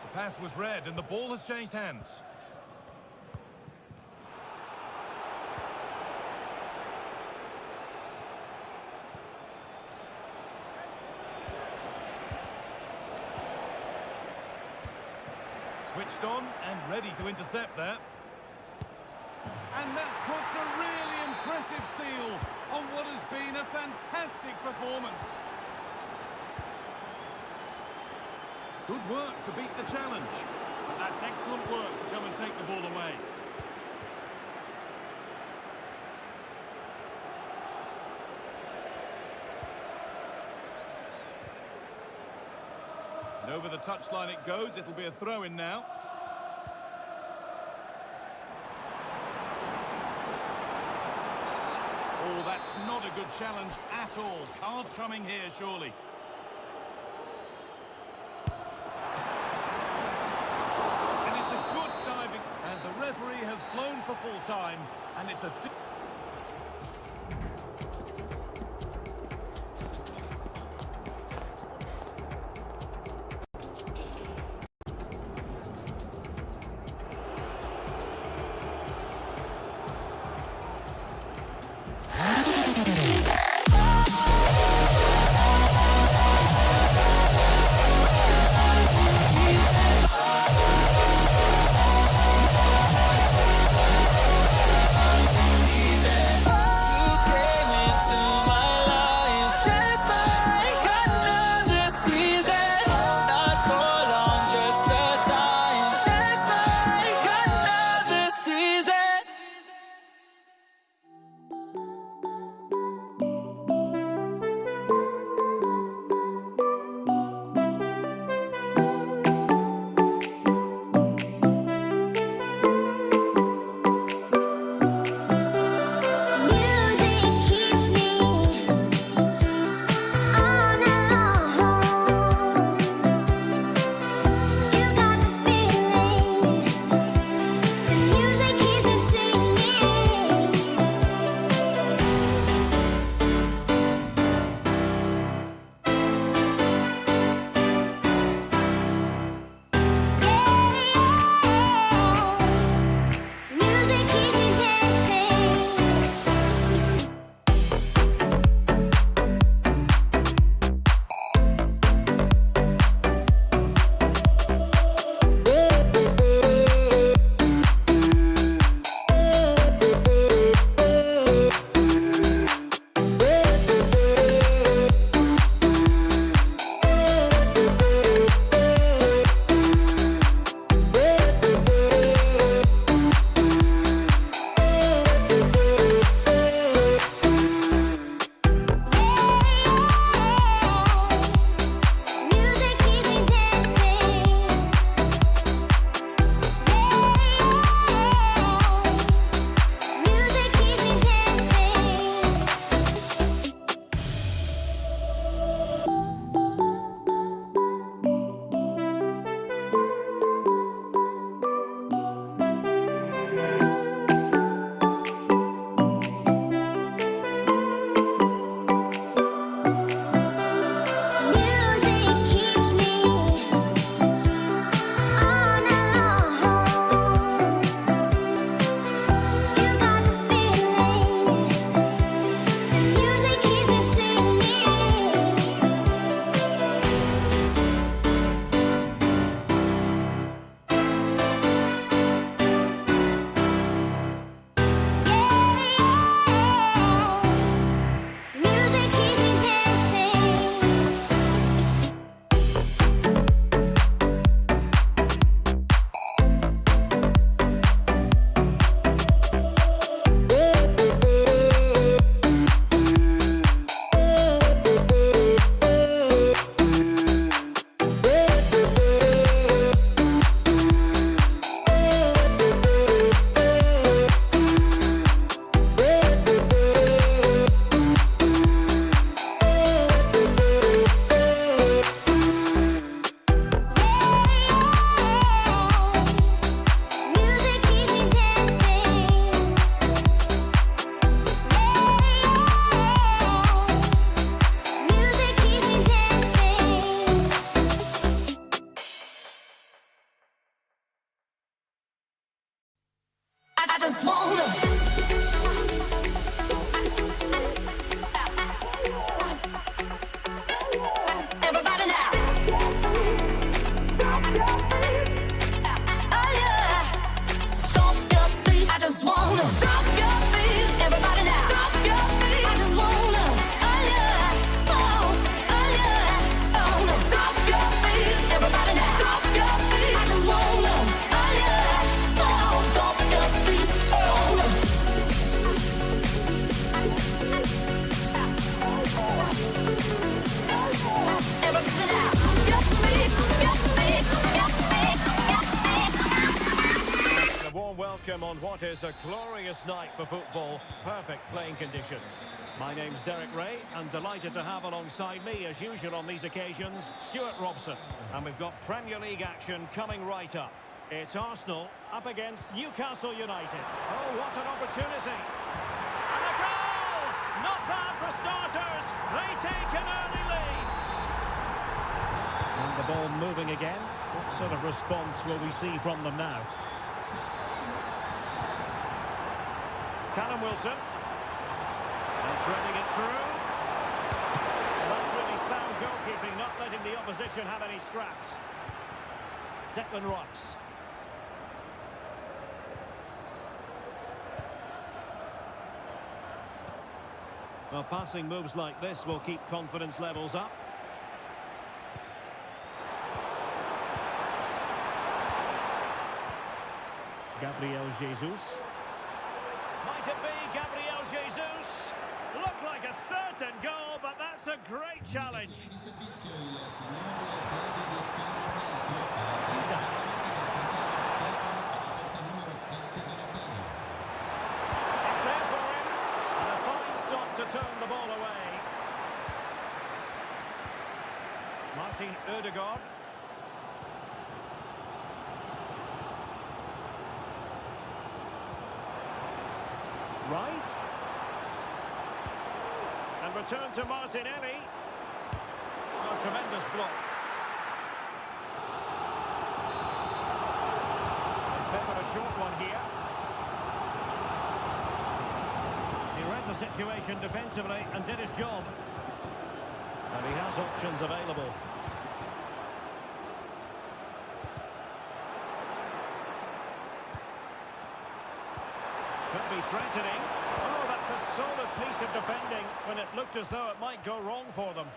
The pass was read and the ball has changed hands. Switched on and ready to intercept there. And that puts a really impressive seal on what has been a fantastic performance. Good work to beat the challenge. But that's excellent work to come and take the ball away. And over the touchline it goes. It'll be a throw-in now. Oh, that's not a good challenge at all. Hard coming here, surely. And it's a good diving. And the referee has blown for full time. And it's a... on what is a glorious night for football. Perfect playing conditions. My name's Derek Ray, and delighted to have alongside me, as usual on these occasions, Stuart Robson. And we've got Premier League action coming right up. It's Arsenal up against Newcastle United. Oh, what an opportunity. And a goal! Not bad for starters. They take an early lead. And the ball moving again. What sort of response will we see from them now? Callum Wilson. And threading it through. That's really sound goalkeeping, not letting the opposition have any scraps. Declan Rice. Well, passing moves like this will keep confidence levels up. Gabriel Jesus. Might it be Gabriel Jesus? Looked like a certain goal, but that's a great challenge. It's there for him. And a fine stop to turn the ball away. Martin Ødegaard. Rice. And return to Martinelli. A tremendous block. Bit of a short one here. He read the situation defensively and did his job. And he has options available. Could be threatening. Oh, that's a solid piece of defending when it looked as though it might go wrong for them.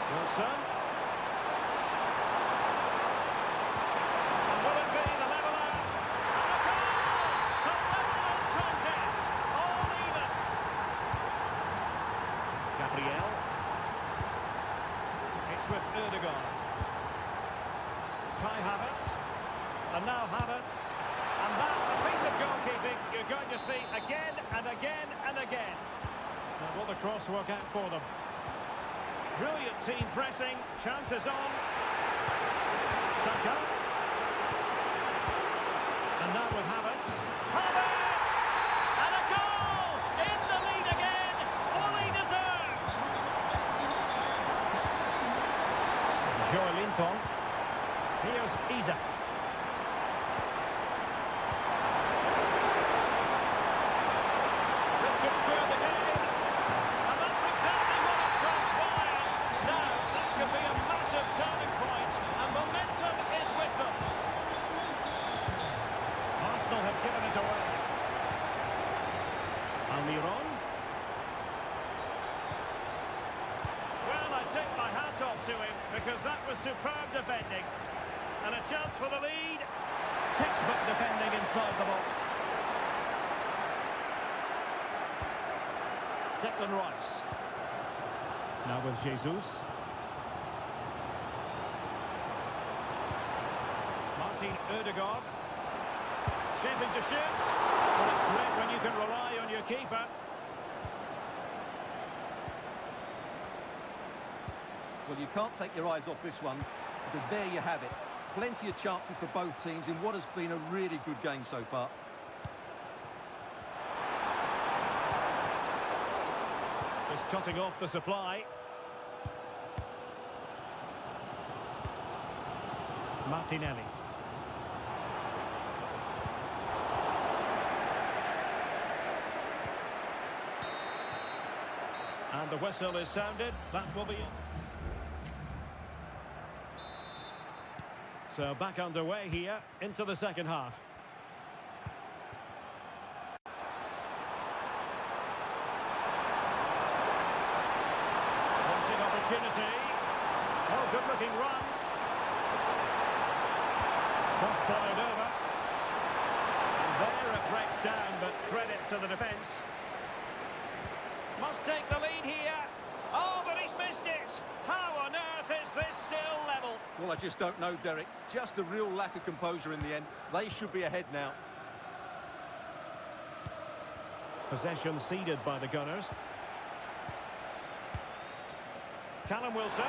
Wilson. And will it be the leveller? And a goal to level this contest. All even. Gabriel. It's with Ødegaard. Kai Havertz, and now Havertz, and that, a piece of goalkeeping you're going to see again and again and again. Now will the cross work out for them? Brilliant team pressing, chances on. Saka. And now with Havertz. Havertz! And a goal! In the lead again, fully deserved. Joelinton. Here's Isak. This could square the game. And that's exactly what has transpired. Now, that could be a massive turning point, and momentum is with them. Arsenal have given it away. Almiron. Well, I take my hat off to him, because that was superb defending. And a chance for the lead. Textbook defending inside the box. Declan Rice. Now with Jesus. Martin Ødegaard. Shaping to shoot. Well, it's great when you can rely on your keeper. Well, you can't take your eyes off this one, because there you have it. Plenty of chances for both teams in what has been a really good game so far. Just cutting off the supply. Martinelli. And the whistle is sounded. That will be it. So back underway here into the second half. Forcing opportunity. Oh, good-looking run. Cross fired over. And there it breaks down, but credit to the defence. Must take the lead here. Oh, but he's missed it. How on earth is this still level? Well, I just don't know, Derek. Just a real lack of composure in the end. They should be ahead now. Possession ceded by the Gunners. Callum Wilson.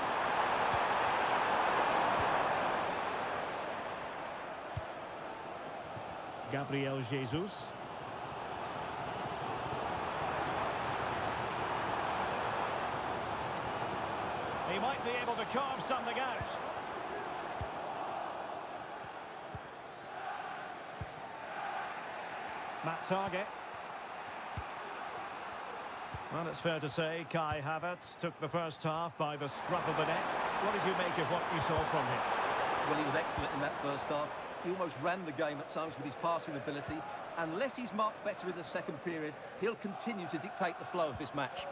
Gabriel Jesus. He might be able to carve something out. Matt Target. Well, it's fair to say Kai Havertz took the first half by the scruff of the neck. What did you make of what you saw from him? Well, he was excellent in that first half. He almost ran the game at times with his passing ability. Unless he's marked better in the second period, he'll continue to dictate the flow of this match.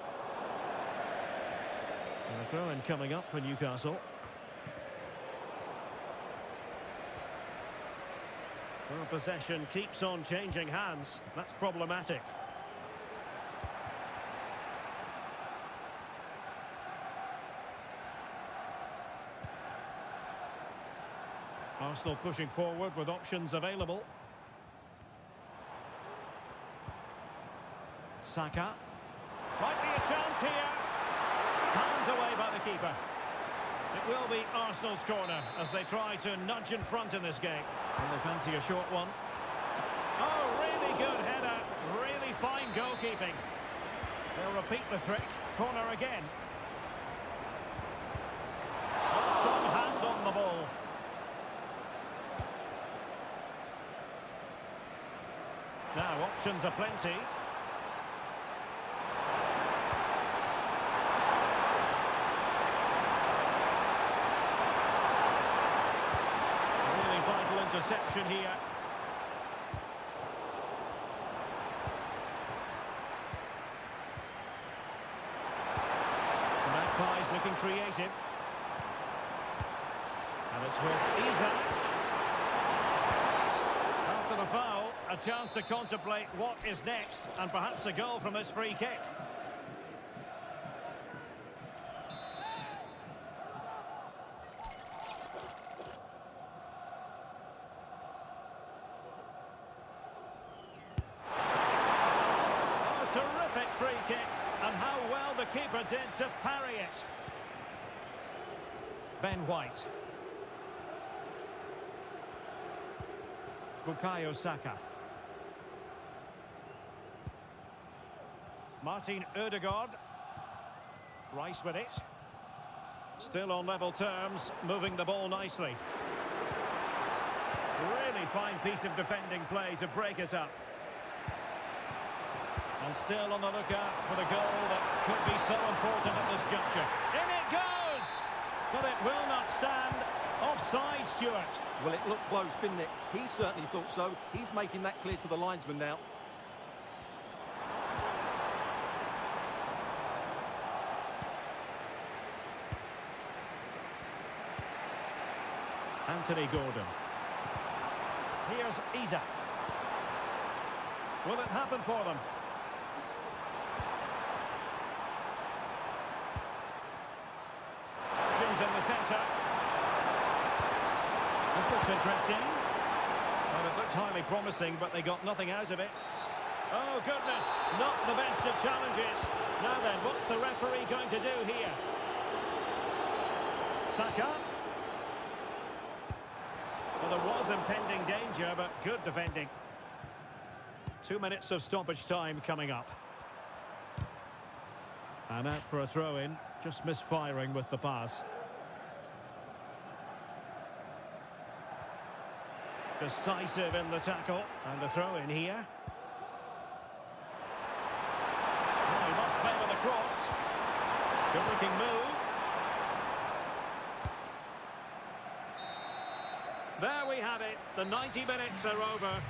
And a throw-in coming up for Newcastle. Well, possession keeps on changing hands. That's problematic. Arsenal pushing forward with options available. Saka. Might be a chance here. Handed away by the keeper. It will be Arsenal's corner as they try to nudge in front in this game. And they fancy a short one. Oh, really good header. Really fine goalkeeping. They'll repeat the trick. Corner again. A strong hand on the ball. Now, options are plenty. Really vital interception here. The Magpies looking creative. And it's with Isak. After the foul, a chance to contemplate what is next, and perhaps a goal from this free kick. A terrific free kick, and how well the keeper did to parry it. Ben White. Bukayo Saka. Martin Ødegaard. Rice with it. Still on level terms, moving the ball nicely. Really fine piece of defending play to break it up. And still on the lookout for the goal that could be so important at this juncture. In it goes! But it will not stand. Offside, Stuart. Well, it looked close, didn't it? He certainly thought so. He's making that clear to the linesman now. Anthony Gordon. Here's Isak. Will it happen for them? Options in the centre. This looks interesting. Well, it looked highly promising, but they got nothing out of it. Oh, goodness. Not the best of challenges. Now then, what's the referee going to do here? Saka. Well, there was impending danger, but good defending. 2 minutes of stoppage time coming up. And out for a throw-in, just misfiring with the pass. Decisive in the tackle, and a throw-in here. Well, he must favour the cross. Good-looking move. There we have it. The 90 minutes are over.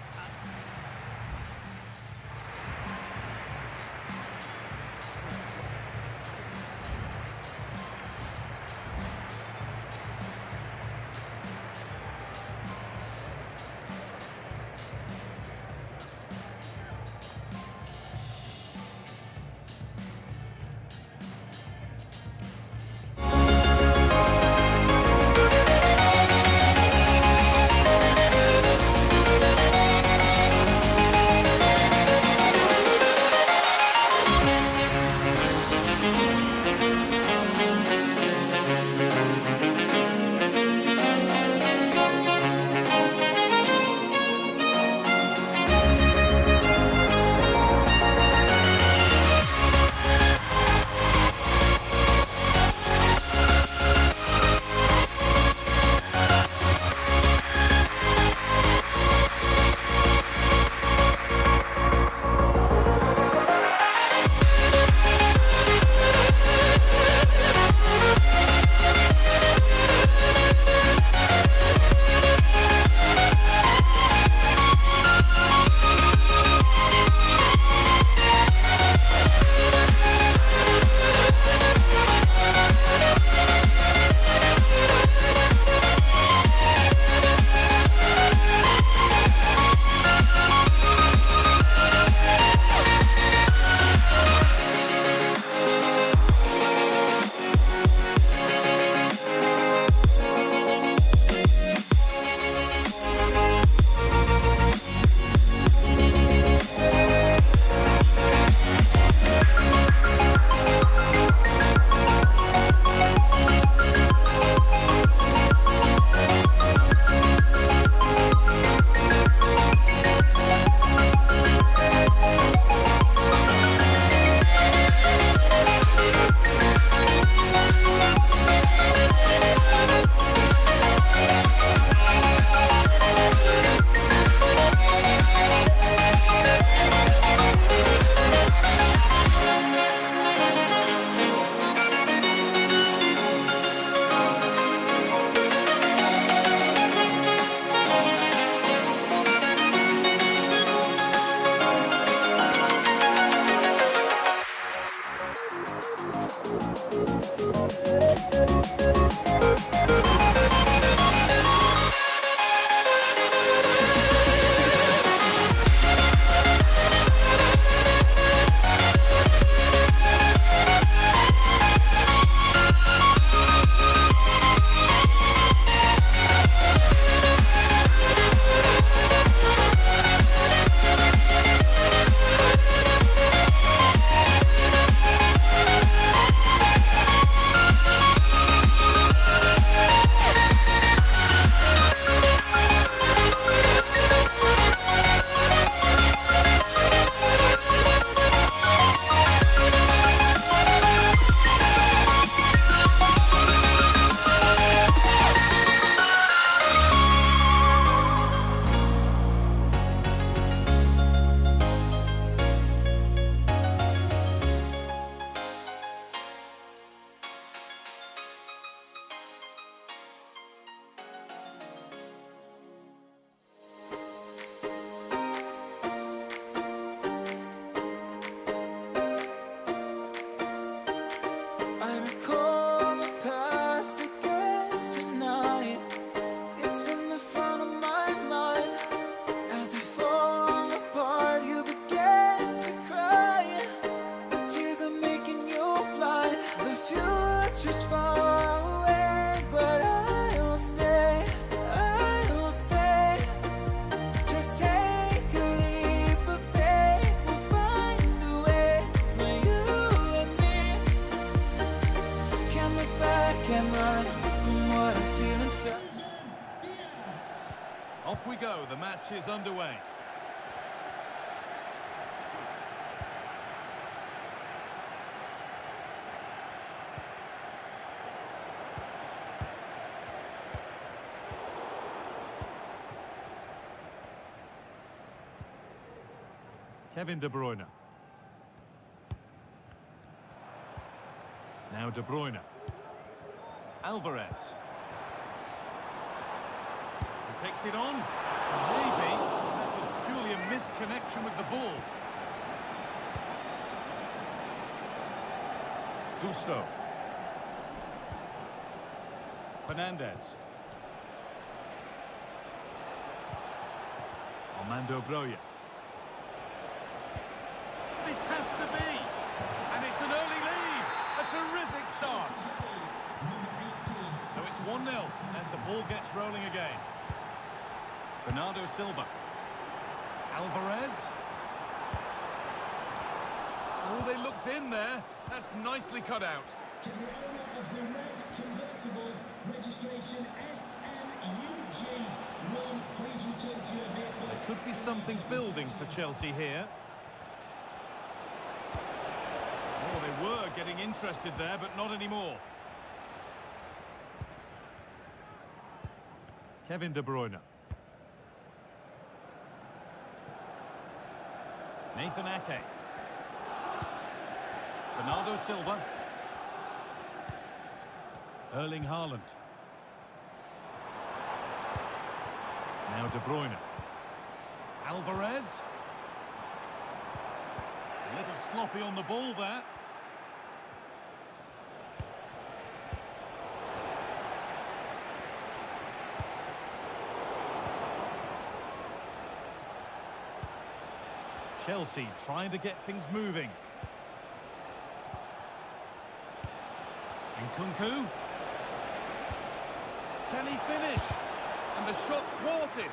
future's far away, but I'll stay, I'll stay. Just take a leap of faith, we'll find a way for you and me. Can't look back and run from what I feel inside. Off we go, the match is underway. Kevin De Bruyne. Now De Bruyne. Alvarez. He takes it on. Maybe that was purely a misconnection with the ball. Gusto. Fernandez. Armando Broja. This has to be, and it's an early lead. A terrific start. So it's 1-0 as the ball gets rolling again. Bernardo Silva. Alvarez. Oh, they looked in there. That's nicely cut out. Can the owner of the red convertible, registration SMUG1, please return to your vehicle? There could be something building for Chelsea here. Oh, they were getting interested there, but not anymore. Kevin De Bruyne. Nathan Ake. Bernardo Silva. Erling Haaland. Now De Bruyne. Alvarez. A little sloppy on the ball there. Chelsea trying to get things moving. Nkunku. Can he finish? And the shot thwarted.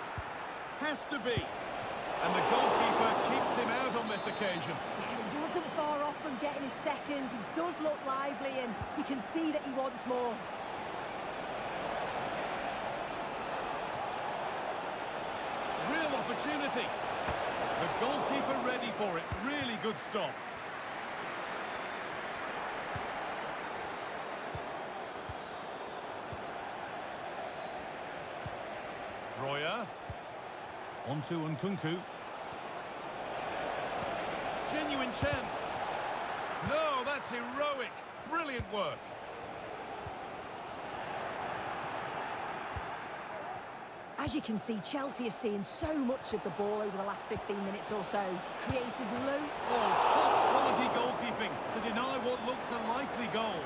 Has to be. And the goalkeeper keeps him out on this occasion. He wasn't far off from getting his second. He does look lively and you can see that he wants more. Real opportunity. The goalkeeper ready for it. Really good stop. Royer. On to Nkunku. Genuine chance. No, that's heroic. Brilliant work. As you can see, Chelsea is seeing so much of the ball over the last 15 minutes or so. Created loads. Oh, top quality goalkeeping to deny what looked a likely goal.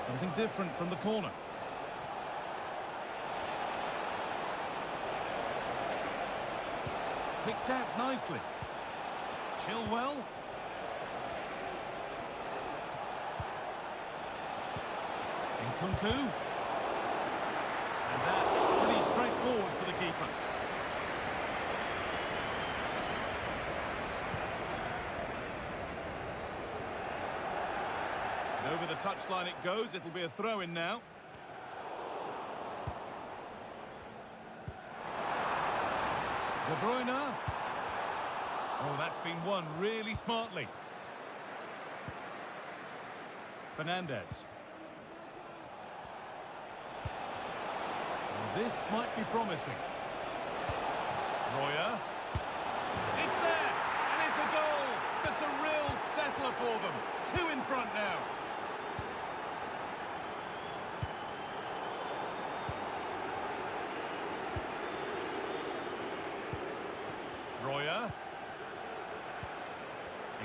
Something different from the corner. Picked out nicely. Chilwell. Nkunku. And that's pretty straightforward for the keeper. And over the touchline it goes. It'll be a throw-in now. De Bruyne. Oh, that's been won really smartly. Fernandez. This might be promising. Royer. It's there! And it's a goal! That's a real settler for them. 2 in front now. Royer.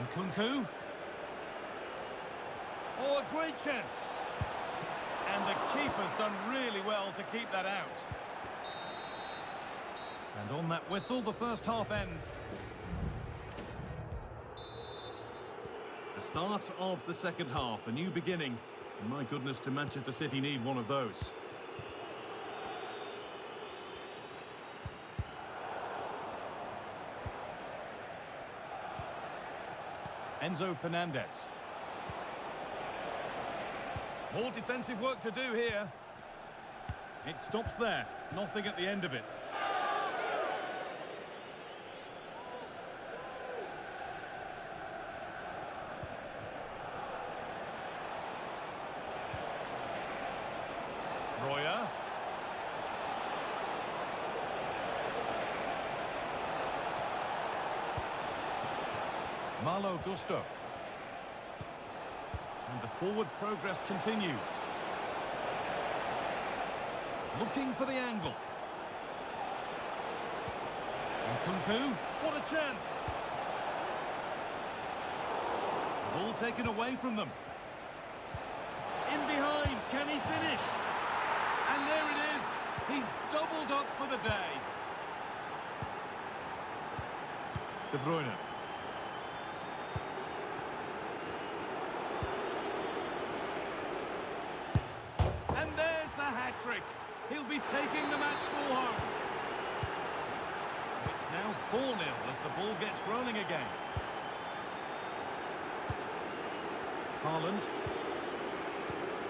Nkunku. Oh, a great chance. And the keeper's done really well to keep that out. And on that whistle, the first half ends. The start of the second half, a new beginning. And my goodness, do Manchester City need one of those. Enzo Fernandez. More defensive work to do here. It stops there. Nothing at the end of it. Royer. Malo Gusto. And the forward progress continues. Looking for the angle. And Kunku, what a chance! The ball taken away from them. In behind, can he finish? And there it is. He's doubled up for the day. De Bruyne. And there's the hat-trick. He'll be taking the match ball home. It's now 4-0 as the ball gets rolling again. Haaland.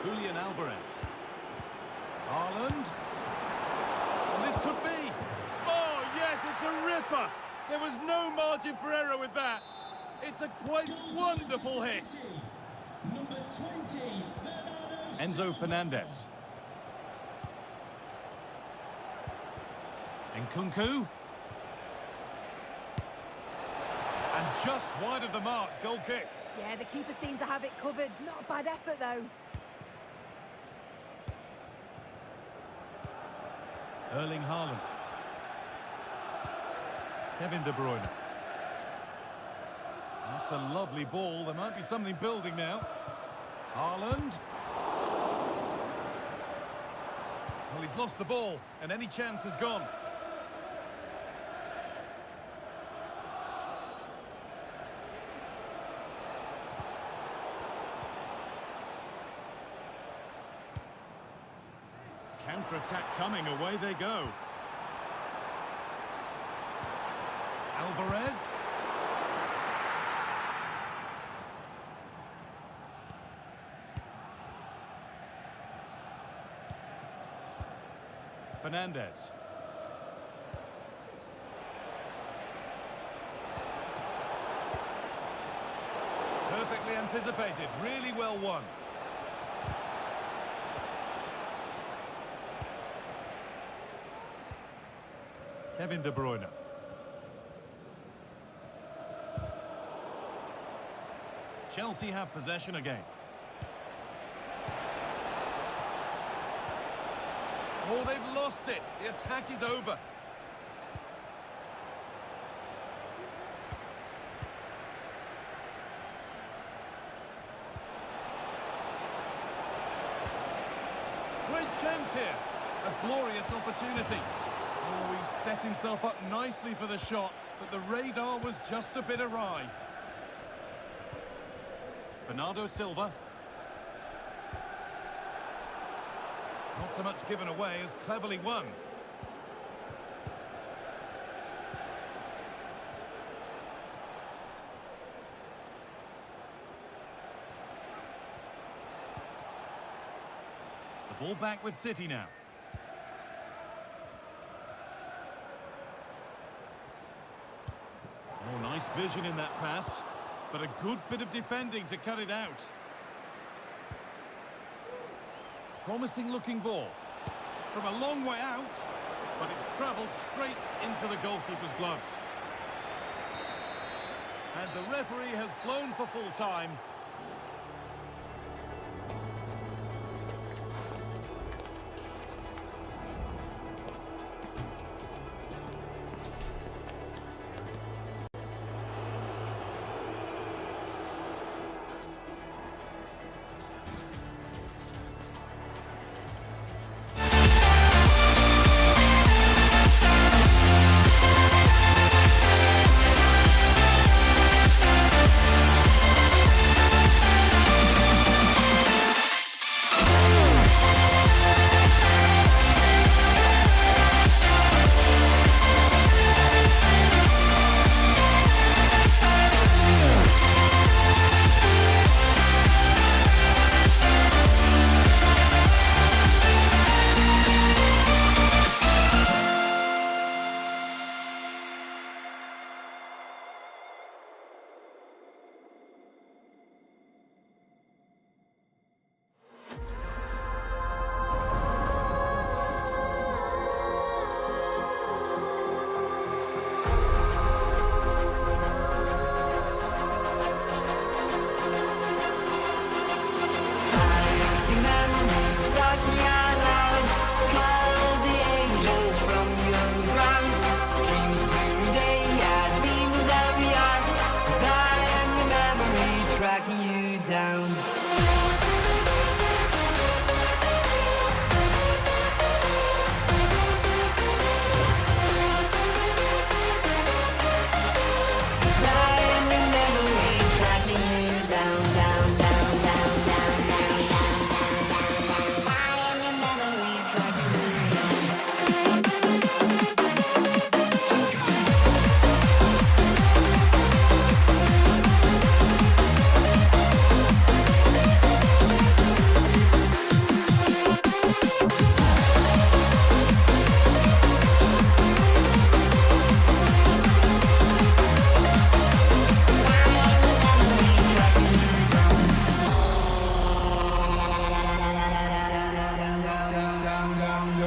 Julian Alvarez. Haaland. And this could be. Oh, yes, it's a ripper. There was no margin for error with that. It's a quite wonderful hit. Number 20, Bernardo Enzo Fernandez. And Kunku. And just wide of the mark, goal kick. Yeah, the keeper seemed to have it covered. Not a bad effort, though. Erling Haaland. Kevin De Bruyne. That's a lovely ball. There might be something building now. Haaland. Well, he's lost the ball, and any chance has gone. Counter-attack coming, away they go. Alvarez. Fernandez. Perfectly anticipated, really well won. Kevin De Bruyne. Chelsea have possession again. Oh, they've lost it. The attack is over. Great chance here. A glorious opportunity. Oh, he set himself up nicely for the shot, but the radar was just a bit awry. Bernardo Silva. Not so much given away as cleverly won. The ball back with City now. Oh, nice vision in that pass, but a good bit of defending to cut it out. Promising looking ball. From a long way out, but it's travelled straight into the goalkeeper's gloves. And the referee has blown for full time.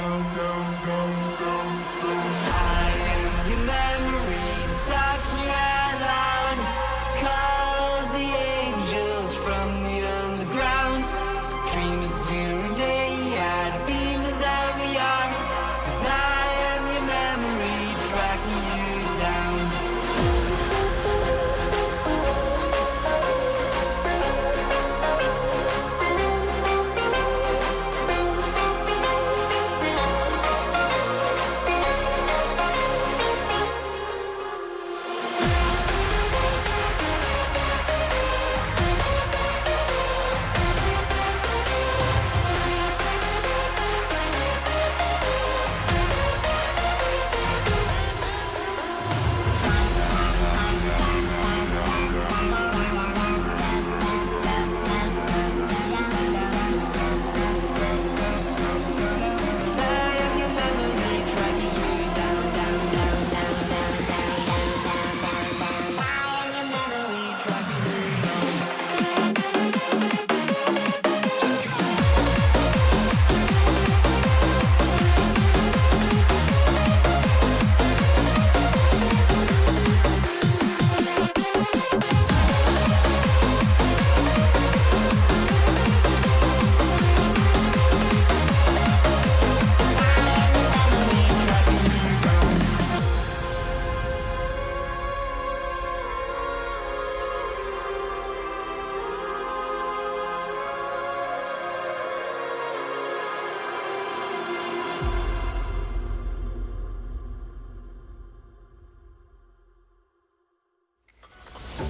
down, down, down, down, down. I am your memory, talking out loud. Calls the angels from the underground. Dreams you day out, beamers that we are. 'Cause I am your memory, tracking you down.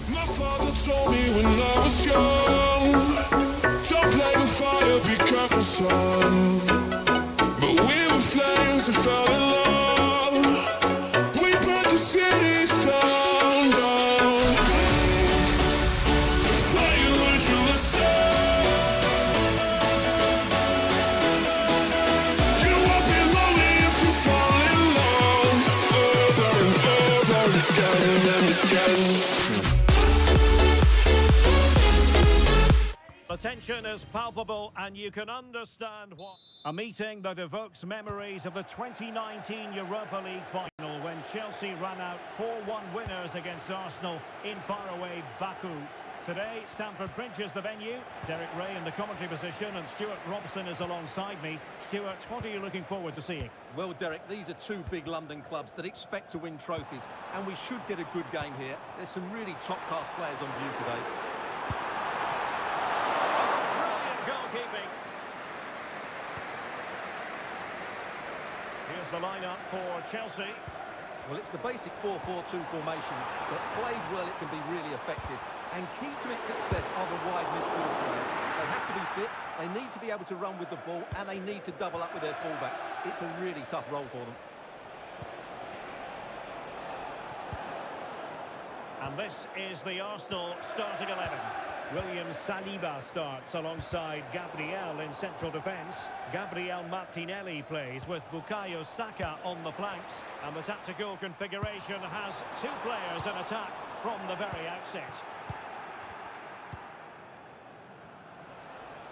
My father told me when I was young, don't play with fire, be careful, son. But we were flames and fell in love. We burned the cities down, down. The fire learned you listen. You won't be lonely if you fall in love. Over and over again and again. The tension is palpable, and you can understand what. A meeting that evokes memories of the 2019 Europa League final when Chelsea ran out 4-1 winners against Arsenal in faraway Baku. Today, Stamford Bridge is the venue. Derek Ray in the commentary position, and Stuart Robson is alongside me. Stuart, what are you looking forward to seeing? Well, Derek, these are two big London clubs that expect to win trophies, and we should get a good game here. There's some really top-class players on view today. Goalkeeping. Here's the lineup for Chelsea. Well, it's the basic 4-4-2 formation, but played well it can be really effective. And key to its success are the wide midfield players. They have to be fit, they need to be able to run with the ball, and they need to double up with their fullbacks. It's a really tough role for them. And this is the Arsenal starting 11. William Saliba starts alongside Gabriel in central defence. Gabriel Martinelli plays with Bukayo Saka on the flanks. And the tactical configuration has two players in attack from the very outset.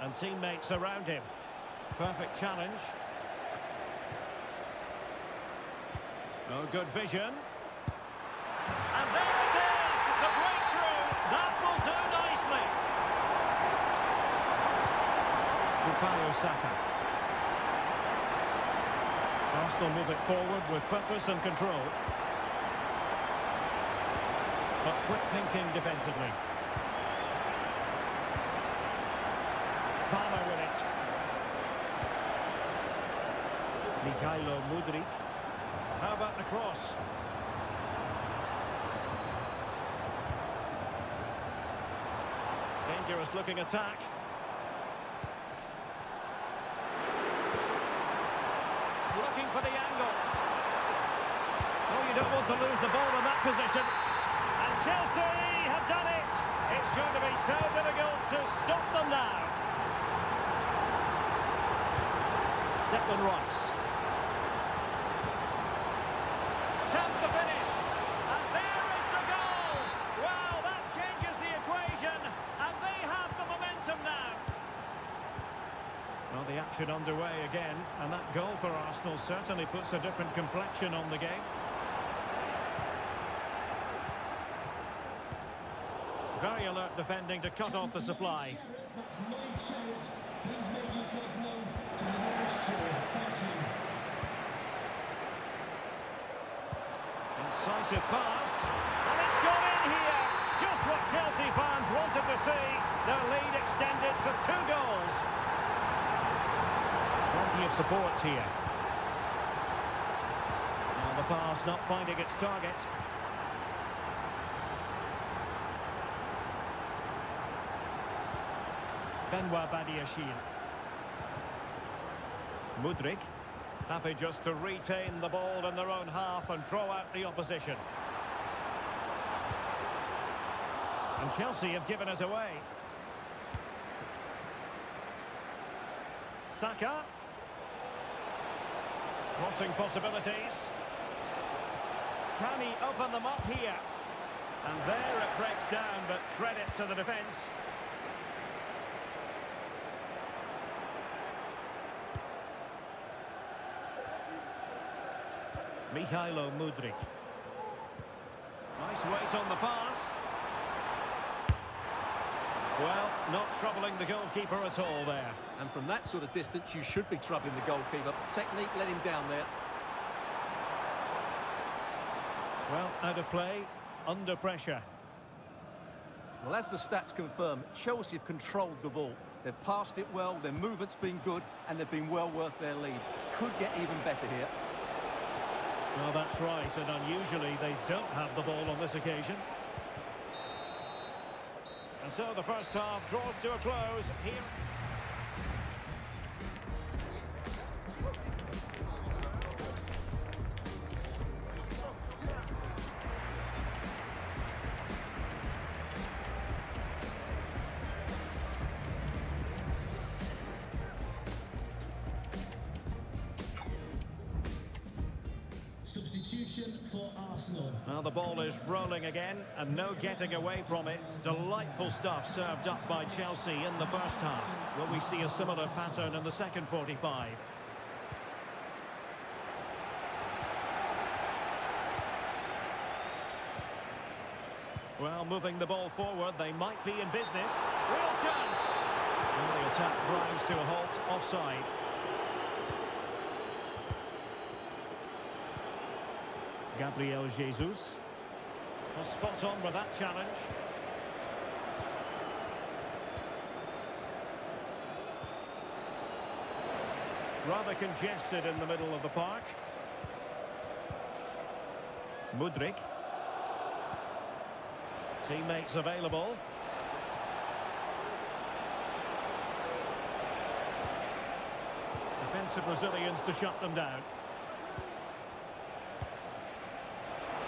And teammates around him. Perfect challenge. Oh, good vision. And there it is! The breakthrough! That will do nicely! Bukayo Saka. Arsenal move it forward with purpose and control. But quick thinking defensively. Palmer with it. Mikhailo Mudryk. How about the cross? Dangerous looking attack. Looking for the angle. Oh, you don't want to lose the ball in that position. And Chelsea have done it. It's going to be so difficult to stop them now. Declan Rice. Chance to finish. And there is the goal. Well, that changes the equation. And they have the momentum now. Well, the action underway again, and that goal for Arsenal certainly puts a different complexion on the game. Very alert defending to cut off the supply. That's Lloyd Sherrod. Please make yourself known to the nearest chair. Thank you. Incisive pass, and it's gone in here. Just what Chelsea fans wanted to see. Their lead extended to 2 goals. Plenty of support here. Now the pass not finding its target. Benoit Badiashile. Mudryk. Happy just to retain the ball in their own half and draw out the opposition. And Chelsea have given us away. Saka. Crossing possibilities. Can he open them up here? And there it breaks down, but credit to the defence. Michailo Mudryk. Nice weight on the pass. Well, not troubling the goalkeeper at all there. And from that sort of distance, you should be troubling the goalkeeper. Technique let him down there. Well, out of play, under pressure. Well, as the stats confirm, Chelsea have controlled the ball. They've passed it well, their movement's been good, and they've been well worth their lead. Could get even better here. Well, that's right, and unusually they don't have the ball on this occasion. And so the first half draws to a close here. Substitution for Arsenal. Now the ball is rolling again and no getting away from it. Delightful stuff served up by Chelsea in the first half. Will we see a similar pattern in the second 45? Well, moving the ball forward, they might be in business. Real chance! And the attack grinds to a halt, offside. Gabriel Jesus was spot on with that challenge. Rather congested in the middle of the park. Mudryk. Teammates available. Defensive Brazilians to shut them down.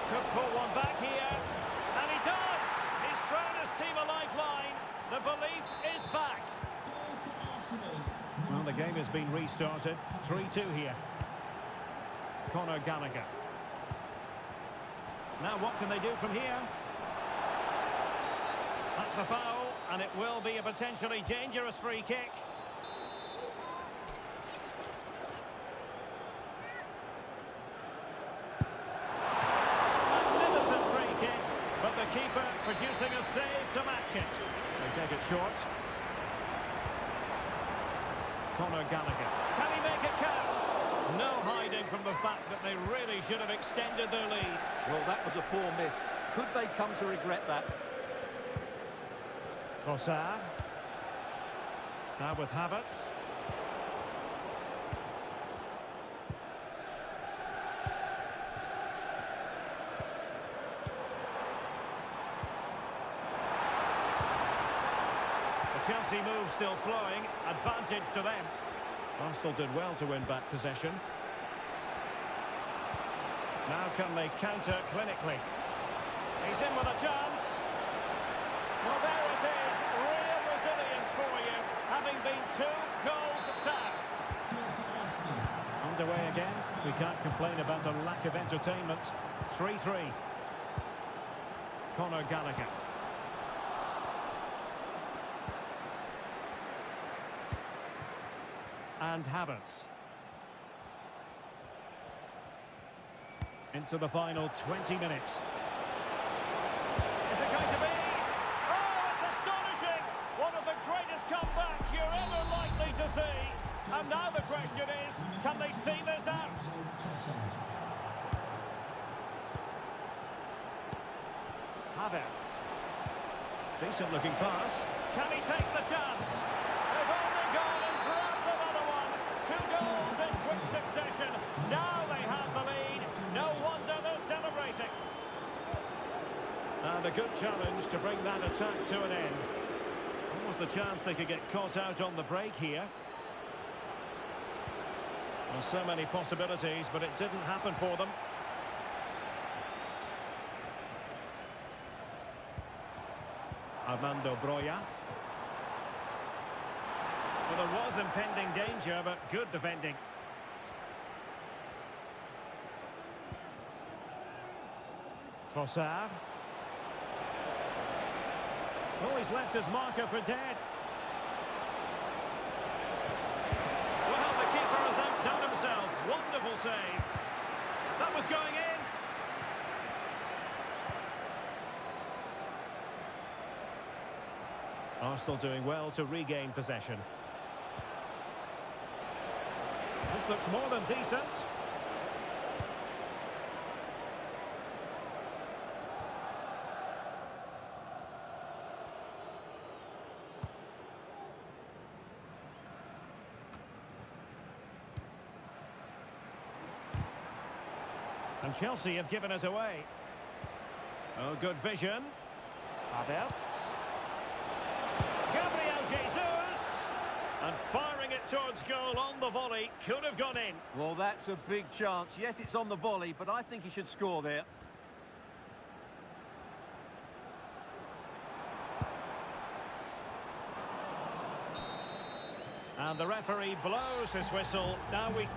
Could pull one back here, and he does! He's thrown his team a lifeline. The belief is back. Goal for Arsenal. Well, the game has been restarted. 3-2 here. Conor Gallagher. Now what can they do from here? That's a foul, and it will be a potentially dangerous free kick. Keeper producing a save to match it. They take it short. Conor Gallagher. Can he make it count? No hiding from the fact that they really should have extended their lead. Well, that was a poor miss. Could they come to regret that? Trossard. Now with Havertz. Chelsea move still flowing, advantage to them. Arsenal did well to win back possession. Now can they counter clinically? He's in with a chance. Well, there it is, real resilience for you, having been 2 goals down. Underway again, we can't complain about a lack of entertainment. 3-3. Conor Gallagher. And Havertz. Into the final 20 minutes. Is it going to be? Oh, it's astonishing! One of the greatest comebacks you're ever likely to see. And now the question is, can they see this out? Havertz. Decent looking pass. Can he take the chance? They've only gone and grabbed another one. 2 goals in quick succession. Now they have the lead. No wonder they're celebrating. And a good challenge to bring that attack to an end. What was the chance they could get caught out on the break here? Well, so many possibilities, but it didn't happen for them. Armando Broja. Well, there was impending danger, but good defending. Trossard. Oh, he's left his marker for dead. Well, the keeper has outdone himself. Wonderful save. That was going in. Arsenal doing well to regain possession. This looks more than decent. And Chelsea have given us away. Oh, good vision. Havertz. Gabriel Jesus. And firing it towards goal on the volley. Could have gone in. Well, that's a big chance. Yes, it's on the volley, but I think he should score there. And the referee blows his whistle. Now we...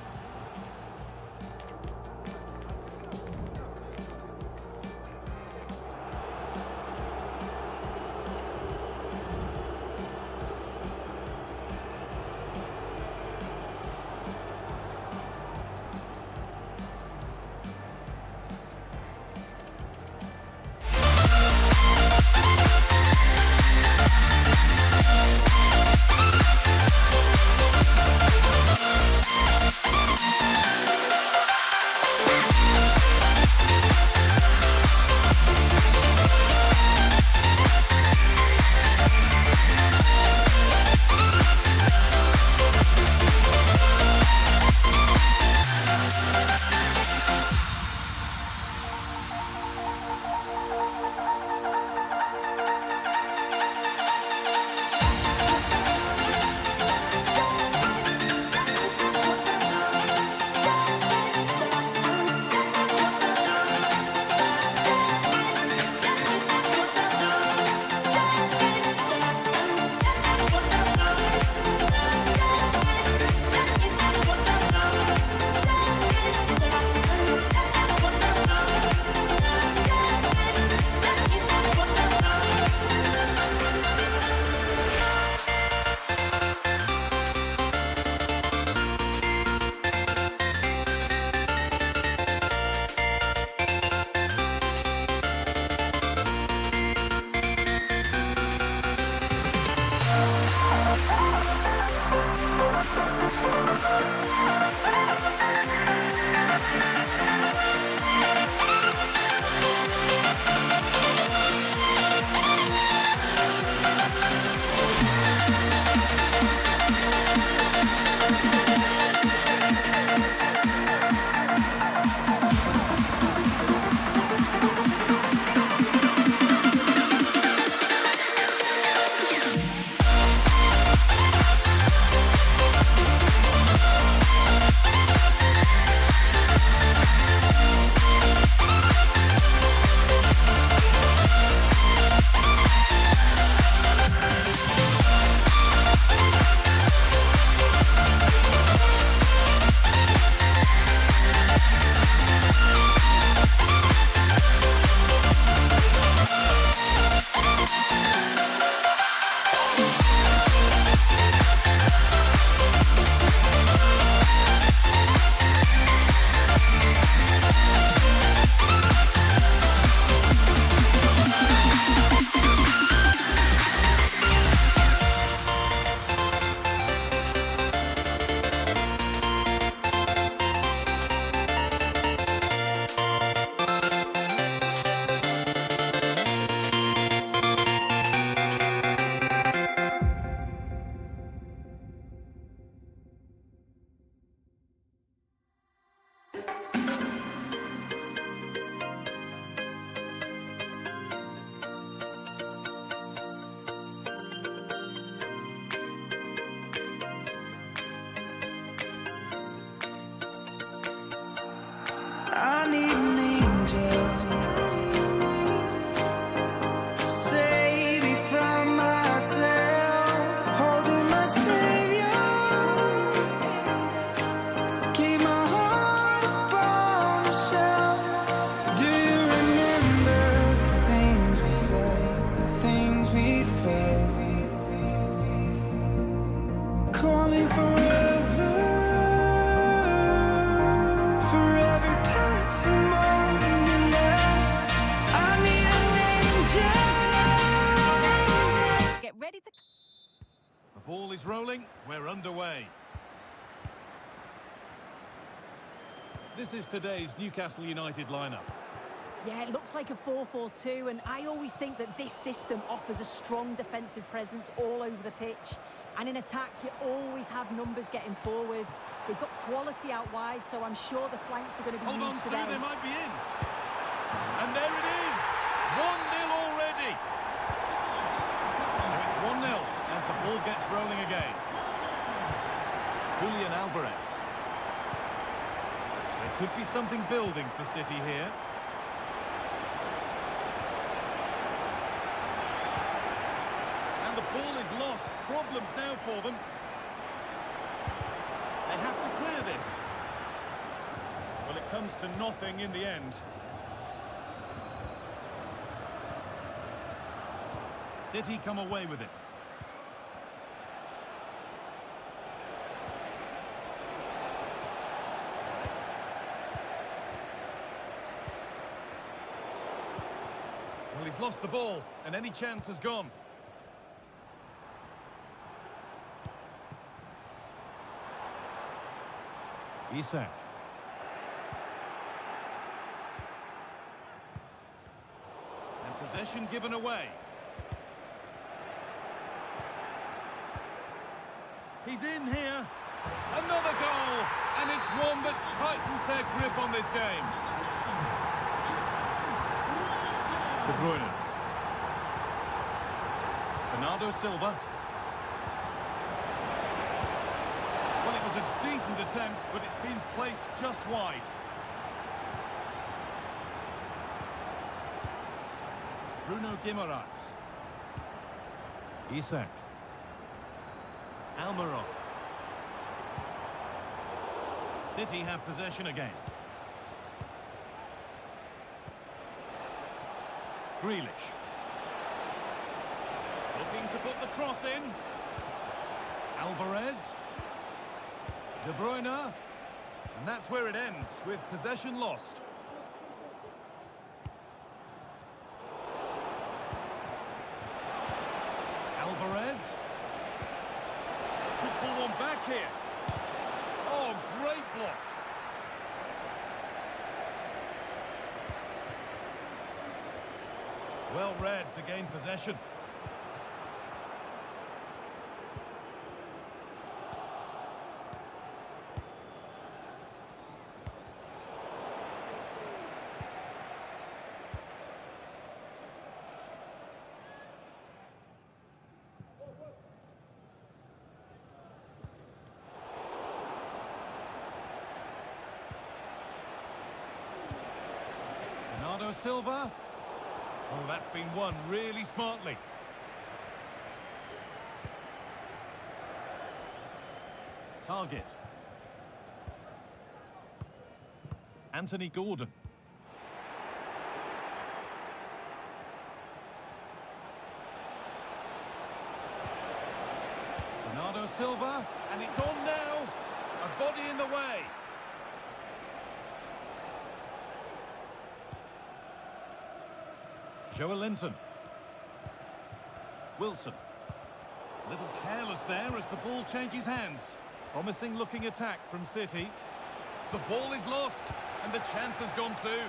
I need an angel to save me from myself. Holding my savior, keep my heart upon the shelf. Do you remember the things we said, the things we felt? Calling forever, for every passing moment left. I need an angel. Get ready to... The ball is rolling. We're underway. This is today's Newcastle United lineup. Yeah, it looks like a 4-4-2, and I always think that this system offers a strong defensive presence all over the pitch. And in attack, you always have numbers getting forward. They've got quality out wide, so I'm sure the flanks are going to be Hold on, used Sue, today. they might be in. And there it is. 1-0 already. So it's 1-0 as the ball gets rolling again. Julian Alvarez. There could be something building for City here. And the ball is lost. Problems now for them. They have to clear this. Well, it comes to nothing in the end. City come away with it. Well, he's lost the ball, and any chance has gone. Isak. And possession given away. He's in here. Another goal. And it's one that tightens their grip on this game. De Bruyne. Bernardo Silva. Well, it was a decent attempt, but it's been placed just wide. Bruno Guimaraes. Isak. Almiron. City have possession again. Grealish. Looking to put the cross in. Alvarez. De Bruyne. And that's where it ends, with possession lost. Alvarez. Could pull one back here. Oh, great block. Well read to gain possession. Bernardo Silva. Oh, that's been won really smartly. Target. Anthony Gordon. Bernardo Silva, and it's on now. A body in the way. Joelinton. Wilson. A little careless there as the ball changes hands. Promising looking attack from City. The ball is lost and the chance has gone too.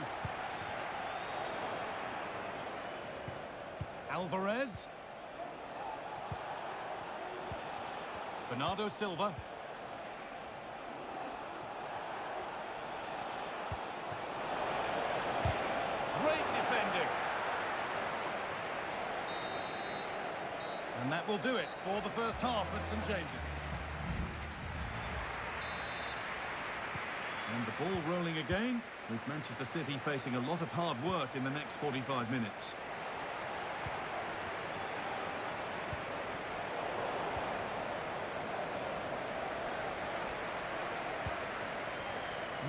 Alvarez. Bernardo Silva. Great defending. And that will do it for the first half at St James's. And the ball rolling again, with Manchester City facing a lot of hard work in the next 45 minutes.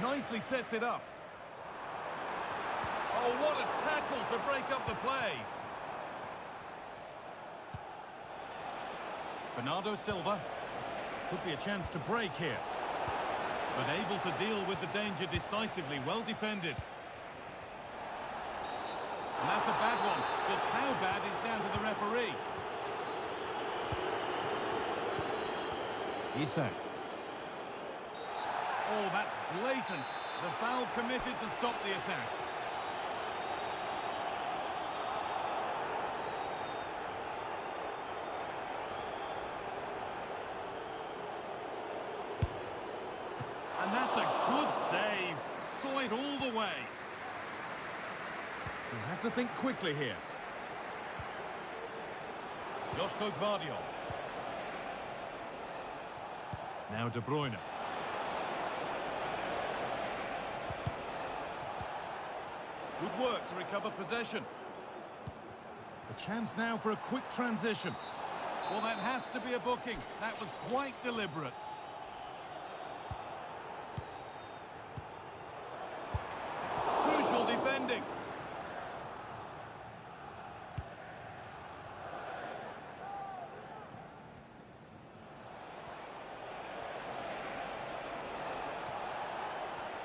Nicely sets it up. Oh, what a tackle to break up the play. Bernardo Silva. Could be a chance to break here. But able to deal with the danger decisively, well defended. And that's a bad one. Just how bad is down to the referee. Isak. Oh, that's blatant. The foul committed to stop the attack. And that's a good save. Saw it all the way. You have to think quickly here. Josko Gvardiol. Now De Bruyne. Good work to recover possession. A chance now for a quick transition. Well, that has to be a booking. That was quite deliberate. Crucial defending.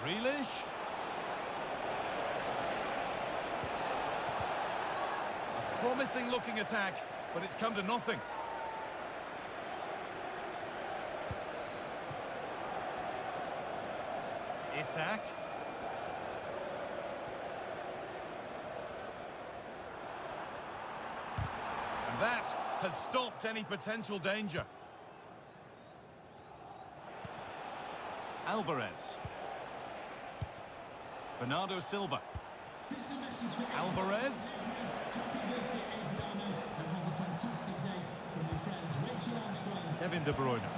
Grealish. A promising looking attack, but it's come to nothing. Isak. And that has stopped any potential danger. Alvarez. Bernardo Silva. This is a message for Alvarez. Happy birthday, Adriano, and have a fantastic day from your friends Rachel Armstrong. Kevin De Bruyne.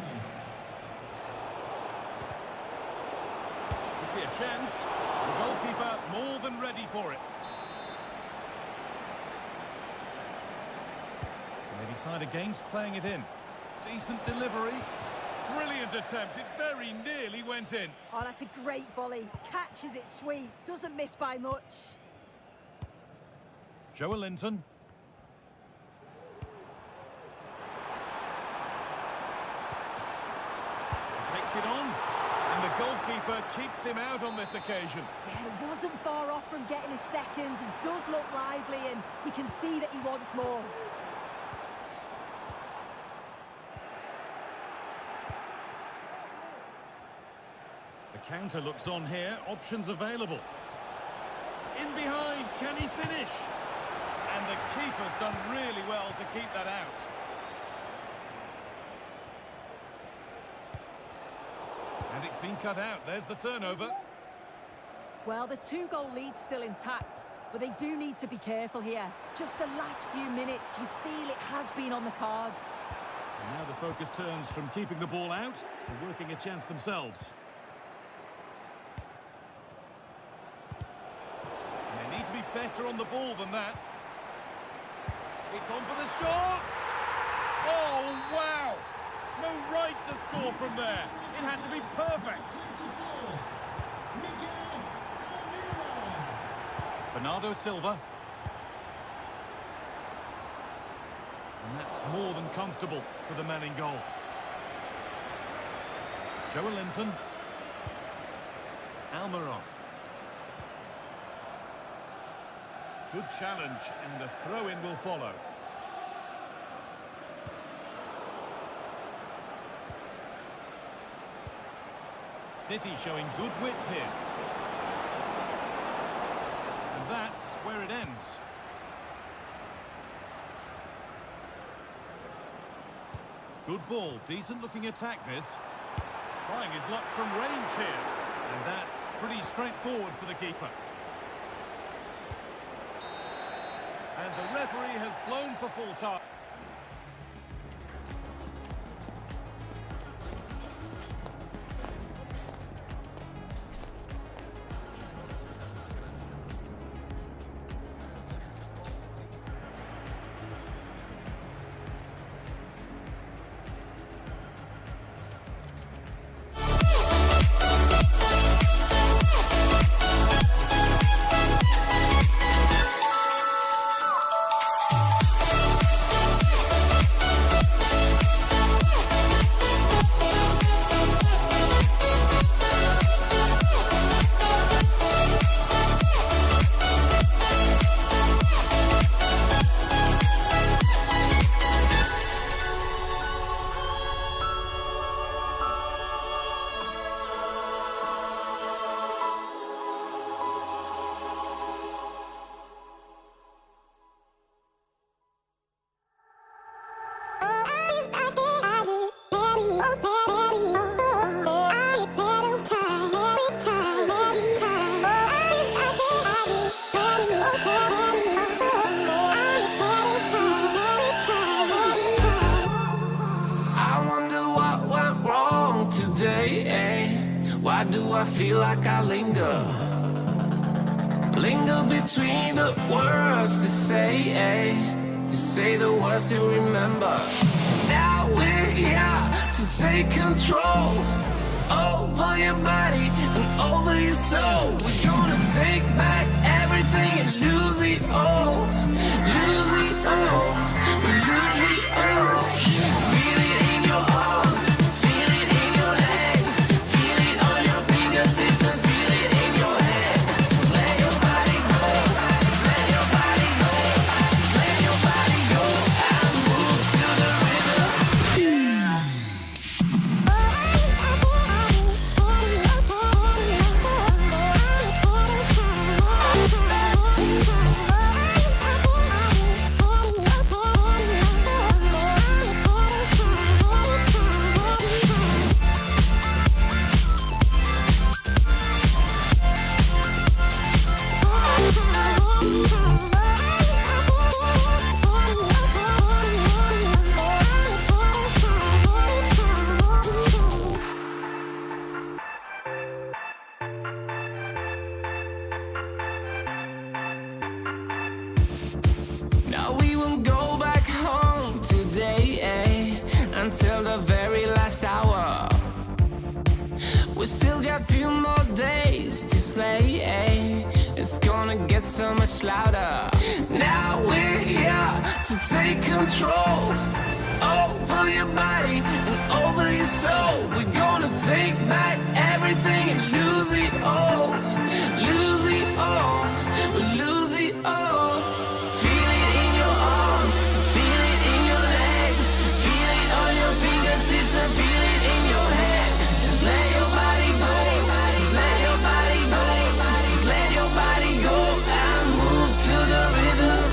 Could be a chance. The goalkeeper more than ready for it. And they decide against playing it in. Decent delivery. Brilliant attempt. It very nearly went in. Oh, that's a great volley. Catches it sweet. Doesn't miss by much. Joelinton. Takes it on. And the goalkeeper keeps him out on this occasion. Yeah, it wasn't far off from getting his second. He does look lively and you can see that he wants more. The counter looks on here. Options available. In behind. Can he finish? And the keeper's done really well to keep that out. And it's been cut out. There's the turnover. Well, the 2-goal lead's still intact, but they do need to be careful here. Just the last few minutes, you feel it has been on the cards. And now the focus turns from keeping the ball out to working a chance themselves. And they need to be better on the ball than that. It's on for the shot! Oh, wow! No right to score from there. It had to be perfect. 24, Miguel Almiron. Bernardo Silva. And that's more than comfortable for the man in goal. Joelinton. Almiron. Good challenge, and a throw-in will follow. City showing good width here. And that's where it ends. Good ball, decent looking attack this. Trying his luck from range here. And that's pretty straightforward for the keeper. And the referee has blown for full time. I feel like I linger? Linger between the words to say the words to remember. Now we're here to take control over your body and over your soul. We're gonna take back everything and lose it all. Lose it all. We lose it all. Feel it in your arms, feel it in your legs, feel it on your fingertips and feel it in your head. Just let your body go, just let your body go, just let your body go and move to the rhythm. Now we won't go back home today, until the very last hour. We still got a few more days to slay, it's gonna get so much louder. Now we're here to take control over your body and over your soul. We're gonna take back everything and lose it all. Lose it all. We lose it all. Feel it in your arms, feel it in your legs, feel it on your fingertips and feel it in your head. Just let your body go, just let your body go, just let your body go and move to the rhythm.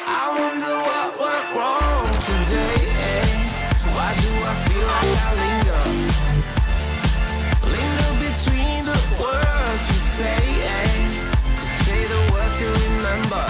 I wonder what went wrong today, Why do I feel like I linger? Linger between the words to say the words to remember.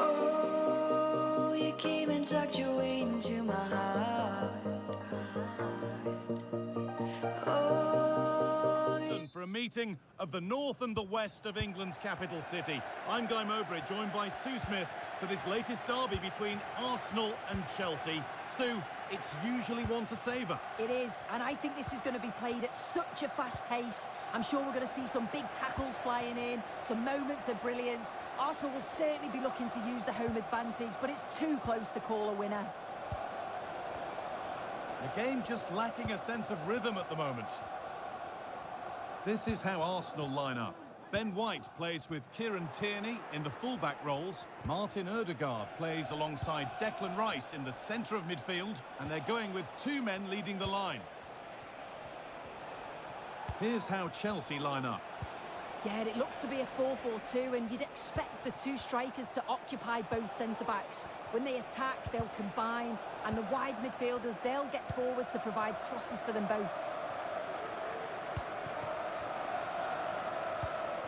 Oh, you came and tucked your way into my heart. Oh, For a meeting of the north and the west of England's capital city. I'm Guy Mowbray, joined by Sue Smith for this latest derby between Arsenal and Chelsea. Sue, it's usually one to savour. It is, and I think this is going to be played at such a fast pace. I'm sure we're going to see some big tackles flying in, some moments of brilliance. Arsenal will certainly be looking to use the home advantage, but it's too close to call a winner. The game just lacking a sense of rhythm at the moment. This is how Arsenal line up. Ben White plays with Kieran Tierney in the fullback roles. Martin Ødegaard plays alongside Declan Rice in the centre of midfield. And they're going with two men leading the line. Here's how Chelsea line up. Yeah, it looks to be a 4-4-2, and you'd expect the two strikers to occupy both centre-backs. When they attack, they'll combine, and the wide midfielders, they'll get forward to provide crosses for them both.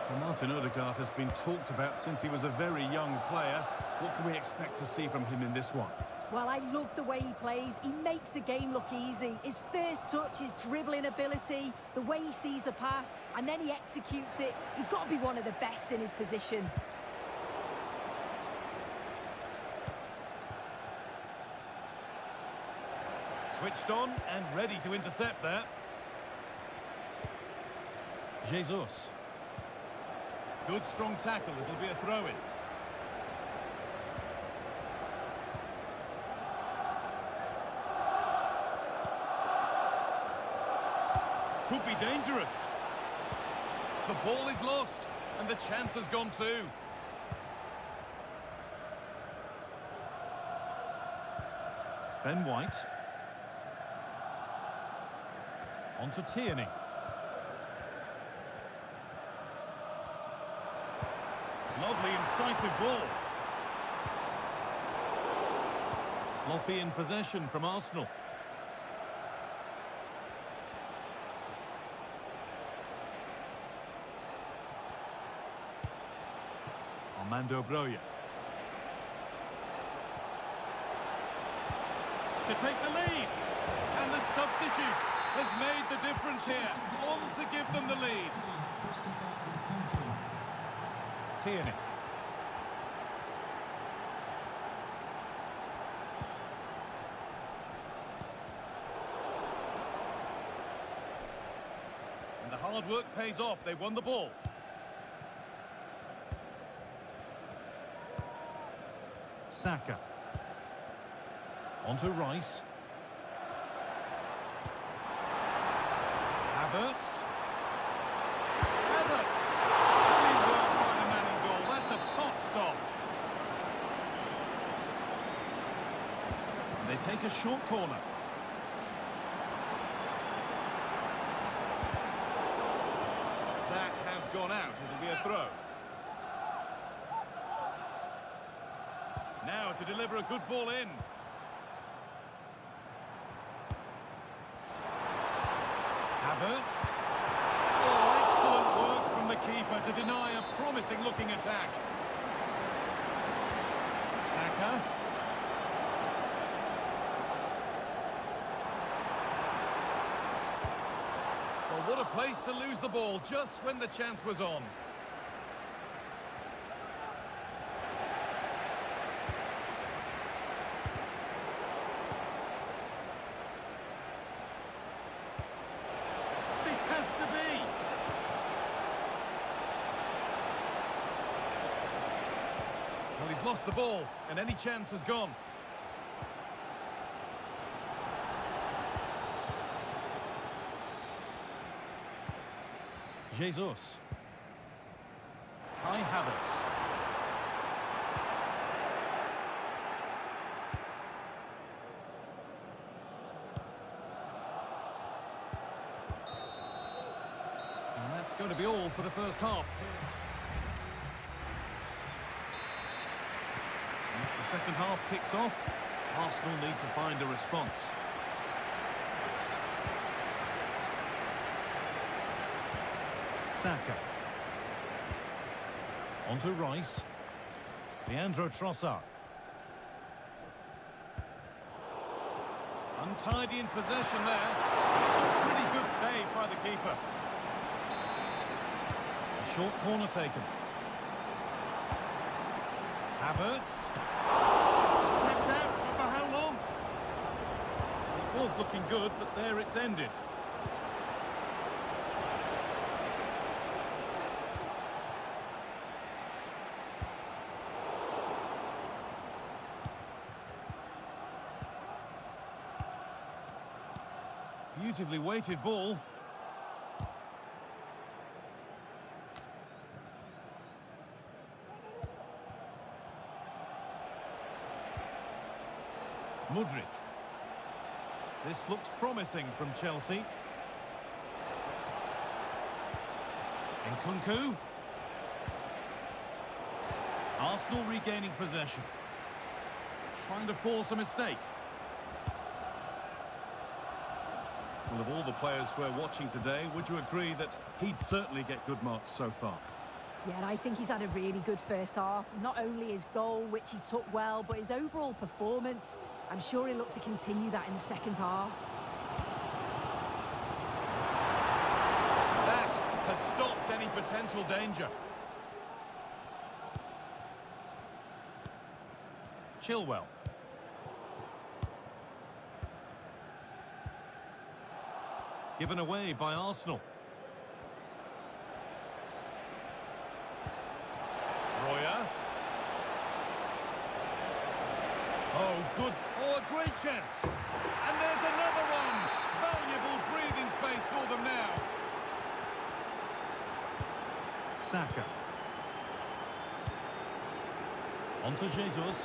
Well, Martin Ødegaard has been talked about since he was a very young player. What can we expect to see from him in this one? Well, I love the way he plays. He makes the game look easy. His first touch, his dribbling ability, the way he sees a pass, and then he executes it. He's got to be one of the best in his position. Switched on and ready to intercept there. Jesus. Good strong tackle, it'll be a throw-in. could be dangerous. The ball is lost, and the chance has gone too. Ben White. On to Tierney. Lovely, incisive ball. Sloppy in possession from Arsenal. Armando Broja. To take the lead. And the substitute has made the difference here. On to give them the lead. Tierney. And the hard work pays off. They won the ball. Saka. On to Rice. Havertz. Havertz! Brilliant work by the man in goal. That's a top stop. And they take a short corner. That has gone out. It'll be a throw. Now to deliver a good ball in. Havertz. Oh, excellent work from the keeper to deny a promising-looking attack. Saka. Well, what a place to lose the ball just when the chance was on. Well, he's lost the ball, and any chance has gone. Jesus. Kai Havertz. And that's going to be all for the first half. As the second half kicks off, Arsenal need to find a response. Saka. On to Rice. Leandro Trossard. Untidy in possession there. It's a pretty good save by the keeper. A short corner taken. Havertz. Kept out, but for how long? It was looking good, but there it's ended. Beautifully weighted ball. Mudryk. This looks promising from Chelsea. Nkunku. Arsenal regaining possession. Trying to force a mistake. Well, of all the players we're watching today, would you agree that he'd certainly get good marks so far? Yeah, and I think he's had a really good first half. Not only his goal, which he took well, but his overall performance. I'm sure he'll look to continue that in the second half. That has stopped any potential danger. Chilwell. Given away by Arsenal. Royer. Oh, good. Oh, a great chance. And there's another one. Valuable breathing space for them now. Saka. On to Jesus.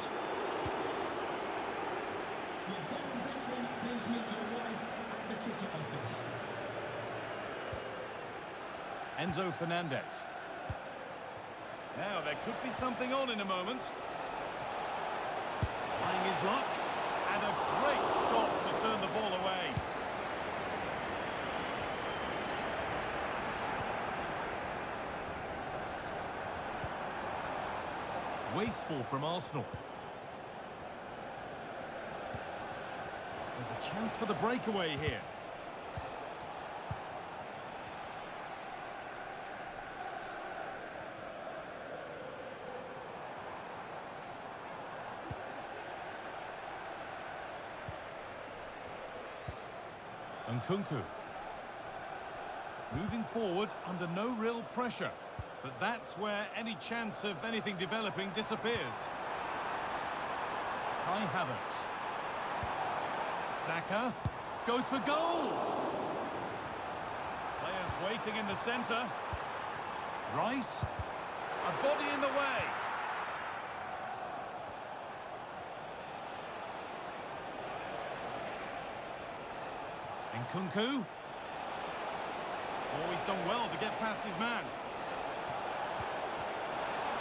You've got to please meet your wife at the ticket office. Enzo Fernandez. Now, there could be something on in a moment. Trying his luck. And a great stop to turn the ball away. Wasteful from Arsenal. There's a chance for the breakaway here. Nkunku. Moving forward under no real pressure. But that's where any chance of anything developing disappears. Kai Havertz. Saka goes for goal. Players waiting in the centre. Rice. A body in the way. Nkunku. Oh, he's done well to get past his man.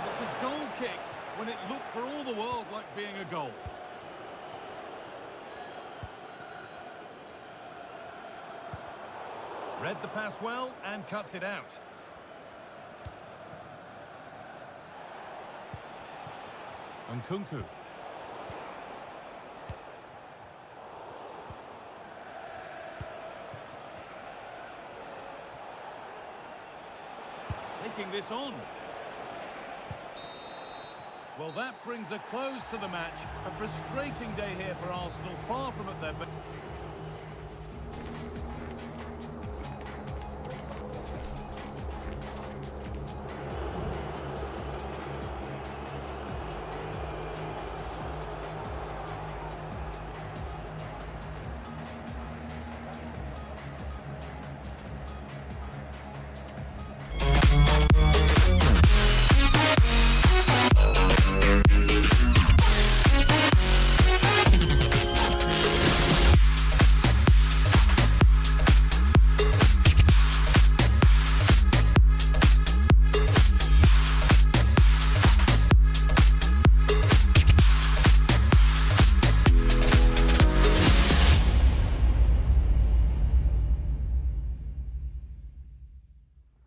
It's a goal kick when it looked for all the world like being a goal. Read the pass well and cuts it out. Nkunku. Taking this on. Well, that brings a close to the match. A frustrating day here for Arsenal, far from at their best.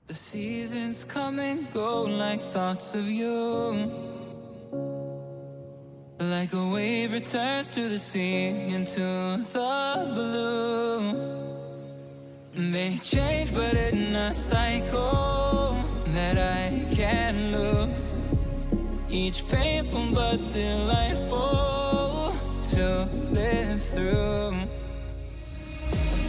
The seasons come and go like thoughts of you. Like a wave returns to the sea into the blue. They change but in a cycle that I can't lose. Each painful but delightful to live through.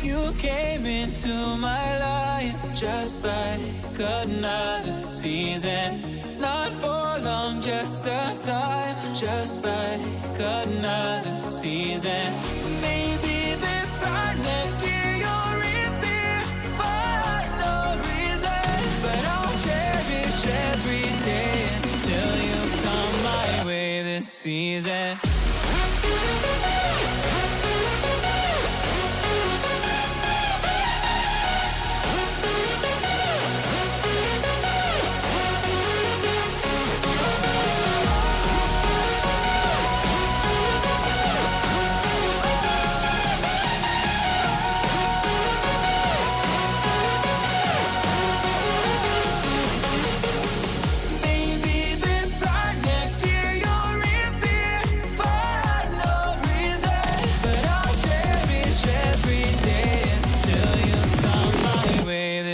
You came into my life just like another season. Not for long, just a time, just like another season. Maybe this time next year you'll reappear for no reason. But I'll cherish every day until you come my way this season.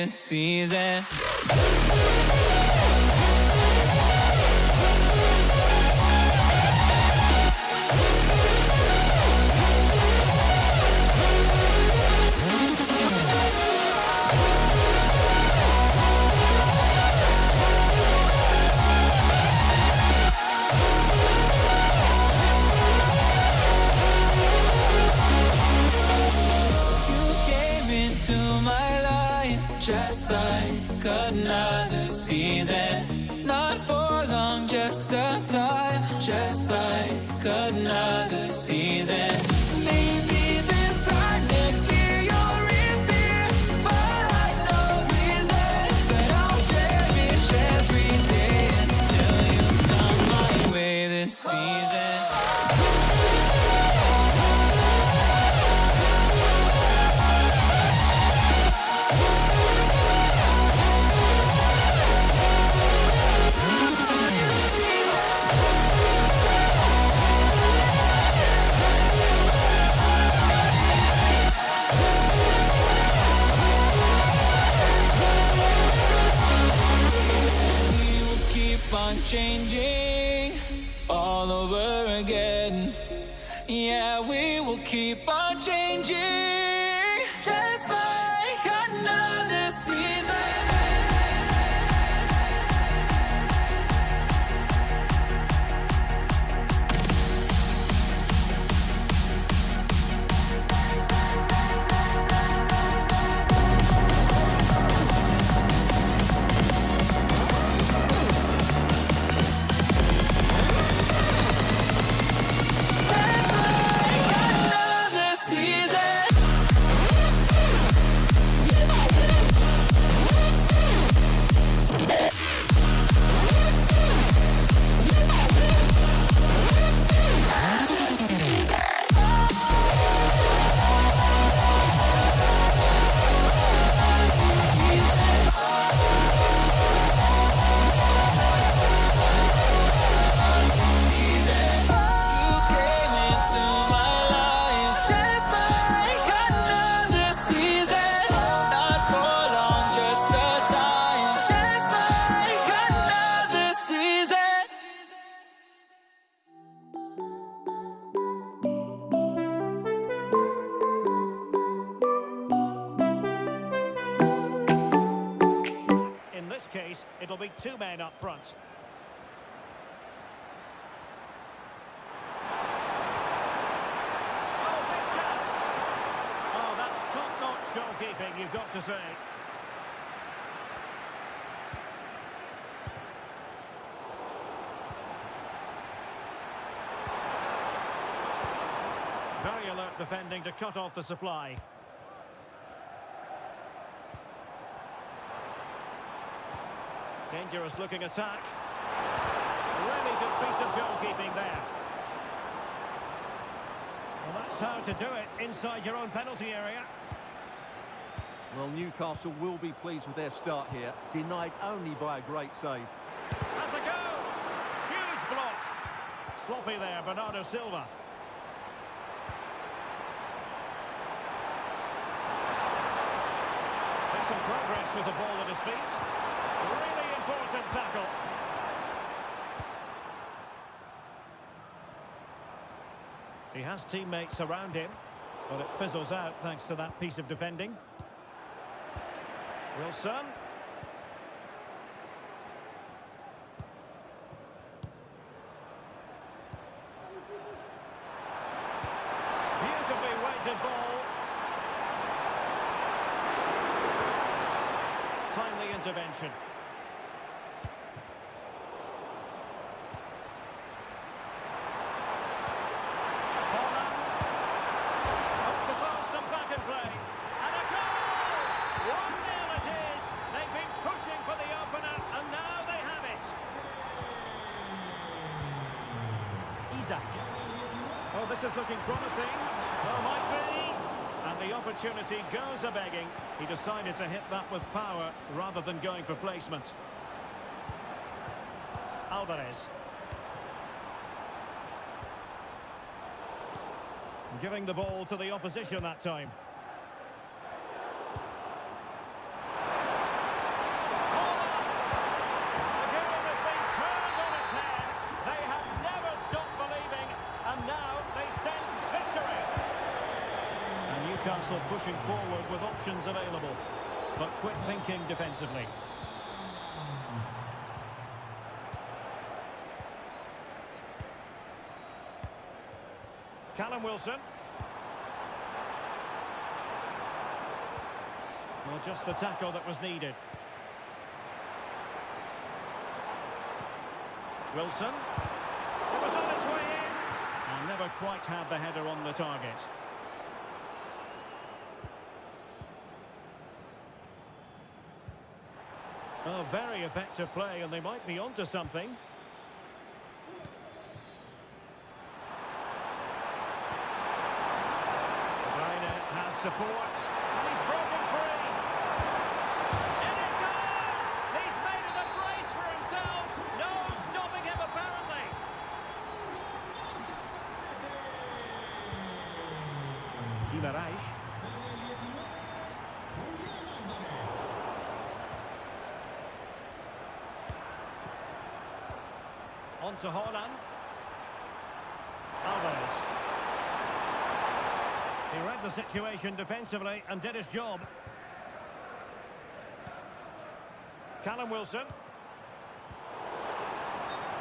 Season. You another season. Maybe this time next year you'll reappear for no reason, but I'll cherish every day until you come my way this season. Changing all over again. Yeah, we will keep on changing, just like another season. Case, it'll be two men up front. Oh, big chance! Oh, that's top-notch goalkeeping, you've got to say. Very alert defending to cut off the supply. Dangerous looking attack. Really good piece of goalkeeping there. Well, that's how to do it inside your own penalty area. Well, Newcastle will be pleased with their start here, denied only by a great save. Has a go! Huge block. Sloppy there, Bernardo Silva. Takes some progress with the ball at his feet. Really important tackle. He has teammates around him, but it fizzles out thanks to that piece of defending. Wilson. Beautifully weighted ball. Timely intervention. Oh, this is looking promising. Well, might be. And the opportunity goes a-begging. He decided to hit that with power rather than going for placement. Alvarez. Giving the ball to the opposition that time. Newcastle pushing forward with options available, but quick thinking defensively. Callum Wilson. Well, just the tackle that was needed. Wilson. It was on its way in. And never quite had the header on the target. Oh, very effective play, and they might be onto something. Has support, and he's broken free. In it goes! He's made it a brace for himself. No stopping him, apparently. Guimarães. On to Holland. Alvarez. He read the situation defensively and did his job. Callum Wilson.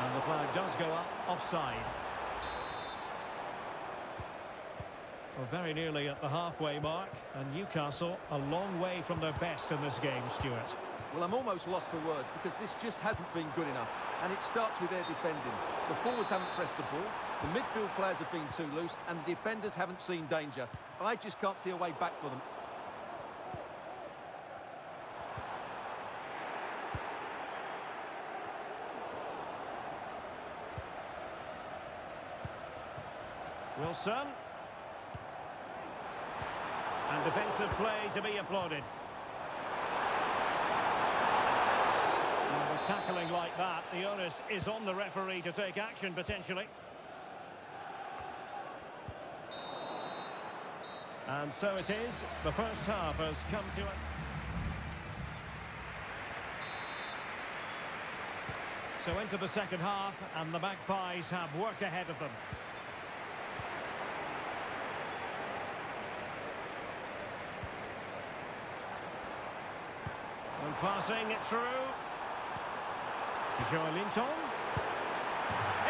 And the flag does go up, offside. We're very nearly at the halfway mark, and Newcastle a long way from their best in this game, Stuart. Well, I'm almost lost for words because this just hasn't been good enough. And it starts with their defending. The forwards haven't pressed the ball, the midfield players have been too loose, and the defenders haven't seen danger. I just can't see a way back for them. Wilson. And defensive play to be applauded. And with tackling like that, the onus is on the referee to take action potentially. And so it is. The first half has come to it. So into the second half, and the Magpies have work ahead of them. And passing it through. Joelinton.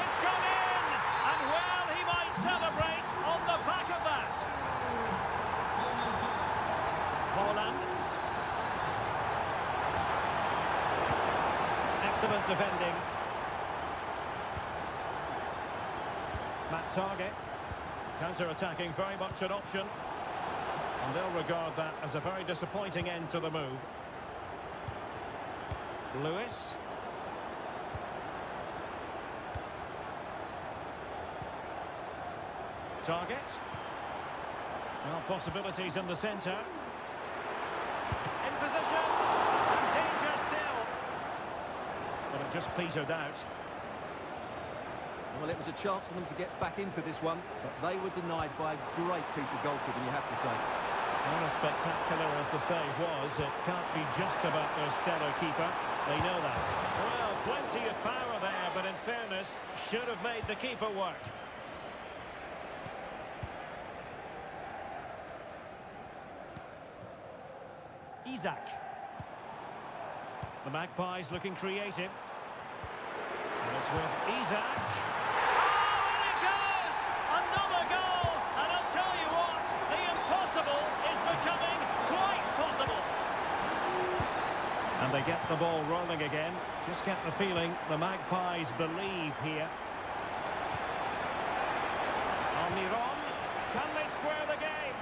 It's gone in! And well, he might celebrate on the back of that. Holland. Excellent defending. Matt Target. Counter-attacking, very much an option. And they'll regard that as a very disappointing end to the move. Lewis. Target. Well, possibilities in the centre. In position. And danger still. But it just petered out. Well, it was a chance for them to get back into this one, but they were denied by a great piece of goalkeeping, you have to say. Well, as spectacular as the save was, it can't be just about their stellar keeper. They know that. Well, plenty of power there, but in fairness, should have made the keeper work. Isaac. The Magpies looking creative. And it's with Isaac. Oh, and it goes! Another goal! And I'll tell you what, the impossible is becoming quite possible. And they get the ball rolling again. Just get the feeling the Magpies believe here. Almiron. Can they square the game?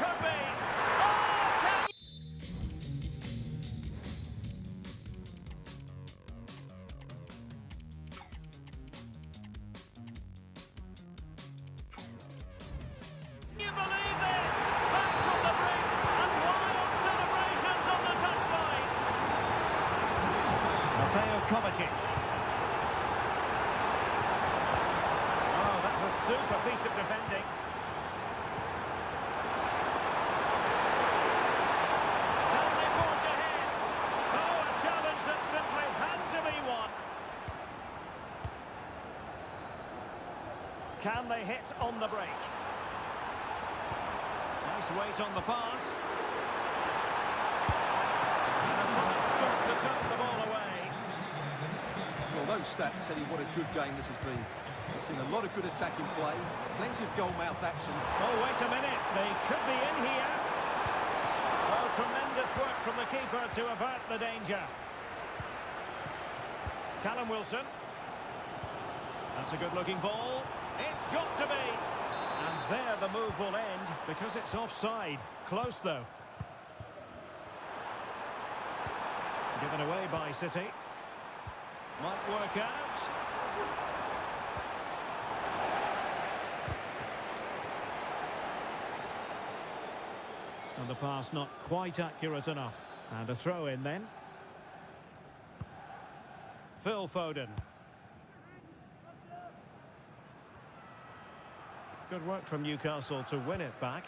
Kirby. Oh, can... You believe this? Back from the brink and wild celebrations on the touchline. Mateo Kovacic. Oh, that's a super piece of defending. Can they forge ahead? Oh, a challenge that simply had to be won. Can they hit on the break? Nice weight on the pass. And a fine stop to turn the ball away. Well, those stats tell you what a good game this has been. We've seen a lot of good attacking play, plenty of goal-mouth action. Oh, wait a minute. They could be in here. Well, tremendous work from the keeper to avert the danger. Callum Wilson. That's a good-looking ball. It's There the move will end because it's offside. Close though. Given away by City. Might work out. And the pass not quite accurate enough. And a throw in then. Phil Foden. Good work from Newcastle to win it back.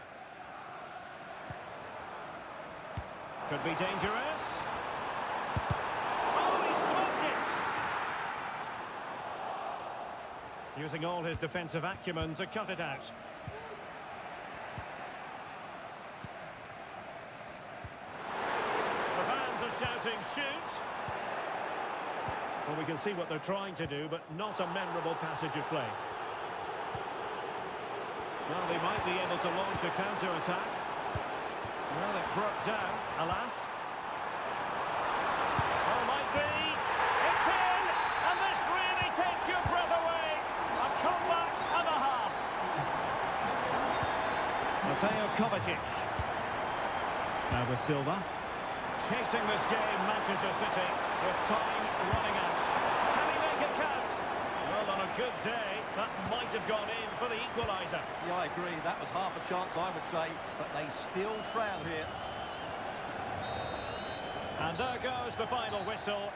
Could be dangerous. Oh, he's blocked it! Using all his defensive acumen to cut it out. The fans are shouting, shoot! Well, we can see what they're trying to do, but not a memorable passage of play. Well, they might be able to launch a counter-attack. Well, it broke down, alas. Oh, might be. It's in! And this really takes your breath away. A comeback and a half. Mateo Kovacic. Now with Silva. Chasing this game, Manchester City, with time running out. Can he make it count? Well, on a good day, that might have gone in for the equaliser. Yeah, I agree. That was half a chance, I would say, but they still trail here. And there goes the final whistle.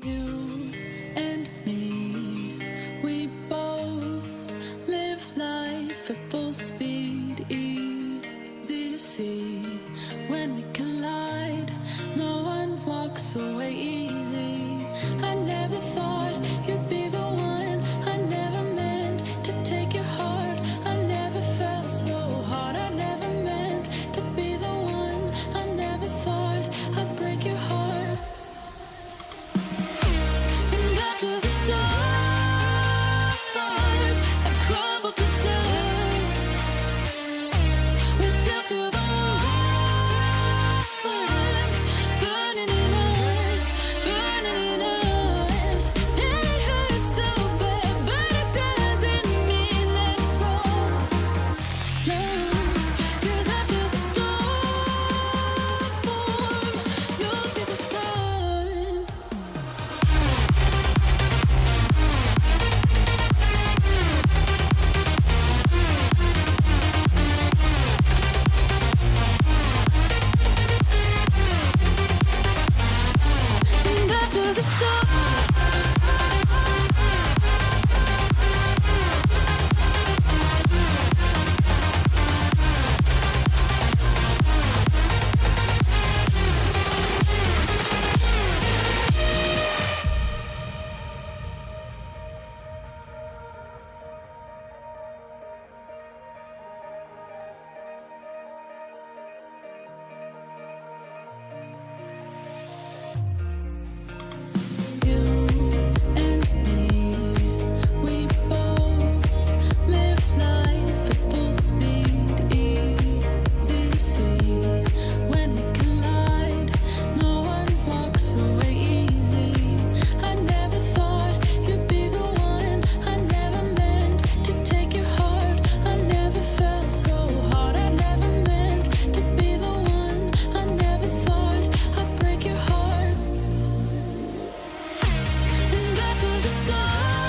You and me, we both live life at full speed. Easy to see when we collide. No one walks away easy. I never thought you'd be the one. I never meant to take your heart. I never felt so hard. I never meant to be the one. I never thought I'd break your heart. And after the stars have crumbled to dust, we still feel the warmth burning in us, burning in us. And it hurts so bad, but it doesn't mean that it's wrong. No, 'cause after the storm, you'll see the sun. And after the storm, you and me, we both live life at full speed. Easy to see when we collide. No one walks away easy. I never thought you'd be the one. I never meant to take your heart. I never felt so hard. I never meant to be the one. I never thought I'd break your heart. And after the stars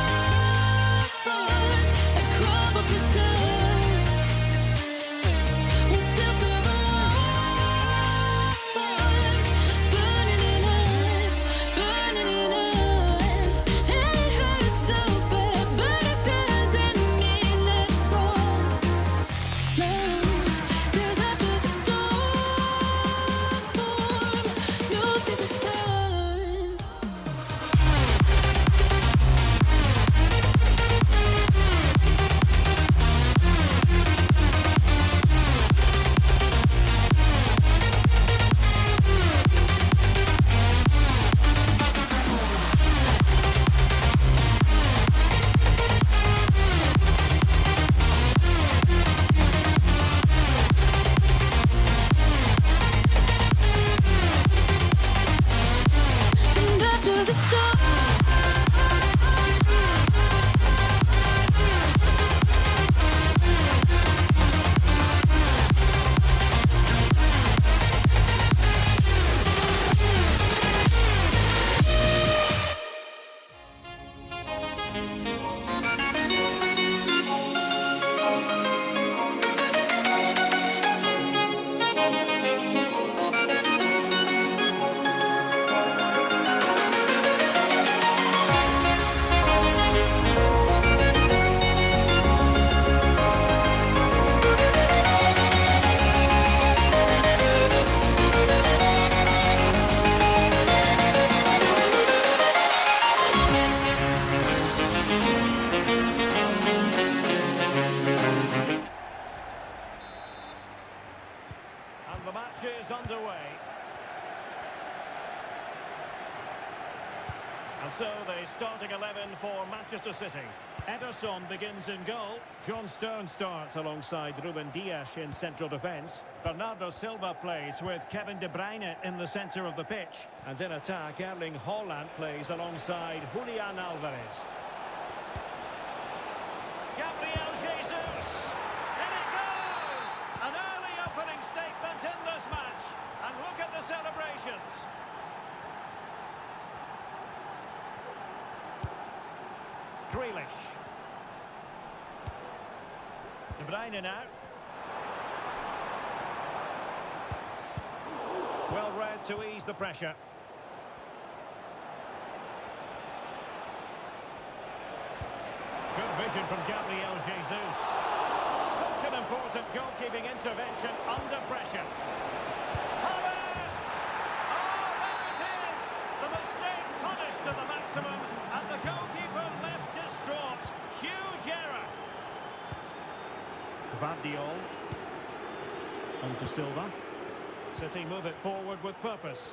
have crumbled to dust, we still feel the warmth burning in us, burning in us. And it hurts so bad, but it doesn't mean that it's wrong. No, 'cause after the storm, you'll see the sun. And so the starting 11 for Manchester City. Ederson begins in goal. John Stone starts alongside Ruben Dias in central defence. Bernardo Silva plays with Kevin De Bruyne in the centre of the pitch. And in attack, Erling Haaland plays alongside Julian Alvarez. Gabriel Jesus! In it goes! An early opening statement in this match. And look at the celebrations. Grealish. De Bruyne now. Well read to ease the pressure. Good vision from Gabriel Jesus. Such an important goalkeeping intervention under pressure. Havertz! Oh, there it is! The mistake punished to the maximum, and the goalkeeper left distraught. Huge error. Vardiol. On to Silva. City move it forward with purpose.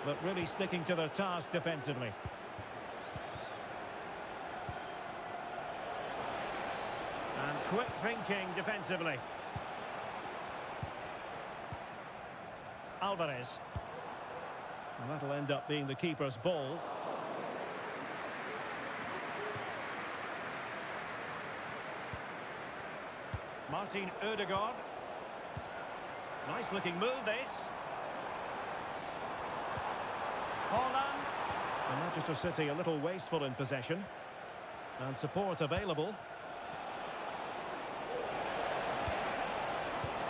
But really sticking to their task defensively. And quick thinking defensively. Alvarez. And that'll end up being the keeper's ball. Martin Ødegaard. Nice looking move this. Haaland. And Manchester City a little wasteful in possession. And support available.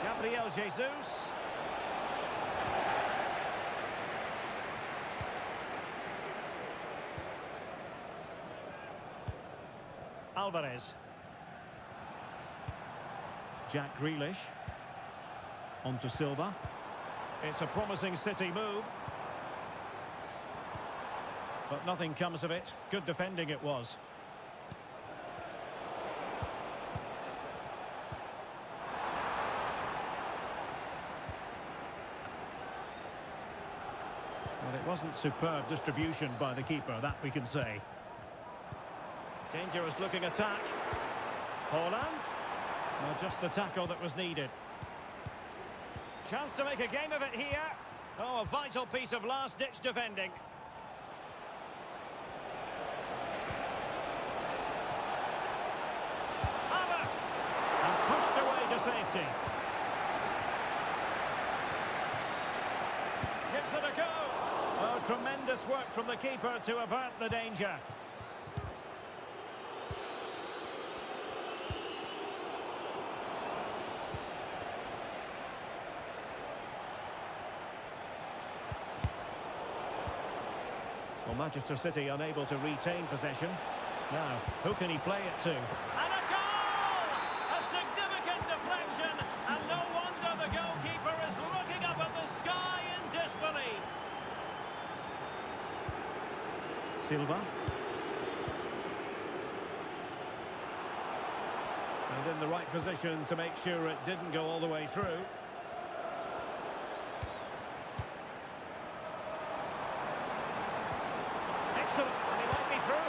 Gabriel Jesus. Alvarez. Jack Grealish. On to Silva. It's a promising City move. But nothing comes of it. Good defending it was. Well, it wasn't superb distribution by the keeper, that we can say. Dangerous looking attack. Haaland. Well, just the tackle that was needed. Chance to make a game of it here. Oh, a vital piece of last-ditch defending. Havertz! And pushed away to safety. Gives it a go. Oh, tremendous work from the keeper to avert the danger. Well, Manchester City unable to retain possession. Now, who can he play it to? And a goal! A significant deflection, and no wonder the goalkeeper is looking up at the sky in disbelief. Silva. And in the right position to make sure it didn't go all the way through.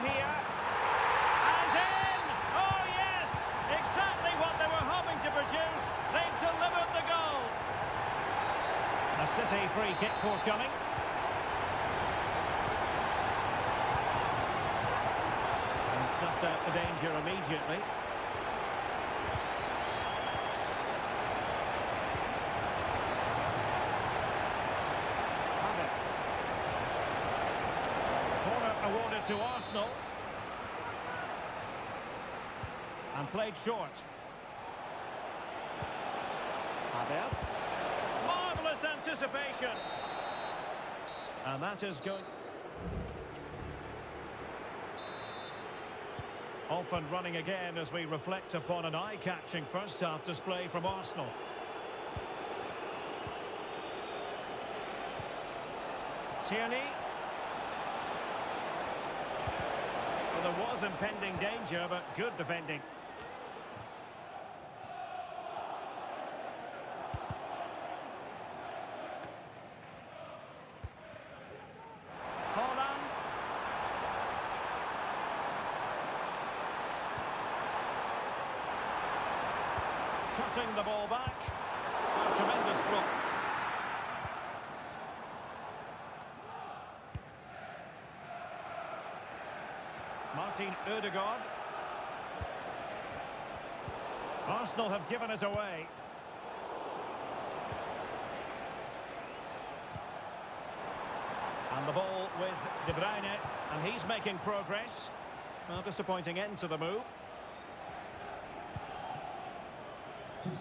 Here and in! Oh yes! Exactly what they were hoping to produce. They've delivered the goal. A City free kick forthcoming. And snuffed out the danger immediately. Awarded to Arsenal. And played short. Havertz. Marvellous anticipation. And that is good. Off and running again as we reflect upon an eye-catching first-half display from Arsenal. Tierney. Well, there was impending danger, but good defending. Haaland. cutting the ball back. A tremendous block. Martin Ødegaard. Arsenal have given us away. And the ball with De Bruyne, and he's making progress. Well, disappointing end to the move.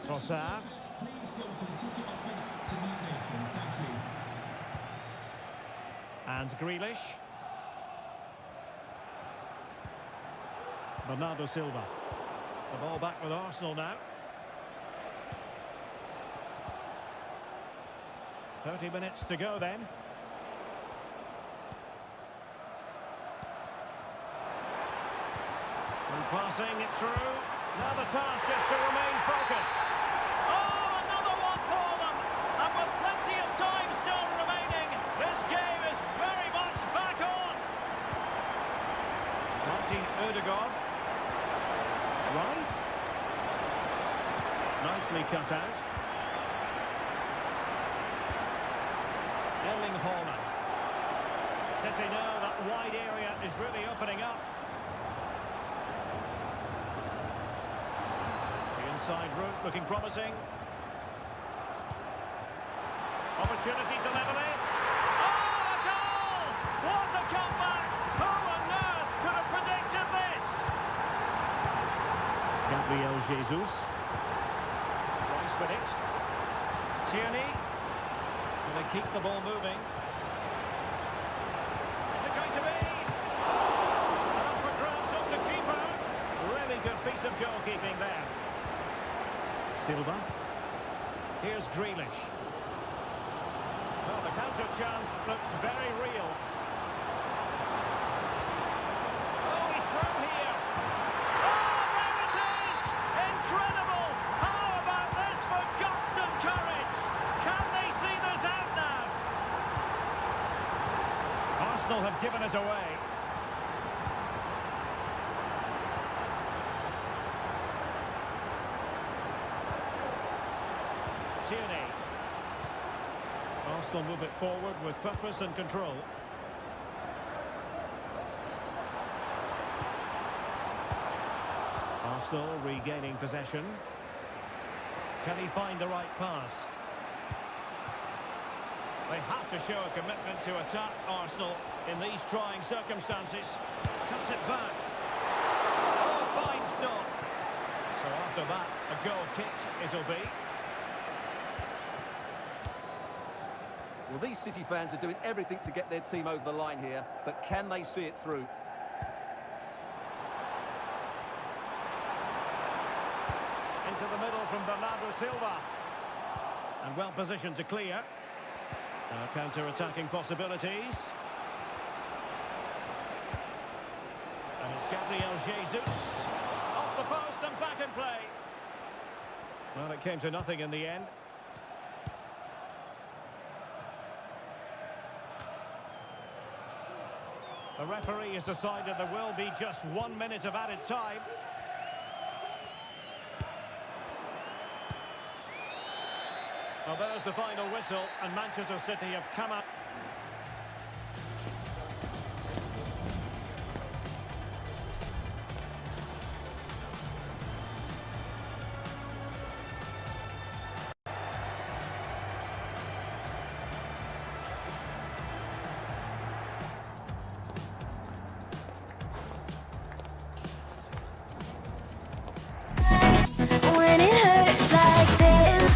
Trossard. Please go to the ticket office to meet Nathan. Thank you. And Grealish. Bernardo Silva. The ball back with Arsenal now. 30 minutes to go then. And passing it through. Now the task is to remain focused. Oh, another one for them! And with plenty of time still remaining, this game is very much back on. Martin Ødegaard. Rice. Nicely cut out. Erling Haaland. City know that wide area is really opening up. The inside route looking promising. Opportunity to level it. Oh, a goal! What a comeback! Who on earth could have predicted this? Gabriel Jesus. Rice with it. Tierney. Will they keep the ball moving? Is it going to be? And up for grabs off the keeper. Really good piece of goalkeeping there. Silva. Here's Grealish. Well, the counter chance looks very real. Oh, he's through here. Oh, there it is! Incredible! How about this for guts and courage? Can they see this out now? Arsenal have given us away. Tierney. Arsenal move it forward with purpose and control. Arsenal regaining possession. Can he find the right pass? They have to show a commitment to attack Arsenal in these trying circumstances. Cuts it back. Oh, fine stop. So after that, a goal kick it'll be. Well, these City fans are doing everything to get their team over the line here, but can they see it through? Into the middle from Bernardo Silva. And well positioned to clear. Now counter-attacking possibilities. And it's Gabriel Jesus. Off the post and back in play. Well, it came to nothing in the end. The referee has decided there will be just 1 minute of added time. Well, there's the final whistle, and Manchester City have come up. When it hurts like this,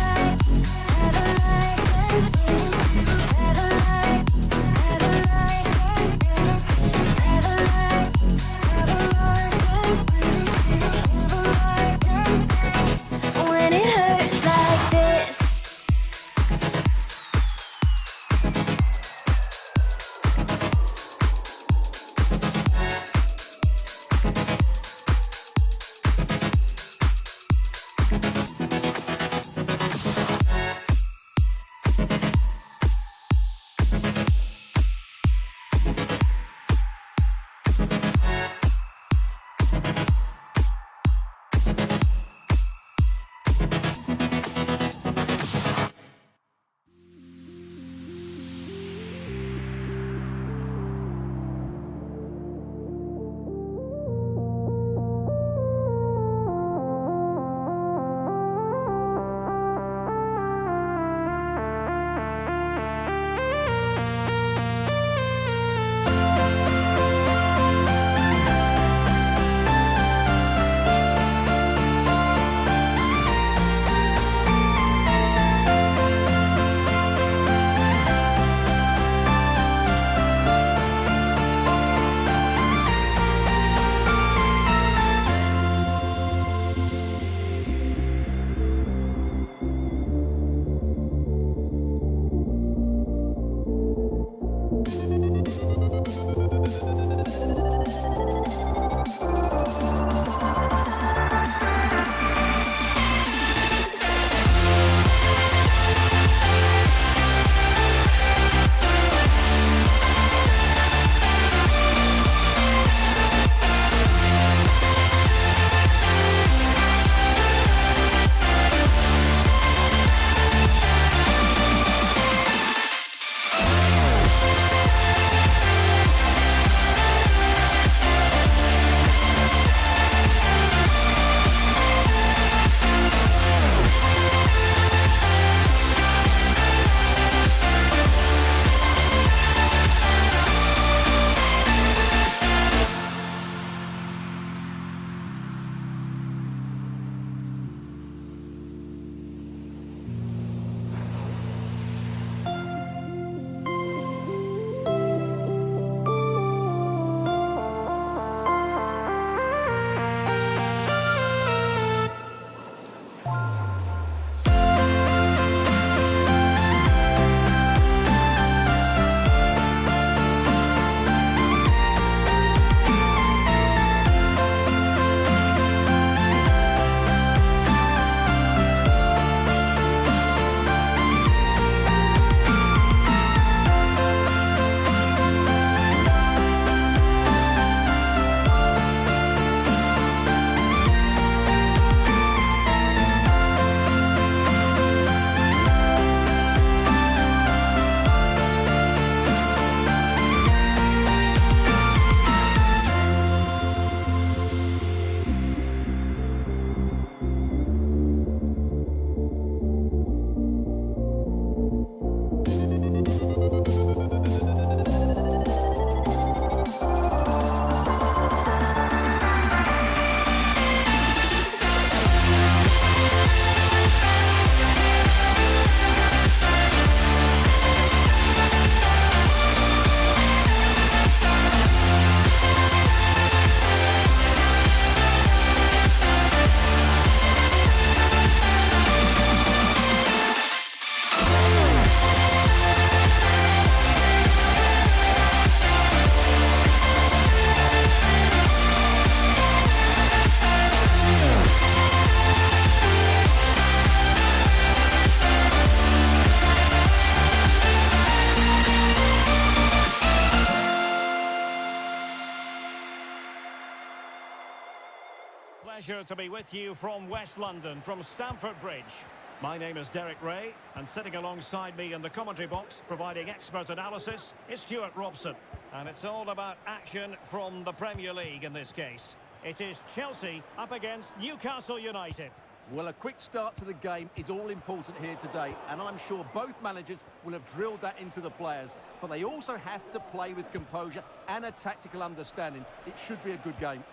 pleasure to be with you from West London, from Stamford Bridge. My name is Derek Ray, and sitting alongside me in the commentary box, providing expert analysis, is Stuart Robson. And it's all about action from the Premier League in this case. It is Chelsea up against Newcastle United. Well, a quick start to the game is all important here today, and I'm sure both managers will have drilled that into the players. But they also have to play with composure and a tactical understanding. It should be a good game.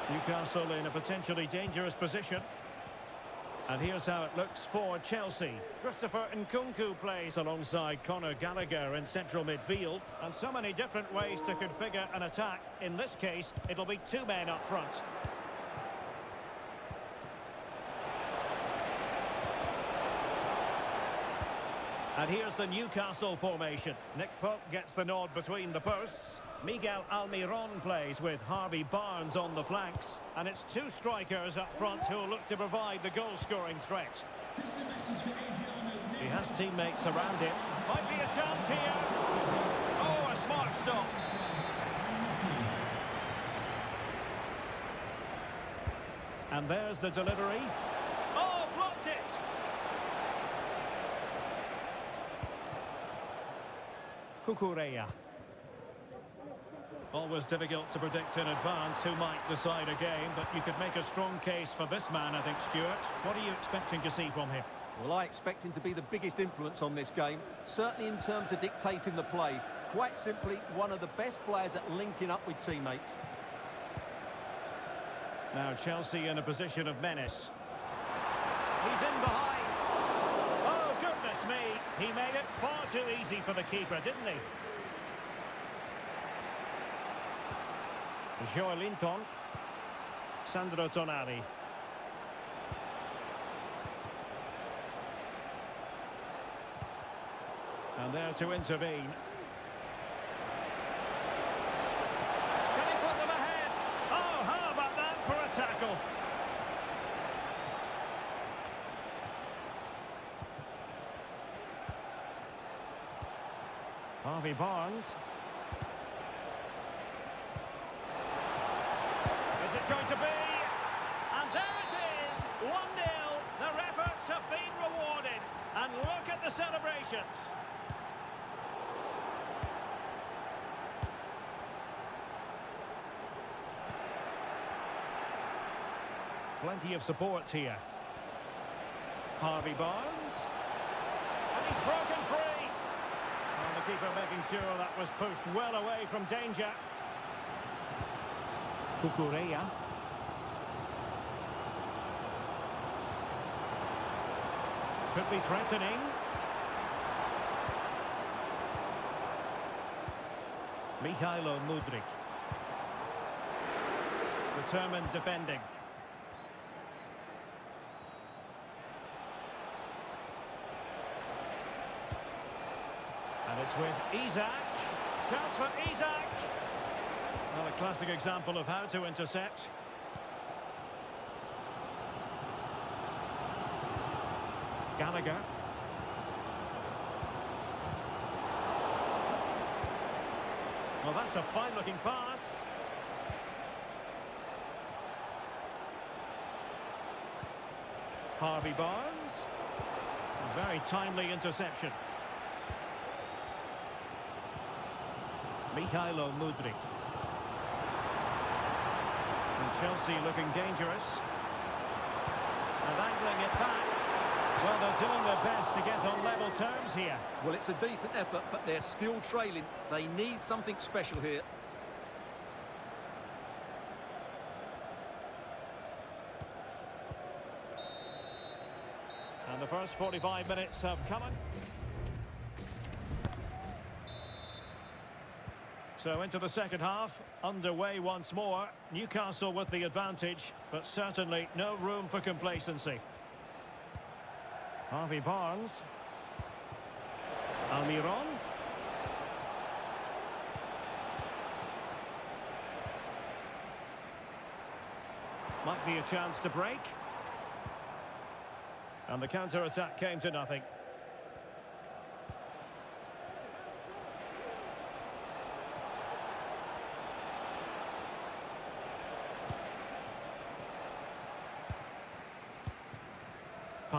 Newcastle in a potentially dangerous position. And here's how it looks for Chelsea. Christopher Nkunku plays alongside Conor Gallagher in central midfield. And so many different ways to configure an attack. In this case, it'll be two men up front. And here's the Newcastle formation. Nick Pope gets the nod between the posts. Miguel Almiron plays with Harvey Barnes on the flanks. And it's two strikers up front who'll look to provide the goal-scoring threat. He has teammates around him. Might be a chance here. Oh, a smart stop. And there's the delivery. Oh, blocked it! Cucurella. Always difficult to predict in advance who might decide a game, but you could make a strong case for this man, I think, Stuart. What are you expecting to see from him? Well, I expect him to be the biggest influence on this game, certainly in terms of dictating the play. Quite simply, one of the best players at linking up with teammates. Now Chelsea in a position of menace. He's in behind. Oh, goodness me. He made it far too easy for the keeper, didn't he? Joelinton. Sandro Tonali. And there to intervene. Can he put them ahead? Oh, how about that for a tackle? Harvey Barnes. Is it going to be? And there it is, 1-0. Their efforts have been rewarded. And look at the celebrations. Plenty of support here. Harvey Barnes. And he's broken free. And the keeper making sure that was pushed well away from danger. Cucurella. Could be threatening. Mihailo Mudryk. Determined defending. And it's with Isak. Chance for Isak. Well, a classic example of how to intercept. Gallagher. Well, that's a fine-looking pass. Harvey Barnes. A very timely interception. Mihailo Mudryk. And Chelsea looking dangerous. And angling it back. Well, they're doing their best to get on level terms here. Well, it's a decent effort, but they're still trailing. They need something special here. And the first 45 minutes have come. So into the second half, underway once more. Newcastle with the advantage, but certainly no room for complacency. Harvey Barnes. Almiron. Might be a chance to break. And the counter-attack came to nothing.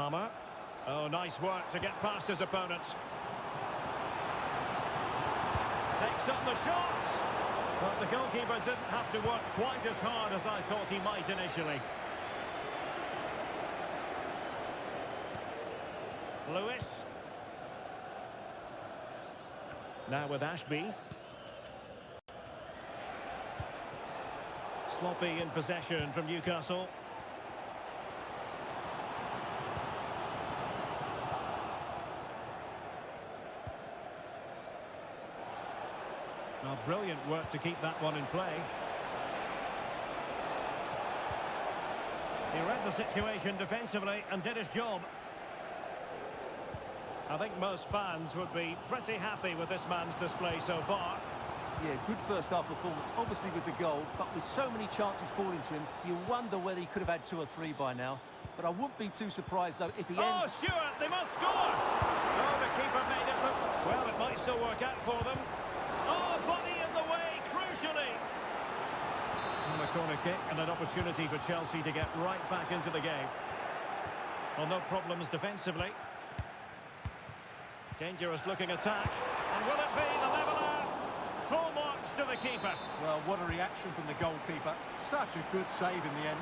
Palmer. Oh, nice work to get past his opponents. Takes on the shot. But the goalkeeper didn't have to work quite as hard as I thought he might initially. Lewis. Now with Ashby. Sloppy in possession from Newcastle. Well, brilliant work to keep that one in play. He read the situation defensively and did his job. I think most fans would be pretty happy with this man's display so far. Yeah, good first half performance, obviously with the goal, but with so many chances falling to him, you wonder whether he could have had 2 or 3 by now. But I wouldn't be too surprised, though, if he Oh, ends... Stewart, they must score! Oh, the keeper made it look... Well, it might still work out for them. Oh, body in the way, crucially! And a corner kick and an opportunity for Chelsea to get right back into the game. Well, no problems defensively. Dangerous looking attack. And will it be the leveller? Full marks to the keeper. Well, what a reaction from the goalkeeper. Such a good save in the end.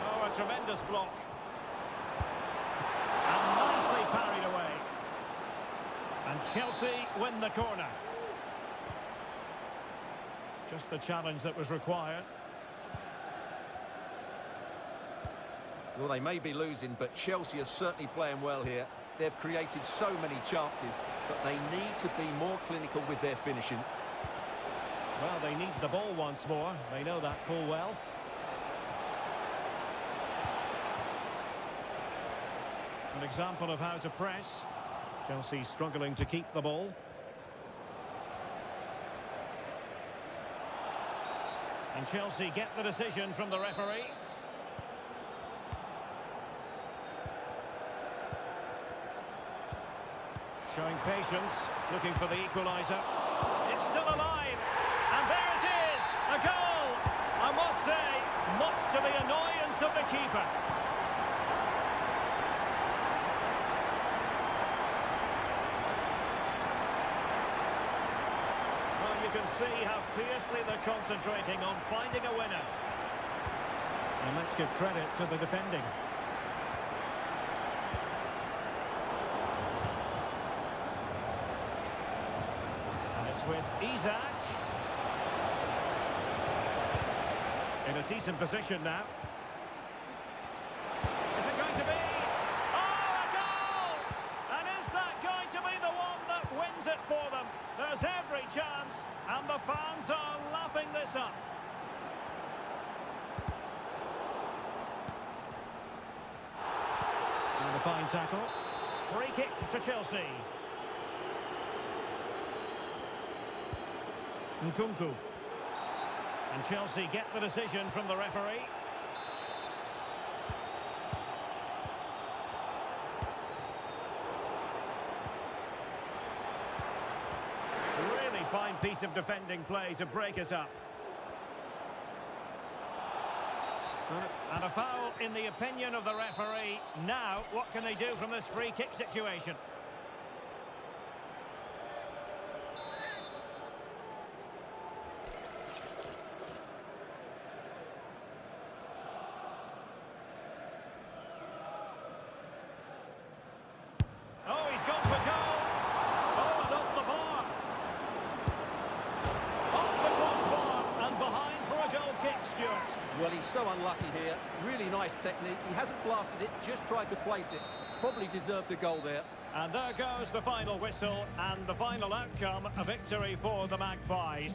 Oh, a tremendous block. And nicely parried away. And Chelsea win the corner. Just the challenge that was required. Well, they may be losing, but Chelsea are certainly playing well here. They've created so many chances, but they need to be more clinical with their finishing. Well, they need the ball once more. They know that full well. An example of how to press. Chelsea struggling to keep the ball. And Chelsea get the decision from the referee. Showing patience, looking for the equaliser. It's still alive, and there it is, a goal! I must say, much to the annoyance of the keeper. Well, you can see how fiercely they're concentrating on finding a winner. And let's give credit to the defending. With Isaac in a decent position now. Is it going to be? Oh, a goal! And is that going to be the one that wins it for them? There's every chance, and the fans are lapping this up. And a fine tackle. Free kick to Chelsea. Nkunku. And Chelsea get the decision from the referee. Really fine piece of defending play to break us up. And a foul in the opinion of the referee. Now, what can they do from this free kick situation? Well, he's so unlucky here. Really nice technique. He hasn't blasted it, just tried to place it. Probably deserved the goal there. And there goes the final whistle, and the final outcome, a victory for the Magpies.